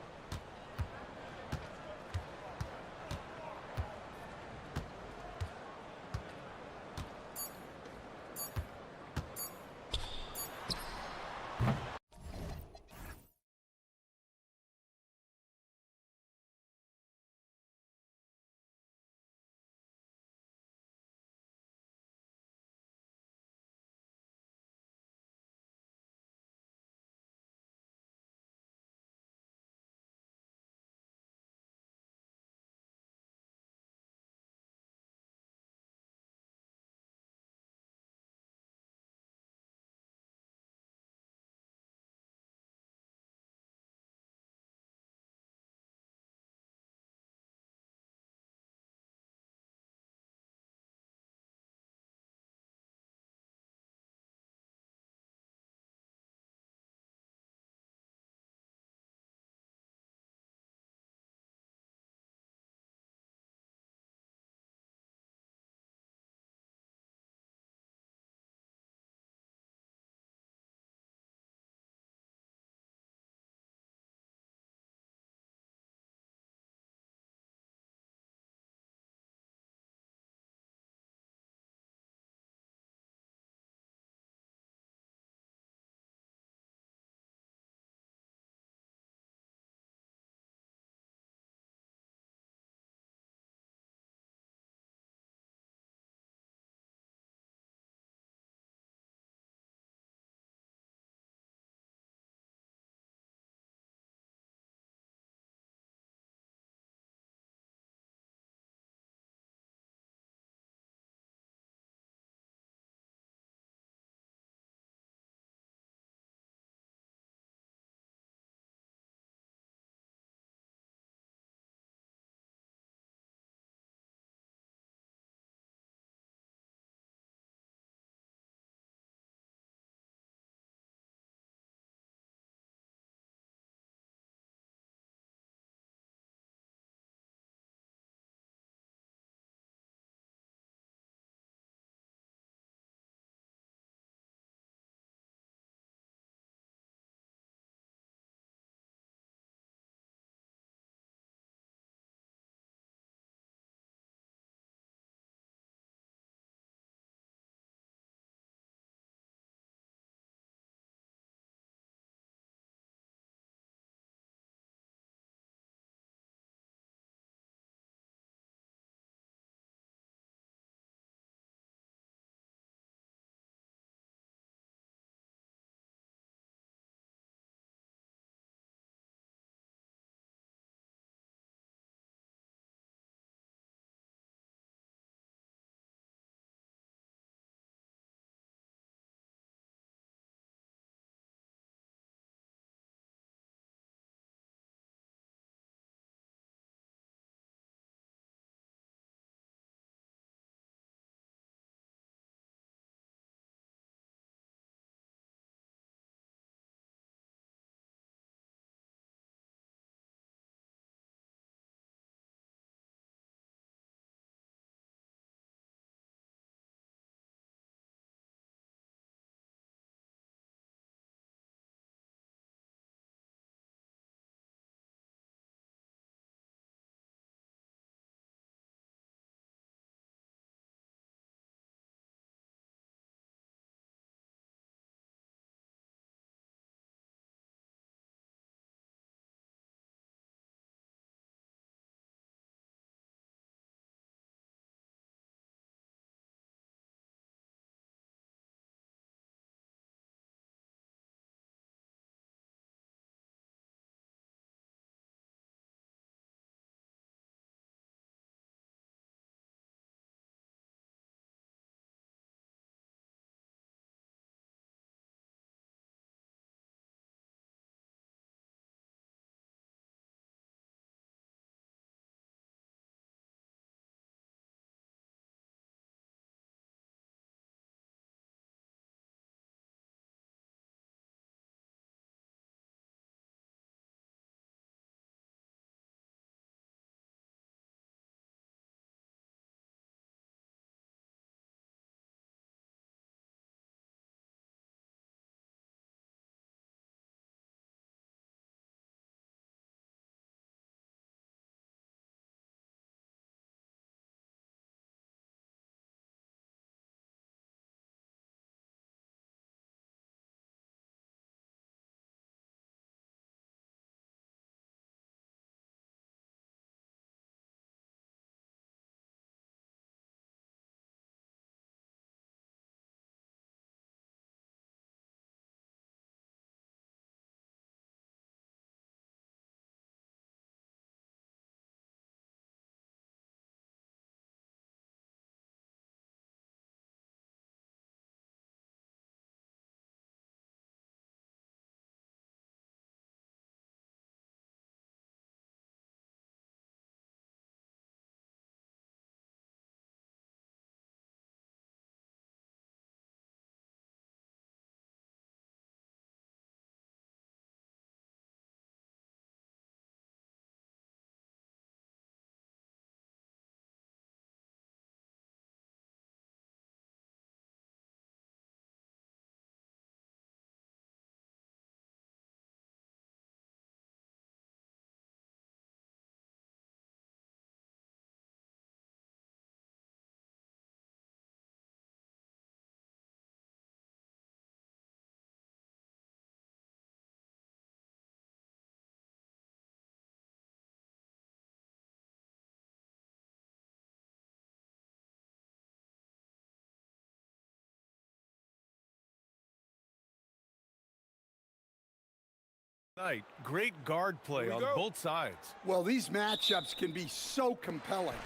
Great guard play on both sides. Well, these matchups can be so compelling.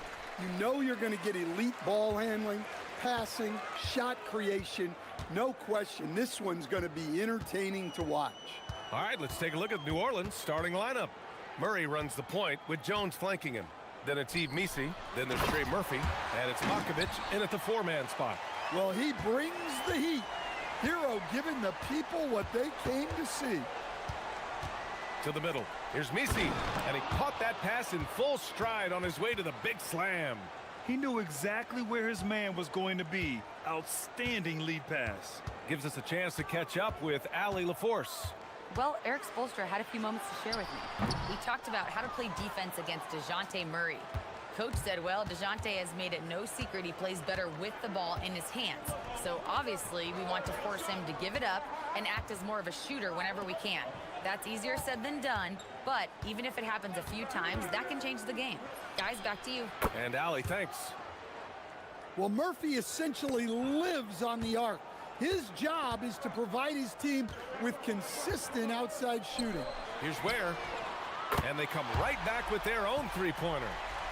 You know you're going to get elite ball handling, passing, shot creation. No question, this one's going to be entertaining to watch. All right, let's take a look at New Orleans' starting lineup. Murray runs the point with Jones flanking him. Then it's Yves Missi. Then there's Trey Murphy. And it's Makovic in at the four-man spot. Well, he brings the heat. Hero giving the people what they came to see. To the middle. Here's Missi. And he caught that pass in full stride on his way to the big slam. He knew exactly where his man was going to be. Outstanding lead pass. Gives us a chance to catch up with Ali LaForce. Well, Eric Spoelstra had a few moments to share with me. He talked about how to play defense against DeJounte Murray. Coach said, well, DeJounte has made it no secret he plays better with the ball in his hands. So obviously we want to force him to give it up and act as more of a shooter whenever we can. That's easier said than done, but even if it happens a few times, that can change the game. Guys, back to you. And Ali, thanks. Well, Murphy essentially lives on the arc. His job is to provide his team with consistent outside shooting. Here's Ware. And they come right back with their own three-pointer.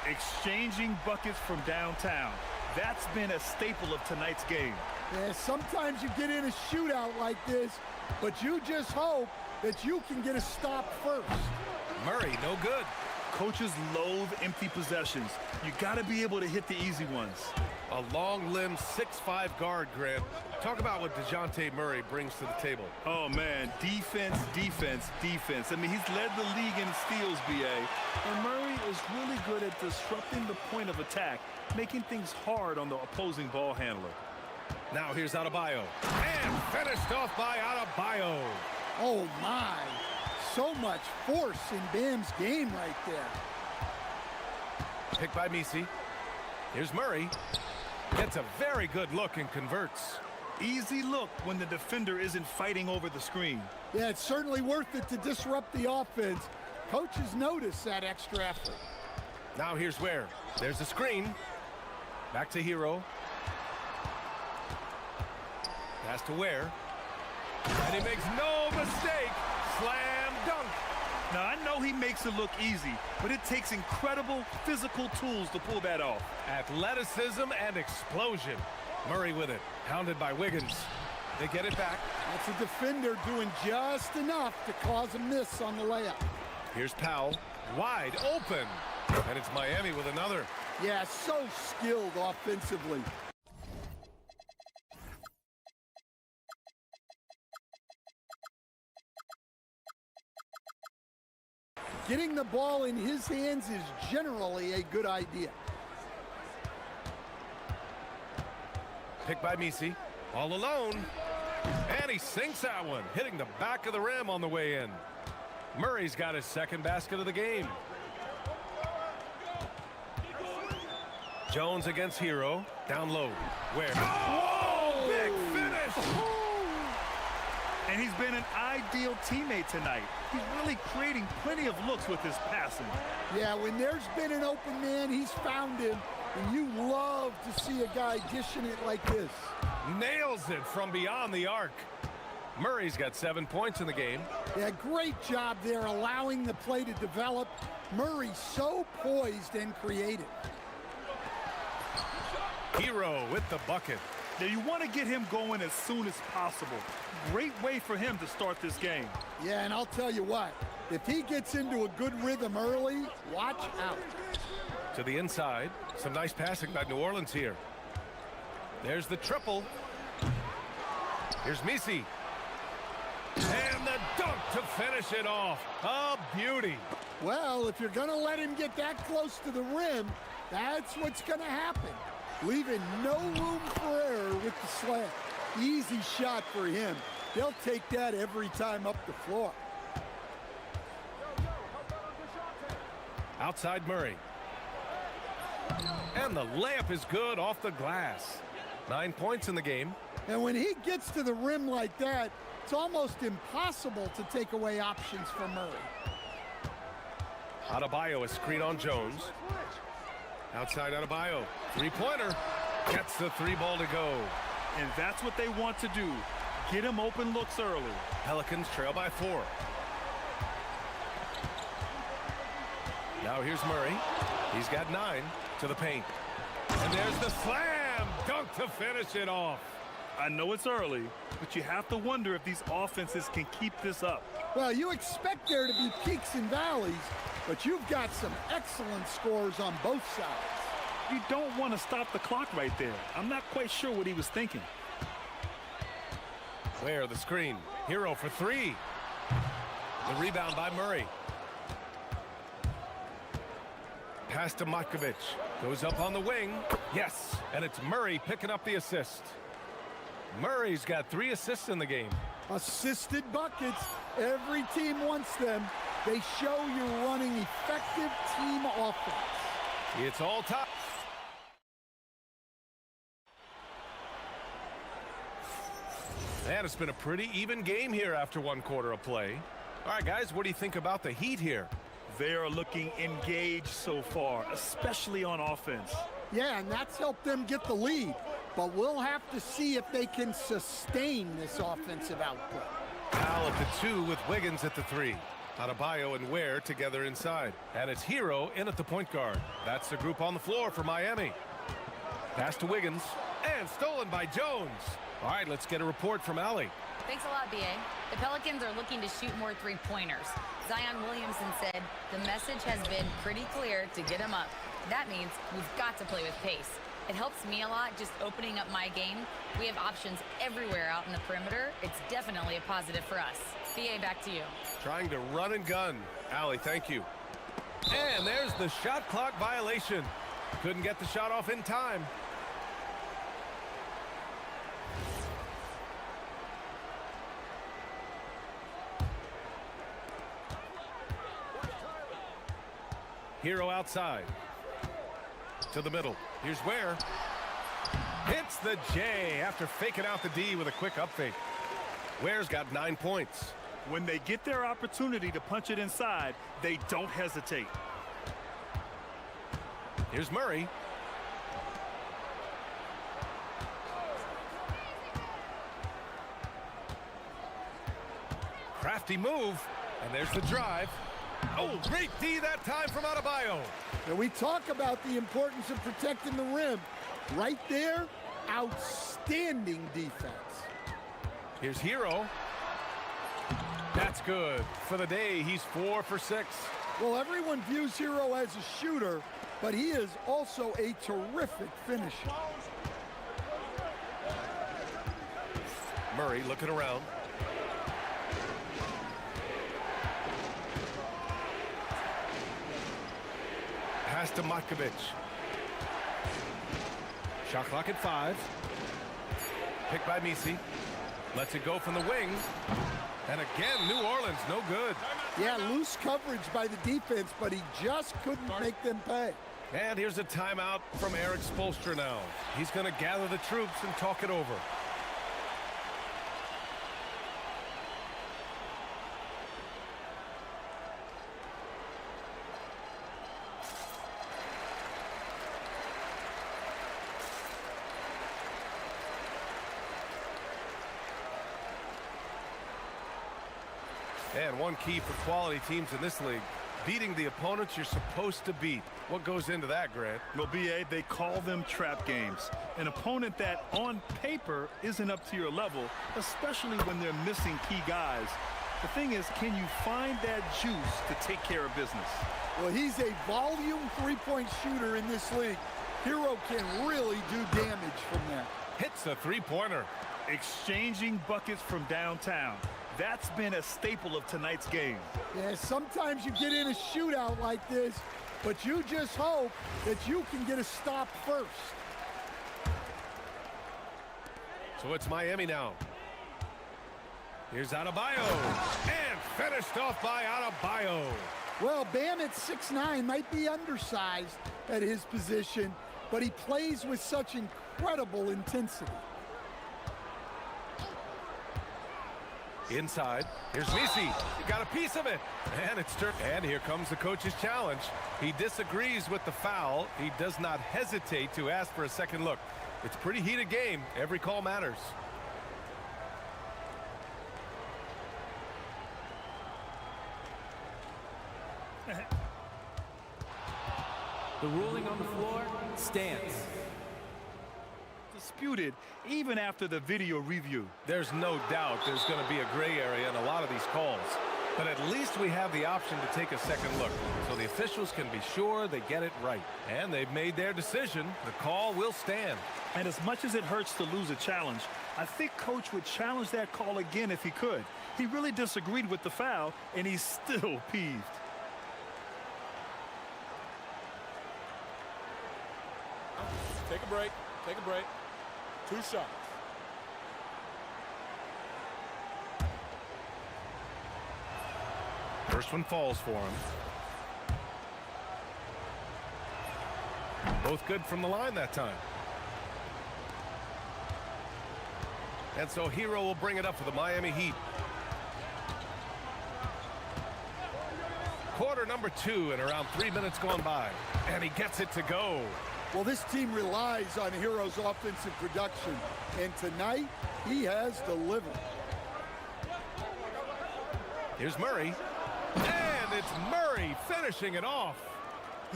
Exchanging buckets from downtown. That's been a staple of tonight's game. Yeah, sometimes you get in a shootout like this, but you just hope that you can get a stop first. Murray, no good. Coaches loathe empty possessions. You got to be able to hit the easy ones. A long-limbed 6'5" guard, Grant. Talk about what DeJounte Murray brings to the table. Oh, man, defense, defense, defense. I mean, he's led the league in steals, B.A. And Murray is really good at disrupting the point of attack, making things hard on the opposing ball handler. Now here's Adebayo. And finished off by Adebayo. Oh, my. So much force in Bam's game right there. Picked by Missi. Here's Murray. Gets a very good look and converts. Easy look when the defender isn't fighting over the screen. Yeah, it's certainly worth it to disrupt the offense. Coaches notice that extra effort. Now here's Ware. There's the screen. Back to Hero. Pass to Ware. And he makes no mistake. Slam dunk. Now, I know he makes it look easy, but it takes incredible physical tools to pull that off. Athleticism and explosion. Murray with it. Hounded by Wiggins. They get it back. That's a defender doing just enough to cause a miss on the layup. Here's Powell. Wide open. And it's Miami with another. Yeah, so skilled offensively. Getting the ball in his hands is generally a good idea. Picked by Missi. All alone. And he sinks that one, hitting the back of the rim on the way in. Murray's got his second basket of the game. Jones against Hero. Down low. Where? Whoa! Big finish! And he's been an ideal teammate tonight. He's really creating plenty of looks with his passing. Yeah, when there's been an open man, he's found him. And you love to see a guy dishing it like this. Nails it from beyond the arc. Murray's got 7 points in the game. Yeah, great job there allowing the play to develop. Murray so poised and creative. Hero with the bucket. Now you want to get him going as soon as possible. Great way for him to start this game. Yeah, and I'll tell you what, if he gets into a good rhythm early, watch out. To the inside. Some nice passing by New Orleans here. There's the triple. Here's Missi. And the dunk to finish it off. A beauty. Well, if you're going to let him get that close to the rim, that's what's going to happen. Leaving no room for error with the slam. Easy shot for him. They'll take that every time up the floor. Outside Murray. And the layup is good off the glass. 9 points in the game. And when he gets to the rim like that, it's almost impossible to take away options from Murray. Adebayo, a screen on Jones. Outside Adebayo. Three-pointer. Gets the three ball to go. And that's what they want to do. Get him open looks early. Pelicans trail by 4. Now here's Murray. He's got 9 to the paint. And there's the slam dunk to finish it off. I know it's early, but you have to wonder if these offenses can keep this up. Well, you expect there to be peaks and valleys, but you've got some excellent scores on both sides. You don't want to stop the clock right there. I'm not quite sure what he was thinking. Where the screen. Hero for 3. The rebound by Murray. Pass to Matkovic. Goes up on the wing. Yes, and it's Murray picking up the assist. Murray's got 3 assists in the game. Assisted buckets. Every team wants them. They show you're running effective team offense. It's all top. And it's been a pretty even game here after 1 quarter of play. All right, guys, what do you think about the Heat here? They are looking engaged so far, especially on offense. Yeah, and that's helped them get the lead. But we'll have to see if they can sustain this offensive output. Powell at the 2 with Wiggins at the 3. Adebayo and Ware together inside. And it's Hero in at the point guard. That's the group on the floor for Miami. Pass to Wiggins. And stolen by Jones. All right, let's get a report from Allie. Thanks a lot, BA. The Pelicans are looking to shoot more three-pointers. Zion Williamson said the message has been pretty clear to get him up. That means we've got to play with pace. It helps me a lot just opening up my game. We have options everywhere out in the perimeter. It's definitely a positive for us. BA, back to you. Trying to run and gun. Allie, thank you. And there's the shot clock violation. Couldn't get the shot off in time. Hero outside. To the middle. Here's Ware. Hits the J after faking out the D with a quick up fake. Ware's got 9 points. When they get their opportunity to punch it inside, they don't hesitate. Here's Murray. Crafty move. And there's the drive. Oh, great D that time from Adebayo. And we talk about the importance of protecting the rim. Right there, outstanding defense. Here's Hero. That's good. For the day, he's 4 for 6. Well, everyone views Hero as a shooter, but he is also a terrific finisher. Murray looking around. Pass to Matkovic. Shot clock at 5. Picked by Misi. Lets it go from the wing. And again, New Orleans, no good. Yeah, loose coverage by the defense, but he just couldn't make them pay. And here's a timeout from Eric Spoelstra now. He's going to gather the troops and talk it over. And one key for quality teams in this league, beating the opponents you're supposed to beat. What goes into that, Grant? Well, BA, they call them trap games. An opponent that, on paper, isn't up to your level, especially when they're missing key guys. The thing is, can you find that juice to take care of business? Well, he's a volume three-point shooter in this league. Hero can really do damage from there. Hits a three-pointer. Exchanging buckets from downtown. That's been a staple of tonight's game. Yeah, sometimes you get in a shootout like this, but you just hope that you can get a stop first. So it's Miami now. Here's Adebayo. And finished off by Adebayo. Well, Bam at 6'9" might be undersized at his position, but he plays with such incredible intensity. Inside, here's Misi. Got a piece of it. And it's turned. And here comes the coach's challenge. He disagrees with the foul. He does not hesitate to ask for a second look. It's a pretty heated game. Every call matters. The ruling on the floor stands. Disputed even after the video review. There's no doubt there's going to be a gray area in a lot of these calls. But at least we have the option to take a second look, so the officials can be sure they get it right. And they've made their decision. The call will stand. And as much as it hurts to lose a challenge, I think Coach would challenge that call again if he could. He really disagreed with the foul, and he's still peeved. Take a break. Take a break. 2 shots. First one falls for him. Both good from the line that time. And so Hero will bring it up for the Miami Heat. Quarter number 2 and around 3 minutes gone by. And he gets it to go. Well, this team relies on Hero's offensive production, and tonight he has delivered. Here's Murray. And it's Murray finishing it off.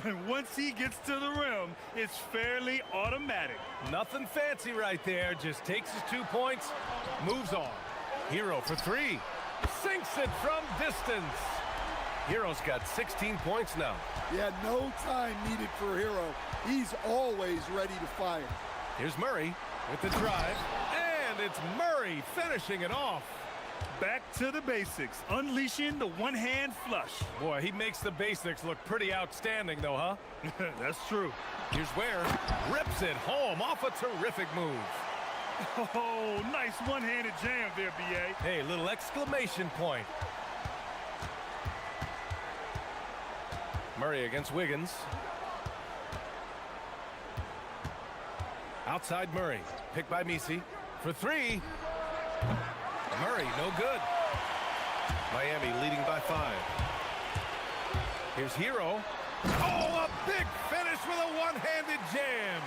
And once he gets to the rim, it's fairly automatic. Nothing fancy right there. Just takes his 2 points, moves on. Hero for 3. Sinks it from distance. Hero's got 16 points now. Yeah, no time needed for Hero. He's always ready to fire. Here's Murray with the drive. And it's Murray finishing it off. Back to the basics, unleashing the one-hand flush. Boy, he makes the basics look pretty outstanding, though, huh? That's true. Here's Ware. Rips it home off a terrific move. Oh, nice one-handed jam there, B.A. Hey, little exclamation point. Murray against Wiggins. Outside Murray. Picked by Misi. For 3. Murray, no good. Miami leading by 5. Here's Hero. Oh, a big finish with a one-handed jam.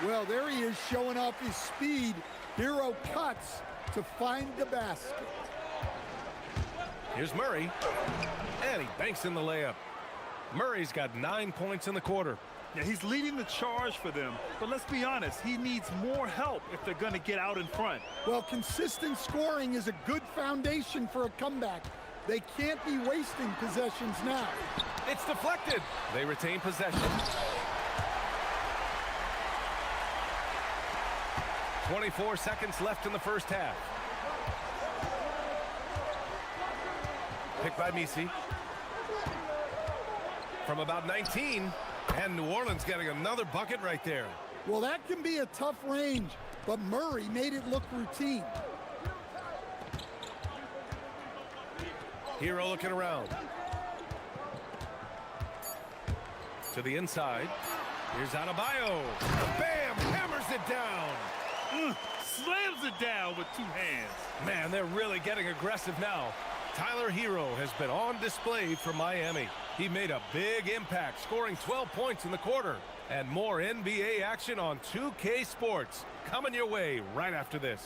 Well, there he is showing off his speed. Hero cuts to find the basket. Here's Murray. And he banks in the layup. Murray's got 9 points in the quarter. Yeah, he's leading the charge for them. But let's be honest, he needs more help if they're going to get out in front. Well, consistent scoring is a good foundation for a comeback. They can't be wasting possessions now. It's deflected. They retain possession. 24 seconds left in the first half. Picked by Misi. From about 19. And New Orleans getting another bucket right there. Well, that can be a tough range, but Murray made it look routine. Hero looking around. To the inside. Here's Adebayo. Bam! Hammers it down. Slams it down with 2 hands. Man, they're really getting aggressive now. Tyler Hero has been on display for Miami. He made a big impact, scoring 12 points in the quarter. And more NBA action on 2K Sports coming your way right after this.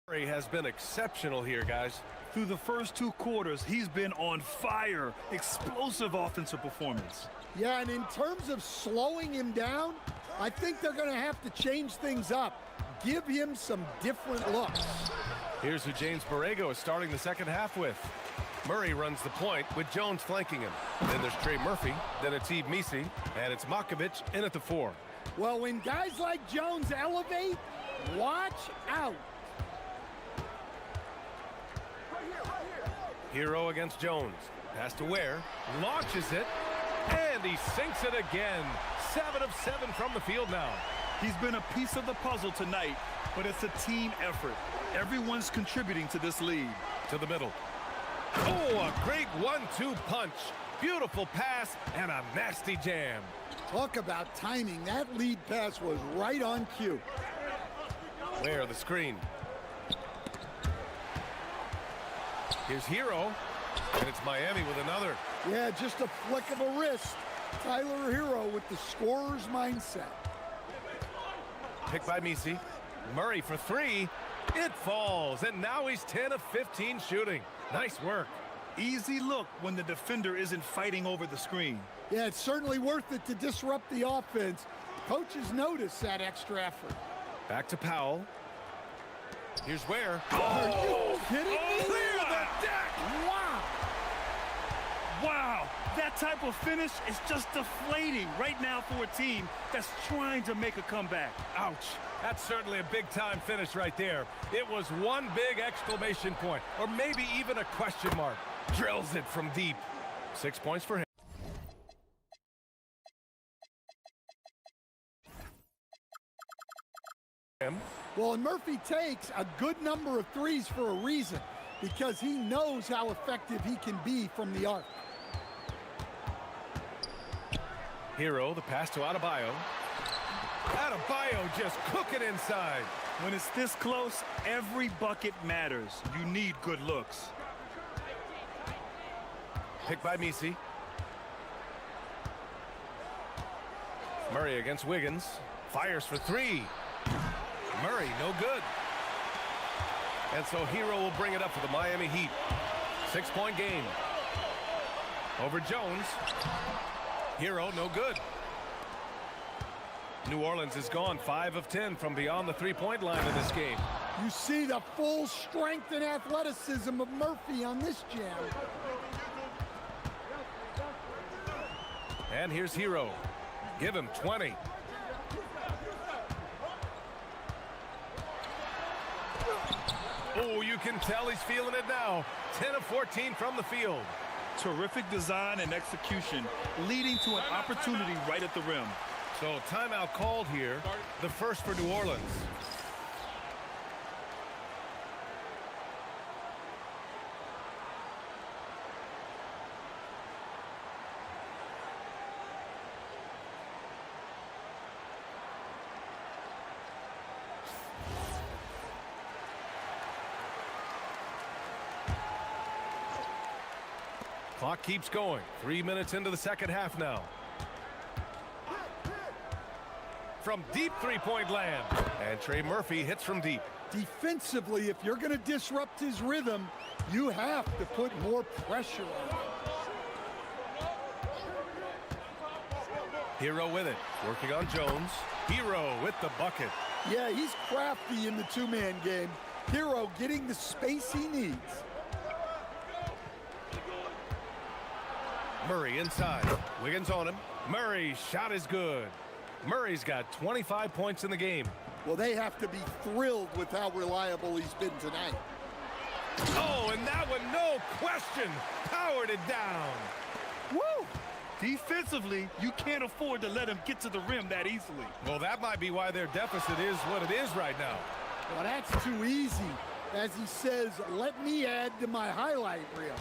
Murray has been exceptional here, guys. Through the first 2 quarters, he's been on fire. Explosive offensive performance. Yeah, and in terms of slowing him down, I think they're going to have to change things up. Give him some different looks. Here's who James Borrego is starting the second half with. Murray runs the point with Jones flanking him. Then there's Trey Murphy, then it's Yves Missi, and it's Makovic in at the 4. Well, when guys like Jones elevate, watch out. Hero against Jones. Pass to Ware, launches it, and he sinks it again. 7 of 7 from the field now. He's been a piece of the puzzle tonight, but it's a team effort. Everyone's contributing to this lead. To the middle. Oh, a great 1-2 punch. Beautiful pass and a nasty jam. Talk about timing. That lead pass was right on cue. Ware the screen. Here's Hero, and it's Miami with another. Yeah, just a flick of a wrist. Tyler Hero with the scorer's mindset. Picked by Missi. Murray for 3. It falls, and now he's 10 of 15 shooting. Nice work. Easy look when the defender isn't fighting over the screen. Yeah, it's certainly worth it to disrupt the offense. Coaches notice that extra effort. Back to Powell. Here's Ware. Are you kidding me? Clear the deck! Wow! Wow, that type of finish is just deflating right now for a team that's trying to make a comeback. Ouch. That's certainly a big-time finish right there. It was one big exclamation point, or maybe even a question mark. Drills it from deep. 6 points for him. Well, and Murphy takes a good number of threes for a reason, because he knows how effective he can be from the arc. Hero, the pass to Adebayo. Adebayo just cooking inside. When it's this close, every bucket matters. You need good looks. Picked by Missi. Murray against Wiggins. Fires for 3. Murray, no good. And so Hero will bring it up for the Miami Heat. 6-point game. Over Jones. Hero, no good. New Orleans is gone 5 of 10 from beyond the 3-point line in this game. You see the full strength and athleticism of Murphy on this jam. And here's Hero. Give him 20. Oh, you can tell he's feeling it now. 10 of 14 from the field. Terrific design and execution, leading to an opportunity right at the rim. So timeout called here, the first for New Orleans. Clock keeps going. 3 minutes into the second half now. From deep three-point land. And Trey Murphy hits from deep. Defensively, if you're going to disrupt his rhythm, you have to put more pressure on him. Hero with it. Working on Jones. Hero with the bucket. Yeah, he's crafty in the two-man game. Hero getting the space he needs. Murray inside. Wiggins on him. Murray's shot is good. Murray's got 25 points in the game. Well, they have to be thrilled with how reliable he's been tonight. Oh, and that one, no question, powered it down. Woo! Defensively, you can't afford to let him get to the rim that easily. Well, that might be why their deficit is what it is right now. Well, that's too easy. As he says, let me add to my highlight reel.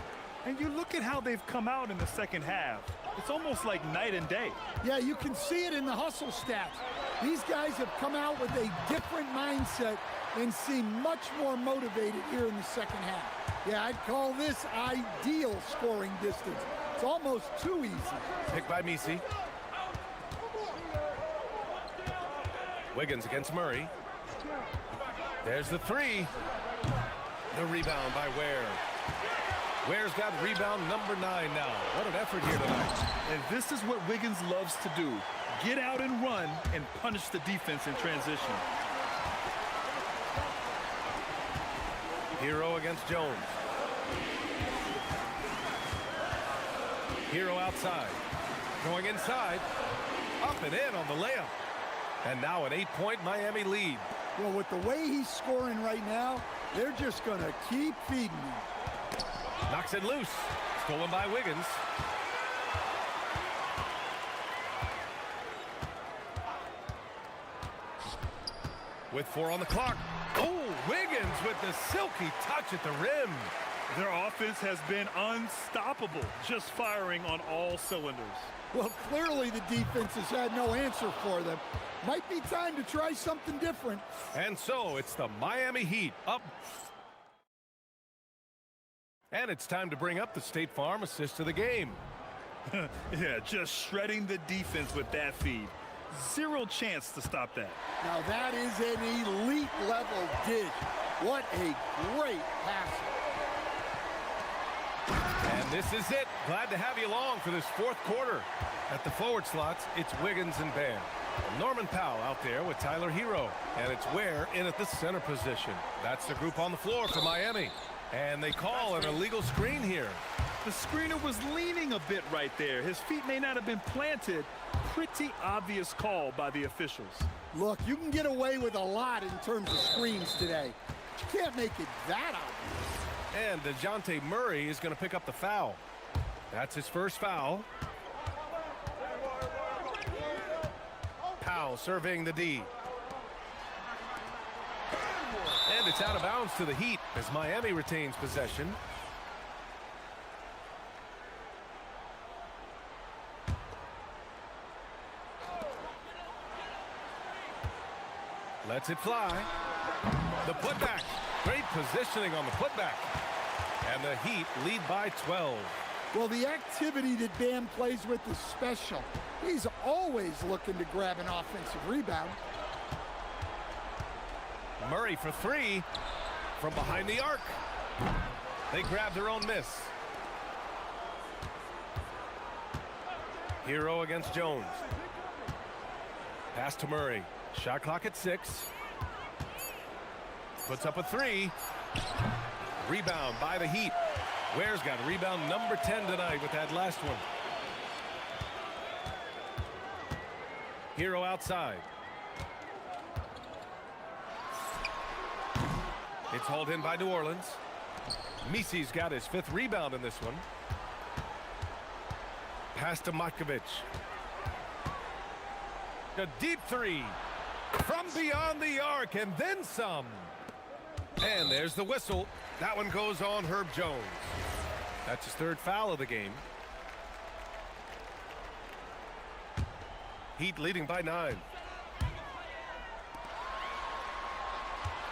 And you look at how they've come out in the second half. It's almost like night and day. Yeah, you can see it in the hustle stats. These guys have come out with a different mindset and seem much more motivated here in the second half. Yeah, I'd call this ideal scoring distance. It's almost too easy. Picked by Missi. Wiggins against Murray. There's the 3. The rebound by Ware. Ware's got rebound number 9 now. What an effort here tonight. And this is what Wiggins loves to do. Get out and run and punish the defense in transition. Hero against Jones. Hero outside. Going inside. Up and in on the layup. And now an 8-point Miami lead. Well, with the way he's scoring right now, they're just going to keep feeding him. Knocks it loose. Stolen by Wiggins. With 4 on the clock. Oh, Wiggins with the silky touch at the rim. Their offense has been unstoppable, just firing on all cylinders. Well, clearly the defense has had no answer for them. Might be time to try something different. And so it's the Miami Heat up. And it's time to bring up the State Farm assist of the game. Yeah, just shredding the defense with that feed. Zero chance to stop that. Now that is an elite level dish. What a great pass. And this is it. Glad to have you along for this fourth quarter. At the forward slots, it's Wiggins and Bam. Norman Powell out there with Tyler Hero. And it's Ware in at the center position. That's the group on the floor for Miami. And they call an illegal screen here. The screener was leaning a bit right there. His feet may not have been planted. Pretty obvious call by the officials. Look, you can get away with a lot in terms of screens today. But you can't make it that obvious. And DeJounte Murray is going to pick up the foul. That's his first foul. Powell serving the D. And it's out of bounds to the Heat as Miami retains possession. Lets it fly. The putback. Great positioning on the putback. And the Heat lead by 12. Well, the activity that Bam plays with is special. He's always looking to grab an offensive rebound. Murray for 3 from behind the arc. They grab their own miss. Hero against Jones. Pass to Murray. Shot clock at 6. Puts up a 3. Rebound by the Heat. Ware's got rebound number 10 tonight with that last one. Hero outside. It's hauled in by New Orleans. Misi's got his 5th rebound in this one. Pass to Matkovic. A deep 3 from beyond the arc and then some. And there's the whistle. That one goes on Herb Jones. That's his 3rd foul of the game. Heat leading by 9.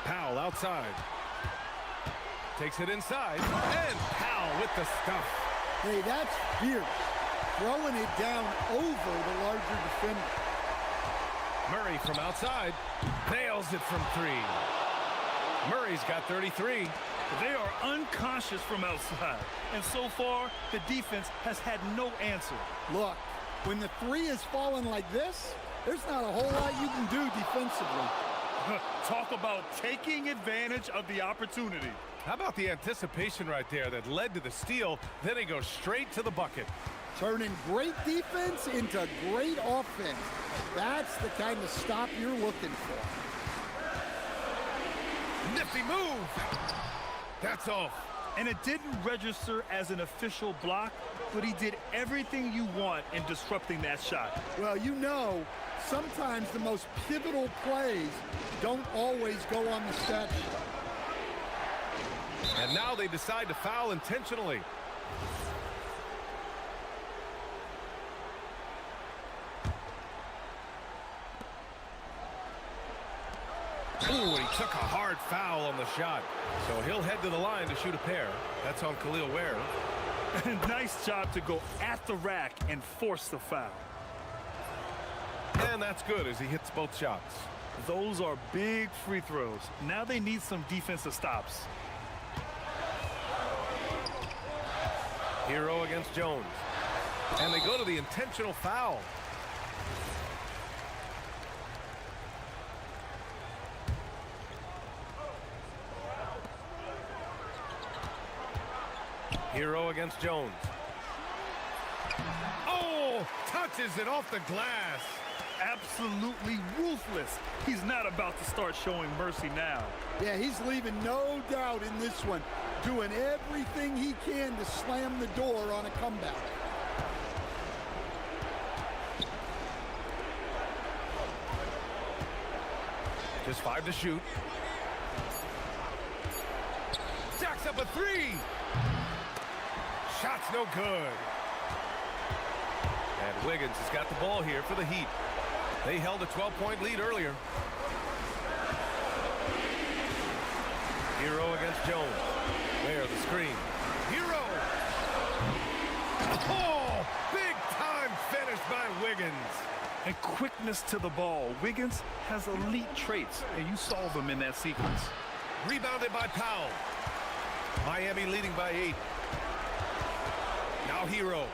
Powell outside. Takes it inside. And Powell with the stuff. Hey, that's fierce. Throwing it down over the larger defender. Murray from outside. Nails it from 3. Murray's got 33. They are unconscious from outside. And so far, the defense has had no answer. Look, when the 3 is falling like this, there's not a whole lot you can do defensively. Talk about taking advantage of the opportunity. How about the anticipation right there that led to the steal? Then he goes straight to the bucket. Turning great defense into great offense. That's the kind of stop you're looking for. Nifty move. That's off. And it didn't register as an official block, but he did everything you want in disrupting that shot. Well, you know, sometimes the most pivotal plays don't always go on the stat sheet. And now they decide to foul intentionally. Ooh, he took a hard foul on the shot. So he'll head to the line to shoot a pair. That's on Khalil Ware. Nice job to go at the rack and force the foul. And that's good as he hits both shots. Those are big free throws. Now they need some defensive stops. Hero against Jones. And they go to the intentional foul. Hero against Jones. Oh, touches it off the glass. Absolutely ruthless. He's not about to start showing mercy now. Yeah, he's leaving no doubt in this one, doing everything he can to slam the door on a comeback. Just 5 to shoot. Jacks up a 3. Shot's no good. And Wiggins has got the ball here for the Heat. They held a 12-point lead earlier. Hero against Jones. There, the screen. Hero! Oh! Big time finish by Wiggins. And quickness to the ball. Wiggins has elite traits, and you saw them in that sequence. Rebounded by Powell. Miami leading by 8. Now Hero.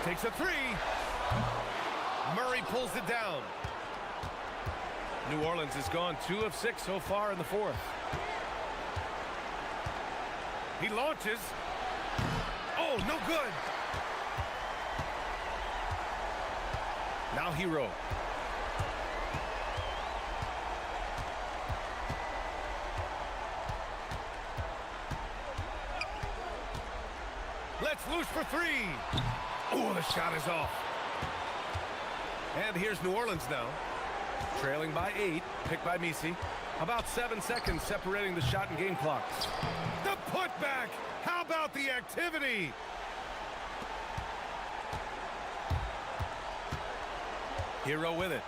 Takes a 3. Murray pulls it down. New Orleans has gone 2 of 6 so far in the 4th. He launches. Oh, no good. Now Hero. Let's loose for 3. Oh, the shot is off. And here's New Orleans now. Trailing by 8, picked by Misi. About 7 seconds separating the shot and game clocks. The putback! How about the activity? Hero with it.